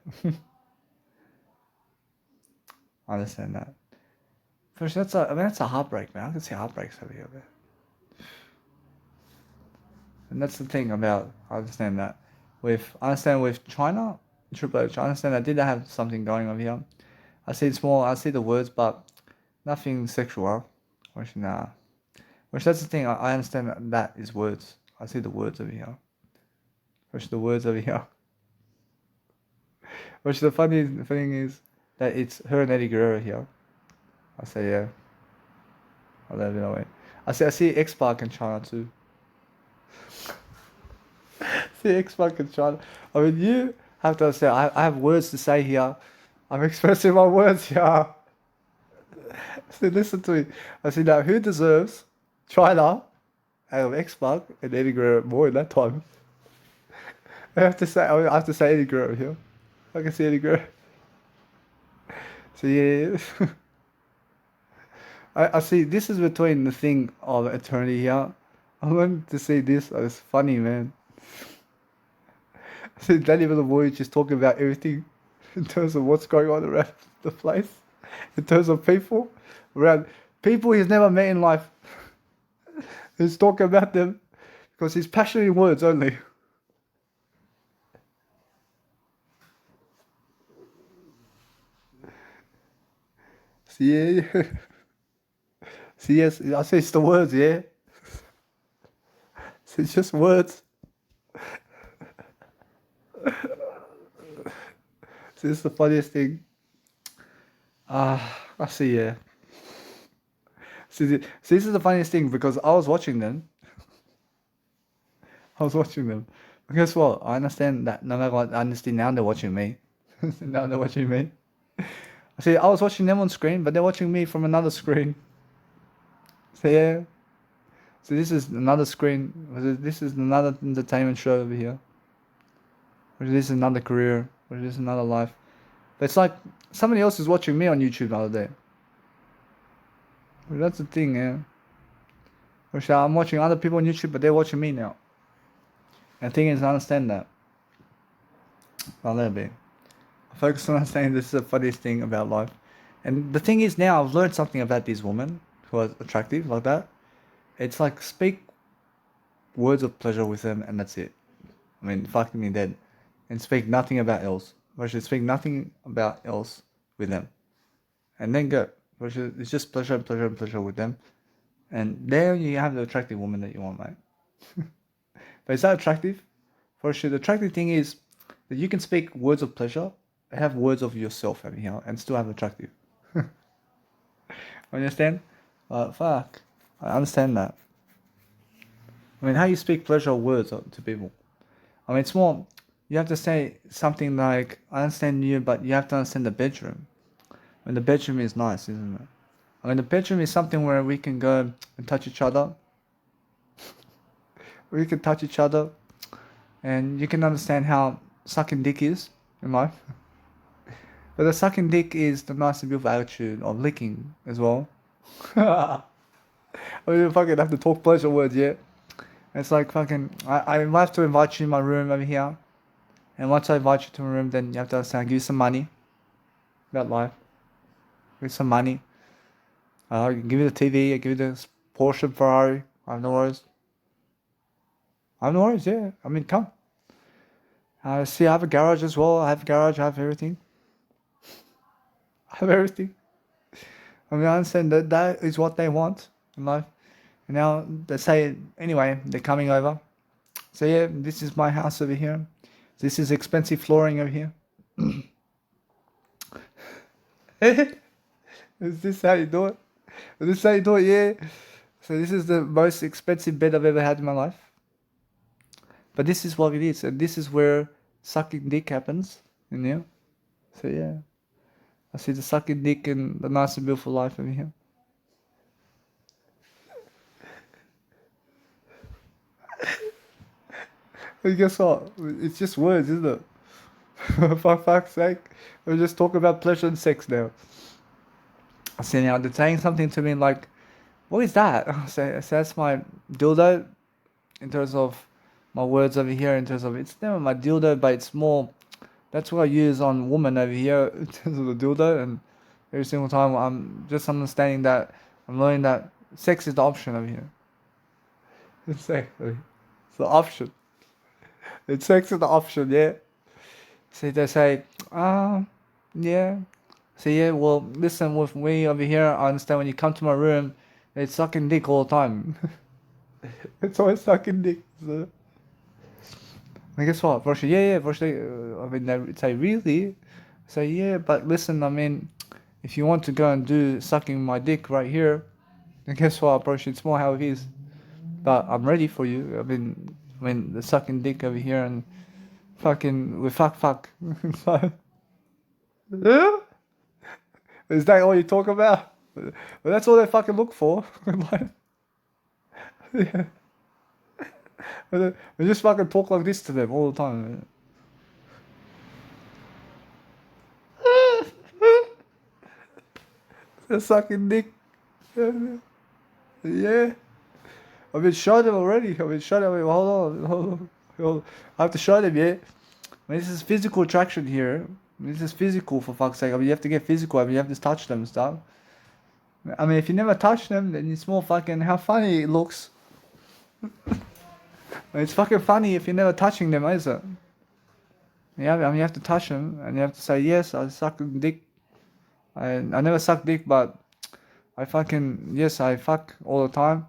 I understand that. First, that's a heartbreak, man. I can see heartbreaks over here, man. And that's the thing about, I understand that. With China, Triple H, I understand that did have something going on here. I see the words, but nothing sexual. Which that's the thing, I understand that is words. I see the words over here. Which the words over here. Which the funny thing is that it's her and Eddie Guerrero here. I say yeah. I let it away. I see X-Pac in China too. See X-Pac in China. You have to understand, I have words to say here. I'm expressing my words here. So listen to it. I said, now who deserves China out of X-Pac and Eddie Guerrero more in that time? I have to say Eddie Guerrero here. I can see Eddie Guerrero. So yeah, I see this is between the thing of eternity here. I wanted to say this. It's funny, man. So Danny Boy just talking about everything in terms of what's going on around the place, in terms of people, around people he's never met in life. He's talking about them because he's passionate in words only. So yeah, so yes, I say it's the words, yeah. So it's just words. So it's the funniest thing. I see, yeah. So this is the funniest thing because I was watching them. I was watching them. But guess what? I understand that no matter what, I understand now they're watching me. Now they're watching me. See, I was watching them on screen, but they're watching me from another screen. So yeah. So this is another screen. This is another entertainment show over here. Or this is another career. Or this is another life. But it's like somebody else is watching me on YouTube the other day. Well, that's the thing, yeah. Or I'm watching other people on YouTube, but they're watching me now. And the thing is, I understand that. A little bit. I focus on saying this is the funniest thing about life. And the thing is now I've learned something about these women who are attractive like that. It's like speak words of pleasure with them and that's it. I mean, fucking me dead. And speak nothing about else. Or should speak nothing about else with them. And then go. It's just pleasure and pleasure and pleasure with them. And there you have the attractive woman that you want, mate. But is that attractive? For sure, the attractive thing is that you can speak words of pleasure and have words of yourself over here and still have attractive. Understand? Fuck. I understand that. I mean, how you speak pleasure words to people. I mean, it's more, you have to say something like, I understand you, but you have to understand the bedroom. I mean, the bedroom is nice, isn't it? I mean, the bedroom is something where we can go and touch each other. We can touch each other. And you can understand how sucking dick is in life. But the sucking dick is the nice and beautiful attitude of licking as well. I mean, you fucking have to talk pleasure words, yeah? It's like fucking, I have to invite you in my room over here. And once I invite you to my room, then you have to understand, give you some money. About life. Give you some money. Give you the TV, I give you the Porsche, Ferrari. I have no worries. I have no worries, yeah. I mean, come. See, I have a garage as well. I have a garage, I have everything. I have everything. I mean, I understand that is what they want in life. And now they say, anyway, they're coming over. So yeah, this is my house over here. This is expensive flooring over here. Is this how you do it? Is this how you do it? Yeah. So this is the most expensive bed I've ever had in my life. But this is what it is. And this is where sucking dick happens. You know? So yeah. I see the sucking dick and the nice and beautiful life over here. And guess what? It's just words, isn't it? For fuck's sake. We're just talking about pleasure and sex now. I see now they're saying something to me like, what is that? I say that's my dildo in terms of my words over here in terms of it's never my dildo, but it's more that's what I use on women over here in terms of the dildo, and every single time I'm just understanding that I'm learning that sex is the option over here. Exactly. It's the option. It's sex is the option, yeah. So they say, yeah. So yeah, well listen with me over here, I understand when you come to my room, it's sucking dick all the time. It's always sucking dick. So. And guess what? Firstly, yeah, firstly, I mean, they say, really? I say, yeah, but listen, I mean, if you want to go and do sucking my dick right here, then guess what, firstly, it's more how it is. But I'm ready for you. I mean, the sucking dick over here and fucking, we fuck. So, is that all you talk about? But that's all they fucking look for. Like, yeah. We just fucking talk like this to them all the time. They're sucking dick. Yeah. I've been showing them already. Hold on. I have to show them, yeah. I mean, this is physical attraction here. This is physical, for fuck's sake. I mean, you have to get physical. I mean, you have to touch them and stuff. I mean, if you never touch them, then it's more fucking how funny it looks. It's fucking funny if you're never touching them, is it? Yeah, I mean, you have to touch them, and you have to say, yes, I suck dick. I never suck dick, but I fucking, yes, I fuck all the time.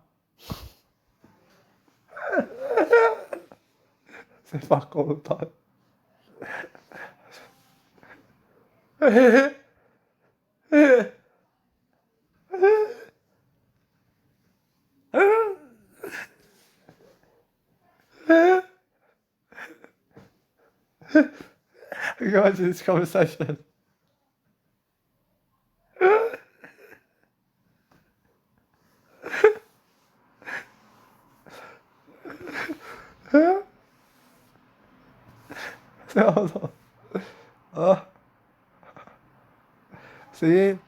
Say fuck all the time. Go into this conversation. So,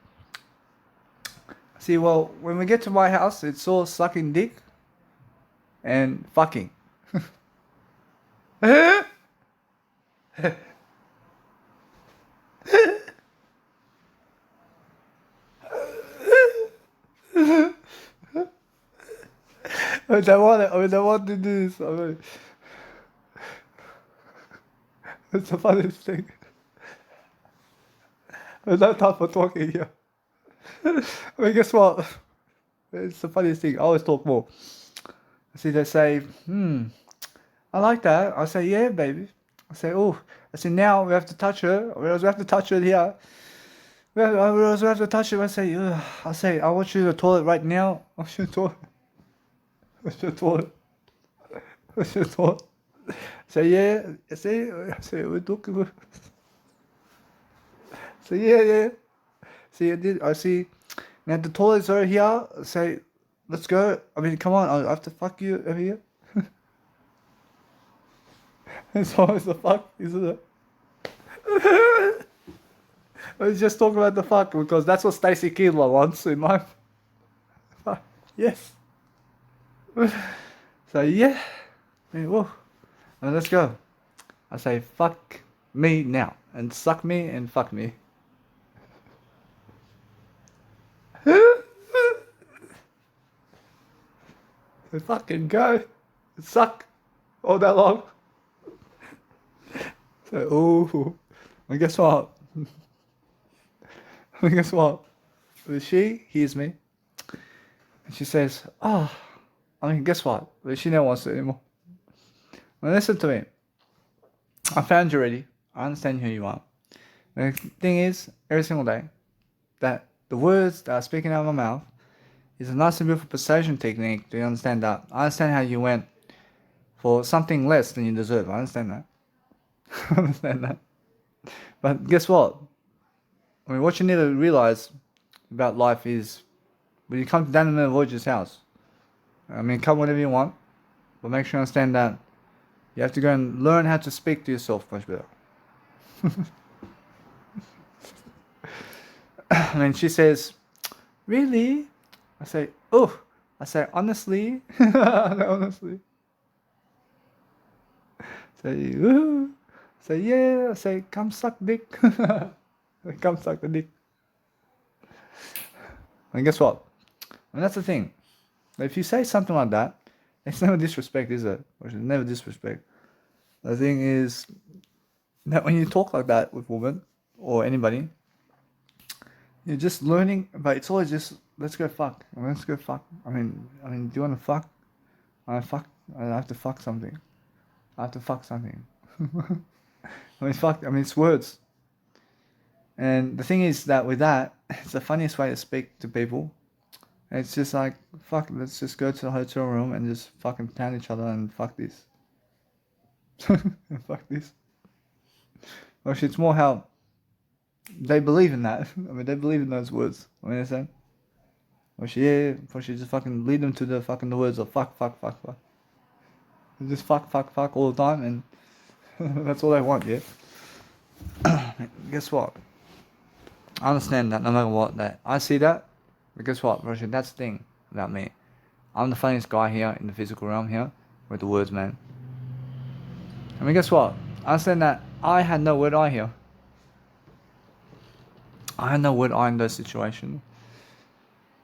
see, well, when we get to my house, it's all sucking dick and fucking. I don't want to do this. I mean, it's the funniest thing. There's no time for talking here. I mean, guess what? It's the funniest thing. I always talk more. See, they say, I like that. I say, yeah, baby. I say, oh. I say, now we have to touch her. We have to touch her here. We also have to touch her. I say, ugh. I say, I want you to the toilet right now. I want you to the toilet. I want you to the toilet. I want you to the toilet. Say, yeah. I say, we're talking. Say, yeah. See, I see. Now the toilet's over here. Say, let's go. I mean, come on. I have to fuck you over here. It's always the fuck, isn't it? Let's just talk about the fuck because that's what Stacy Keebler wants in life. Yes. So yeah. Whoa. Now let's go. I say fuck me now and suck me and fuck me. So fucking go. Suck all that long. So, ooh. And guess what? She hears me. And she says, oh. I mean, guess what? She never wants it anymore. Now listen to me. I found you already. I understand who you are. The thing is, every single day, that the words that are speaking out of my mouth is a nice and beautiful persuasion technique. Do you understand that? I understand how you went for something less than you deserve. I understand that. I understand that. But guess what? I mean, what you need to realize about life is when you come to Daniel Voyager's house, I mean, come whenever you want, but make sure you understand that you have to go and learn how to speak to yourself much better. I mean, she says, really? I say, oh. I say, honestly. Honestly. Say, ooh. Say, yeah. I say, come suck dick. Come suck the dick. And guess what? And that's the thing. If you say something like that, it's never disrespect, is it? Or it's never disrespect. The thing is that when you talk like that with women or anybody, you're just learning, but it's always just, let's go fuck. Let's go fuck. I mean, do you want to fuck? I have to fuck something. I have to fuck something. I mean, fuck. I mean, it's words. And the thing is that with that, it's the funniest way to speak to people. It's just like, fuck, let's just go to the hotel room and just fucking pound each other and fuck this. Fuck this. Actually, it's more how they believe in that. I mean, they believe in those words. I mean, understand? But yeah, but she just fucking lead them to the fucking the words of fuck, fuck, fuck, fuck. Just fuck, fuck, fuck all the time, and that's all they want, yeah. Guess what? I understand that no matter what, that I see that, but guess what, Roger? That's the thing about me. I'm the funniest guy here in the physical realm here with the words, man. I mean, guess what? I understand that I had no word I here. I had no word I in those situations.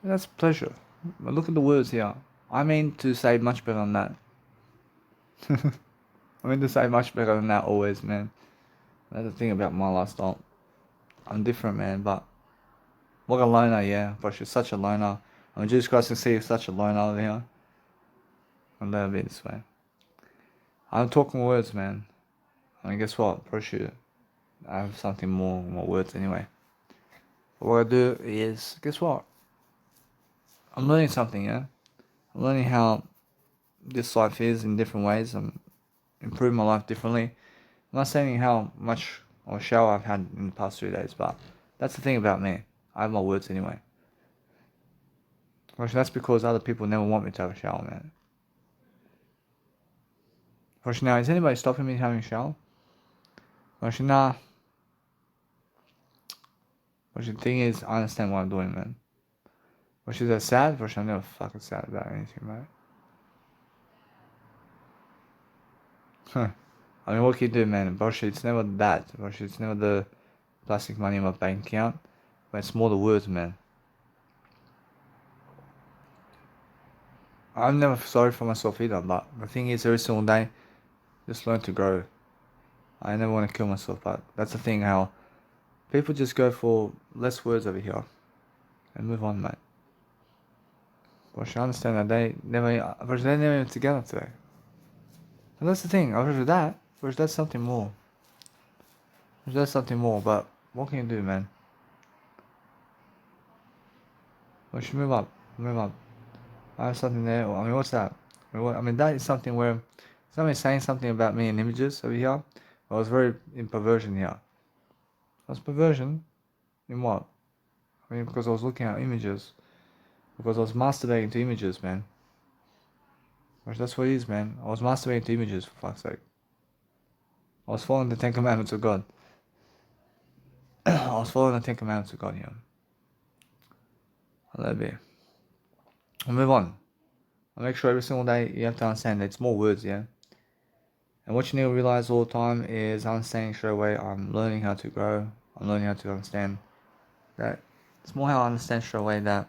That's pleasure. But look at the words here. I mean to say much better than that. I mean to say much better than that always, man. That's the thing about my lifestyle. I'm different, man, but what a loner, yeah. But she's such a loner. I mean, Jesus Christ can see you're such a loner over here. A little bit this way. I'm talking words, man. I mean, guess what? Probably I have something more words anyway. But what I do is, guess what? I'm learning something, yeah. I'm learning how this life is in different ways. I'm improving my life differently. I'm not saying how much or shower I've had in the past 3 days, but that's the thing about me. I have my words anyway. Actually, that's because other people never want me to have a shower, man. Actually, now, is anybody stopping me having a shower? Actually, nah. Actually, the thing is, I understand what I'm doing, man. Actually, that's sad. Actually, I'm never fucking sad about anything, man. Huh. I mean, what can you do, man? Bullshit, it's never that. Bullshit, it's never the plastic money in my bank account. But it's more the words, man. I'm never sorry for myself either, but the thing is, every single day, just learn to grow. I never want to kill myself, but that's the thing, how people just go for less words over here and move on, mate. But I understand that they're never even together today. And that's the thing, after that, that's something more. There's something more, but what can you do, man? We should move up, move up. I have something there. I mean, what's that? I mean, that is something where somebody's saying something about me in images over here. I was very in perversion here. I was perversion in what? I mean, because I was looking at images. Because I was masturbating to images, man. Which that's what it is, man. I was masturbating to images, for fuck's sake. I was following the 10 Commandments of God. I was following the 10 Commandments of God here. I'll let it be. I'll move on. I'll make sure every single day you have to understand that it's more words, yeah? And what you need to realize all the time is understanding straight away I'm learning how to grow. I'm learning how to understand that it's more how I understand straight away that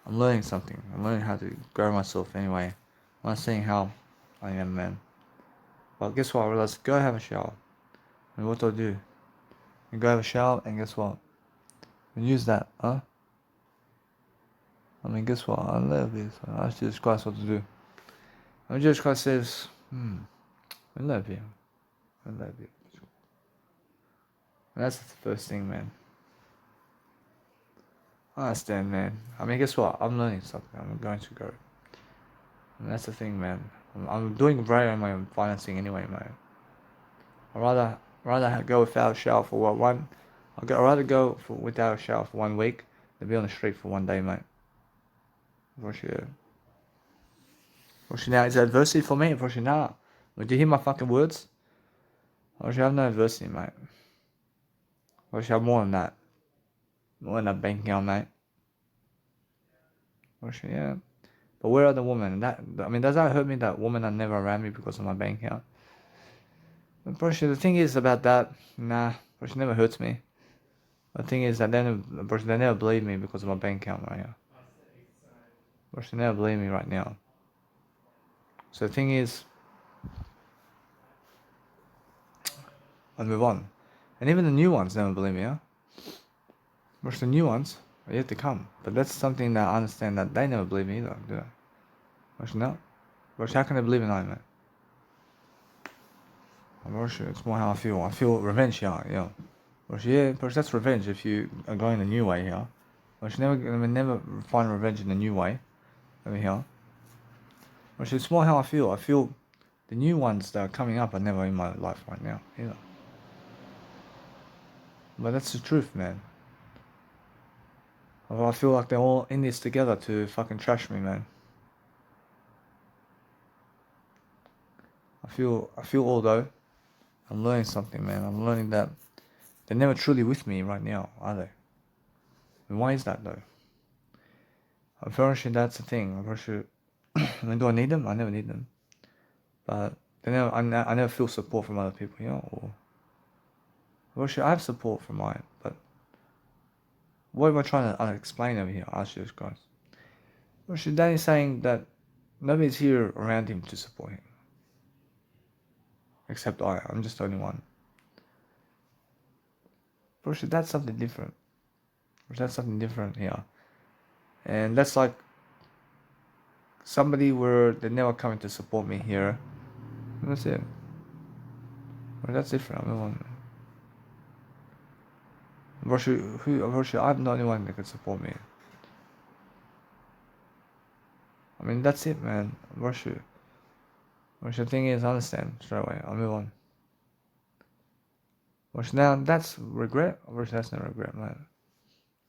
I'm learning something. I'm learning how to grow myself anyway. I'm not saying how I am, man. But guess what? I realized, go have a shower. And what do I do? You go have a shower, and guess what? And use that, huh? I mean, guess what? I love this. I asked Jesus Christ what to do. And Jesus Christ says, I love you. I love you. And that's the first thing, man. I understand, man. I mean, guess what? I'm learning something. I'm going to grow. And that's the thing, man. I'm doing great on my financing anyway, man. I'd rather go without a shower for I'd rather go without a shower for 1 week than be on the street for 1 day, mate. For sure. For sure. Now, is there adversity for me? For sure, nah. But do you hear my fucking words? For sure, I have no adversity, mate. For sure, I have more than that. More than that bank account, mate. For sure, yeah. But where are the women? Does that hurt me that women are never around me because of my bank account? But Portia, the thing is about that, Portia never hurts me. The thing is that they never believe me because of my bank account right now. Portia never believe me right now. So the thing is, I'll move on. And even the new ones never believe me, huh? Portia, the new ones are yet to come. But that's something that I understand that they never believe me either, do they? Portia, no. Portia, how can they believe in I, man? Portia, it's more how I feel. I feel revenge here, yeah. Portia, that's revenge if you are going the new way here. Portia, never find revenge in the new way over here. Portia, it's more how I feel. I feel the new ones that are coming up are never in my life right now either. But that's the truth, man. I feel like they're all in this together to fucking trash me, man. I feel although I'm learning something, man. I'm learning that they're never truly with me right now, are they? And why is that though? I'm very sure that's the thing. I'm very sure. I mean, do I need them? I never need them. But they never, I never feel support from other people, you know. Or very sure I have support from mine, but what am I trying to explain over here? Ask you guys. Well, Danny's saying that nobody's here around him to support him. Except I. I'm just the only one. But that's something different. That's something different here. And that's like somebody where they're never coming to support me here. And that's it. But that's different. I'm the one. I'm the only one that can support me. I mean, that's it, man. Russia. The thing is, I understand straight away. I'll move on. Which now that's regret, or that's not regret, man.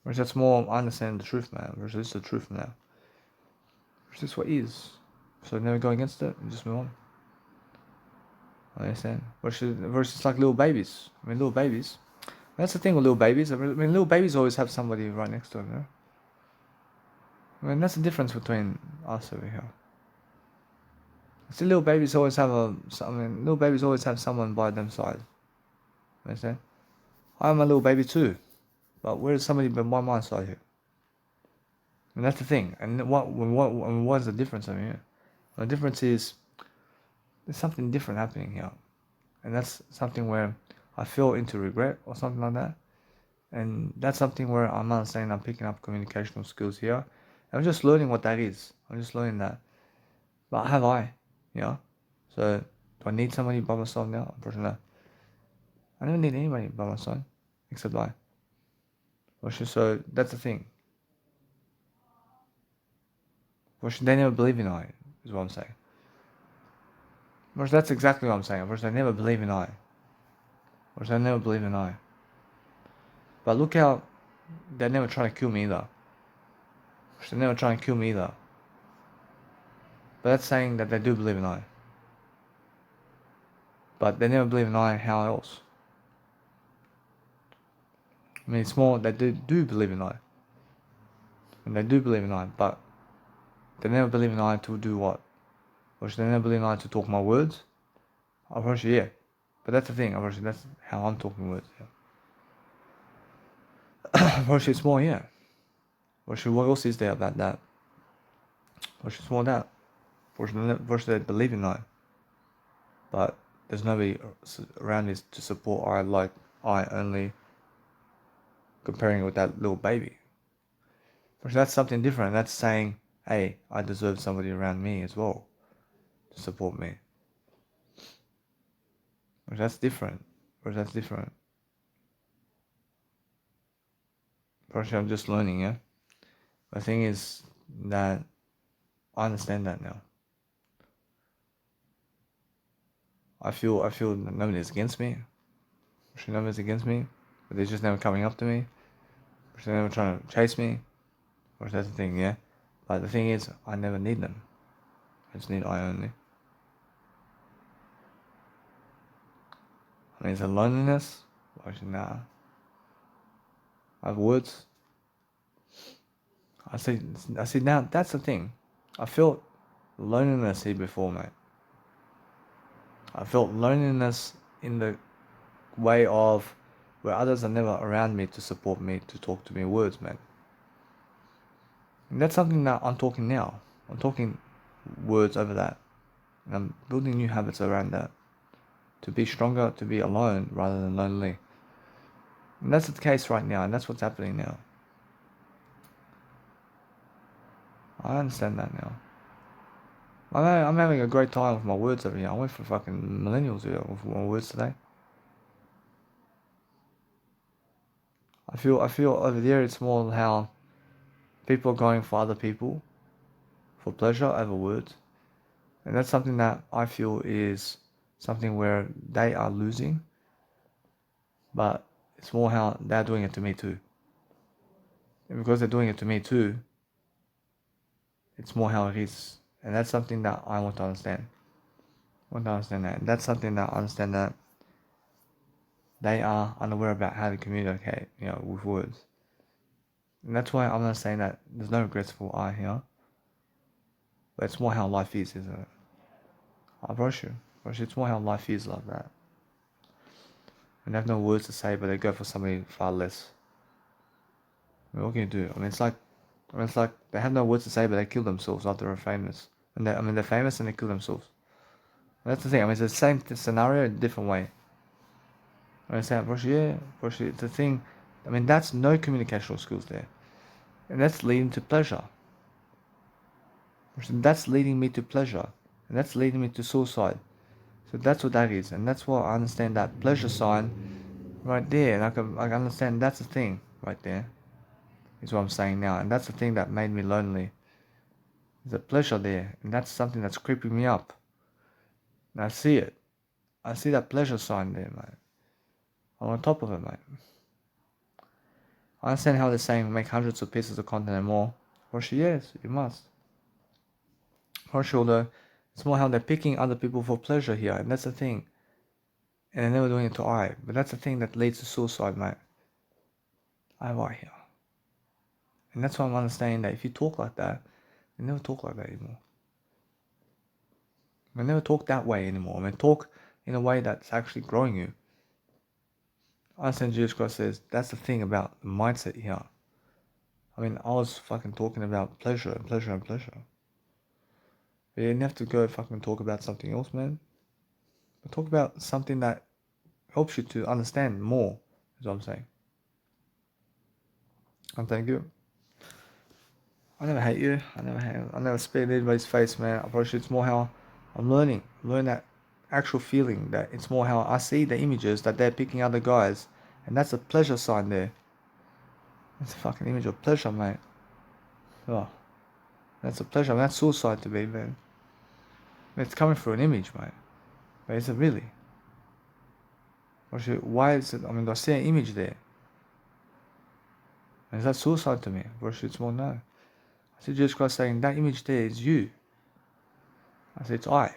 Which that's more I understand the truth, man. Which is the truth now. Which is what is. So never go against it and just move on. I understand. Versus like little babies. I mean, little babies. That's the thing with little babies. I mean, little babies always have somebody right next to them, you know? I mean, that's the difference between us over here. See, little babies always have little babies always have someone by their side. Understand? I'm a little baby too, but where's somebody by my side here? And that's the thing. And what is the difference over here? The difference is there's something different happening here, and that's something where I feel into regret or something like that. And that's something where I'm not saying I'm picking up communicational skills here. I'm just learning what that is. I'm just learning that. But have I? You know? So do I need somebody by myself now? Unfortunately, I don't need anybody by my side except I. So that's the thing. They never believe in I, is what I'm saying. That's exactly what I'm saying. They never believe in I. They never believe in I. But look how they're never trying to kill me either. They're never trying to kill me either. But that's saying that they do believe in I. But they never believe in I, how else? I mean, it's more they do believe in I. And they do believe in I, but they never believe in I to do what? Or should they never believe in I to talk my words? Obviously, yeah. But that's the thing, obviously, that's how I'm talking words, yeah. Obviously, it's more, yeah. Obviously, what else is there about that? Obviously, it's more that. Obviously, they believe in I. But there's nobody around this to support I like I only comparing it with that little baby. Obviously, that's something different. That's saying, hey, I deserve somebody around me as well to support me. Which that's different. Personally, I'm just learning, yeah. The thing is that I understand that now. I feel that nobody's against me. Nobody's against me, but they're just never coming up to me. They're never trying to chase me. Or that's the thing, yeah. But the thing is, I never need them. I just need I only. I mean, it's a loneliness. Actually, nah. I have words. I see now, that's the thing. I felt loneliness here before, mate. I felt loneliness in the way of where others are never around me to support me, to talk to me words, man. And that's something that I'm talking now. I'm talking words over that. And I'm building new habits around that. To be stronger, to be alone rather than lonely. And that's the case right now, and that's what's happening now. I understand that now. I'm having a great time with my words over here. I went for fucking millennials here with my words today. I feel over there it's more how people are going for other people for pleasure over words. And that's something that I feel is something where they are losing, but it's more how they're doing it to me too. And because they're doing it to me too, it's more how it is. And that's something that I want to understand. I want to understand that. And that's something that I understand that they are unaware about how to communicate, with words. And that's why I'm not saying that there's no regrets for I here. But it's more how life is, isn't it? I promise you. It's more how life is like that. And they have no words to say, but they go for somebody far less. I mean, what can you do? It's like they have no words to say, but they kill themselves after they're famous. And they're famous and they kill themselves. And that's the thing. It's the same scenario in a different way. I say, it's the thing. That's no communicational skills there, and that's leading to pleasure. That's leading me to pleasure, and that's leading me to suicide. So that's what that is, and that's why I understand that pleasure sign right there. And I can understand that's the thing right there. Is what I'm saying now, and that's the thing that made me lonely. There's a pleasure there, and that's something that's creeping me up. And I see it. I see that pleasure sign there, mate. I'm on top of it, mate. I understand how they're saying make hundreds of pieces of content and more. For sure, yes, you must. For sure, though, it's more how they're picking other people for pleasure here, and that's the thing. And they're never doing it to I, but that's the thing that leads to suicide, mate. I right here. And that's why I'm understanding that if you talk like that, you never talk like that anymore. I never talk that way anymore. Talk in a way that's actually growing you. I understand Jesus Christ says that's the thing about the mindset here. I was fucking talking about pleasure and pleasure and pleasure. But you didn't have to go fucking talk about something else, man. But talk about something that helps you to understand more, is what I'm saying. And thank you. I never hate you. I never spit in anybody's face, man. I approach it's more how I'm learning. Learn that actual feeling. That it's more how I see the images that they're picking other guys. And that's a pleasure sign there. That's a fucking image of pleasure, mate. Oh. That's a pleasure. That's suicide to me, man. It's coming through an image, mate. But is it really? Why is it? Do I see an image there? And is that suicide to me? It's more no. I see Jesus Christ saying that image there is you. I say it's I.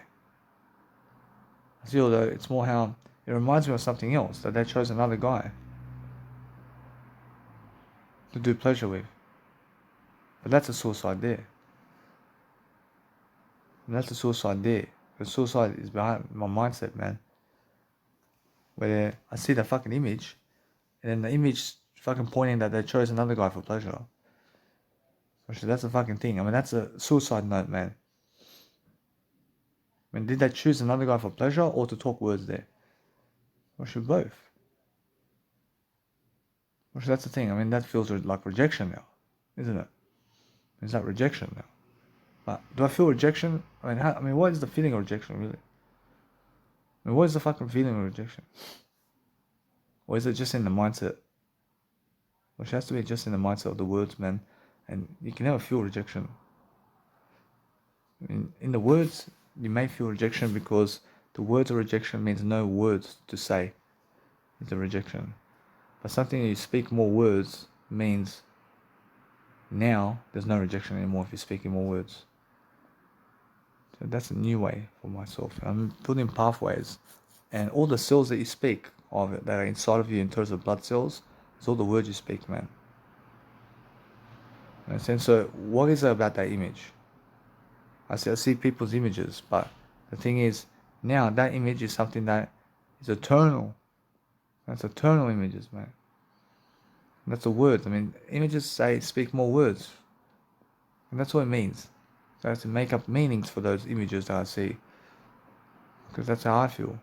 I see although it's more how it reminds me of something else that they chose another guy to do pleasure with. But that's a suicide there. And that's a suicide there. The suicide is behind my mindset, man. Where I see the fucking image, and then the image fucking pointing that they chose another guy for pleasure. That's a fucking thing. That's a suicide note, man. Did they choose another guy for pleasure or to talk words there? Both. That's the thing. That feels like rejection now, isn't it? Is that rejection now? But do I feel rejection? What is the feeling of rejection really? What is the fucking feeling of rejection? Or is it just in the mindset? It has to be just in the mindset of the words, man. And you can never feel rejection. In the words, you may feel rejection because the words of rejection means no words to say. It's a rejection. But something you speak more words means now there's no rejection anymore if you're speaking more words. So that's a new way for myself. I'm building pathways. And all the cells that you speak of it that are inside of you in terms of blood cells, it's all the words you speak, man. And so what is it about that image? I see people's images, but the thing is, now that image is something that is eternal. That's eternal images, man. That's the words. Images speak more words. And that's what it means. So I have to make up meanings for those images that I see. Because that's how I feel.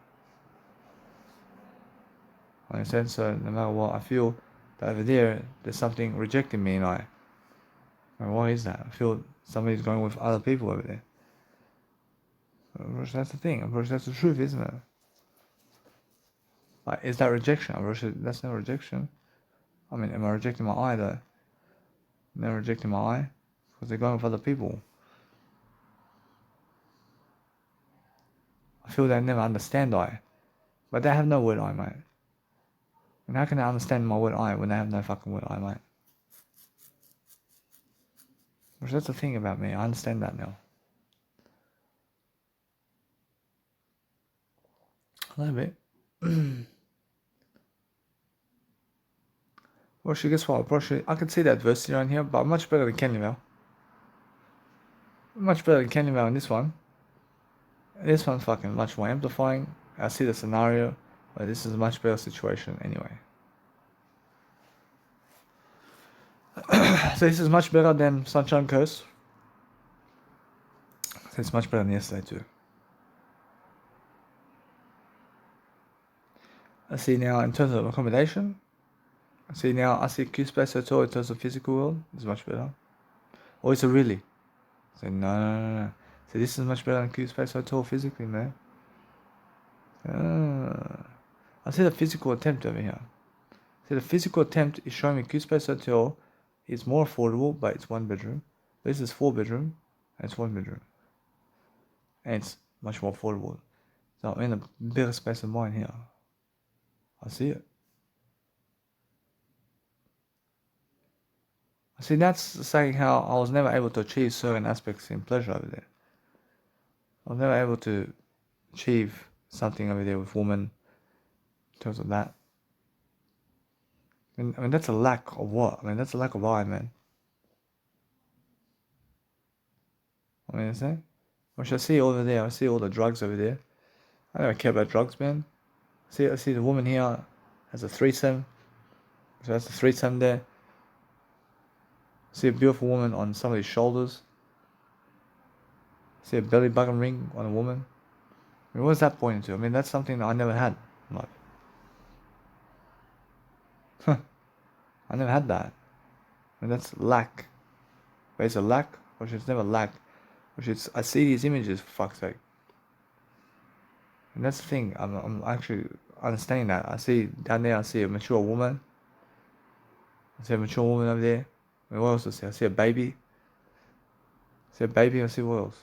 Understand? So no matter what, I feel that over there's something rejecting me and I. And why is that? I feel somebody's going with other people over there. That's the thing. That's the truth, isn't it? Like, is that rejection? That's not rejection. Am I rejecting my eye though? I'm never rejecting my eye because they're going with other people. I feel they never understand I, but they have no word I, mate. And how can they understand my word I when they have no fucking word I, mate? Which that's the thing about me. I understand that now. A little bit. Well, she guess what? I can see the adversity around here, but I'm much better than Kenny Mel. Much better than Kenny Mel in this one. This one's fucking much more amplifying. I see the scenario, but this is a much better situation anyway. So this is much better than Sunshine Coast. So it's much better than yesterday too. I see now in terms of accommodation. I see Q-Space Hotel in terms of physical world. It's much better. Or is it really? So no. So this is much better than Q-Space Hotel physically, man. I see the physical attempt over here. See, the physical attempt is showing me Q-Space Hotel is more affordable, but it's 1 bedroom. This is 4 bedroom, and it's 1 bedroom. And it's much more affordable. So I'm in a bigger space of mind here. I see it. See, that's saying how I was never able to achieve certain aspects in pleasure over there. I was never able to achieve something over there with women in terms of that. I mean, that's a lack of what? I mean, that's a lack of eye, man. I mean, saying? Which I see over there. I see all the drugs over there. I don't care about drugs, man. I see the woman here has a threesome. So that's a threesome there. I see a beautiful woman on somebody's shoulders. I see a belly button ring on a woman. I mean, what does that point to? I mean, that's something that I never had in life. I never had that. I mean, that's lack. But it's a lack, which is never lack. I see these images, for fuck's sake. And that's the thing, I'm actually understanding that. I see down there, I see a mature woman. I see a mature woman over there. I mean, what else do I see? I see a baby. I see a baby, I see what else?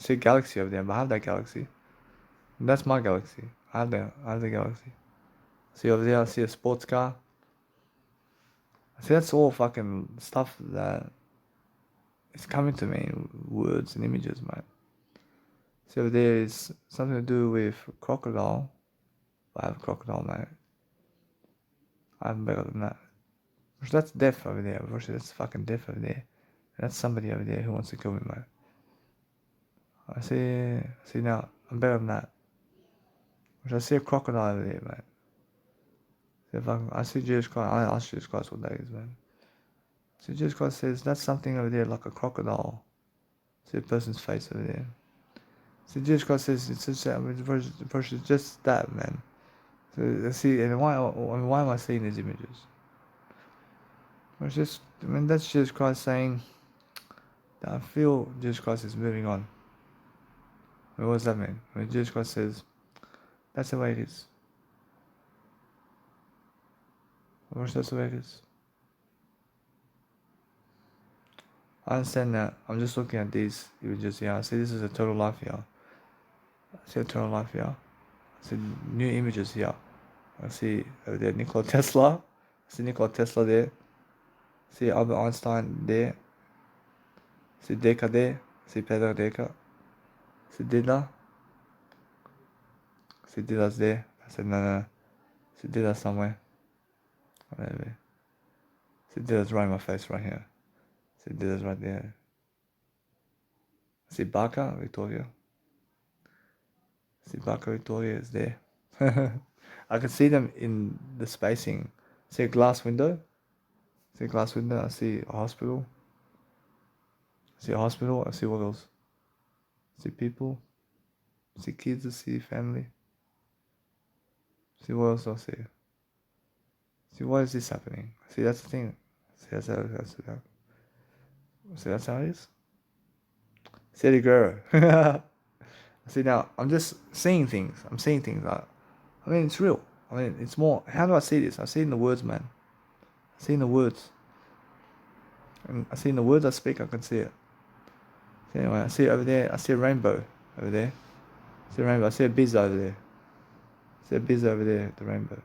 I see a galaxy over there, but I have that galaxy. And that's my galaxy. I have the galaxy. See over there, I see a sports car. See, that's all fucking stuff that is coming to me in words and images, man. See over there is something to do with crocodile. I have crocodile, man. I'm better than that. That's death over there. That's fucking death over there. That's somebody over there who wants to kill me, man. I see now, I'm better than that. I see a crocodile over there, man. I see Jesus Christ. I ask Jesus Christ what that is, man. See, Jesus Christ says that's something over there like a crocodile. See a person's face over there. See, Jesus Christ says it's just versus just that, man. So see, and why am I seeing these images? It's just, I mean, that's Jesus Christ saying that I feel Jesus Christ is moving on. I mean, what does that mean? I mean, Jesus Christ says that's the way it is. That's the way it is. I understand that. I'm just looking at these images here. I see this is a total life here. I see a total life here. I see new images here. I see over there Nikola Tesla. I see Nikola Tesla there. I see Albert Einstein there. I see Descartes there. I see Pedro Descartes. I see Diderot. I see Diderot's there. I said no. I see Diderot somewhere. Maybe. See Diderot's right in my face right here. See Diderot's right there. See Barker, Victoria. See Barker, Victoria is there. I can see them in the spacing. See a glass window. See a glass window. I see a hospital. I see a hospital. I see what else? I see people. I see kids. I see family. See what else I see? See, why is this happening? See, that's the thing. See, that's how it is. See the girl. See, now, I'm just seeing things. I'm seeing things. I mean, it's real. I mean, it's more. How do I see this? I see it in the words, man. I see it in the words. And I see in the words I speak, I can see it. So anyway, I see it over there. I see a rainbow over there. I see a rainbow. I see a biz over there. I see a biz over there, the rainbow.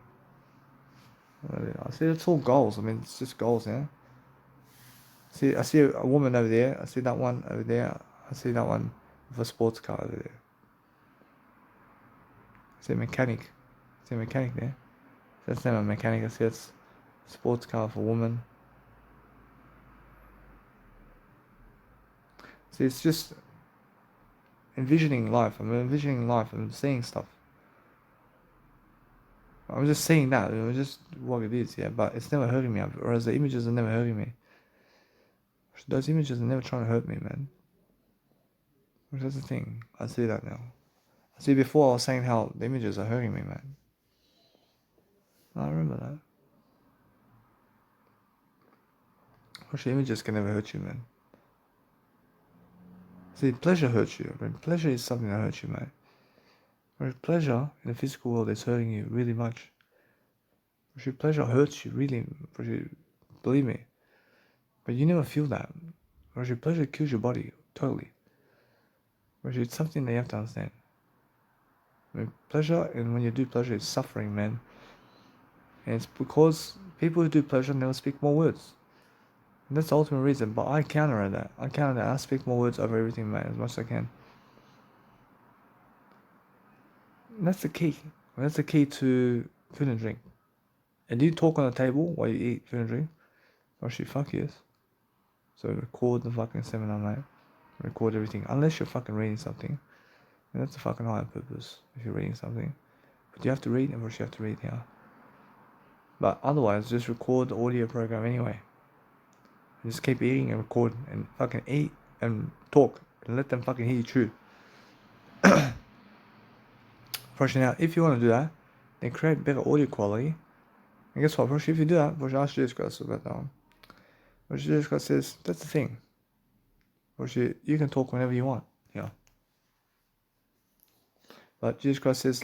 I see it's all goals. I mean, it's just goals, yeah. I see a woman over there. I see that one over there. I see that one with a sports car over there. I see a mechanic. I see a mechanic there. That's not a mechanic. I see it's a sports car for a woman. See, it's just envisioning life. I'm envisioning life. I'm seeing stuff. I'm just seeing that. It's just what it is, yeah. But it's never hurting me. Whereas the images are never hurting me. Those images are never trying to hurt me, man. That's the thing. I see that now. I see before I was saying how the images are hurting me, man. I remember that. Actually, images can never hurt you, man. See, pleasure hurts you. But pleasure is something that hurts you, man. Whereas pleasure in the physical world is hurting you really much. Whereas pleasure hurts you really. Believe me. But you never feel that. Whereas pleasure kills your body totally. Whereas it's something that you have to understand. Pleasure, and when you do pleasure, it's suffering, man. And it's because people who do pleasure never speak more words. And that's the ultimate reason. But I counter that. I speak more words over everything, man, as much as I can. And that's the key. That's the key to food and drink. And do you talk on the table while you eat food and drink? Or should fuck yes. So record the fucking seminar, mate. Record everything. Unless you're fucking reading something. And that's a fucking higher purpose if you're reading something. But you have to read, and first you have to read here. But otherwise, just record the audio program anyway. And just keep eating and record and fucking eat and talk and let them fucking hear you chew. First, now, if you want to do that, then create better audio quality. And guess what? First, if you do that, first, ask Jesus Christ about that one. First, Jesus Christ says, that's the thing. First, you can talk whenever you want. Yeah. But Jesus Christ says,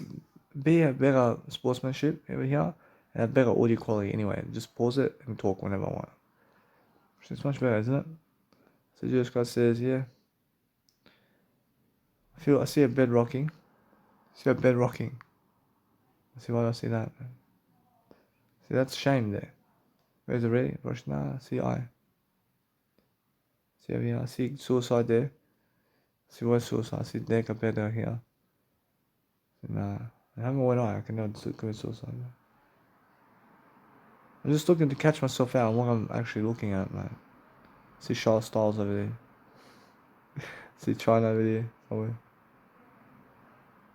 be a better sportsmanship over here and a better audio quality anyway. Just pause it and talk whenever I want. It's much better, isn't it? So Jesus Christ says, yeah. I see a bed rocking. See a bed rocking. See why do I see that? See, that's shame there. Where's the ready? Nah, see I. See over here. I see suicide there. See what's suicide? I see deck a bed over here. Nah. I haven't one eye. I can never commit suicide. I'm just looking to catch myself out on what I'm actually looking at, man. See Charlotte Styles over there. See China over there. Somewhere.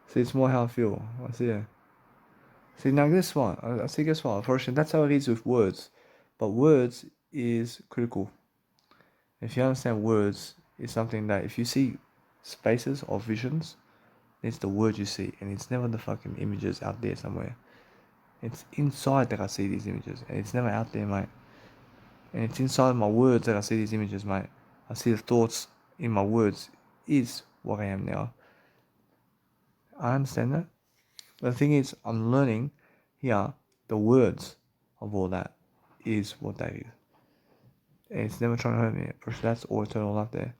See, it's more how I feel. I see it. See, now guess what? I see, guess what? First, that's how it is with words. But words is critical. If you understand words, it's something that if you see spaces or visions, it's the word you see. And it's never the fucking images out there somewhere. It's inside that I see these images. And it's never out there, mate. And it's inside my words that I see these images, mate. I see the thoughts in my words is what I am now. I understand that. The thing is, I'm learning here the words of all that is what that is. And it's never trying to hurt me. Because that's all eternal love there.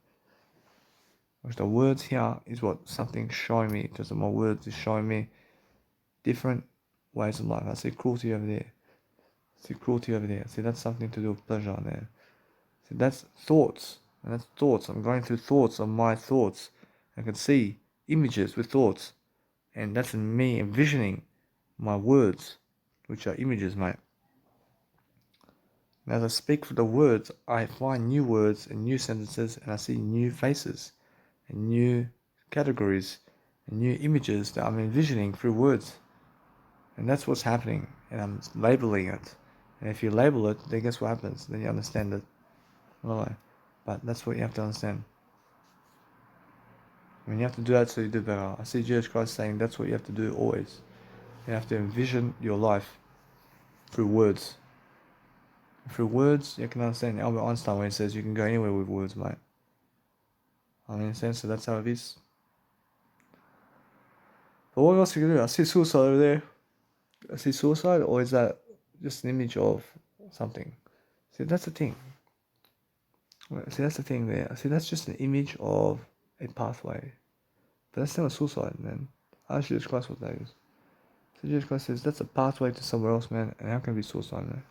Because the words here is what something's showing me. Just my words is showing me different ways of life. I see cruelty over there. I see cruelty over there. See, that's something to do with pleasure there. See, that's thoughts. And that's thoughts. I'm going through thoughts of my thoughts. I can see images with thoughts. And that's me envisioning my words, which are images, mate. And as I speak for the words, I find new words and new sentences, and I see new faces and new categories and new images that I'm envisioning through words. And that's what's happening, and I'm labeling it. And if you label it, then guess what happens? Then you understand it. Well, but that's what you have to understand. I mean, you have to do that so you do better. I see Jesus Christ saying that's what you have to do always. You have to envision your life through words. Through words, you can understand Albert Einstein when he says you can go anywhere with words, mate. I mean, so that's how it is. But what else you can do? I see suicide over there. I see suicide, or is that just an image of something? See, that's the thing. See, that's the thing there. See, that's just an image of a pathway. But that's not a suicide, man. Ask Jesus Christ what that is. So Jesus Christ says that's a pathway to somewhere else, man. And how can it be suicide, man?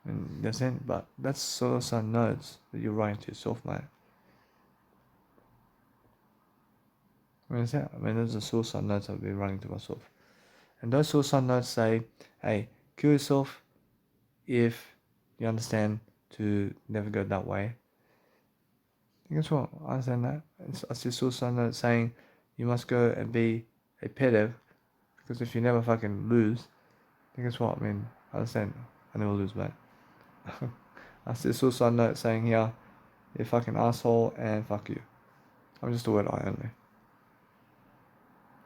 And they're saying, but that's suicide notes that you're writing to yourself, mate. I mean, those are suicide notes I've been writing to myself. And those suicide notes say, hey, kill yourself if you understand to never go that way. And guess what? I understand that. I see suicide notes saying you must go and be a pet dev because if you never fucking lose, then guess what? I mean, I understand. I never lose, mate. I see suicide note saying here, you fucking asshole and fuck you. I'm just a word I only.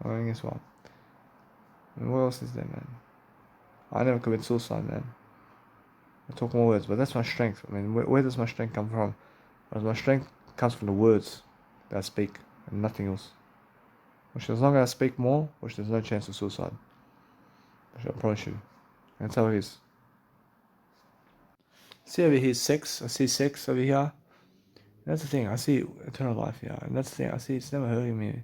I mean, guess what? I mean, what else is there, man? I never commit suicide, man. I talk more words, but that's my strength. I mean, where does my strength come from? Well, my strength comes from the words that I speak and nothing else. Which as long as I speak more, which there's no chance of suicide. Which I promise you. That's how it is. See over here, sex. I see sex over here. That's the thing. I see eternal life here, and that's the thing. I see it's never hurting me.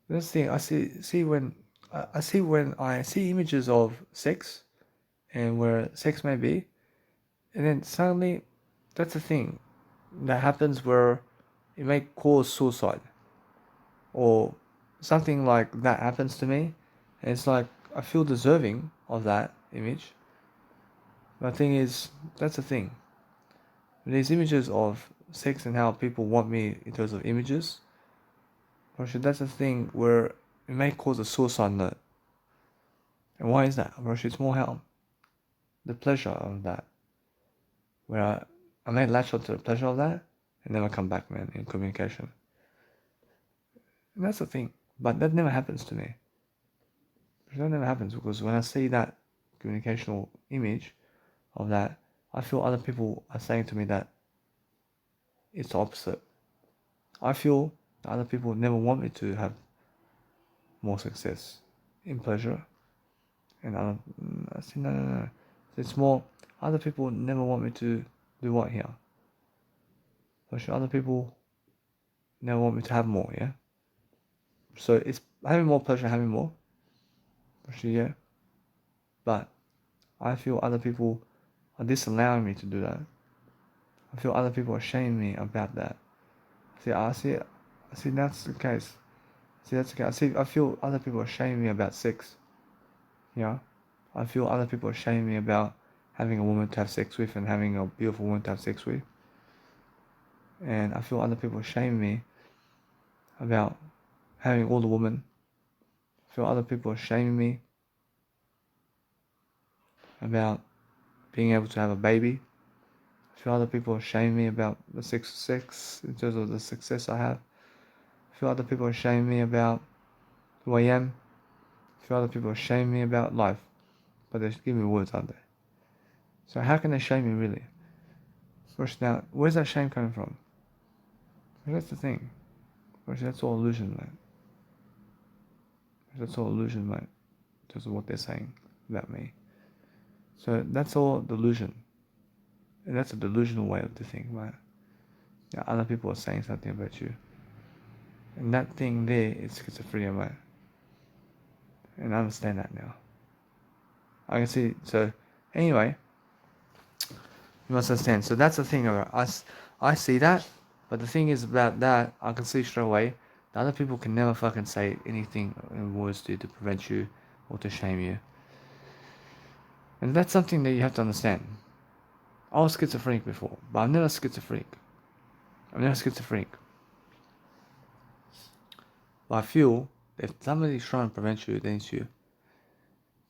That's the thing. I see when I see when I see images of sex, and where sex may be, and then suddenly, that's the thing that happens where it may cause suicide, or something like that happens to me, and it's like I feel deserving of that image. But the thing is, that's the thing. These images of sex and how people want me in terms of images, that's the thing where it may cause a suicide note. And why is that? It's more how the pleasure of that, where I may latch onto the pleasure of that and never come back, man, in communication. And that's the thing. But that never happens to me. That never happens because when I see that communicational image of that, I feel other people are saying to me that it's the opposite. I feel that other people never want me to have more success in pleasure. And I say, no. It's more, other people never want me to do what here? So other people never want me to have more, yeah? So it's having more pleasure, having more. Yeah. But I feel other people are disallowing me to do that. I feel other people are shaming me about that. I see that's the case. That's the case. I feel other people are shaming me about sex. Yeah. I feel other people are shaming me about having a woman to have sex with and having a beautiful woman to have sex with. And I feel other people are shaming me about having all the women. I feel other people are shaming me about being able to have a baby. I feel other people are shaming me about the sex in terms of the success I have. I feel other people are shaming me about who I am. I feel other people are shaming me about life. But they give me words, aren't they? So how can they shame me really? First now, where's that shame coming from? That's the thing. First, that's all illusion, mate. That's all illusion, mate. Just what they're saying about me. So that's all delusion. And that's a delusional way of thinking, right? Yeah, other people are saying something about you. And that thing there is schizophrenia, mate. And I understand that now. I can see, so anyway, you must understand. So that's the thing about us. I see that, but the thing is about that, I can see straight away, the other people can never fucking say anything in words to prevent you or to shame you. And that's something that you have to understand. I was schizophrenic before, but I'm never schizophrenic. But I feel that if somebody's trying to prevent you against you,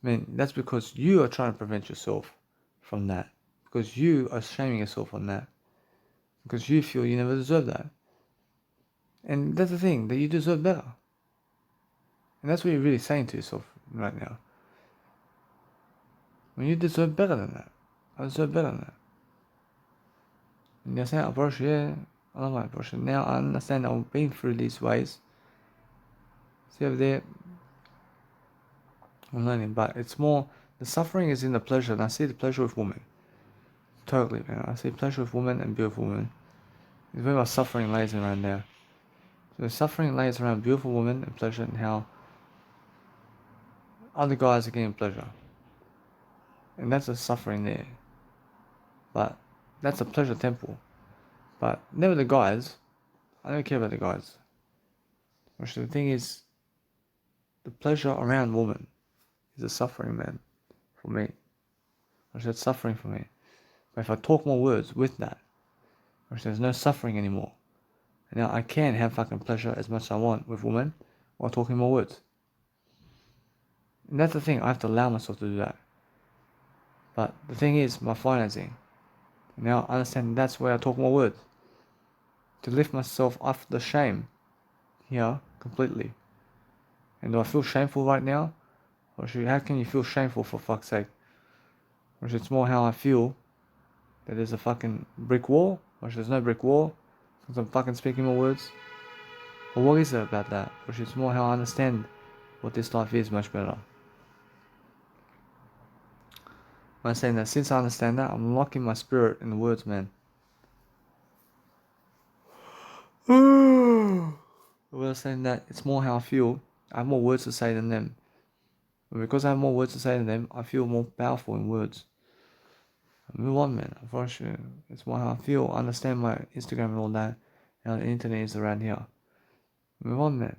I mean, that's because you are trying to prevent yourself from that. Because you are shaming yourself on that. Because you feel you never deserve that. And that's the thing, that you deserve better. And that's what you're really saying to yourself right now. When you deserve better than that. I deserve better than that. And you're saying, oh, brush, yeah, I love my brush. Now I understand I've been through these ways. See over there, I'm learning, but it's more, the suffering is in the pleasure, and I see the pleasure with women. Totally, man. I see pleasure with women and beautiful women. It's where my suffering lays around there. So the suffering lays around beautiful women and pleasure and how other guys are getting pleasure. And that's the suffering there. But that's a pleasure temple. But never the guys. I don't care about the guys. Which the thing is, the pleasure around woman is a suffering, man, for me. Which that's suffering for me. But if I talk more words with that, which there's no suffering anymore. And now I can have fucking pleasure as much as I want with women while talking more words. And that's the thing, I have to allow myself to do that. But the thing is, my financing. Now I understand that's where I talk more words. To lift myself off the shame here completely. And do I feel shameful right now? Or how can you feel shameful, for fuck's sake? Or it's more how I feel that there's a fucking brick wall, or there's no brick wall because I'm fucking speaking more words. Or what is it about that? Or it's more how I understand what this life is much better. I'm saying that since I understand that, I'm locking my spirit in the words, man. We're saying that it's more how I feel. I have more words to say than them. And because I have more words to say than them, I feel more powerful in words. Move on, man. For sure. It's more how I feel. I understand my Instagram and all that. And the internet is around here. Move on, man.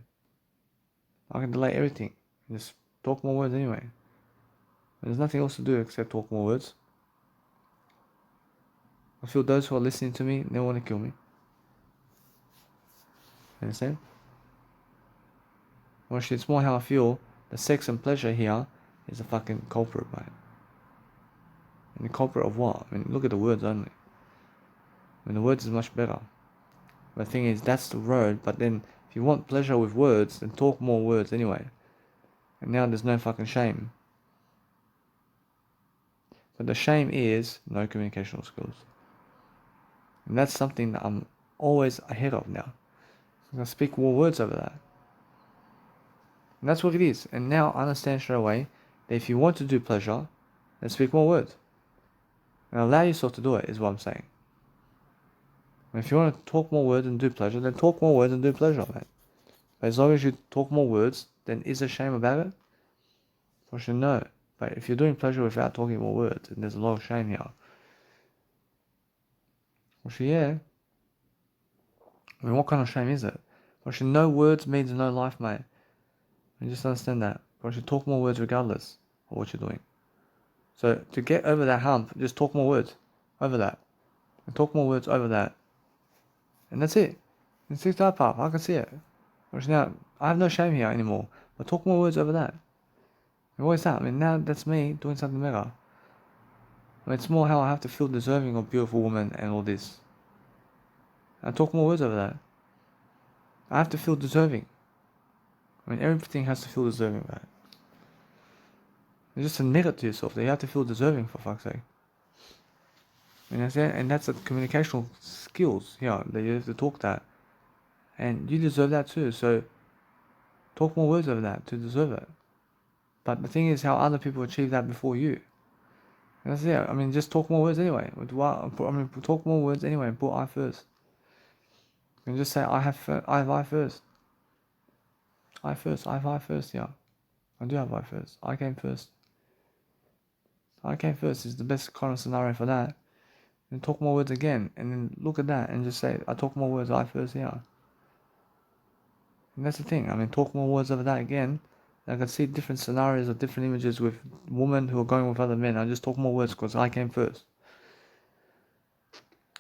I can delay everything. Just talk more words anyway. There's nothing else to do except talk more words. I feel those who are listening to me, they want to kill me. Understand? Well, it's more how I feel. The sex and pleasure here is a fucking culprit, mate. And the culprit of what? I mean, look at the words only. I mean, the words is much better. But the thing is, that's the road. But then, if you want pleasure with words, then talk more words anyway. And now there's no fucking shame. But the shame is no communicational skills. And that's something that I'm always ahead of now. I speak more words over that. And that's what it is. And now I understand straight away that if you want to do pleasure, then speak more words. And allow yourself to do it, is what I'm saying. And if you want to talk more words and do pleasure, then talk more words and do pleasure, man. But as long as you talk more words, then is there shame about it? For sure, no. But if you're doing pleasure without talking more words, then there's a lot of shame here. For sure, yeah. I mean, what kind of shame is it? For sure, no words means no life, mate. And just understand that. For sure, talk more words regardless of what you're doing. So to get over that hump, just talk more words over that. And talk more words over that. And that's it. And stick to that path. I can see it. Which now, I have no shame here anymore. But talk more words over that. And what is that? I mean, now that's me doing something better. I mean, it's more how I have to feel deserving of beautiful women and all this. And talk more words over that. I have to feel deserving. I mean, everything has to feel deserving of that. You just admit it to yourself that you have to feel deserving, for fuck's sake. And that's the communicational skills, yeah, that you have to talk that. And you deserve that too, so talk more words over that to deserve it. But the thing is how other people achieve that before you. And that's it. I mean, just talk more words anyway. Talk more words anyway and put I first. And just say I have I first. I first, I have I first, yeah. I do have I first. I came first. I came first is the best kind of scenario for that. And talk more words again, and then look at that and just say, I talk more words, I first, yeah. And that's the thing, I mean, talk more words over that again. I can see different scenarios or different images with women who are going with other men. I just talk more words because I came first.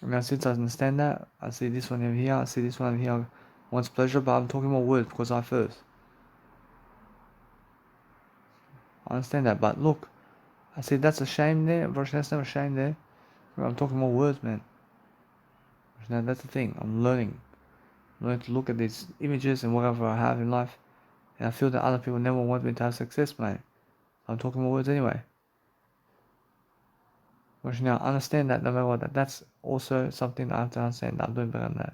And now since I understand that, I see this one over here, I see this one over here wants pleasure, but I'm talking more words because I first. I understand that, but look, I see that's a shame there, but that's not a shame there. I'm talking more words, man. Now that's the thing, I'm learning to look at these images and whatever I have in life, and I feel that other people never want me to have success, mate. I'm talking more words anyway. Which now I understand that no matter what, that's also something that I have to understand that I'm doing better than that.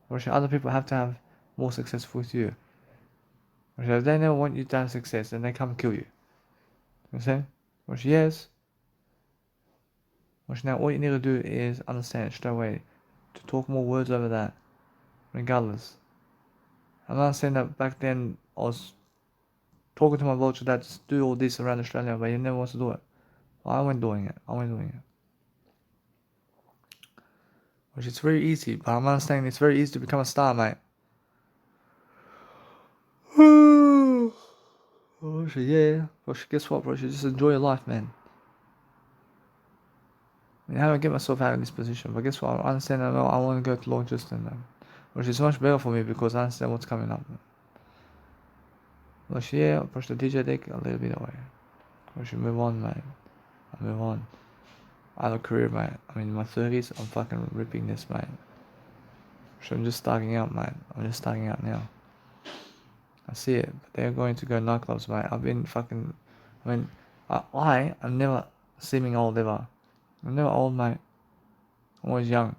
Which other people have to have more success with you. Which if they never want you to have success, then they come and kill you. You know what I'm saying? Which yes. Which now all you need to do is understand straight away to talk more words over that. Regardless. I'm not saying that back then I was talking to my vulture that just do all this around Australia, but he never wants to do it. I went doing it. Which is very easy, but I'm understanding it's very easy to become a star, mate. Oh shit, yeah. Well, guess what, bro? You should just enjoy your life, man. I mean, how do I get myself out of this position? But guess what? I understand that I want to go to long distance, man. Which is much better for me because I understand what's coming up, man. Which, yeah, I'll push the DJ deck a little bit away. We should move on, mate. I move on. I have a career, mate. I mean, in my 30s, I'm fucking ripping this, mate. So I'm just starting out, mate. I'm just starting out now. I see it, but they're going to go nightclubs, mate. I've been fucking. I mean, I'm never seeming old ever. I'm never old, mate. I'm always young.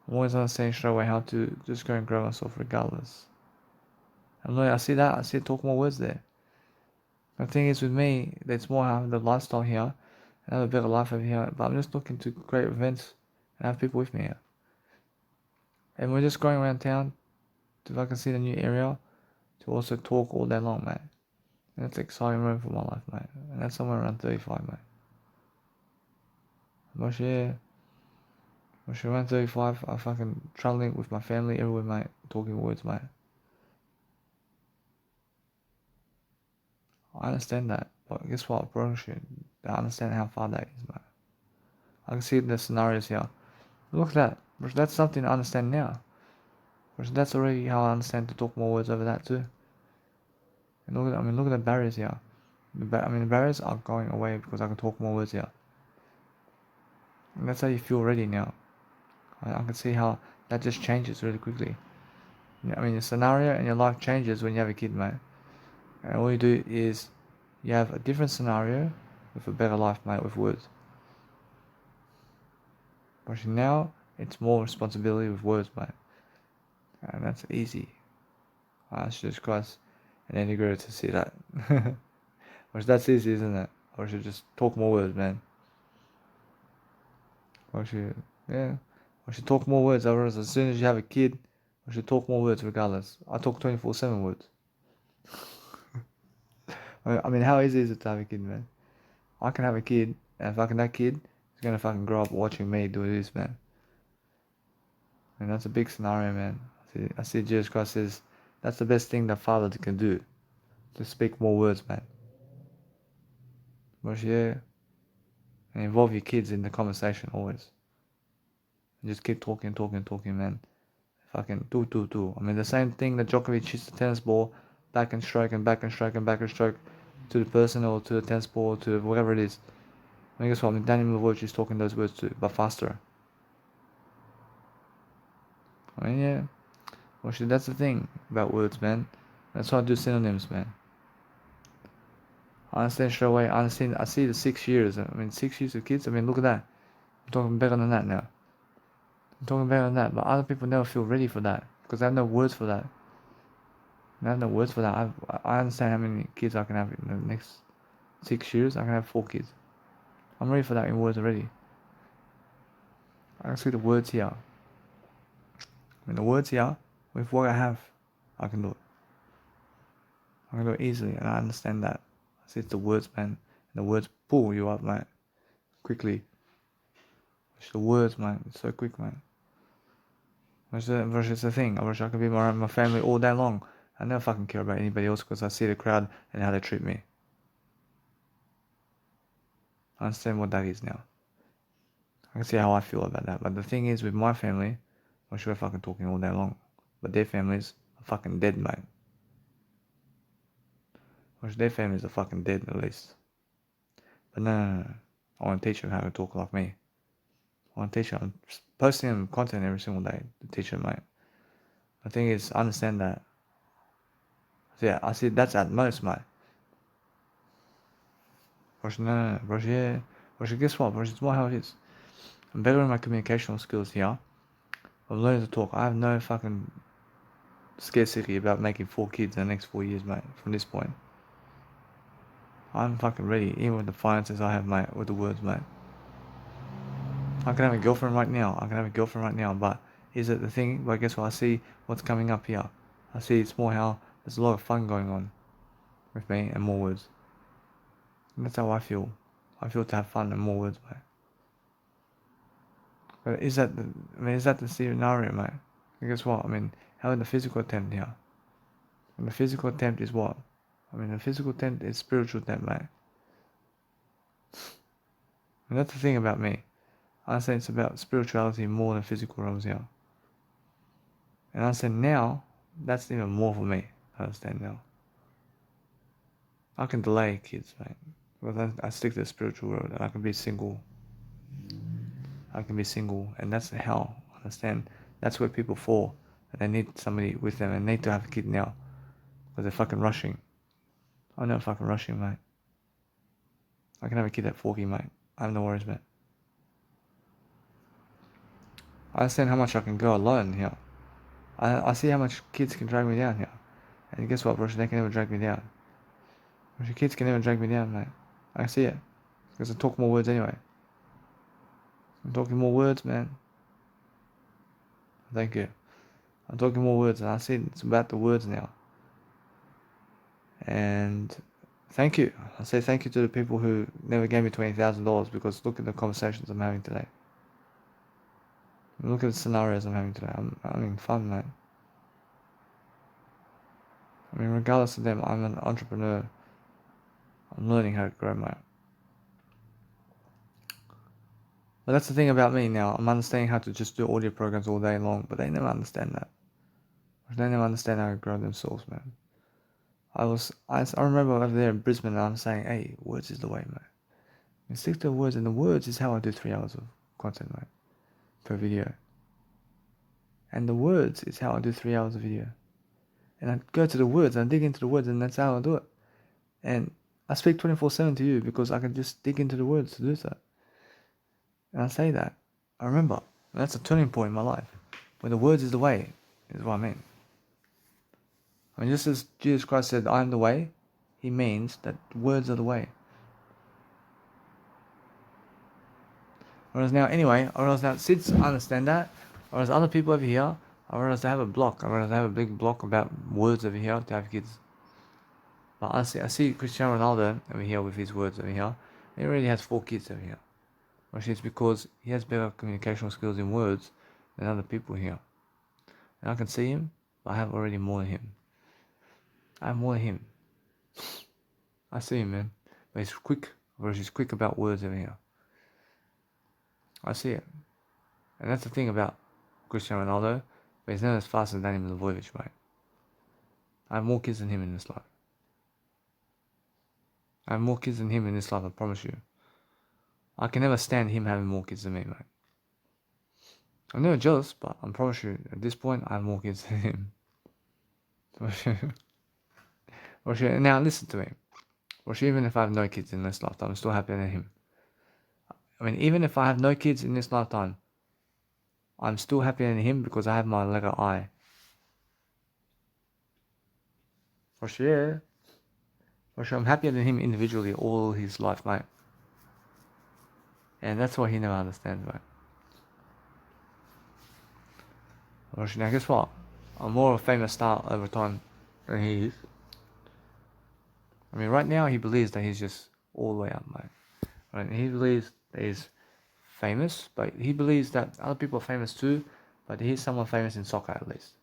I'm always understanding straight away how to just go and grow myself regardless. I see that. I see it talk more words there. The thing is with me, it's more I have the lifestyle here. I have a better life over here, but I'm just looking to create events and have people with me here. And we're just going around town to fucking see the new area, to also talk all day long, mate. And it's an exciting moment for my life, mate. And that's somewhere around 35, mate. But yeah, around 35, I'm fucking traveling with my family everywhere, mate. Talking words, mate. I understand that, but guess what, bro? I understand how far that is, mate. I can see the scenarios here. Look at that. But that's something I understand now. But that's already how I understand to talk more words over that too. And look at the barriers here. The barriers are going away because I can talk more words here. And that's how you feel ready now. I can see how that just changes really quickly. I mean, your scenario and your life changes when you have a kid, mate. And all you do is you have a different scenario with a better life, mate, with words. But now it's more responsibility with words, mate. And that's easy. It's just Christ and then you go to see that. Which that's easy, isn't it? Or should just talk more words, man. Or should talk more words. Otherwise, as soon as you have a kid, we should talk more words regardless. I talk 24/7 words. I mean, how easy is it to have a kid, man? I can have a kid, and fucking that kid is gonna fucking grow up watching me do this, man. And that's a big scenario, man. I see Jesus Christ says that's the best thing that father can do, to speak more words, man. But yeah, and involve your kids in the conversation always. And just keep talking, man. Fucking do. I mean, the same thing that Djokovic hits the tennis ball, back and stroke and back and stroke and back and stroke to the person or to the tennis ball or to whatever it is. I mean, guess what? I mean, Daniel Milvojevic is talking those words too, but faster. I mean, yeah. Well, shit, that's the thing about words, man. That's why I do synonyms, man. I understand straight away. I see the 6 years. I mean, 6 years of kids. I mean, look at that. I'm talking better than that now. I'm talking better than that, but other people never feel ready for that because they have no words for that. I have no words for that. I understand how many kids I can have in the next 6 years. I can have 4 kids. I'm ready for that in words already. I can see the words here. I mean, the words here, with what I have, I can do it. I can do it easily, and I understand that. I see it's the words, man. And the words pull you up, man, quickly. It's the words, man. It's so quick, man. Which is the thing. I wish I could be around my family all day long. I never fucking care about anybody else because I see the crowd and how they treat me. I understand what that is now. I can see how I feel about that. But the thing is, with my family, I'm sure fucking talking all day long. But their families are fucking dead, mate. Which their families are fucking dead at least. But no. I want to teach them how to talk like me. I want to teach them. I'm posting them content every single day to teach them, mate. The thing is, I understand that. So yeah, I see that's at most, mate. But no, but yeah. But guess what? But it's more how it is. I'm better in my communicational skills here. I've learned to talk. I have no fucking scarcity about making 4 kids in the next 4 years, mate. From this point, I'm fucking ready. Even with the finances I have, mate. With the words, mate. I can have a girlfriend right now. But is it the thing? But guess what? I see what's coming up here. I see it's more how there's a lot of fun going on with me and more words. And that's how I feel. I feel to have fun and more words, mate. But is that the scenario, mate? And guess what? I mean, having the physical attempt here. And the physical attempt is what? I mean, the physical attempt is spiritual attempt, mate. And that's the thing about me. I say it's about spirituality more than physical realms here. And I said now, that's even more for me. I understand now. I can delay kids, mate. Because I stick to the spiritual world and I can be single. I can be single, and that's the hell. Understand? That's where people fall. And they need somebody with them and need to have a kid now. Because they're fucking rushing. I'm not fucking rushing, mate. I can have a kid at 40, mate. I have no worries, mate. I understand how much I can go alone here. I see how much kids can drag me down here. And guess what, bro? They can never drag me down. Your kids can never drag me down, mate. I see it. Because I talk more words anyway. I'm talking more words, man. Thank you. I'm talking more words, and I see it's about the words now. And thank you. I say thank you to the people who never gave me $20,000 because look at the conversations I'm having today. Look at the scenarios I'm having today. I'm having fun, mate. I mean, regardless of them, I'm an entrepreneur. I'm learning how to grow, mate. But that's the thing about me now. I'm understanding how to just do audio programs all day long, but they never understand that. They never understand how to grow themselves, man. I remember over there in Brisbane, and I'm saying, hey, words is the way, mate. You stick to the words, and the words is how I do 3 hours of content, mate, per video. And the words is how I do 3 hours of video. And I go to the words, and I dig into the words, and that's how I do it. And I speak 24/7 to you because I can just dig into the words to do so. And I say that. I remember. That's a turning point in my life. When the words is the way, is what I mean. I mean, just as Jesus Christ said, I am the way, he means that words are the way. Whereas now, since I understand that, whereas other people over here, I realize they have a block. I realize they have a big block about words over here to have kids. But I see Cristiano Ronaldo over here with his words over here. He already has 4 kids over here. Which is because he has better communicational skills in words than other people here. And I can see him, but I have already more than him. I have more than him. I see him, man. But he's quick, whereas he's quick about words over here. I see it. And that's the thing about Cristiano Ronaldo, but he's not as fast as Dani Milivojevic, mate. I have more kids than him in this life. I have more kids than him in this life, I promise you. I can never stand him having more kids than me, mate. I'm never jealous, but I promise you, at this point, I have more kids than him. Now listen to me. Even if I have no kids in this lifetime, I'm still happier than him. I mean, even if I have no kids in this lifetime, I'm still happier than him because I have my letter I. For sure, I'm happier than him individually all his life, mate. And that's what he never understands, mate. Now guess what? I'm more of a famous star over time than he is. I mean, right now he believes that he's just all the way up, mate. Right? He believes that he's famous, but he believes that other people are famous too, but he's someone famous in soccer at least.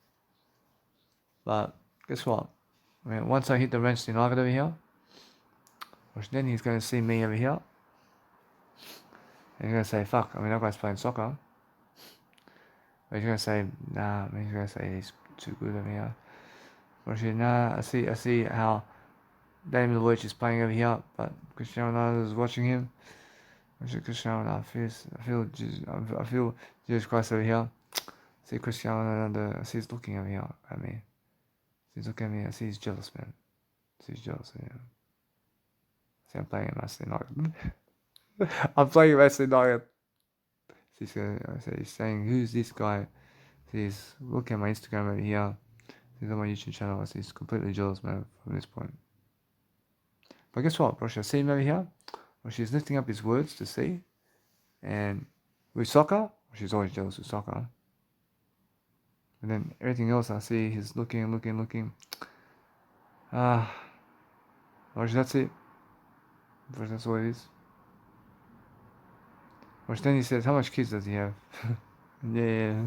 But guess what? I mean, once I hit the Manchester United over here, then he's going to see me over here, and he's going to say, fuck, I mean, that guy's playing soccer. But he's going to say, nah, I mean, he's going to say he's too good over here. But nah, I see how Dani Milivojevic is playing over here, but Cristiano Ronaldo is watching him. Cristiano Ronaldo, I feel Jesus Christ over here. See Cristiano Ronaldo, I see he's looking over here at me. He's looking at me, I see he's jealous, man. I see he's jealous, yeah. See I'm playing at Manchester United. I'm playing at Manchester United. He's saying, who's this guy? He's looking at my Instagram over here. He's on my YouTube channel. He's completely jealous, man, from this point. But guess what, bro? I see him over here. She's lifting up his words to see. And with soccer, she's always jealous with soccer. And then everything else I see, he's looking. That's it. That's what it is. Which then he says, how much kids does he have? Yeah.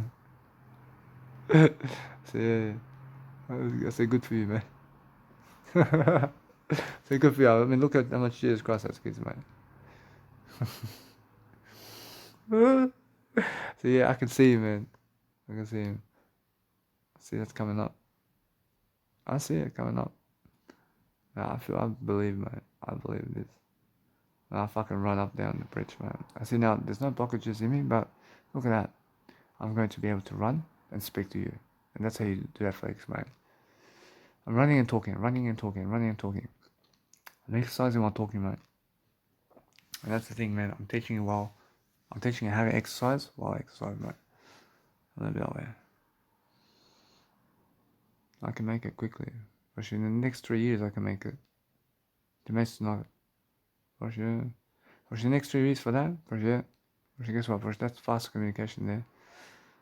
So yeah. I say good for you, man. Say good for you. I mean, look at how much Jesus Christ has kids, man. So yeah, I can see him, man. I can see him. See that's coming up. I see it coming up. Nah, I believe, man. I believe this. I fucking run up down the bridge, man. I see now, there's no blockages in me, but look at that. I'm going to be able to run and speak to you. And that's how you do that flex, man. I'm running and talking, running and talking, running and talking. I'm exercising while talking, man. And that's the thing, man. I'm teaching you how to exercise while I exercise, man. A little bit that way. I can make it quickly. But in the next 3 years, I can make it. The message not. For sure. For the next 3 years for that, for sure. For sure, guess what? For that's fast communication there.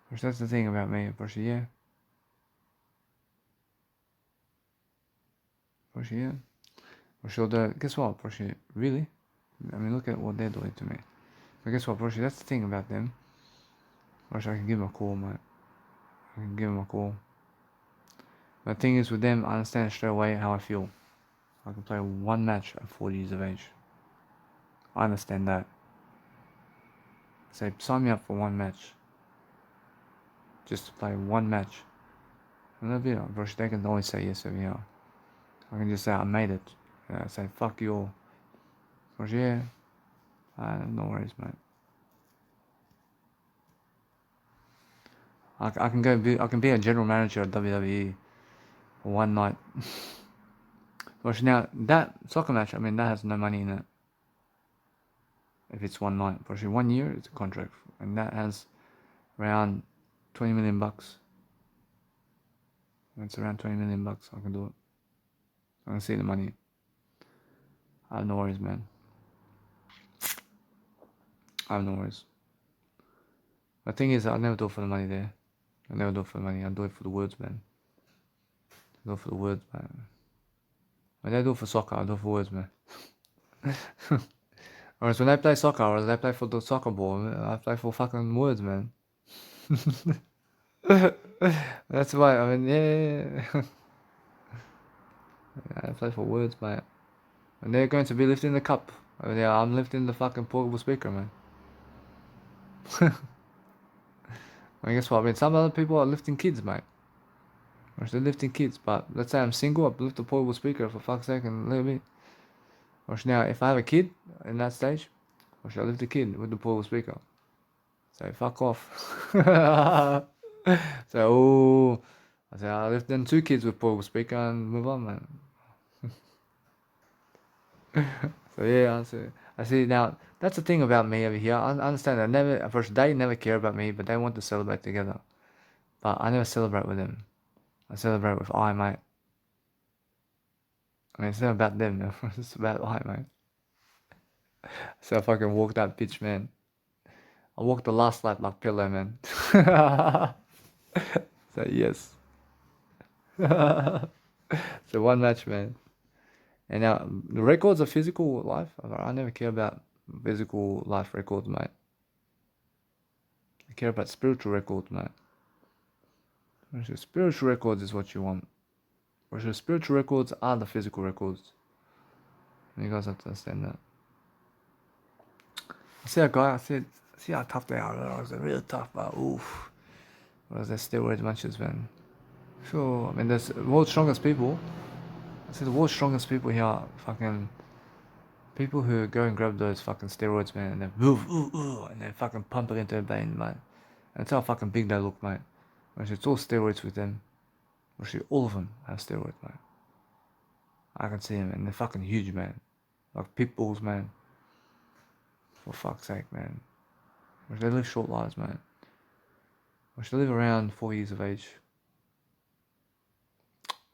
For that's the thing about me. For sure, yeah. For sure, yeah. For sure, guess what? For sure, really? I mean, look at what they're doing to me. But guess what? For sure, that's the thing about them. For sure, I can give them a call, mate. I can give them a call. The thing is with them, I understand straight away how I feel. I can play one match at 40 years of age. I understand that. Say, sign me up for one match. Just to play one match. And that'll be it. Bro, they can always say yes or no. I can just say I made it. I say fuck you all. Bro, yeah. No worries, mate. I can be a general manager at WWE for one night. But now that soccer match, I mean, that has no money in it. If it's one night, for 1 year, it's a contract, and that has around 20 million bucks. It's around 20 million bucks. I can do it. I can see the money. I have no worries, man. I have no worries. The thing is, I never do it for the money there. I never do it for the money. I do it for the words, man. I do it for the words, man. When I do it for soccer, I do it for words, man. Whereas when I play soccer, or I play for the soccer ball, I play for fucking words, man. That's why, I mean, yeah. I play for words, mate. And they're going to be lifting the cup. I mean, yeah, I'm lifting the fucking portable speaker, man. I mean, guess what? I mean, some other people are lifting kids, mate. Or they're lifting kids, but let's say I'm single, I lift a portable speaker for fuck's sake and leave me. Or now, if I have a kid in that stage, or should I lift the kid with the portable speaker? So fuck off. So, oh, I say I lift them 2 kids with portable speaker and move on, man. So yeah, I see now. That's the thing about me over here. I understand. First they never care about me, but they want to celebrate together. But I never celebrate with them. I celebrate with I, mate. I mean, it's not about them, though. It's about I, mate. So if I can walk that pitch, man. I walked the last lap like Pillow, man. So yes. So one match, man. And now the records of physical life. I never care about physical life records, mate. I care about spiritual records, mate. Spiritual records is what you want. Whereas spiritual records are the physical records. And you guys have to understand that. I see a guy, see how tough they are. It was really tough, but oof. Whereas they're steroid munchers, man. Sure, I mean, there's the world's strongest people. I see the world's strongest people here are fucking people who go and grab those fucking steroids, man, and and they fucking pump it into their vein, mate. And that's how fucking big they look, mate. Whereas it's all steroids with them. Actually, all of them have steroids, mate. I can see them, and they're fucking huge, man. Like pit bulls, man. For fuck's sake, man. Which they live short lives, man. Which they live around 4 years of age.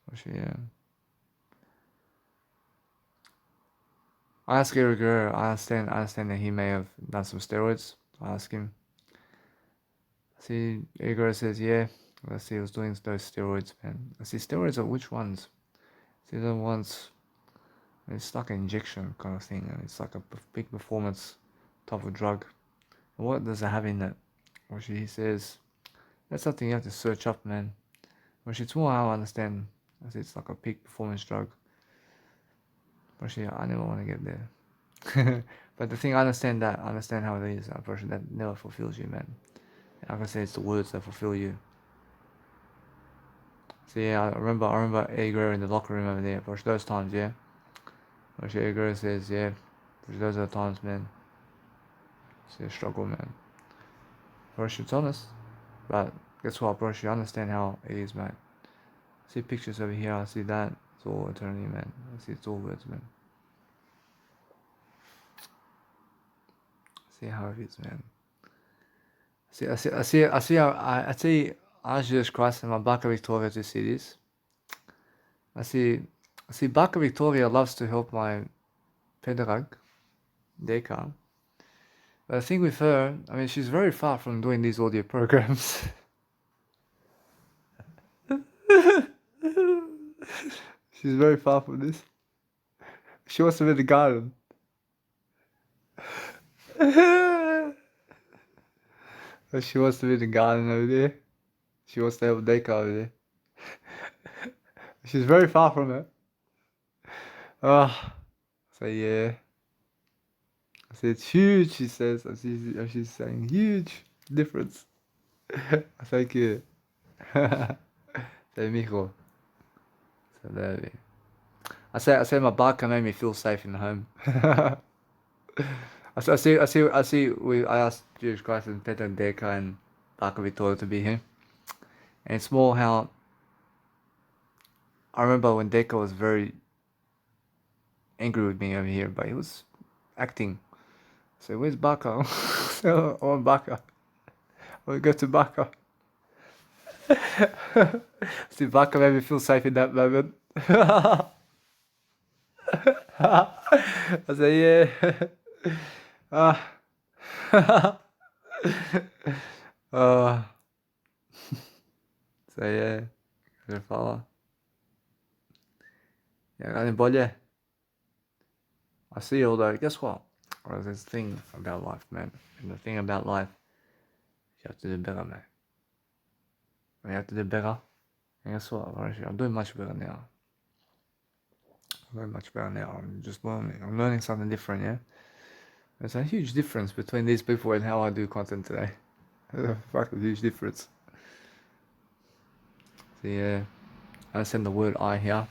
Which, yeah. I asked Gary Guerrero, I understand that he may have done some steroids. I asked him. See, Gary Guerrero says, yeah. Let's see, he was doing those steroids, man. I see, steroids are which ones? See, the ones, it's like an injection kind of thing. And it's like a big performance type of drug. What does it have in it? Or she says, that's something you have to search up, man. Which it's more how I understand. I say it's like a peak performance drug. But yeah, I never want to get there. But the thing, I understand how it is. A person that never fulfills you, man. Like I say, it's the words that fulfill you. So yeah, I remember Eddie Guerrero in the locker room over there. But those times, yeah. But Eddie Guerrero says, yeah, those are the times, man. It's a struggle, man. Bro, it's honest. But guess what, bro? You understand how it is, man. I see pictures over here. I see that. It's all eternity, man. I see it's all words, man. See how it is, man. I see our Jesus Christ and my Baka Victoria to see this. I see Baka Victoria loves to help my pedagogue, Deka. But the thing with her, I mean, she's very far from doing these audio programs. She's very far from this. She wants to be in the garden. She wants to be in the garden over there. She wants to help Deka over there. She's very far from it. So yeah. I said it's huge, she says. She's saying huge difference. I thank you. Say mijo. So there. I say my barker made me feel safe in the home. I see. I asked Jesus Christ and Peter and Deka and Barker Victoria to be here, and it's more how I remember when Deka was very angry with me over here, but he was acting. So where's Barker? So I want Barker. I want to go to Barker. See, Barker made me feel safe in that moment. I say yeah. So yeah, good fella. Yeah, got bolje. I see all that. Guess what? Well, there's this thing about life, man. And the thing about life, you have to do better, man. You have to do better. And guess what? I'm doing much better now. I'm just learning. I'm learning something different, yeah? There's a huge difference between these people and how I do content today. There's a fucking huge difference. So yeah, I understand the word I here.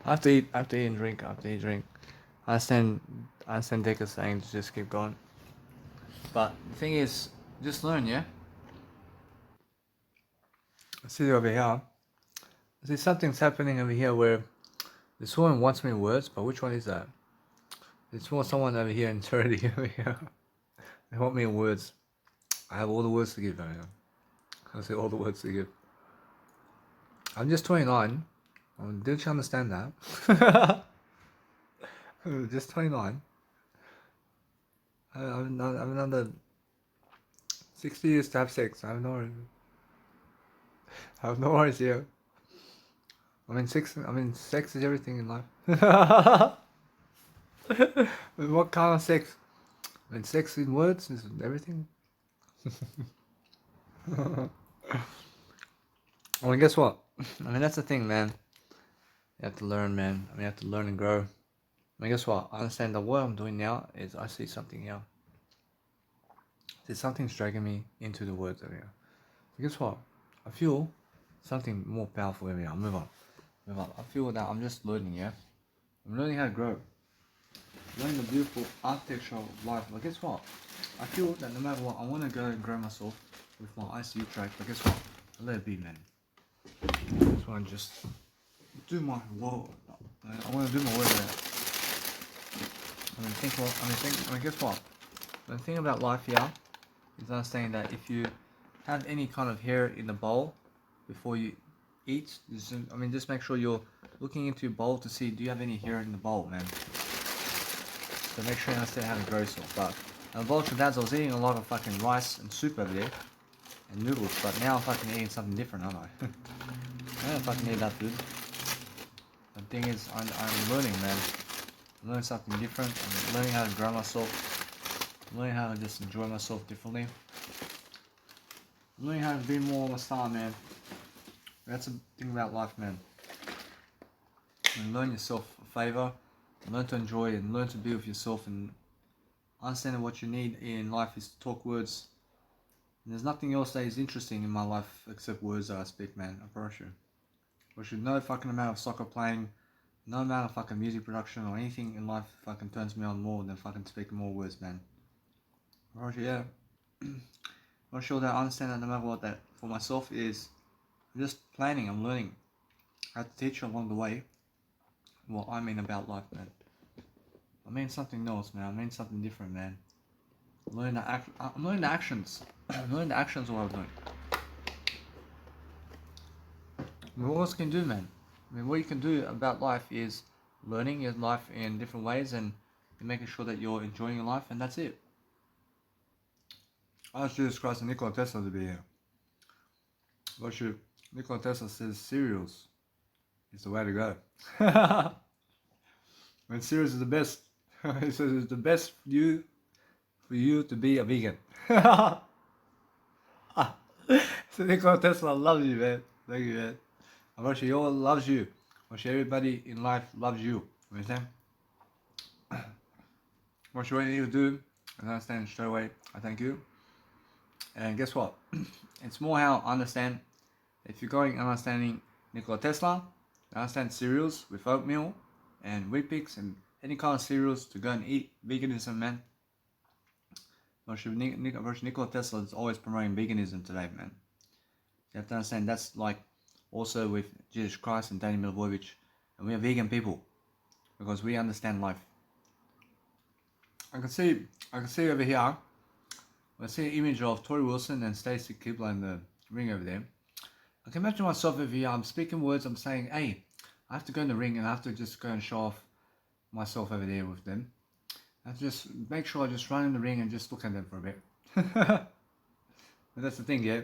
I have to eat and drink. I understand Deka's saying to just keep going. But the thing is, just learn, yeah? I see over here. I see something's happening over here where this woman wants me words, but which one is that? It's more someone over here in eternity over here. They want me in words. I have all the words to give over here. I see all the words to give. I'm just 29. Didn't you understand that? Just 29. I have another 60 years to have sex. I have no worries here. Sex is everything in life. What kind of sex? Sex in words is everything. Guess what? That's the thing, man. You have to learn, man. You have to learn and grow. Guess what? I understand that what I'm doing now is I see something here. There's something's dragging me into the words over here. Guess what? I feel something more powerful over here. Move on. I feel that I'm just learning, yeah? I'm learning how to grow. Learning the beautiful architecture of life. But guess what? I feel that no matter what, I want to go and grow myself with my ICU track. But guess what? I let it be, man. I just want to just do my work. I want to do my work there. Guess what? The thing about life here is understanding that if you have any kind of hair in the bowl before you eat, just make sure you're looking into your bowl to see, do you have any hair in the bowl, man? So make sure you understand how to grow yourself. But on Vulture Dads, I was eating a lot of fucking rice and soup over there and noodles, but now I'm fucking eating something different, aren't I? I don't fucking eat that food. The thing is, I'm learning, man. I'm learning something different. I'm learning how to grow myself. I'm learning how to just enjoy myself differently. I'm learning how to be more of a star, man. That's the thing about life, man. And learn yourself a favor, learn to enjoy it, and learn to be with yourself, and understand what you need in life is to talk words. And there's nothing else that is interesting in my life except words that I speak, man. I promise you. I should no fucking amount of soccer playing, no amount of fucking music production or anything in life fucking turns me on more than fucking speaking more words, man. I promise you, yeah. I'm sure that I understand that no matter what, that for myself is I'm just planning, I'm learning. I have to teach along the way what I mean about life, man. I mean something else, man. I mean something different, man. I'm learning the actions. I'm learning the actions of what I'm doing. I mean, what else can you do, man? I mean, what you can do about life is learning your life in different ways and making sure that you're enjoying your life, and that's it. I asked Jesus Christ and Nikola Tesla to be here. But Nikola Tesla says cereals is the way to go. When cereals is the best. He says it's the best for you to be a vegan. So Nikola Tesla loves you, man. Thank you, man. I'm sure he all loves you. I'm sure everybody in life loves you. You understand? I'm sure what you need to do, and understand straight away, I thank you. And guess what? It's more how I understand. If you're going and understanding Nikola Tesla, understand cereals with oatmeal and wheat pix and any kind of cereals to go and eat veganism, man. Nikola Tesla is always promoting veganism today, man. You have to understand that's like also with Jesus Christ and Danny Milivojevic, and we are vegan people because we understand life. I can see over here. I see an image of Tori Wilson and Stacey Keebler in the ring over there. I can imagine myself over here. I'm speaking words. I'm saying, hey, I have to go in the ring and I have to just go and show off myself over there with them. I have to just make sure I just run in the ring and just look at them for a bit. But that's the thing, yeah.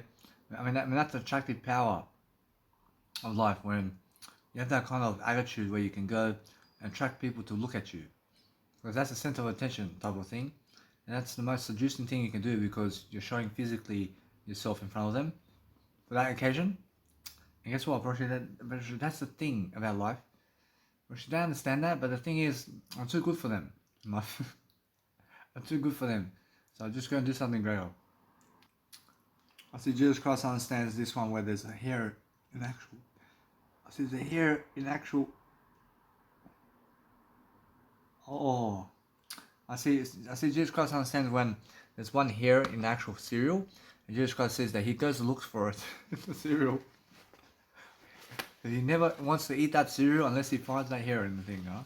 I mean, that's the attractive power of life, when you have that kind of attitude where you can go and attract people to look at you. Because that's the center of attention type of thing. And that's the most seducing thing you can do, because you're showing physically yourself in front of them for that occasion. And guess what, bro? That's the thing about life. They don't understand that, but the thing is, I'm too good for them. I'm too good for them. So I'm just going to do something greater. I see Jesus Christ understands this one where there's a hair in actual. I see the hair in actual. Oh. I see Jesus Christ understands when there's one hair in the actual cereal, and Jesus Christ says that he goes and looks for it in the cereal. And he never wants to eat that cereal unless he finds that hair in the thing, huh?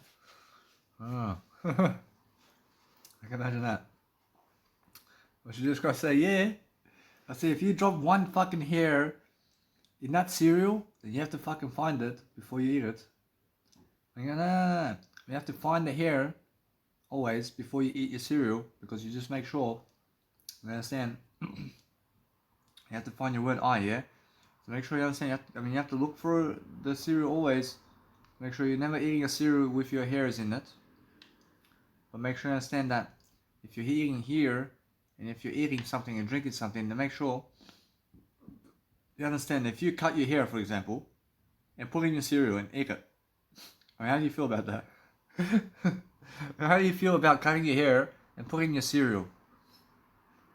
Oh. I can imagine that. But Jesus Christ say, yeah. I say, if you drop one fucking hair in that cereal, then you have to fucking find it before you eat it. I go, no. You have to find the hair always before you eat your cereal, because you just make sure, you understand, you have to find your word I, yeah? So make sure you understand, you have to look for the cereal always. Make sure you're never eating a cereal with your hairs in it. But make sure you understand that if you're eating here, and if you're eating something and drinking something, then make sure you understand, if you cut your hair, for example, and put in your cereal and eat it, how do you feel about that? How do you feel about cutting your hair and putting in your cereal?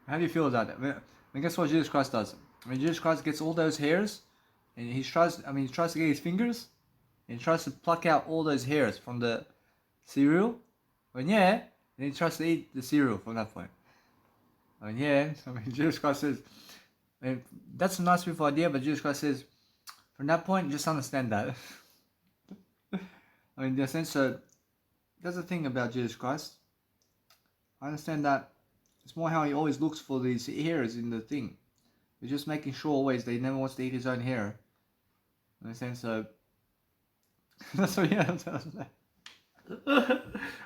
How do you feel about that? Guess what Jesus Christ does? Jesus Christ gets all those hairs, and he tries to get his fingers, and he tries to pluck out all those hairs from the cereal. And he tries to eat the cereal from that point. Jesus Christ says, that's a nice, beautiful idea, but Jesus Christ says, from that point, just understand that. In a sense, so that's the thing about Jesus Christ. I understand that it's more how he always looks for these hairs in the thing. He's just making sure always that he never wants to eat his own hair. Understand? So that's what he understand.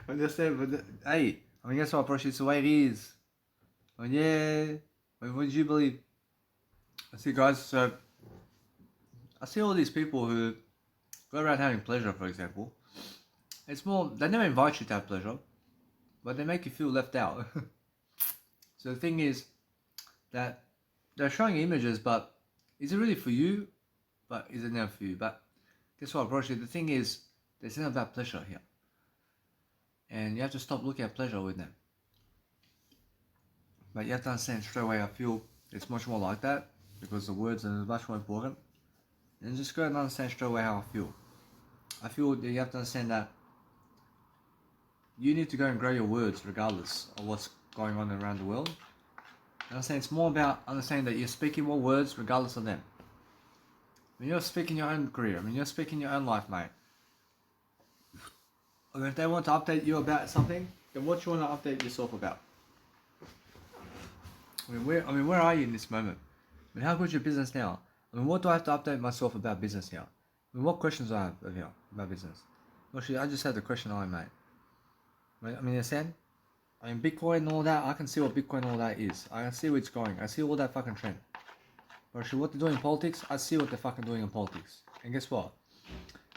Understand? But hey, guess what, bro? It's the way it is. What did you believe? I see, guys. So I see all these people who go around having pleasure, for example. It's more, they never invite you to have pleasure, but they make you feel left out. So the thing is that they're showing images, but is it really for you? But is it never for you? But guess what, bro? The thing is, there's nothing about pleasure here. And you have to stop looking at pleasure with them. But you have to understand straight away, I feel it's much more like that because the words are much more important. And just go and understand straight away how I feel. I feel that you have to understand that you need to go and grow your words regardless of what's going on around the world. And I'm saying it's more about understanding that you're speaking more words regardless of them. When you're speaking your own career, when you're speaking your own life, mate. Or if they want to update you about something, then what you want to update yourself about? I mean, where are you in this moment? I mean, how good's your business now? I mean, what do I have to update myself about business here? I mean, what questions do I have here about business? Actually, I just had the question I made. I mean, understand? I mean, Bitcoin and all that, I can see what Bitcoin and all that is. I can see where it's going. I see all that fucking trend. But actually, what they're doing in politics, I see what they're fucking doing in politics. And guess what?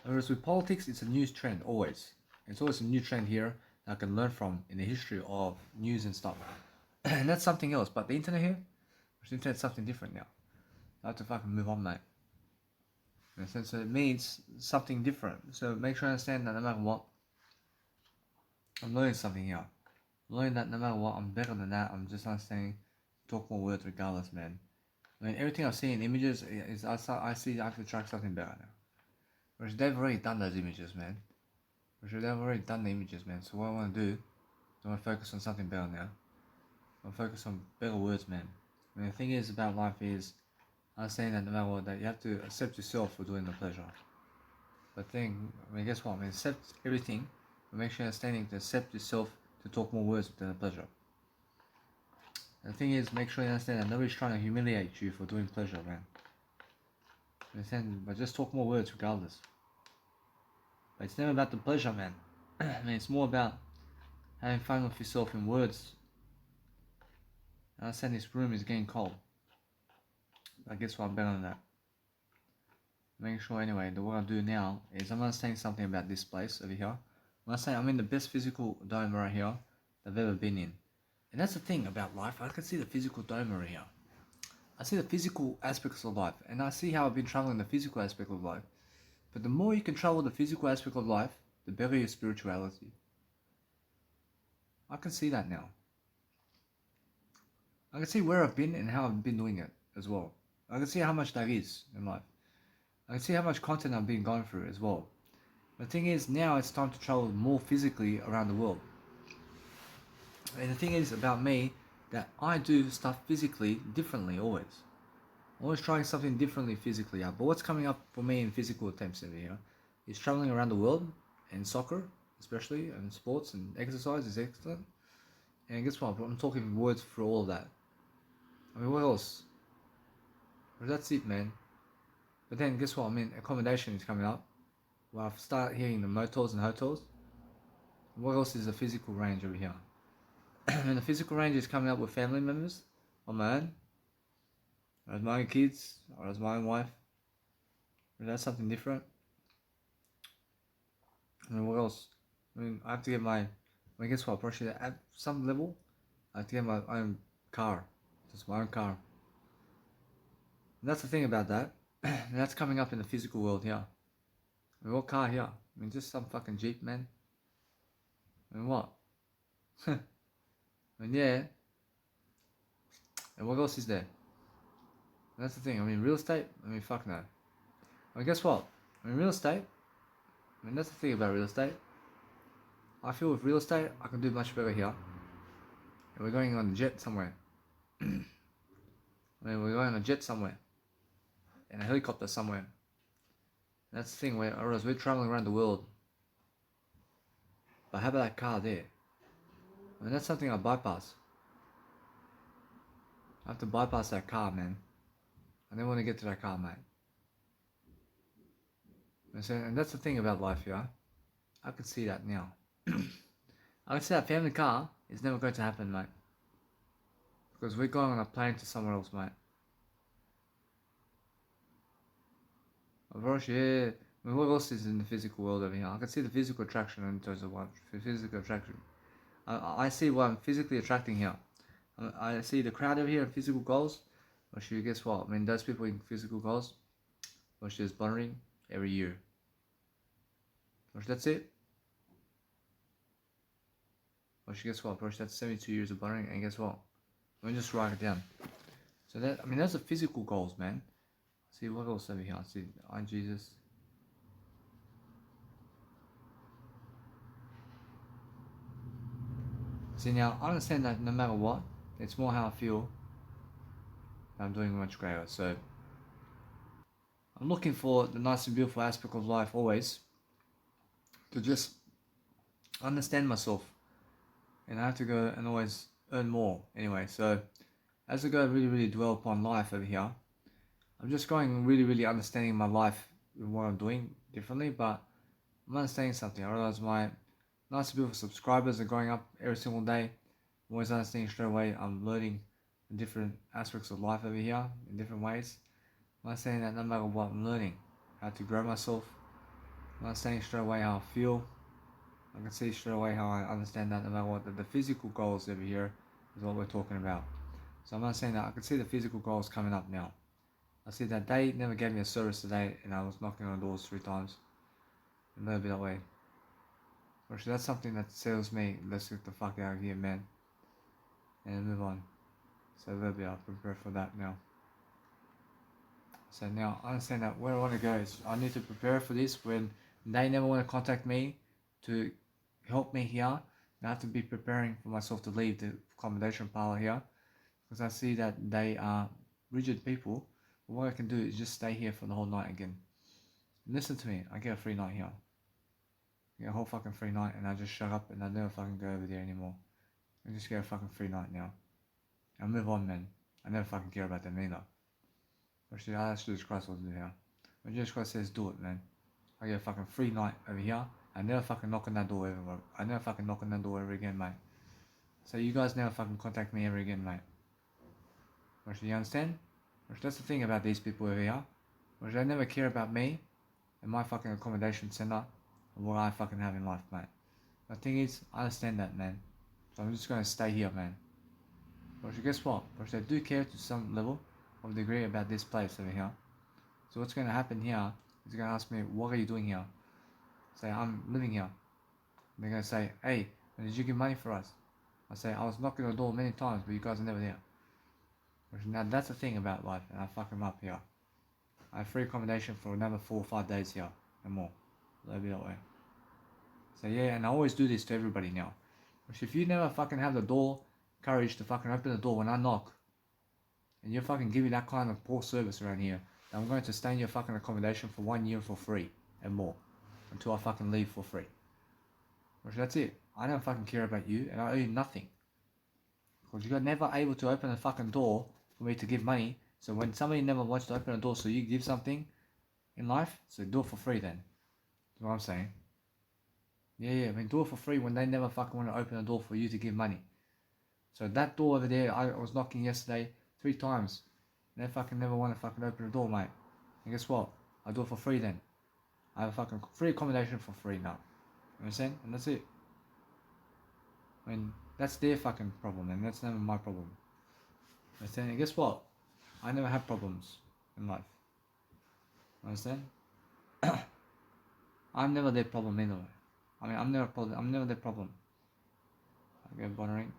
Whereas with politics, it's a news trend, always. It's always a new trend here that I can learn from in the history of news and stuff. And that's something else. But the internet here, the internet's something different now. I have to fucking move on, mate. In a sense, so it means something different. So make sure I understand that no matter what, I'm learning something here. I'm learning that no matter what, I'm better than that. I'm just understanding, talk more words regardless, man. I mean, everything I see in images is I see I have to track something better now. Whereas they've already done those images, man. Whereas they've already done the images, man. So what I want to do, I want to focus on something better now. I want to focus on better words, man. I mean, the thing is about life is, I'm saying that no matter what, that you have to accept yourself for doing the pleasure. But guess what? I mean, accept everything, but make sure you're understanding to accept yourself to talk more words than the pleasure. And the thing is, make sure you understand that nobody's trying to humiliate you for doing pleasure, man. Understand? But just talk more words regardless. But it's never about the pleasure, man. I mean, it's more about having fun with yourself in words. I understand this room is getting cold. I guess what, I'm better than that. Making sure anyway that what I do now is I'm understanding something about this place over here. I'm saying I'm in the best physical dome right here that I've ever been in. And that's the thing about life. I can see the physical dome right here. I see the physical aspects of life. And I see how I've been traveling the physical aspect of life. But the more you can travel the physical aspect of life, the better your spirituality. I can see that now. I can see where I've been and how I've been doing it as well. I can see how much that is in life. I can see how much content I've been going through as well. The thing is, now it's time to travel more physically around the world. And the thing is about me, that I do stuff physically differently always. Always trying something differently physically out. But what's coming up for me in physical attempts over here is traveling around the world, and soccer especially, and sports and exercise is excellent. And guess what? I'm talking words for all of that. I mean, what else? Well, that's it, man. But then guess what? I mean, accommodation is coming up. Well, I've started hearing the motels and hotels. What else is the physical range over here? And the physical range is coming up with family members on my own, or as my own kids, or as my own wife. Is that something different? I mean, what else? I mean, I have to get guess what? Probably at some level, I have to get my own car. Just my own car. And that's the thing about that. And that's coming up in the physical world here. I mean, what car here? I mean, just some fucking Jeep, man. I mean, what? I mean, yeah. And what else is there? And that's the thing. I mean, real estate? I mean, fuck no. I mean, guess what? I mean, real estate? I mean, that's the thing about real estate. I feel with real estate, I can do much better here. And we're going on a jet somewhere. I mean, we're going on a jet somewhere. And a helicopter somewhere. And that's the thing, whereas we're traveling around the world. But how about that car there? I mean, that's something I bypass. I have to bypass that car, man. I never want to get to that car, mate. And that's the thing about life, yeah. I can see that now. I can see that family car is never going to happen, mate. Because we're going on a plane to somewhere else, mate. Of course, yeah. I mean, what else is in the physical world over here? I can see the physical attraction in terms of what physical attraction. I see what I'm physically attracting here. I see the crowd over here in physical goals. Well, should guess what? I mean, those people in physical goals, well, she's sponsoring every year. Well, that's it. Well, guess what, bro? That's 72 years of sponsoring, and guess what? Let me just write it down. So that, I mean, those are physical goals, man. See, what else over here? See, I Jesus. See, now, I understand that no matter what, it's more how I feel that I'm doing much greater. So, I'm looking for the nice and beautiful aspect of life always, to just understand myself. And I have to go and always earn more anyway. So, as I go really dwell upon life over here, I'm just going really understanding my life and what I'm doing differently, but I'm understanding something. I realize my nice and beautiful subscribers are going up every single day. I'm always understanding straight away. I'm learning the different aspects of life over here in different ways. I'm understanding that no matter what I'm learning, how to grow myself. I'm understanding straight away how I feel. I can see straight away how I understand that no matter what, the physical goals over here is what we're talking about. So I'm understanding that I can see the physical goals coming up now. I see that they never gave me a service today and I was knocking on doors 3 times. And let it be that way. Actually, that's something that tells me, let's get the fuck out of here, man. And move on. So let it be, I'll prepare for that now. So now, I understand that where I want to go is, I need to prepare for this when they never want to contact me to help me here. I have to be preparing for myself to leave the accommodation parlor here. Because I see that they are rigid people. But what I can do is just stay here for the whole night again. Listen to me, I get a free night here. I get a whole fucking free night and I just shut up and I never fucking go over there anymore. I just get a fucking free night now. I'll move on, man. I never fucking care about them either. Actually, I asked Jesus Christ what to do here. When Jesus Christ says do it, man. I get a fucking free night over here. I never fucking knock on that door ever. I never fucking knock on that door ever again, mate. So you guys never fucking contact me ever again, mate. Actually, you understand? Actually, that's the thing about these people over here. Actually, they never care about me and my fucking accommodation center and what I fucking have in life, mate. The thing is, I understand that, man. So I'm just gonna stay here, man. But guess what? But I do care to some level of degree about this place over here. So what's gonna happen here is they're gonna ask me, what are you doing here? Say, I'm living here. They're gonna say, hey, when did you give money for us? I say, I was knocking on the door many times, but you guys are never there. Now that's the thing about life, and I fuck them up here. I have free accommodation for another 4 or 5 days here, and more. Let it be that way. So yeah, and I always do this to everybody now. If you never fucking have the door courage to fucking open the door when I knock, and you fucking give me that kind of poor service around here, then I'm going to stay in your fucking accommodation for 1 year for free and more, until I fucking leave for free. That's it. I don't fucking care about you, and I owe you nothing. Because you're never able to open a fucking door for me to give money. So when somebody never wants to open a door, so you give something in life, so do it for free then. That's what I'm saying. Yeah, I mean, do it for free when they never fucking want to open a door for you to give money. So that door over there, I was knocking yesterday 3 times. They fucking never want to fucking open the door, mate. And guess what? I do it for free then. I have a fucking free accommodation for free now. You understand? And that's it. I mean, that's their fucking problem, and that's never my problem. Understand? And guess what? I never have problems in life. Understand? I'm never their problem either. I mean, I'm never their problem. I get bothering.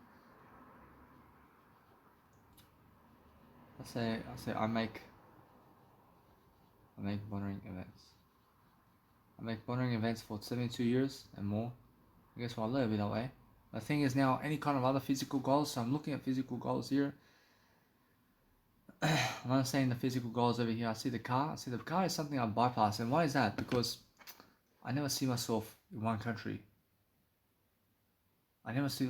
I say I make bothering events. I make bothering events for 72 years and more. I guess I'll live it that way. The thing is now, any kind of other physical goals, so I'm looking at physical goals here. I'm not saying the physical goals over here. I see the car. I see the car is something I bypass. And why is that? Because I never see myself in one country. I never see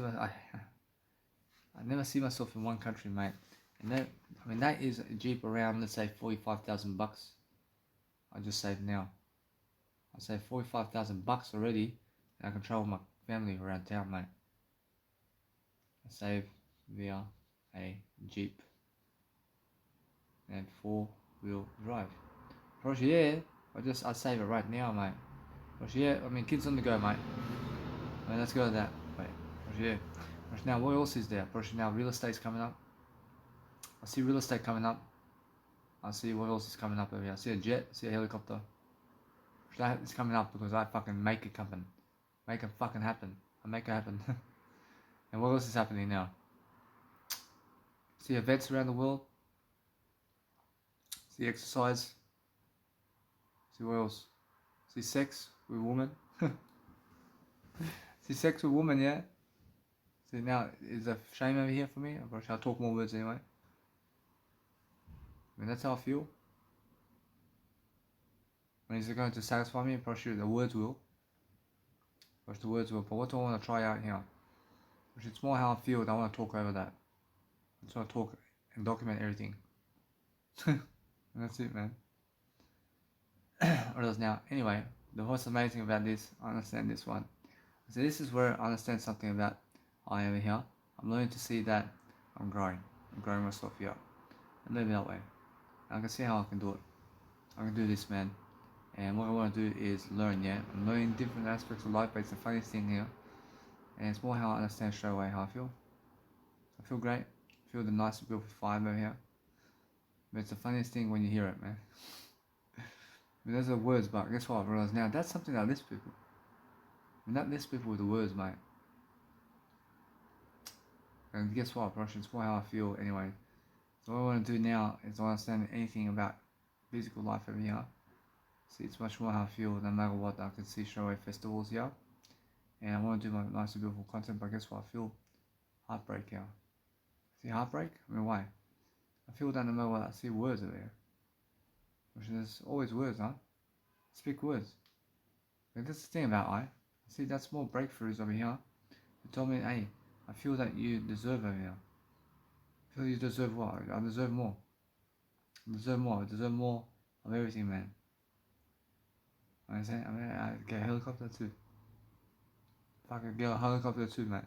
myself in one country, mate. And that, I mean, that is a Jeep around, let's say, $45,000. I just saved now. I saved $45,000 already, and I can travel my family around town, mate. I saved via a Jeep and 4-wheel drive. Roger, yeah, I save it right now, mate. Roger, yeah, I mean, kids on the go, mate. I mean, let's go with that. Wait, Roger, yeah. Now, what else is there? Now, real estate's coming up. I see real estate coming up. I see what else is coming up over here. I see a jet, I see a helicopter. That is coming up because I fucking make it happen. Make it fucking happen. I make it happen. And what else is happening now? See events around the world. See exercise. See what else? See sex with women. See sex with women, yeah? See now, is a shame over here for me? I'll talk more words anyway. I mean, that's how I feel. I mean, is it going to satisfy me? Probably the words will. But the words will. But what do I want to try out here? Which it's more how I feel, and I want to talk over that. I just want to talk and document everything. And that's it, man. What else now? Anyway, what's amazing about this, I understand this one. So this is where I understand something about I am here. I'm learning to see that I'm growing. I'm growing myself here. And live that way. I can see how I can do it. I can do this, man. And what I want to do is learn, yeah? I'm learning different aspects of life, but it's the funniest thing here. And it's more how I understand straight away how I feel. I feel great. I feel the nice, beautiful vibe over here. But it's the funniest thing when you hear it, man. I mean, those are words, but guess what? I realize now that's something that lifts people. I mean, that lifts people with the words, mate. And guess what, bro? It's more how I feel anyway. So what I want to do now is understand anything about physical life over here. See, it's much more how I feel no matter what. I can see straight away festivals here. And I want to do my nice and beautiful content, but guess what? I feel heartbreak here. See heartbreak? I mean, why? I feel that no matter what, I see words over here. Which is always words, huh? Speak words. But that's the thing about I. See, that's more breakthroughs over here. You told me, hey, I feel that you deserve over here. I feel you deserve what? I deserve more. I deserve more. I deserve more of everything, man. I say, I mean, I get a helicopter too. If I could get a helicopter too, man.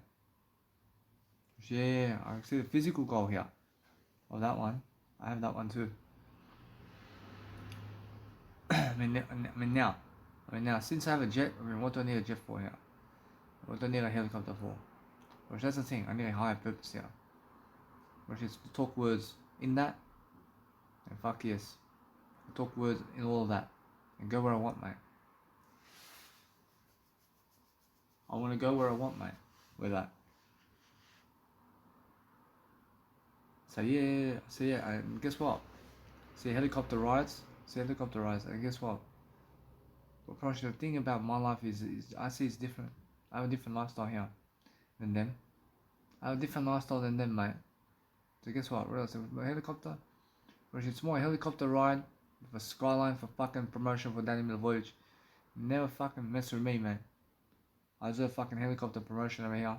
Yeah, I see the physical goal here. Oh, that one. I have that one too. I mean now, since I have a jet, I mean, what do I need a jet for here? What do I need a helicopter for? Which that's the thing, I need a higher purpose here. Which is to talk words in that, and fuck yes. Talk words in all of that, and go where I want, mate. I want to go where I want, mate, with that. So yeah, and guess what? See helicopter rides, and guess what? But probably the thing about my life is I see it's different. I have a different lifestyle here than them. I have a different lifestyle than them, mate. So guess what? Realize with a helicopter, which it's more a helicopter ride with a skyline for fucking promotion for Danny Milivojevic. Never fucking mess with me, man. I deserve fucking helicopter promotion over here.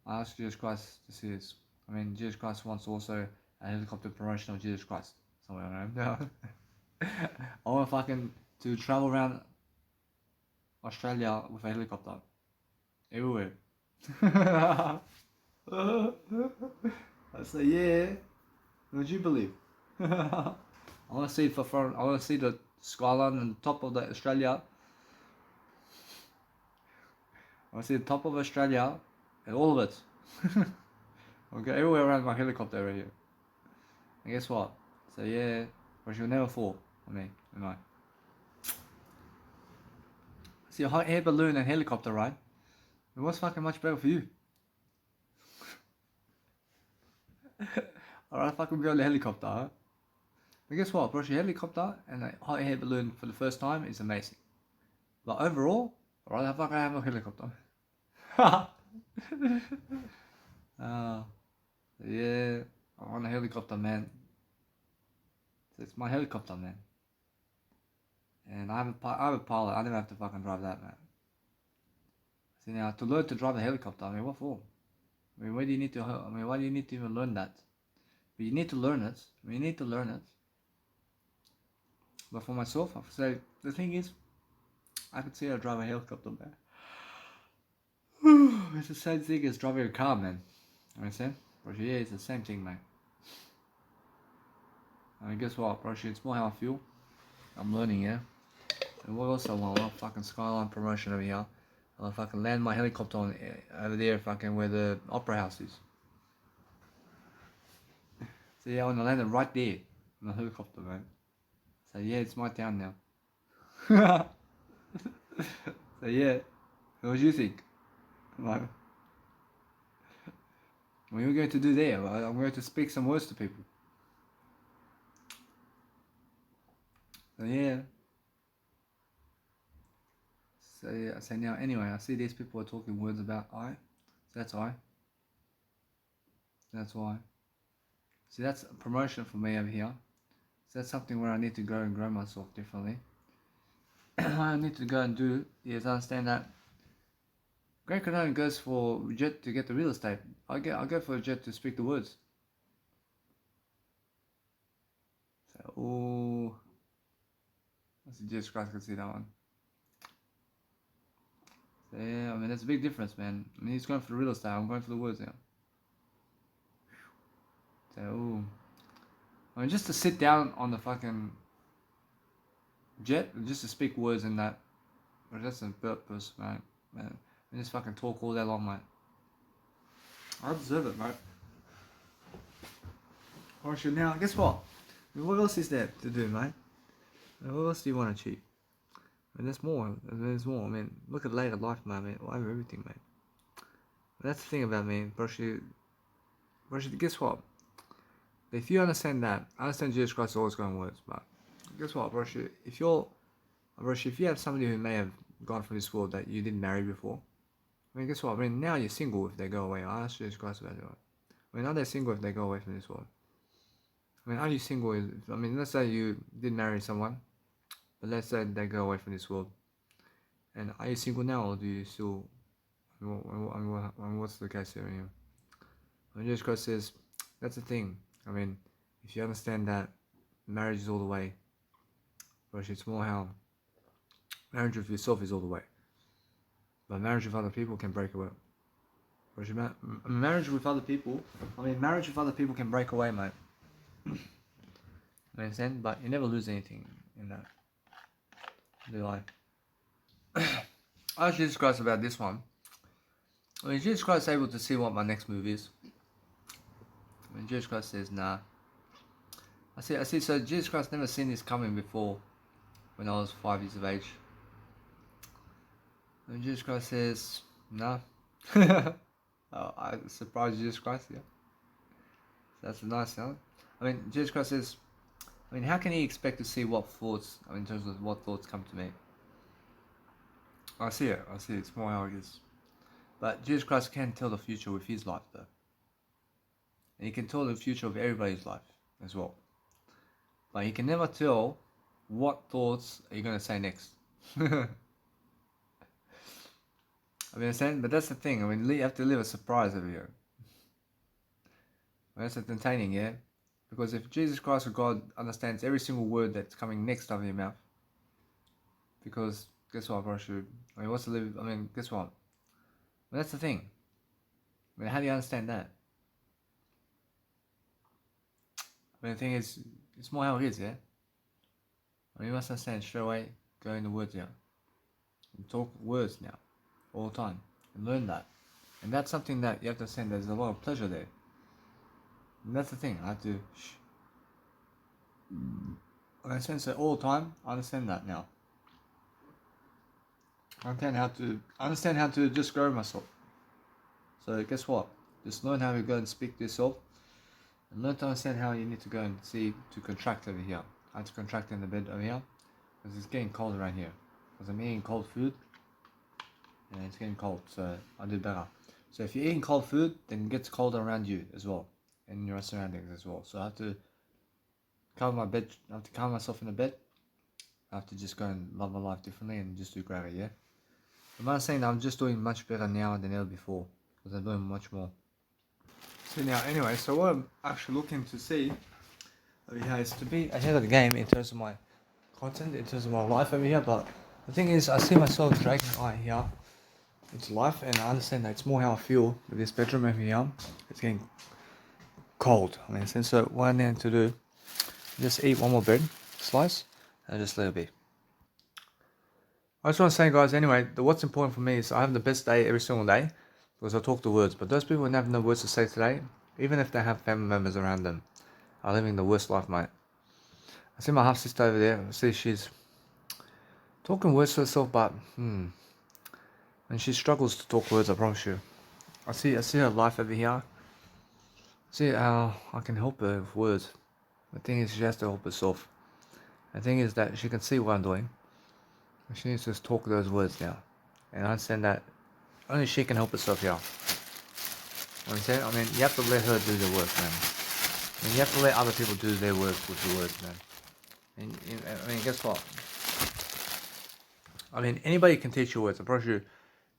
I ask Jesus Christ to see this. I mean, Jesus Christ wants also a helicopter promotion of Jesus Christ. Somewhere around. I want fucking to travel around Australia with a helicopter. Everywhere. I say, yeah. What do you believe? I want to see it for front. I want to see the skyline and the top of the Australia. I want to see the top of Australia and all of it. I'll go everywhere around my helicopter over here. And guess what? So yeah, but you'll never fall on me, am I? See a hot air balloon and helicopter ride. It was fucking much better for you. Alright, fucking be on the helicopter, huh? But guess what, bro? Your helicopter and a hot air balloon for the first time is amazing. But overall, alright, I fucking have a helicopter. Yeah, I want a helicopter, man. It's my helicopter, man. And I have a pilot. I never have to fucking drive that, man. See now, to learn to drive a helicopter, I mean, what for? I mean, why do you need to even learn that? But you need to learn it. I mean, you need to learn it. But for myself, I say the thing is, I could see I drive a helicopter, man. It's the same thing as driving a car, man. You understand? Bro, yeah, it's the same thing, mate. I mean, guess what, bro? It's more how I feel. I'm learning, yeah. And what else I want? I want fucking skyline promotion over here. I'll fucking land my helicopter on over there, fucking where the opera house is. So yeah, I want to land it right there on the helicopter, man. So yeah, it's my town now. So yeah, what do you think? Like, what are you going to do there? Well, I'm going to speak some words to people. So yeah. So yeah, so now anyway, I see these people are talking words about I. So that's I. That's why. See, that's a promotion for me over here. So that's something where I need to go and grow myself differently. What I need to go and do is understand that Grant Cardone goes for Jet to get the real estate. I go for Jet to speak the words. So, oh, I see Jesus Christ can see that one. So yeah, I mean that's a big difference, man. I mean he's going for the real estate. I'm going for the words now. So, oh, I mean just to sit down on the fucking jet, just to speak words in that, but that's a purpose, man. Man, and just fucking talk all day long, mate. I deserve it, mate. Or should now, guess what? I mean, what else is there to do, mate? I mean, what else do you want to achieve? I mean, there's more. There's more. I mean, look at later life, mate. I have everything, mate. But that's the thing about me, Broshi. Guess what? If you understand that, I understand Jesus Christ is always going words, but guess what, Broshi? If you have somebody who may have gone from this world that you didn't marry before, I mean, guess what? I mean, now you're single if they go away. I asked Jesus Christ about it. I mean, are they single if they go away from this world? I mean, are you single? I mean, let's say you did marry someone, but let's say they go away from this world. And are you single now, or do you still? I mean, what's the case here? Anyway? And Jesus Christ says, that's the thing. I mean, if you understand that marriage is all the way, but it's more how marriage with yourself is all the way. But marriage with other people can break away. Marriage with other people can break away, mate. You understand? But you never lose anything in that. Do I? I asked Jesus Christ about this one. I mean, Jesus Christ able to see what my next move is? I mean, Jesus Christ says, nah. I see. So Jesus Christ never seen this coming before when I was 5 years of age. And Jesus Christ says, nah. I surprised Jesus Christ, yeah. So that's a nice sound. I mean, Jesus Christ says, I mean, how can he expect to see what thoughts, I mean, in terms of what thoughts come to me? I see it. It's more how it is. But Jesus Christ can tell the future with his life, though. And he can tell the future of everybody's life as well. But he can never tell what thoughts are you going to say next. I mean, understand? But that's the thing. I mean, you have to live a surprise over here. That's entertaining, yeah? Because if Jesus Christ or God understands every single word that's coming next out of your mouth, because guess what, Parachute? I mean, what's to live? I mean, guess what? Well, that's the thing. I mean, how do you understand that? I mean, the thing is, it's more how it is, yeah? I mean, you must understand straight away, go in the words, yeah? And talk words now, all the time, and learn that. And that's something that you have to understand, there's a lot of pleasure there. And that's the thing, I have to, I understand so all the time, I understand that now. I understand how to just grow myself. So guess what? Just learn how to go and speak to yourself, and learn to understand how you need to go and see to contract over here. I have to contract in the bed over here, because it's getting cold around here. Because I'm eating cold food, and it's getting cold, so I'll do better. So if you're eating cold food, then it gets colder around you as well, and your surroundings as well. So I have to cover my bed, I have to calm myself in the bed. I have to just go and love my life differently and just do greater, yeah? I'm not saying that I'm just doing much better now than ever before, because I'm doing much more. So now, anyway, so what I'm actually looking to see over here is to be ahead of the game in terms of my content, in terms of my life over here. But the thing is, I see myself dragging eye here into life, and I understand that it's more how I feel with this bedroom over here. It's getting cold. I mean, so what I need to do, just eat one more bread slice and just let it be. I just want to say, guys, anyway, what's important for me is I have the best day every single day because I talk the words. But those people who have no words to say today, even if they have family members around them, are living the worst life, mate. I see my half sister over there. I see she's talking words to herself, but and she struggles to talk words. I promise you. I see her life over here. See how I can help her with words. The thing is, she has to help herself. The thing is that she can see what I'm doing. She needs to just talk those words now. And I understand that only she can help herself here. Understand? I mean, you have to let her do the work, man. I mean, you have to let other people do their work with the words, man. And I mean, guess what? I mean, anybody can teach you words. I promise you,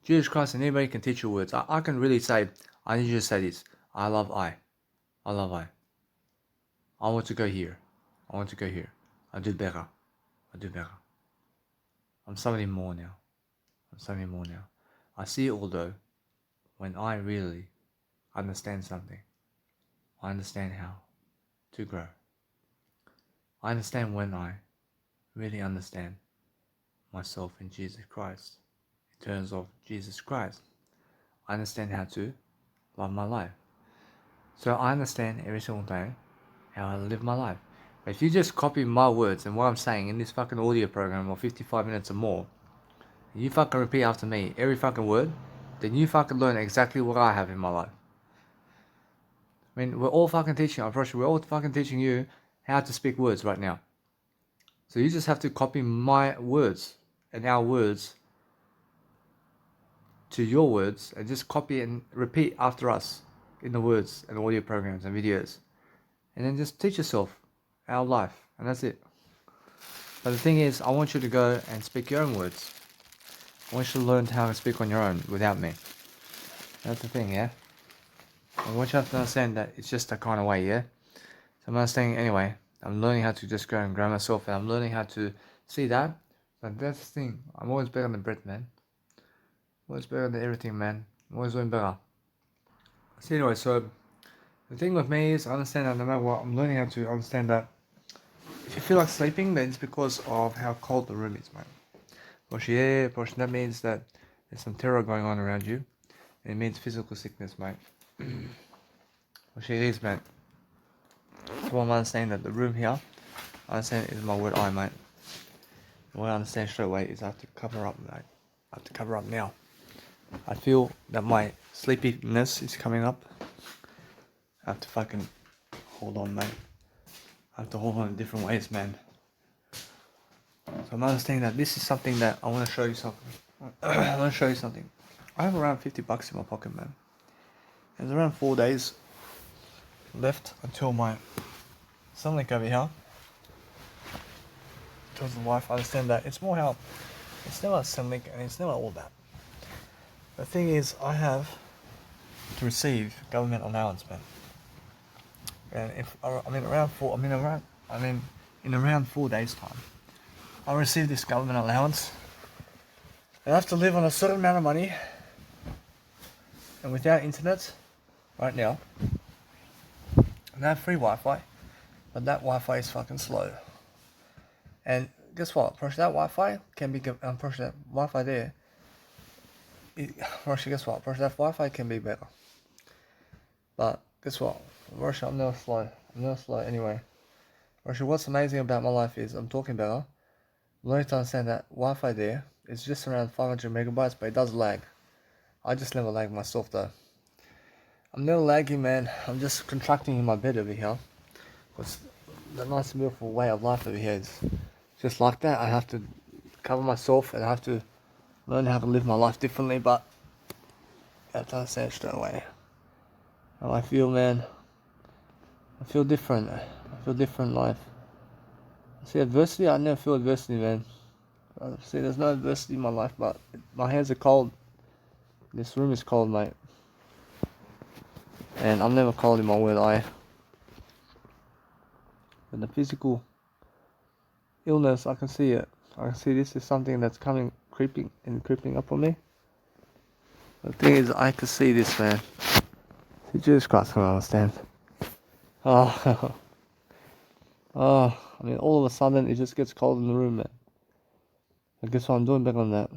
Jesus Christ, and anybody can teach you words. I can really say, I need you to say this. I love I. I love I. I want to go here. I want to go here. I do better. I do better. I'm somebody more now. I'm somebody more now. I see it all though. When I really understand something, I understand how to grow. I understand when I really understand myself in Jesus Christ. In terms of Jesus Christ, I understand how to love my life. So I understand every single day how I live my life. But if you just copy my words and what I'm saying in this fucking audio program of 55 minutes or more, and you fucking repeat after me every fucking word, then you fucking learn exactly what I have in my life. I mean, we're all fucking teaching, I'm pretty sure we're all fucking teaching you how to speak words right now. So you just have to copy my words and our words to your words and just copy and repeat after us in the words and audio programs and videos. And then just teach yourself our life, and that's it. But the thing is, I want you to go and speak your own words. I want you to learn how to speak on your own without me. That's the thing, yeah? I want you to understand that it's just that kind of way, yeah? So I'm understanding anyway. I'm learning how to just go and grow myself, and I'm learning how to see that. But that's the thing. I'm always better than Brett, man. Always better than everything, man. I'm always doing better. So anyway, so the thing with me is I understand that no matter what, I'm learning how to understand that if you feel like sleeping, then it's because of how cold the room is, man. Portion, that means that there's some terror going on around you. It means physical sickness, mate. It is, man. So I'm understanding that the room here, I understand is my word I, mate. What I understand straight away is I have to cover up, mate. I have to cover up now. I feel that my sleepiness is coming up. I have to fucking hold on, mate. I have to hold on in different ways, man. So I'm understanding that this is something that I want to show you something. I want to show you something. I have around $50 in my pocket, man. There's around 4 days left until my Sunlink over here. Towards the wife, I understand that it's more how it's never Sunlink and it's never all that. The thing is, I have to receive government allowance, man. And if in around 4 days' time, I'll receive this government allowance. And I have to live on a certain amount of money. And without internet, right now, and I have free Wi-Fi, but that Wi-Fi is fucking slow. And guess what? That Wi-Fi can be, that Wi-Fi there, guess what? That Wi-Fi can be better. But guess what? I'm never slow. I'm never slow anyway. What's amazing about my life is I'm talking better. I'm learning to understand that Wi-Fi there is just around 500 megabytes, but it does lag. I just never lag myself though. I'm never lagging, man. I'm just contracting in my bed over here. What's the nice and beautiful way of life over here is just like that. I have to cover myself and I have to learn how to live my life differently, but I have to understand straight away how I feel, man. I feel different. I feel different life. See, adversity, I never feel adversity, man. See, there's no adversity in my life, but my hands are cold. This room is cold, mate. And I'm never cold in my word eye. But the physical illness, I can see it. I can see this is something that's creeping up on me. The thing is, I can see this, man. See, Jesus Christ, I don't understand. Oh, I mean, all of a sudden, it just gets cold in the room, man. And guess what? I'm doing better on that.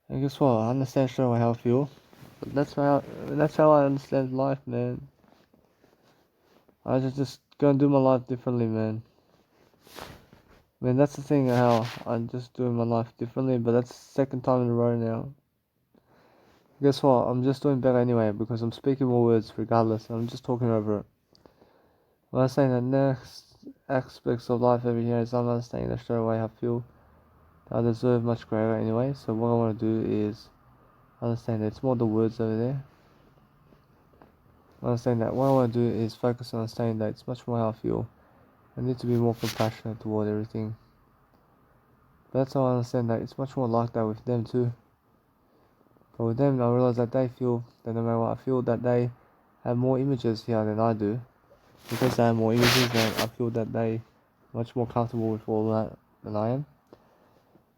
And guess what? I understand straight away how I feel. But that's how I understand life, man. I just gonna do my life differently, man. I mean, that's the thing, how I'm just doing my life differently, but that's the second time in a row now. Guess what? I'm just doing better anyway, because I'm speaking more words regardless, I'm just talking over it. When I'm saying the next aspects of life over here is I'm understanding that straight away I feel I deserve much greater anyway, so what I want to do is understand that it's more the words over there. Understand that what I want to do is focus on understanding that it's much more how I feel. I need to be more compassionate toward everything. But that's how I understand that it's much more like that with them too. But with them, I realize that they feel that no matter what I feel, that they have more images here than I do. Because they have more images, then I feel that they are much more comfortable with all that than I am.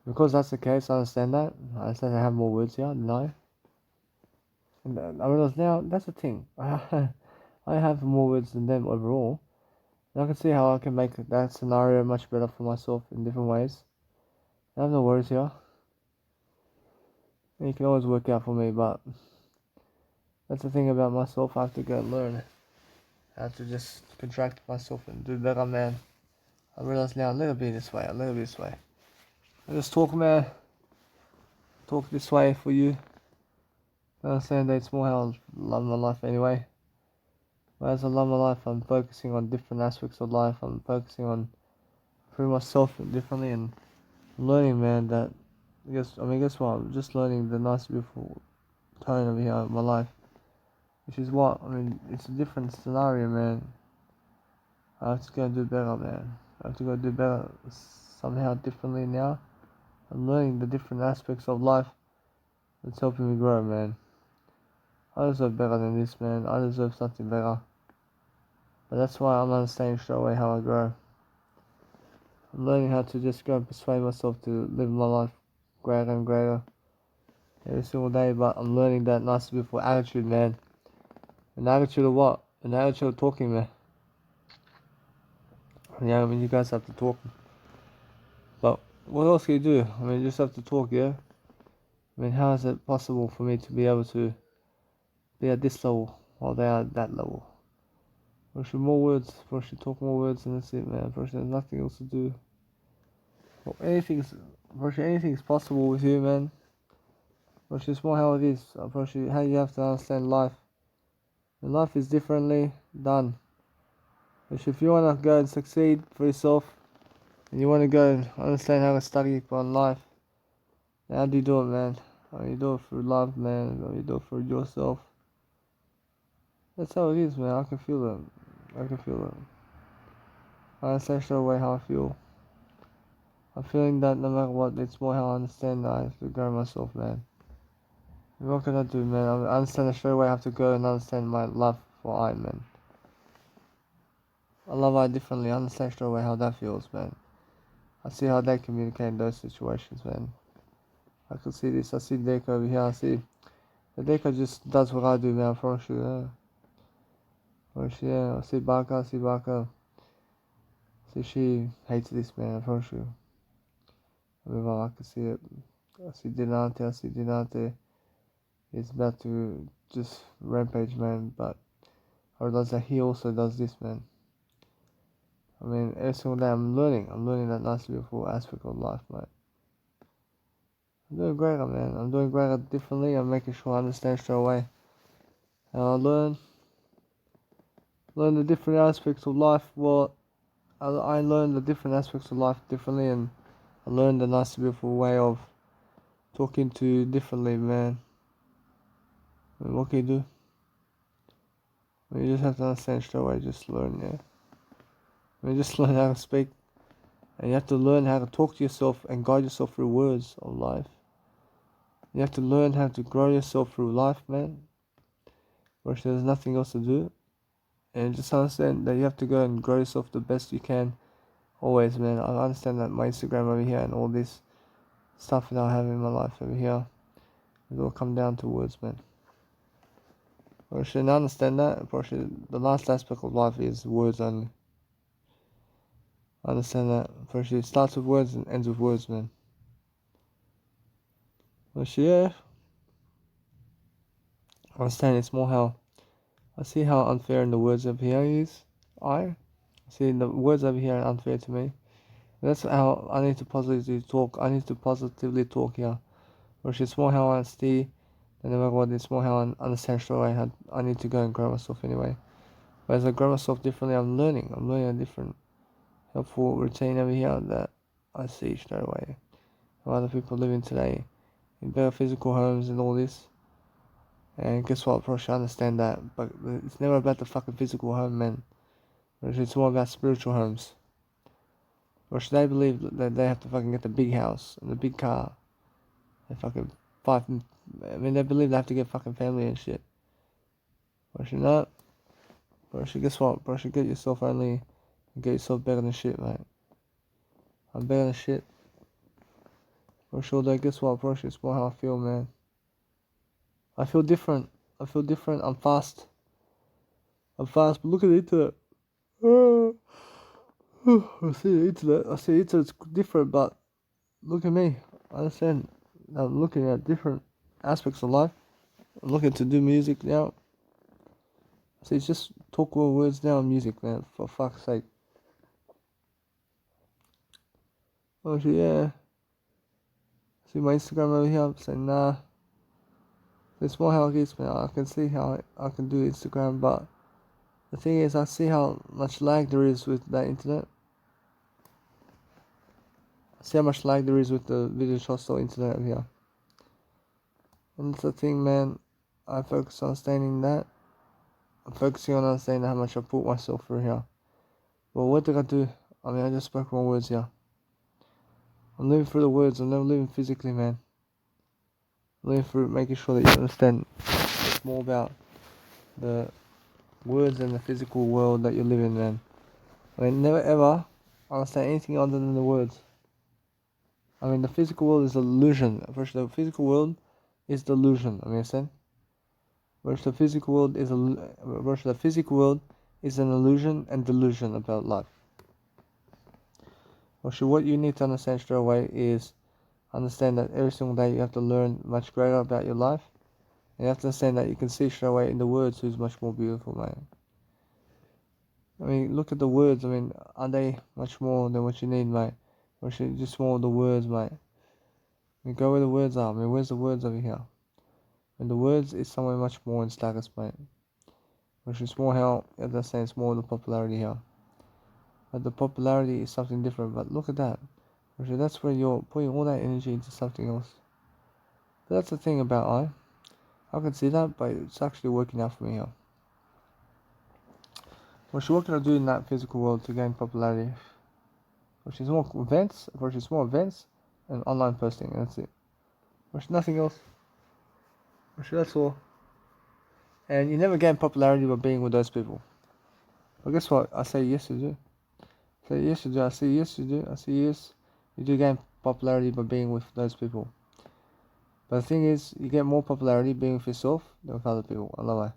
Because that's the case, I understand that. I understand they have more words here than I. And I realize now, that's the thing. I have more words than them overall. And I can see how I can make that scenario much better for myself in different ways. I have no worries here. And it can always work out for me, but that's the thing about myself. I have to go and learn. I have to just contract myself and do better, man. I realize now, let it be this way, let it be this way. I just talk, man. Talk this way for you. I understand that it's more how I love my life anyway. But as I love my life, I'm focusing on different aspects of life. I'm focusing on improving myself differently and learning, man, that guess what? I'm just learning the nice, beautiful tone over here of my life. Which is what? I mean, it's a different scenario, man. I have to go and do better, man. I have to go do better somehow differently now. I'm learning the different aspects of life that's helping me grow, man. I deserve better than this, man. I deserve something better. But that's why I'm understanding straight away how I grow. I'm learning how to just go and persuade myself to live my life greater and greater every single day. But I'm learning that nice, beautiful attitude, man. An attitude of what? An attitude of talking, man. Yeah, I mean, you guys have to talk. But what else can you do? I mean, you just have to talk, yeah? I mean, how is it possible for me to be able to be at this level while they are at that level? First, more words. First, you talk more words, and that's it, man. First, there's nothing else to do. Well, anything's possible with you, man. First, it's more how it is. First, how you have to understand life. And life is differently done. First, if you want to go and succeed for yourself, and you want to go and understand how to study on life, how do you do it, man? How you do it through love, man? How you do it for yourself? That's how it is, man. I can feel it. I can feel it. I understand straight away how I feel. I'm feeling that no matter what, it's more how I understand that I have to grow myself, man. What can I do, man? I understand that straight away I have to go and understand my love for I, man. I love I differently. I understand straight away how that feels, man. I see how they communicate in those situations, man. I can see this. I see Deco over here. I see the Deco just does what I do, man. For sure. Yeah. I see Baka. See, she hates this, man. For sure. I mean, well, I can see it. I see Dinante. He's about to just rampage, man. But I realize that he also does this, man. I mean, every single day I'm learning that nice, beautiful aspect of life, mate. I'm doing greater, man. I'm doing greater differently. I'm making sure I understand straight away. And I learn the different aspects of life. Well, I learn the different aspects of life differently, and I learn the nice, beautiful way of talking to differently, man. I mean, what can you do? I mean, you just have to understand straight away. Just learn, yeah. I mean, just learn how to speak. And you have to learn how to talk to yourself and guide yourself through words of life. You have to learn how to grow yourself through life, man. Where there's nothing else to do. And just understand that you have to go and grow yourself the best you can. Always, man. I understand that my Instagram over here and all this stuff that I have in my life over here, it all come down to words, man. I should understand that. The last aspect of life is words only. I understand that. First, it starts with words and ends with words, man. But yeah, I understand it's more how I see how unfair in the words over here is. I see the words over here are unfair to me. That's how I need to positively talk. I need to positively talk here. Which is more how I see, and no matter what, it's more how I understand straight away. I need to go and grow myself anyway. But as I grow myself differently, I'm learning. I'm learning a different helpful routine over here that I see straight away. How other people living today in better physical homes and all this. And guess what? Bro, I understand that. But it's never about the fucking physical home, man. It's more about spiritual homes. Or should they believe that they have to fucking get the big house and the big car? They fucking they believe they have to get fucking family and shit. Or should not. Bro, should guess what? Bro, should get yourself only and get yourself better than shit, mate. I'm better than shit. Bro, sure though, guess what? Bro, it's more how I feel, man. I feel different. I'm fast. But look at the internet. I see the internet. I see the internet's different, but look at me. I understand. I'm looking at different aspects of life. I'm looking to do music now. See, it's just talk more words now in music, man. For fuck's sake. Oh, yeah. See my Instagram over here. I'm saying, nah. It's more how it is, man. I can see how I can do Instagram, but the thing is, I see how much lag there is with that internet. I see how much lag there is with the Video Hostel internet over here. And it's the thing, man. I focus on understanding that. I'm focusing on understanding how much I put myself through here. Well, what did I do? I mean, I just spoke more words here. I'm living through the words. I'm never living physically, man. I'm living through making sure that you understand it's more about the words and the physical world that you live in, man. I mean, never ever understand anything other than the words. I mean, the physical world is an illusion. First, the physical world is the illusion. I mean, understand? First, the physical world is an illusion and delusion about life. So what you need to understand straight away is understand that every single day you have to learn much greater about your life. And you have to understand that you can see straight away in the words who's much more beautiful, man. I mean, look at the words. I mean, are they much more than what you need, mate? Or should you just more of the words, mate? I mean, go where the words are. I mean, where's the words over here? And the words is somewhere much more in status, mate. Which is more how, as I say, it's more the popularity here. But the popularity is something different. But look at that. Which that's where you're putting all that energy into something else. But that's the thing about I can see that, but it's actually working out for me here. What can I do in that physical world to gain popularity? Which is more events and online posting, and that's it. Which nothing else. Which that's all. And you never gain popularity by being with those people. But guess what? I say yes, you do. Say yes, you do. I say yes, you do. I say yes. You do gain popularity by being with those people. But the thing is, you get more popularity being with yourself than with other people. I love it.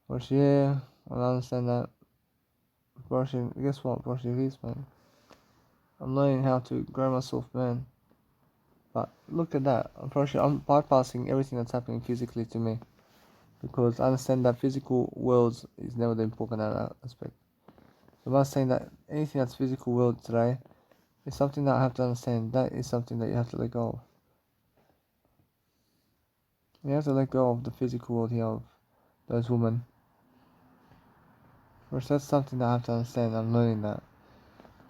Which, yeah, I understand that. Brushing, guess what? Brushing is, man. I'm learning how to grow myself, man. But look at that. I'm bypassing everything that's happening physically to me. Because I understand that physical worlds is never the important aspect. So I'm saying that anything that's physical world today is something that I have to understand. That is something that you have to let go of. You have to let go of the physical world here of those women. Which that's something that I have to understand. I'm learning that.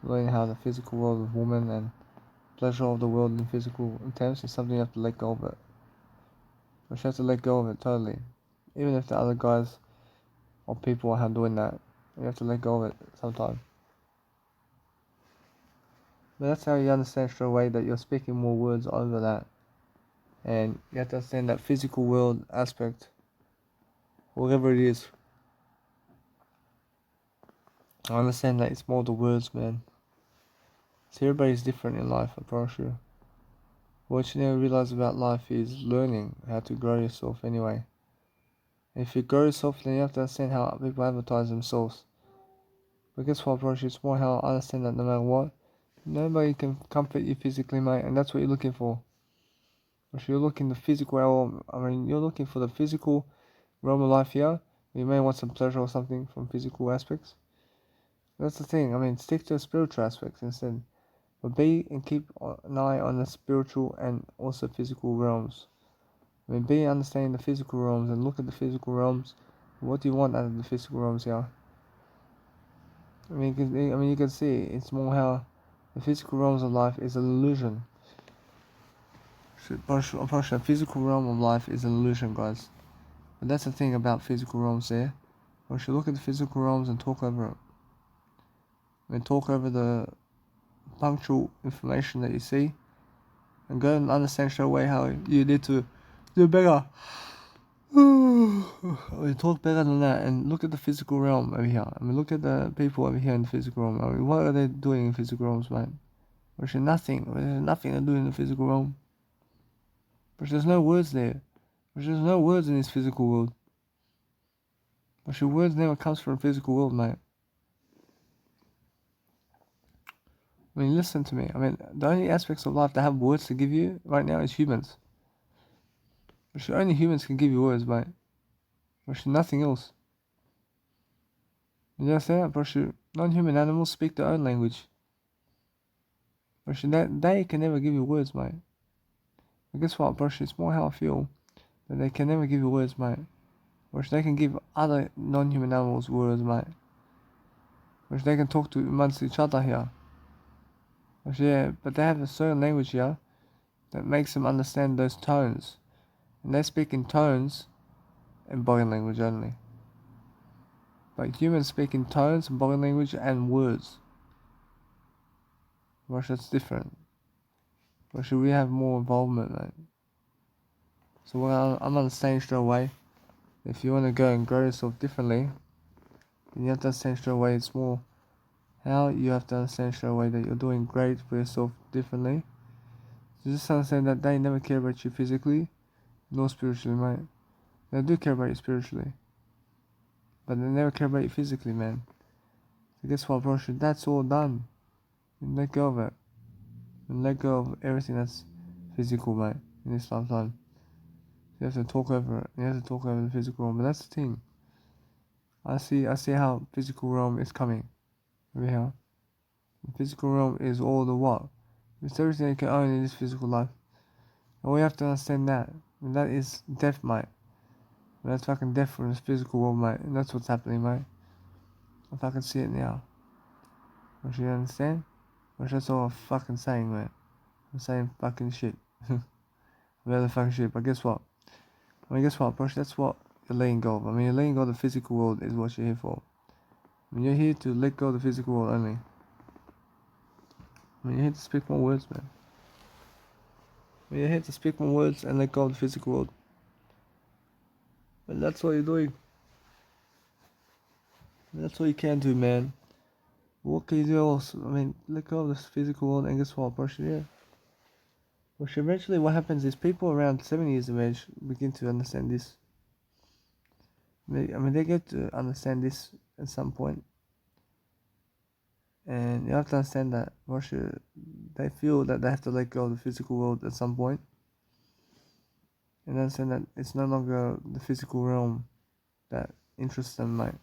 I'm learning how the physical world of women and pleasure of the world in physical terms is something you have to let go of it. Which you have to let go of it totally. Even if the other guys or people are doing that, you have to let go of it sometimes. But that's how you understand straight away that you're speaking more words over that. And you have to understand that physical world aspect, whatever it is. I understand that it's more the words, man. So everybody's different in life, I promise you. What you never realize about life is learning how to grow yourself anyway. If you grow yourself, then you have to understand how people advertise themselves. But guess what, bro? It's more how I understand that no matter what, nobody can comfort you physically, mate, and that's what you're looking for. If you're looking the physical realm, I mean, you're looking for the physical realm of life here. You may want some pleasure or something from physical aspects. That's the thing. I mean, stick to the spiritual aspects instead. But be and keep an eye on the spiritual and also physical realms. I mean, be understanding the physical realms and look at the physical realms. What do you want out of the physical realms here? I mean, you can see it's more how the physical realms of life is an illusion. The physical realm of life is an illusion, guys. But that's the thing about physical realms there. We should look at the physical realms and talk over it. I mean, talk over the punctual information that you see and go and understand straight away how you need to do better. We talk better than that and look at the physical realm over here. I mean, look at the people over here in the physical realm. I mean, what are they doing in physical realms, man? There's nothing. There's nothing to do in the physical realm. But there's no words there. There's no words in this physical world. But your words never comes from the physical world, mate. I mean, listen to me. I mean, the only aspects of life that have words to give you right now is humans. But only humans can give you words, mate. But nothing else. You understand that? But non-human animals speak their own language. But they can never give you words, mate. But guess what, bro? It's more how I feel that they can never give you words, mate. Which they can give other non-human animals words, mate. Which they can talk to amongst each other here. Which, yeah, but they have a certain language here that makes them understand those tones. And they speak in tones and body language only. But humans speak in tones, body language, and words. Which that's different. Which we have more involvement, mate. So what I'm understanding straight away, if you want to go and grow yourself differently, then you have to understand straight away it's more how you have to understand straight away that you're doing great for yourself differently. So just understand that they never care about you physically, nor spiritually, mate. They do care about you spiritually, but they never care about you physically, man. So guess what, bro? That's all done. And let go of it. And let go of everything that's physical, mate, in this lifetime. You have to talk over it. You have to talk over the physical realm. But that's the thing. I see how physical realm is coming. Over here. The physical realm is all the what? It's everything you can own in this physical life. And we have to understand that. And that is death, mate. And that's fucking death from this physical world, mate. And that's what's happening, mate. If I can see it now. Don't you understand? Which that's all I'm fucking saying, mate. I'm saying fucking shit. About the fucking shit. But guess what? I mean, guess what, bro? That's what you're letting go of. I mean, you're letting go of the physical world is what you're here for. I mean, you're here to let go of the physical world only. I mean, you're here to speak more words, man. I mean, you're here to speak more words and let go of the physical world. And that's what you're doing. And that's what you can do, man. What can you do else? I mean, let go of this physical world and guess what, bro? Yeah. Well, eventually what happens is people around 70 years of age begin to understand this. They get to understand this at some point. And you have to understand that Russia, they feel that they have to let go of the physical world at some point. And understand that it's no longer the physical realm that interests them, mate.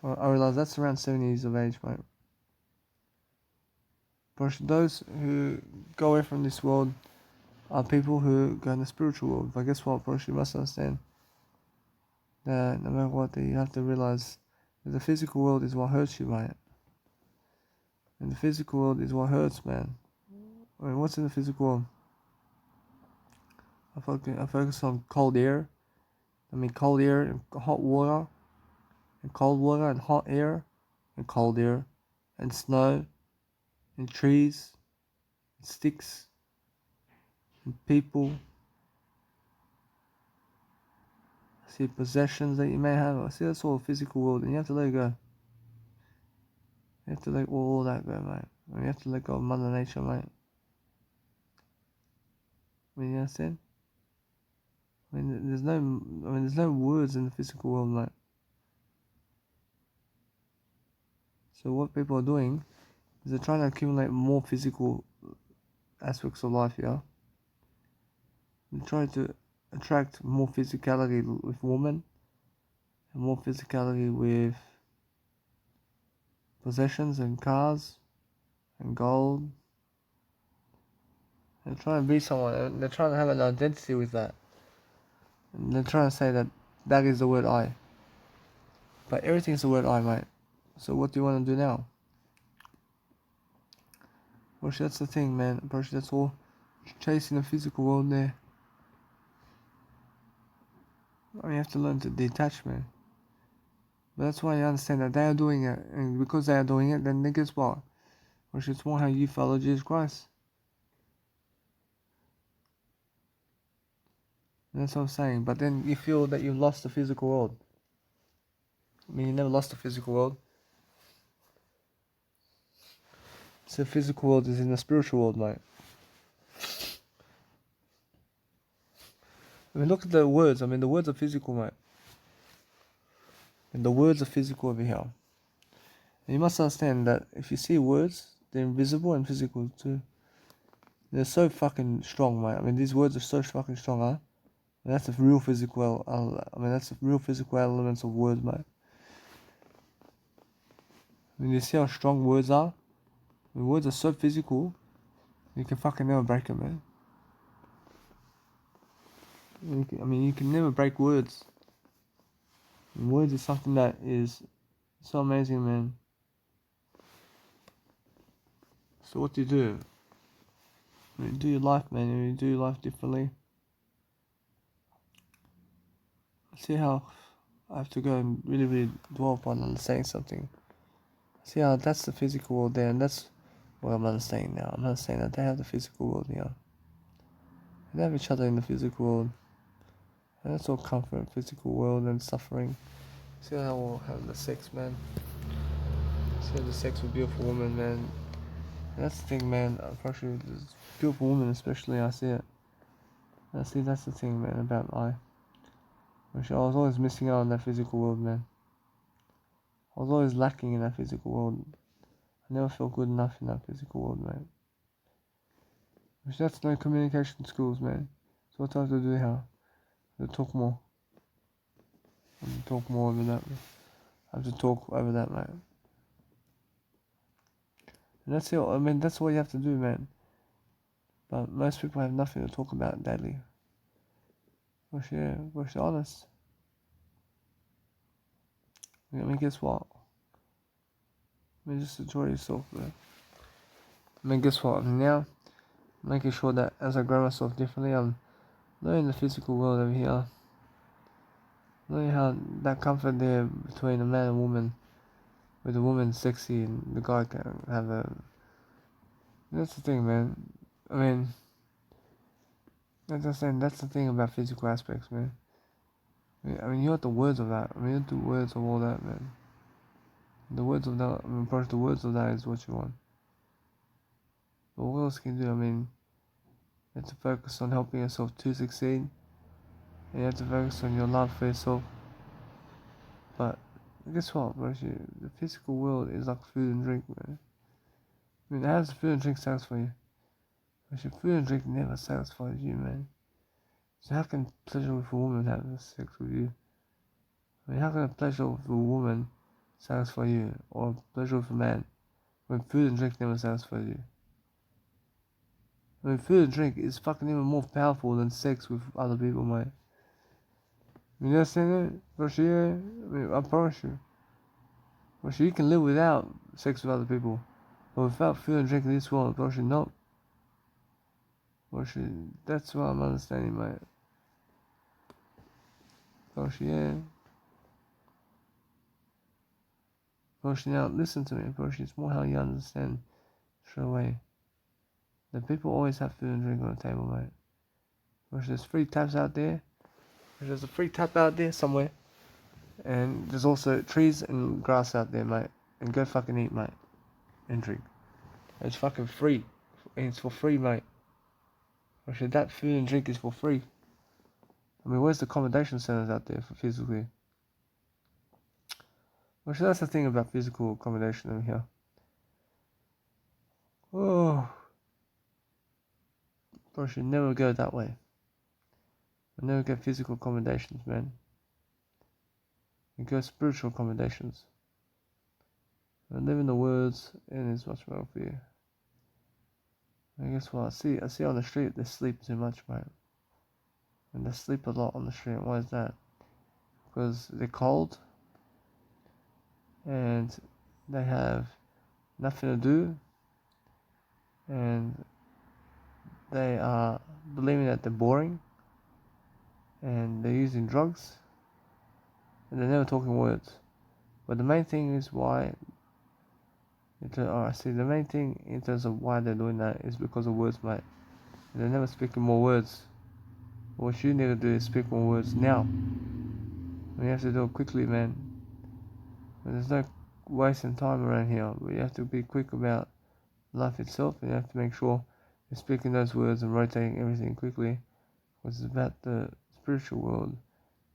Well, I realize that's around 70 years of age, mate. But those who go away from this world are people who go in the spiritual world. But guess what, bro? You must understand that no matter what, you have to realize that the physical world is what hurts you, mate. And the physical world is what hurts, man. I mean, what's in the physical world? I focus on cold air. I mean, cold air and hot water, and cold water and hot air, and cold air, and snow, and trees, and sticks, and people. I see possessions that you may have. I see that's all the physical world, and you have to let it go. You have to let all that go, mate. I mean, you have to let go of Mother Nature, mate. I mean, you understand? There's no words in the physical world, mate. So what people are doing is they're trying to accumulate more physical aspects of life, yeah? They're trying to attract more physicality with women and more physicality with possessions and cars and gold. They're trying to be someone, and they're trying to have an identity with that. And they're trying to say that that is the word I. But everything's the word I, mate. So what do you want to do now? Well, that's the thing, man. Bro, that's all chasing the physical world there. I mean, you have to learn to detach, man. But that's why you understand that they are doing it, and because they are doing it, then guess what? Well, it's more how you follow Jesus Christ. And that's what I'm saying. But then you feel that you've lost the physical world. I mean, you never lost the physical world. So the physical world is in the spiritual world, mate. I mean, look at the words. I mean, the words are physical, mate. And the words are physical over here. And you must understand that if you see words, they're invisible and physical too. They're so fucking strong, mate. I mean, these words are so fucking strong, huh? And that's the real physical. I mean, that's the real physical elements of words, mate. I mean, you see how strong words are. I mean, words are so physical. You can fucking never break them, man. I mean, you can never break words. And words is something that is so amazing, man. So what do you do? I mean, do your life, man. You do your life differently. See how I have to go and really dwell upon understanding something. See how that's the physical world there, and that's what I'm understanding now. I'm understanding that they have the physical world here. And they have each other in the physical world. And that's all comfort, physical world and suffering. See how we'll have the sex, man. See how the sex with beautiful woman, man. And that's the thing, man. Unfortunately, this beautiful woman especially, I see it. I see that's the thing, man, about life. Which I was always missing out on that physical world, man. I was always lacking in that physical world. I never felt good enough in that physical world, man. Which that's no communication skills, man. So what I have to do here? I have to talk more. I have to talk more over that. I have to talk over that, man. And that's it. I mean, that's what you have to do, man. But most people have nothing to talk about daily. Gosh, yeah, gosh, honest. I mean, guess what? I mean, just enjoy yourself, man. I mean, guess what? I mean, now, making sure that as I grow myself differently, I'm learning the physical world over here. Learning how that comfort there between a man and woman, where the woman's sexy and the guy can have a. That's the thing, man. I mean, that's the thing about physical aspects, man. I mean, you have the words of that. I mean, you have the words of all that, man. The words of that, I mean, first, the words of that is what you want. But what else can you do? I mean, you have to focus on helping yourself to succeed. And you have to focus on your love for yourself. But guess what, bro? The physical world is like food and drink, man. I mean, how does food and drink satisfy you? But food and drink never satisfies you, man. So how can pleasure with a woman have sex with you? I mean, how can a pleasure with a woman satisfy you, or pleasure with a man, when food and drink never satisfy you? I mean, food and drink is fucking even more powerful than sex with other people, mate. You understand that? But yeah, I mean, I promise you. But you can live without sex with other people, but without food and drink in this world, but not. But that's what I'm understanding, mate. But yeah. But now listen to me, but it's more how you understand straight away. That people always have food and drink on the table, mate. But there's free taps out there. There's a free tap out there somewhere. And there's also trees and grass out there, mate. And go fucking eat, mate. And drink. It's fucking free. And it's for free, mate. Actually, that food and drink is for free. I mean, where's the accommodation centers out there for physically? Well, so that's the thing about physical accommodation over here. Oh, bro, should never go that way. I never get physical accommodations, man. You go spiritual accommodations. And live in the words, and it's much better for you. And guess what? I see on the street they sleep too much, mate. And they sleep a lot on the street. Why is that? Because they're cold, and they have nothing to do, and they are believing that they're boring, and they're using drugs, and they're never talking words. But the main thing is why. The main thing in terms of why they're doing that is because of words, mate. They're never speaking more words. What you need to do is speak more words now. And you have to do it quickly, man. And there's no wasting time around here. But you have to be quick about life itself, and you have to make sure you're speaking those words and rotating everything quickly. Because it's about the spiritual world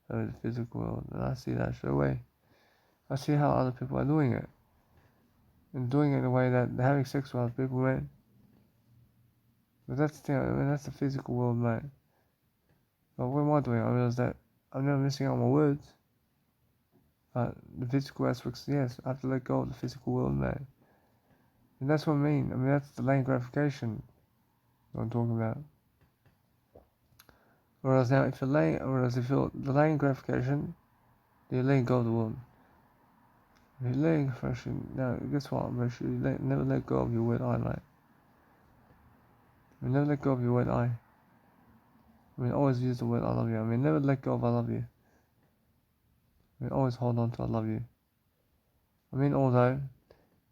over the physical world. And I see that straight away. I see how other people are doing it. And doing it in a way that they're having sex with other people, man. But that's the thing, I mean, that's the physical world, man. But what am I doing? I realize that I'm never missing out my words. But the physical aspects, yes, I have to let go of the physical world, man. And that's what I mean. I mean, that's delaying gratification what I'm talking about. Whereas now, if you're delaying gratification, then you're letting go of the world. If you're letting gratification, now, guess what? Never let go of your word I, mate. I mean, never let go of your word I. I mean, always use the word I love you. I mean, never let go of I love you. I mean, always hold on to I love you. I mean, although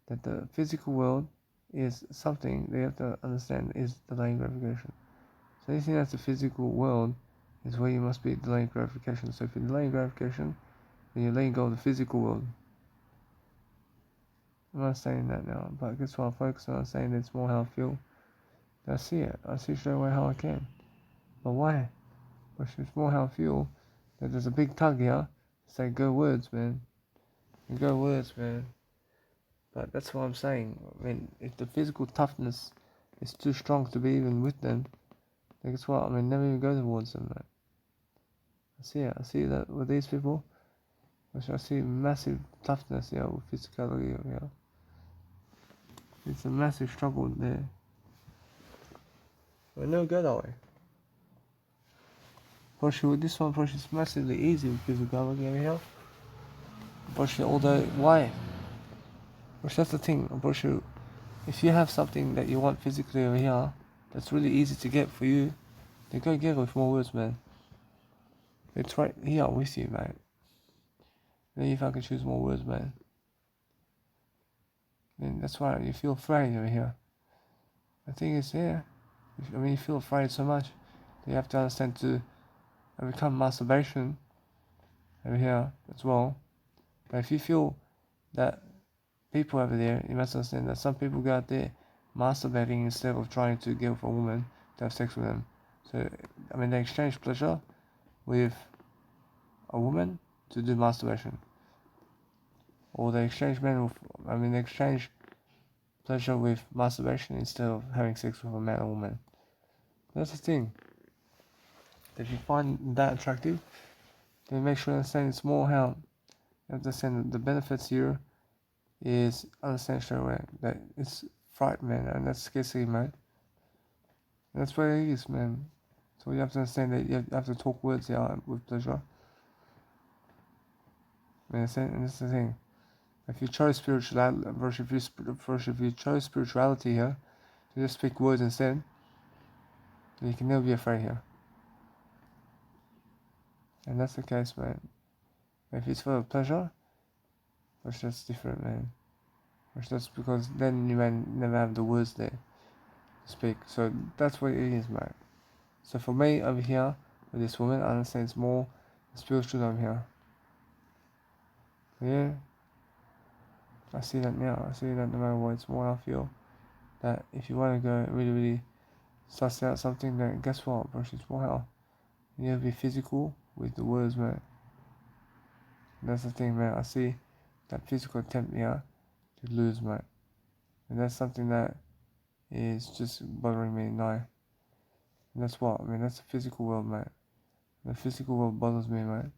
that the physical world is something that you have to understand is delaying gratification. So anything that's the physical world is where you must be delaying gratification. So if you're delaying gratification, then you're letting go of the physical world. I'm not saying that now, but guess what? I'm focusing on saying it's more how I feel. I see it. I see straight away how I can. But why? But it's more how I feel that there's a big tug here to say go words, man. And go words, man. But that's what I'm saying. I mean, if the physical toughness is too strong to be even with them, then guess what? I mean, never even go towards them, man. I see it. I see that with these people. I see massive toughness here with physicality here. It's a massive struggle there. I never go that way. Unfortunately, with this one, unfortunately, it's massively easy with physicality over here. Unfortunately, although, why? Which that's the thing, unfortunately, if you have something that you want physically over here, that's really easy to get for you, then go get it with more words, man. It's right here with you, man. Then if I can choose more words, man. Then that's why you feel afraid over here. The thing is, yeah, I mean, you feel afraid so much, you have to understand to overcome masturbation over here as well. But if you feel that people over there, you must understand that some people go out there masturbating instead of trying to get with a woman to have sex with them. So, I mean, they exchange pleasure with a woman to do masturbation. Or they exchange they exchange pleasure with masturbation instead of having sex with a man or woman. That's the thing. If you find that attractive, then make sure you understand it's more how you understand the benefits here is understand straight away that it's fright, man, and that's scarcity, man. And that's what it is, man. So you have to understand that you have to talk words here with pleasure. And that's the thing. If you chose spirituality, if you chose spirituality here, to just speak words instead, then you can never be afraid here. And that's the case, man. If it's for pleasure, which that's different, man. Which that's because then you may never have the words there to speak. So that's what it is, man. So for me over here with this woman, I understand it's more spiritual over here. Yeah. I see that now. I see that no matter what, it's more I feel that if you want to go really, really suss out something, then guess what, bro? It's more how you have to be physical with the words, man. That's the thing, man. I see that physical attempt here to lose, mate. And that's something that is just bothering me now. And that's what, I mean, that's the physical world, mate. The physical world bothers me, mate.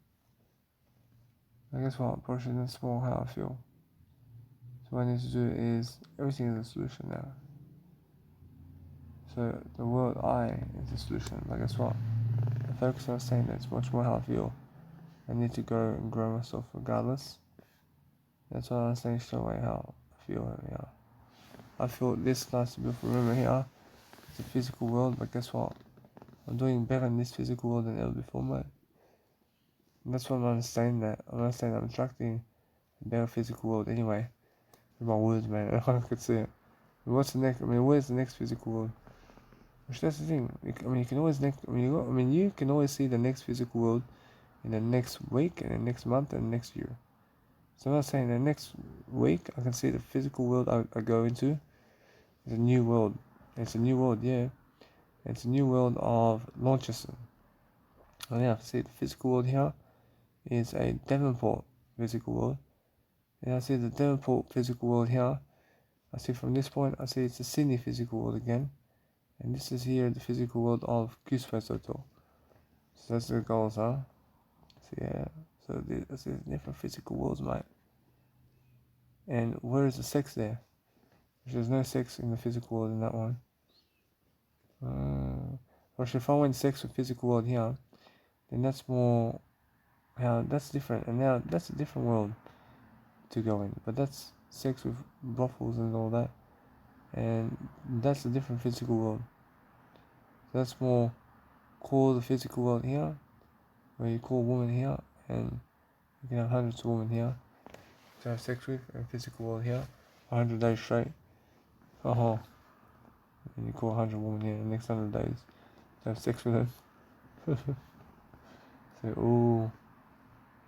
I guess what, approaching this small how I feel. So what I need to do is, everything is a solution now. So the world I is the solution. But guess what? I focus on saying that it's much more how I feel. I need to go and grow myself regardless. That's why I'm saying straight away how I feel here. I feel this nice beautiful room here. It's a physical world, but guess what? I'm doing better in this physical world than ever before, mate. And that's why I'm understanding that. I'm understanding I'm attracting a better physical world anyway. With my words, man. I could see it. But what's the next? I mean, where's the next physical world? Which that's the thing. You can always you can always see the next physical world in the next week, and the next month, and the next year. So I'm not saying the next week I can see the physical world I go into is a new world. It's a new world, yeah. It's a new world of Launceston. And yeah, I see the physical world here is a Devonport physical world. And I see the Devonport physical world here. I see from this point, I see it's the Sydney physical world again. And this is here the physical world of Goosepost Hotel. So that's the goals, huh? So yeah, so there's different physical worlds, mate. And where is the sex there? There's no sex in the physical world in that one. Or if I went sex with physical world here, then that's more, that's different. And now that's a different world to go in. But that's sex with brothels and all that. And that's a different physical world. So that's more call the physical world here, where you call women here, and you can have hundreds of women here to have sex with, and physical world here, 100 days straight. And you call 100 women here in the next 100 days to have sex with them. So, ooh,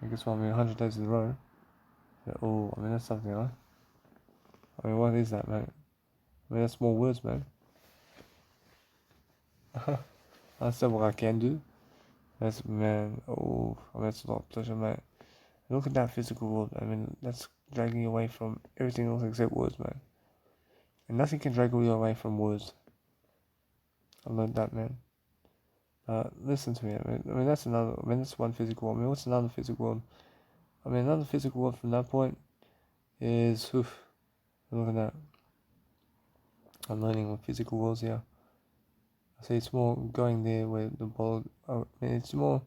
I guess what, 100 days in a row. So, ooh, that's something, huh? What is that, mate? That's more words, man. That's what I can do. That's, man, that's a lot of pleasure, mate. Look at that physical world. That's dragging you away from everything else except words, man. And nothing can drag you away from words. I learned that, man. Listen to me. That's another. That's one physical world. What's another physical world? Another physical world from that point is. Look at that. I'm learning what physical worlds here. I say it's more going there where the ball. It's more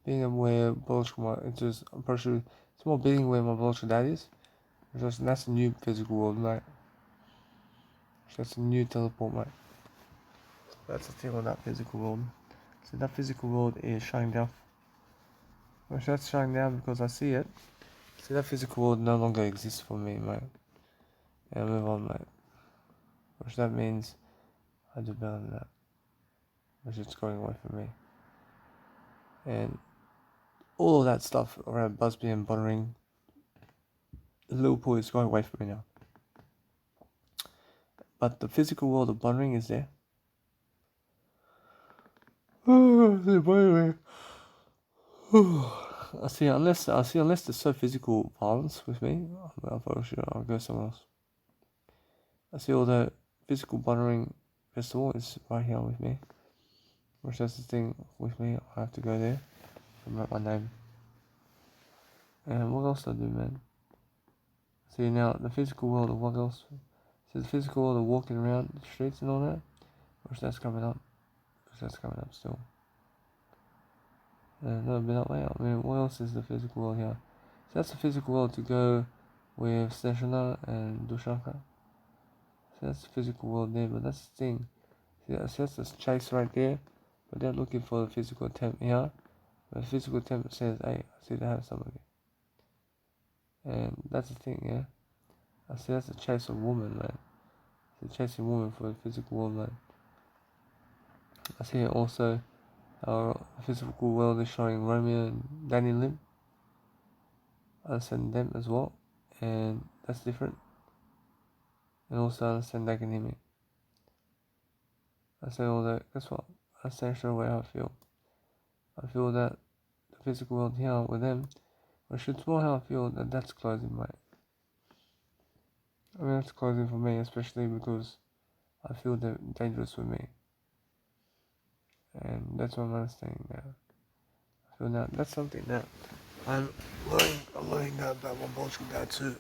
being where I'm pretty sure it's more being where my Bolshoi dad is. That's a new physical world, mate. That's a new teleport, mate. That's the thing on that physical world. So that physical world is shutting down. Well, that's shutting down because I see it. See, that physical world no longer exists for me, mate. Yeah, move on, mate. Which that means I do better than that. Which is going away from me. And all of that stuff around Busby and Buttering, Liverpool is going away from me now. But the physical world of Buttering is there. I see, unless there's so physical violence with me, I'll go somewhere else. I see all the physical Buttering festival is right here with me. Which that's the thing with me, I have to go there and write my name. And what else do I do, man? See now, the physical world of what else? See the physical world of walking around the streets and all that? Which that's coming up. Still. No, been up later. What else is the physical world here? So that's the physical world to go with Snezhnaya and Dushanka. So that's the physical world there, but that's the thing. See, that's the chase right there, but they're looking for the physical attempt here. But the physical attempt says, hey, I see they have somebody. And that's the thing, yeah. I see that's the chase of woman, man. It's chasing woman for the physical world, man. I see it also. Our physical world is showing Romeo and Danny Lim. I understand them as well, and that's different. And also I understand they can hear me. I say all that, guess what? I say straight away how I feel. I feel that the physical world here with them, which it's more how I feel that that's closing, mate. I mean, that's closing for me, especially because I feel dangerous with me. And that's what I'm understanding now. I feel that that's something that I'm learning that about my biological dad too.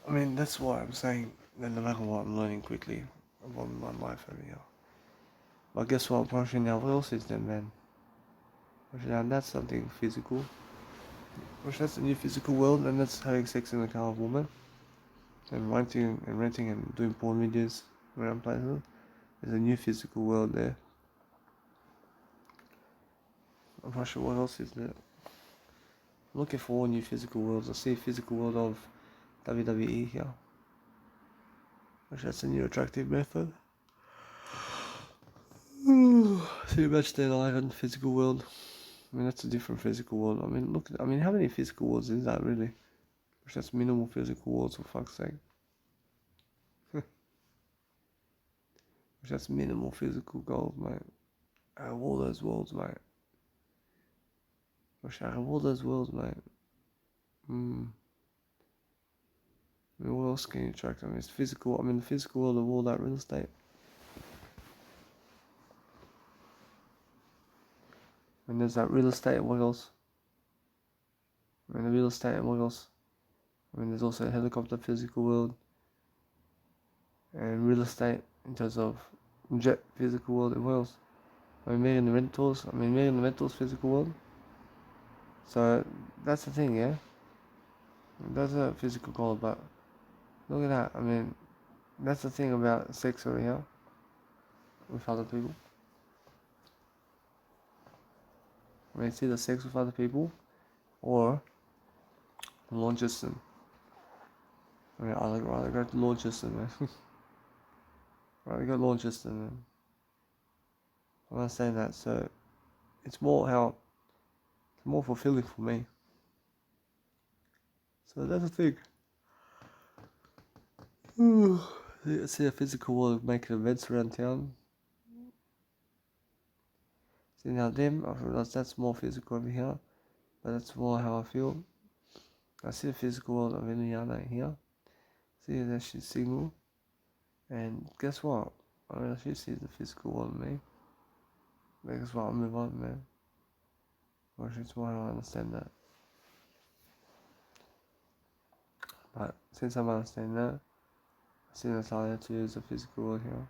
I mean, that's why I'm saying that no matter what, I'm learning quickly about my life over here. But guess what? Approaching now, what else is there, man? Approaching now, that's something physical. Which that's a new physical world, and that's having sex in the car with a woman, and renting and doing porn videos around places. There's a new physical world there. I'm not sure what else is there. I'm looking for all new physical worlds. I see a physical world of WWE here. Which that's a new attractive method. See a match day live in physical world. I mean, that's a different physical world. I mean, look. I mean, how many physical worlds is that really? Which that's minimal physical worlds, for fuck's sake. Which that's minimal physical goals, mate. Out of all those worlds, mate. Which out of all those worlds, mate. I mean, what else can you attract? I mean, it's physical. I mean, the physical world of all that real estate. I mean, there's that real estate. What else? I mean, the real estate. What else? I mean, there's also a helicopter physical world. And real estate in terms of jet physical world and what else? I mean, making the rentals physical world. So that's the thing, yeah. That's a physical goal, but look at that. I mean, that's the thing about sex over here with other people. I mean, it's either sex with other people or Launceston. I mean, I'd rather go to Launceston, man. Rather go to Launceston, man. I'm not saying that, so it's more fulfilling for me. So that's the thing. I see a physical world of making events around town. See now them, I realize that's more physical over here, but that's more how I feel. I see the physical world of Eliana here. See that she's single, and guess what? I realize she sees the physical world of me. But guess what? I'll move on, man. Or it's more how I understand that. But since I'm understanding that, I see Natalia too as a physical world here.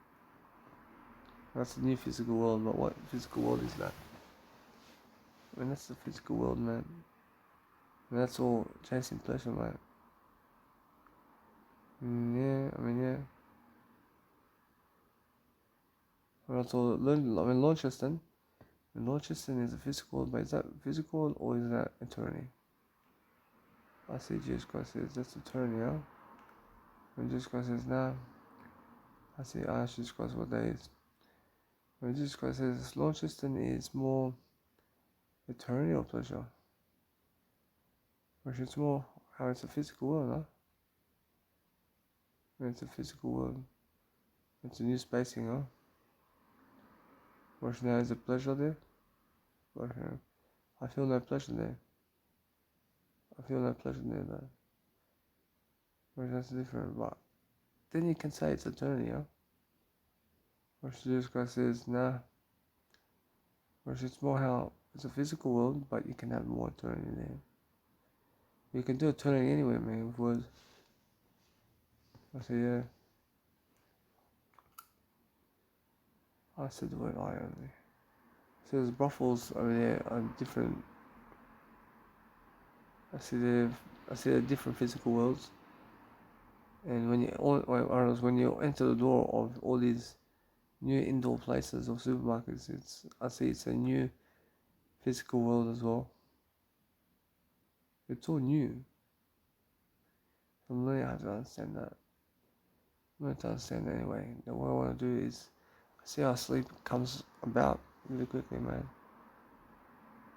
That's the new physical world, but what physical world is that? I mean, that's the physical world, man. And that's all chasing pleasure, man. Yeah. Well, that's all. Launceston. Launceston is a physical world, but is that physical or is that eternity? I see Jesus Christ says that's eternity, yeah? When Jesus Christ says nah, I ask Jesus Christ what that is. When Jesus Christ says Launceston is more eternity or pleasure? Which it's more how it's a physical world, huh? When it's a physical world. It's a new spacing, huh? Which now is a pleasure there? But I feel no pleasure there. Though. Which that's different, but then you can say it's eternity, huh? Which Jesus Christ says, nah. Which it's more how it's a physical world, but you can have more eternity there. You can do eternity anywhere, man, with words. I say, yeah. I said the word I only. So there's brothels over there on different. I see the different physical worlds. And when you enter the door of all these new indoor places or supermarkets, it's a new physical world as well. It's all new. I'm learning how to understand that. I'm learning to understand that anyway. And what I want to do is see how sleep comes about really quickly, man.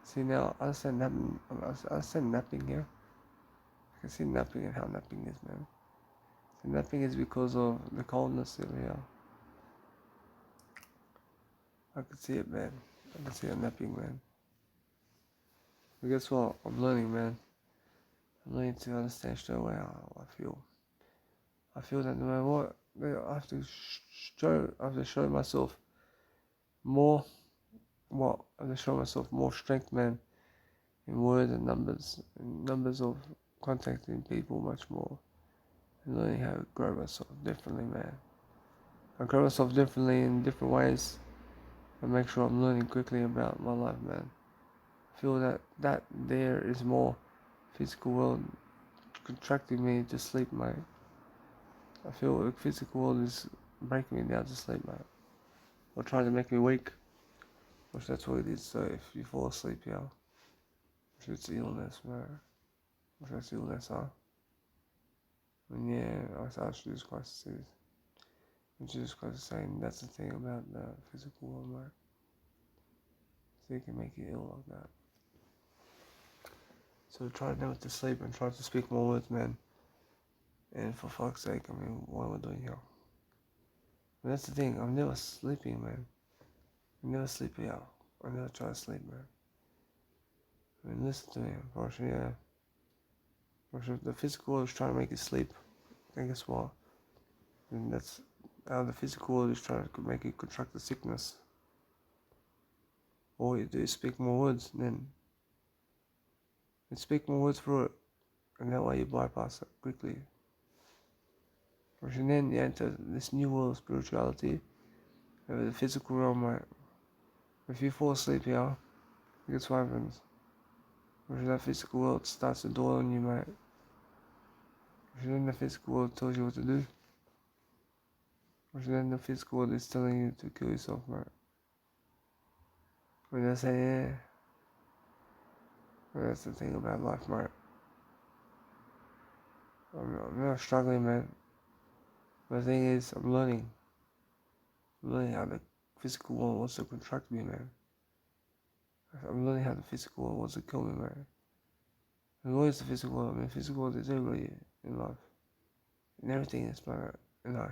See now, I understand napping here. I can see napping and how napping is, man. So napping is because of the coldness over here. I can see it, man. I can see it napping, man. But guess what? I'm learning, man. I'm learning to understand straight away how I feel. I feel that no matter what, I have to show myself more. What I have to show myself more strength, man, in words and numbers of contacting people much more, and learning how to grow myself differently, man. I grow myself differently in different ways, and make sure I'm learning quickly about my life, man. I feel that there is more physical world contracting me to sleep, mate. I feel the physical world is breaking me down to sleep, mate. Or trying to make me weak. Which that's what it is. So if you fall asleep, yeah. Which it's illness, man. Which that's illness, huh? And yeah, I asked Jesus Christ says. And Jesus Christ is saying that's the thing about the physical world, mate. So you can make you ill like that. So try never to sleep and try to speak more words, man. And for fuck's sake, I mean, what am I doing here? But that's the thing, I'm never sleeping, man. I never sleep out. I never try to sleep, man. I mean, listen to me, Porsche, yeah. Porsche, the physical world is trying to make you sleep. And guess what? And that's how the physical world is trying to make you contract the sickness. All you do is speak more words, then you speak more words through it. And that way you bypass it quickly. And then you enter this new world of spirituality, over the physical realm, mate. If you fall asleep here, guess what happens? That physical world starts to dawn on you, mate. Then the physical world tells you what to do. Then the physical world is telling you to kill yourself, mate. When they say, yeah. Well, that's the thing about life, mate. I'm not struggling, man. But the thing is, I'm learning. I'm learning how the physical world wants to contract me, man. I'm learning how the physical world wants to kill me, man. And what is the physical world? I mean, physical world is everybody in life. And everything in this planet, you know.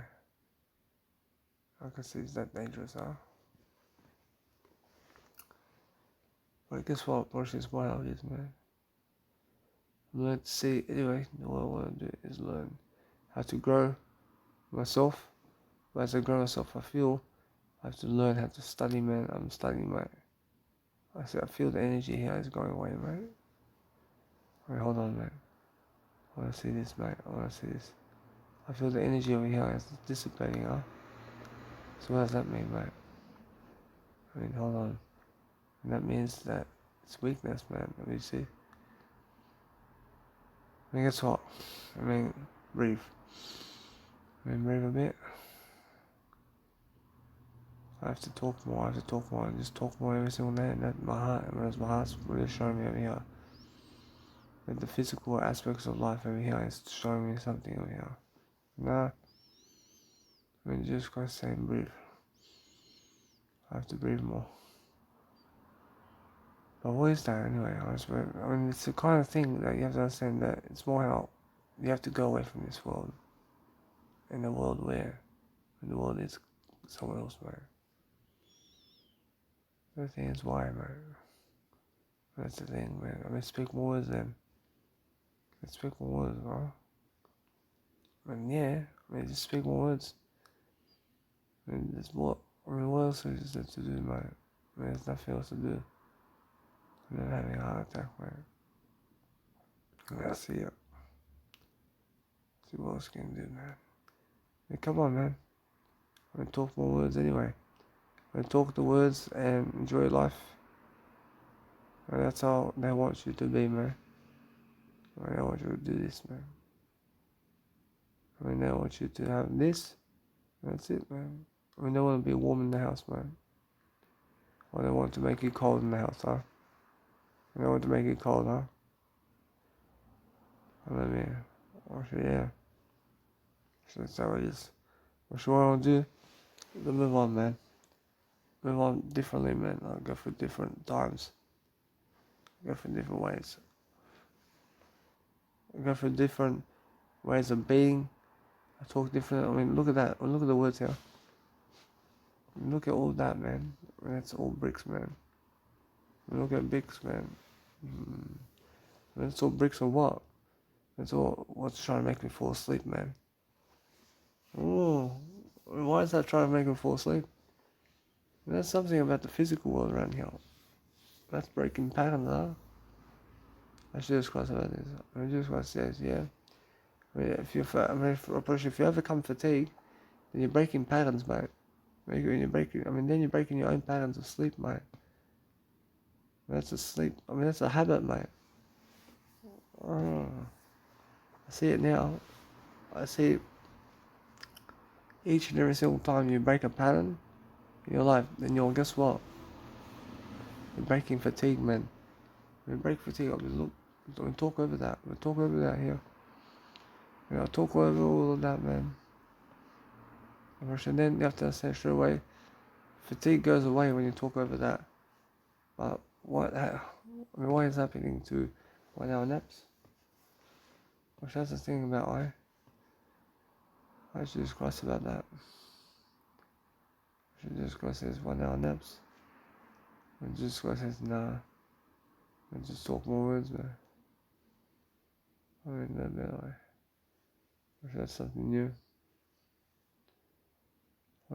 I can see it's that dangerous, huh? But guess what? Porsche is what it is, man. I'm learning to see, anyway, all I want to do is learn how to grow myself. But as I grow myself, I feel I have to learn how to study, man. I'm studying, mate. I feel the energy here is going away, mate. Wait, hold on, mate. I want to see this, mate. I want to see this. I feel the energy over here is dissipating, huh? So what does that mean, mate? I mean, hold on. And that means that it's weakness, man. Let me see. I mean, guess what? I mean, breathe. Breathe a bit. I have to talk more, and just talk more every single day. And that my heart's really showing me over here. That the physical aspects of life over here is showing me something over here. Nah. I mean, just gotta say breathe. I have to breathe more. But what is that anyway? I mean, it's the kind of thing that you have to understand that it's more how you have to go away from this world. In the world where the world is somewhere else, man. The thing is why, man. That's the thing, man. I mean, speak more words then. Let's speak more words, bro. And yeah, I mean, just speak more words. I mean, there's more. I mean, what else is there to do, man? I mean, there's nothing else to do. And then having a heart attack, man. I gotta see it. See what else can do, man. I mean, come on, man. I mean, talk more words anyway. I mean, talk the words and enjoy life. And that's how they want you to be, man. I mean, they want you to do this, man. I mean, they want you to have this. That's it, man. I mean, they want to be warm in the house, man. Or they want to make you cold in the house, huh? They want to make it cold, huh? I mean, yeah. So that's how it is. What I want to do, to move on, man. Move on differently, man. I'll go for different times. Go for different ways. I go for different ways of being. I talk different. I mean, look at that. Look at the words here. Look at all that, man. I mean, that's all bricks, man. I mean, look at bricks, man. I mean, it's all bricks of what? It's all what's trying to make me fall asleep, man. Oh, why is that trying to make him fall asleep? There's something about the physical world around here. That's breaking patterns, huh? I should just cross about this. I mean, Jesus Christ says, yeah. I mean, if you overcome fatigue, then you're breaking patterns, mate. Then you're breaking your own patterns of sleep, mate. That's a sleep. I mean, that's a habit, mate. Oh, I see it now. I see it each and every single time you break a pattern in your life, then you'll, guess what? You're breaking fatigue, man. When you break fatigue, we'll talk over that. We'll talk over that here. I'll talk over all of that, man. And then you have to say straight away, fatigue goes away when you talk over that. But why is happening to 1 hour naps? Which that's the thing about I should just cross about that. I should just cross says 1 hour naps. And just cross says nah. And just talk more words, man. I mean that way. Which that's something new.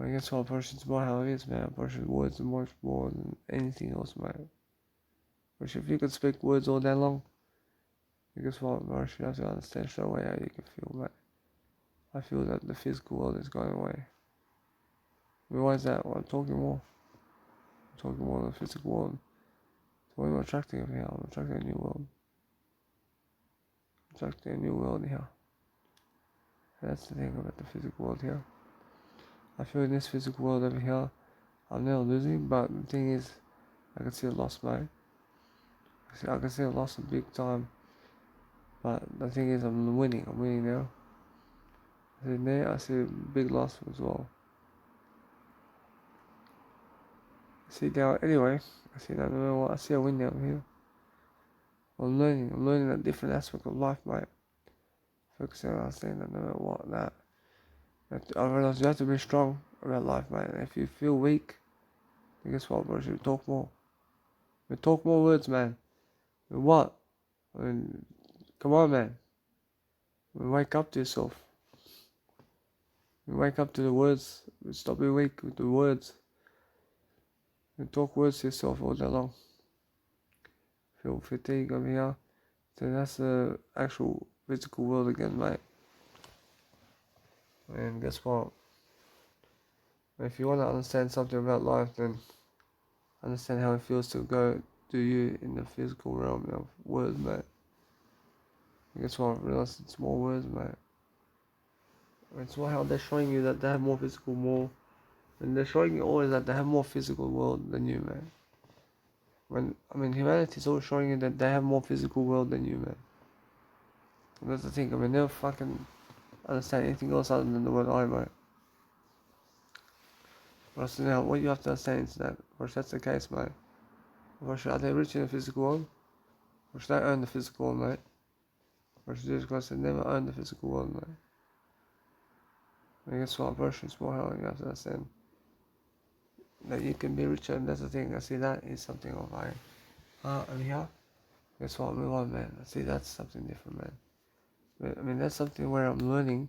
I guess what person's more how it is, man. Person's words are much more than anything else, man. Which if you could speak words all day long, guess what, Marsh, you have to understand straight away how you can feel, man. I feel that the physical world is going away. I mean, why is that? Well, I'm talking more. I'm talking more than the physical world. So what am I attracting over here? I'm attracting a new world. I'm attracting a new world here. And that's the thing about the physical world here. I feel in this physical world over here, I'm now losing, but the thing is, I can see a loss, mate. I can see a loss in big time. But the thing is, I'm winning now. I see a big loss as well. See now, anyway, I see that no matter what, I see a win down here. I'm learning a different aspect of life, mate. Focusing on saying that no matter what, I realize you have to be strong about life, mate. And if you feel weak, then guess what, bro? You talk more. You talk more words, man. What? I mean, come on, man. Wake up to yourself. Wake up to the words. Stop being weak with the words. You talk words to yourself all day long. Feel fatigue over here. So that's the actual physical world again, mate. And guess what? If you want to understand something about life, then understand how it feels to go to you in the physical realm of words, mate. And guess what? I realize it's more words, mate. It's how they're showing you that they have more physical, and they're showing you always that they have more physical world than you, man. Humanity is always showing you that they have more physical world than you, man. And that's the thing. Never fucking understand anything else other than the word I, mate. But so now, what you have to understand is that, if that's the case, mate, are they rich in the physical world? Or should they own the physical world, mate? Or should Jesus Christ never own the physical world, mate? And guess what? Version is more how you have to understand that you can be richer, and that's the thing. I see that is something of over here. Guess what? Move on, man. I see that's something different, man. But, that's something where I'm learning.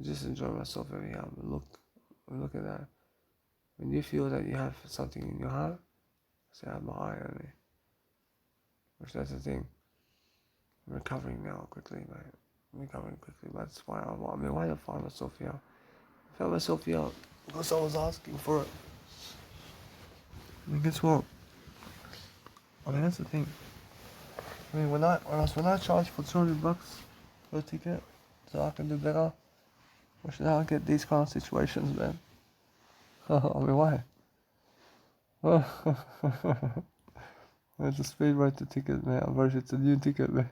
Just enjoy myself over here. Look at that. When you feel that you have something in your heart, say I'm high only. Which that's the thing. I'm recovering now quickly, mate. But that's why why did I find myself here? I found myself here because I was asking for it. Guess what? That's the thing. When I charge for $200 for a ticket, so I can do better, or should I get these kind of situations, man? Why? It's a speed rate to ticket, man. It's a new ticket, man.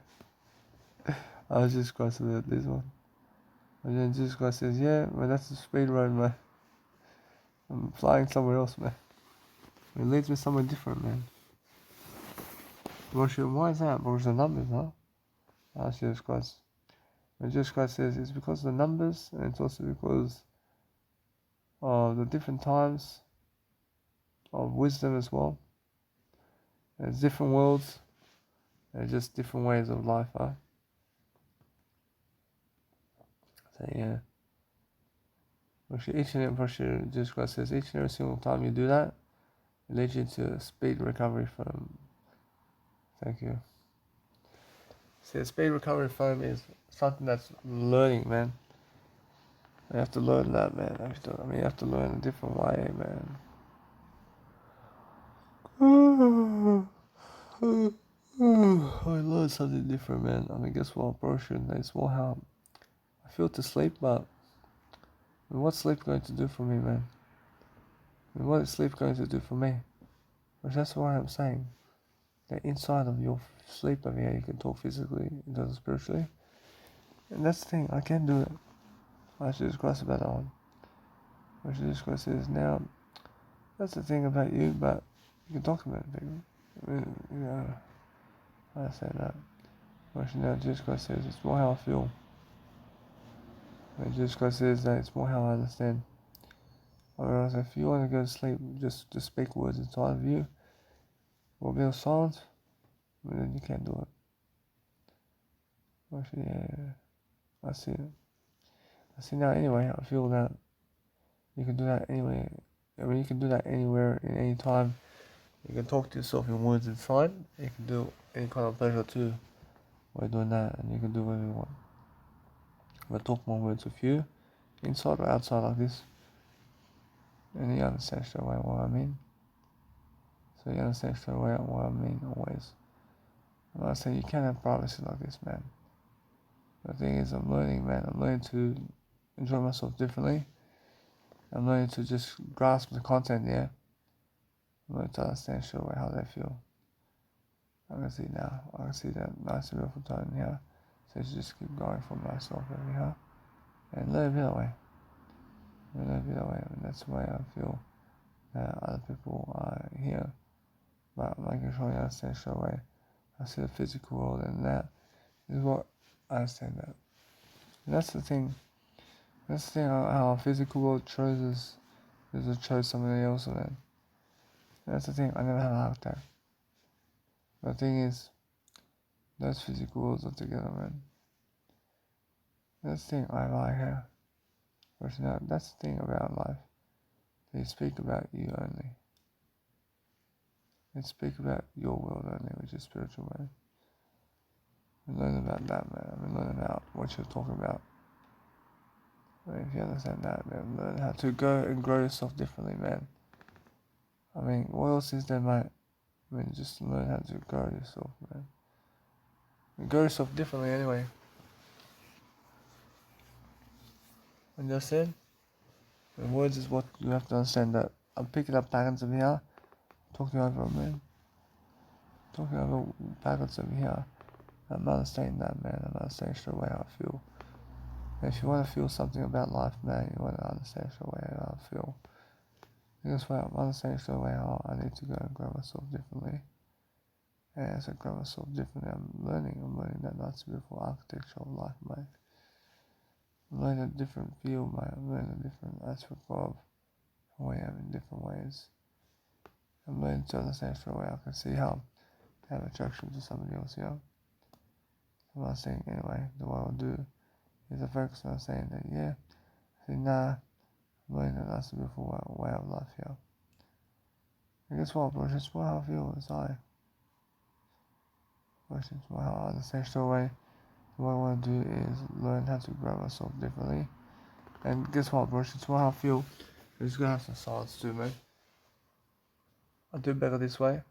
I was just crossing about this one. And then Jesus Christ says, yeah, man, that's the speed road, man. I'm flying somewhere else, man. It leads me somewhere different, man. Why is that? Because the numbers, huh? Ask Jesus Christ. And Jesus Christ says it's because of the numbers, and it's also because of the different times of wisdom as well. There's different worlds, and just different ways of life, huh? So yeah. Each and every Jesus Christ says, each and every single time you do that, it leads you to speed recovery from. Thank you. See, speed recovery from is something that's learning, man. You have to learn that, man. You have to learn a different way, man. I learned something different, man. Guess what, bro? It's more how I feel to sleep, but what's sleep going to do for me, man? What is sleep going to do for me? Because that's what I'm saying. That inside of your sleep, you can talk physically, it does spiritually. And that's the thing, I can do it. I should just cross about that one. I should just cross this now. That's the thing about you, but you can talk about it, people. I say that. Actually, now Jesus Christ says it's more how I feel. And Jesus Christ says that it's more how I understand. Otherwise, if you want to go to sleep, just speak words inside of you, or be silent, then you can't do it. Actually, yeah, I see it. I see now. Anyway, I feel that you can do that anyway. You can do that anywhere, in any time. You can talk to yourself in words inside. You can do any kind of pleasure too while doing that, and you can do whatever you want. But talk more words with you, inside or outside like this. And you understand straight away what I mean. So you understand straight away what I mean always. I'm not saying you can't have privacy like this, man. The thing is, I'm learning, man. I'm learning to enjoy myself differently. I'm learning to just grasp the content there. I'm learning to understand straight away how they feel. I can see now. I can see that nice and beautiful tone here. So just keep going for myself over here. And let it be that way. Let it be that way. And that's the way I feel that other people are here. But making sure you understand straight away. I see the physical world, and that is what I understand that. And that's the thing. That's the thing, how our physical world chose somebody else, man. That's the thing, I never had a heart attack. The thing is, those physical worlds are together, man. That's the thing I like here. But now, that's the thing about life. They speak about you only. They speak about your world only, which is spiritual, man. And learn about that, man. Learn about what you're talking about. If you understand that, man, learn how to go and grow yourself differently, man. What else is there, mate? Just learn how to grow yourself, man. And grow yourself differently, anyway. And just said, the words is what you have to understand. That I'm picking up packets over here, talking over them, man. Talking over packets over here. I'm understanding that, man. I'm understanding straight away how I feel. And if you want to feel something about life, man, you want to understand straight away how I feel. Because I'm understanding straight away how I need to go and grow myself differently. And as I grow myself differently, I'm learning that nice beautiful architecture of life, mate. I'm learning a different feel, mate. I'm learning a different aspect of who I am in different ways. I'm learning to understand straight away. I can see how I have attraction to somebody else, you know. I'm not saying anyway, what I'll do is I focus on saying that, yeah, I'm learning a nice beautiful way of life here. And guess what, bro? It's what I feel inside. It's what I understand straight away. What I want to do is learn how to grow myself differently. And guess what, bro? It's what I feel. It's gonna have some silence too, man. I'll do better this way.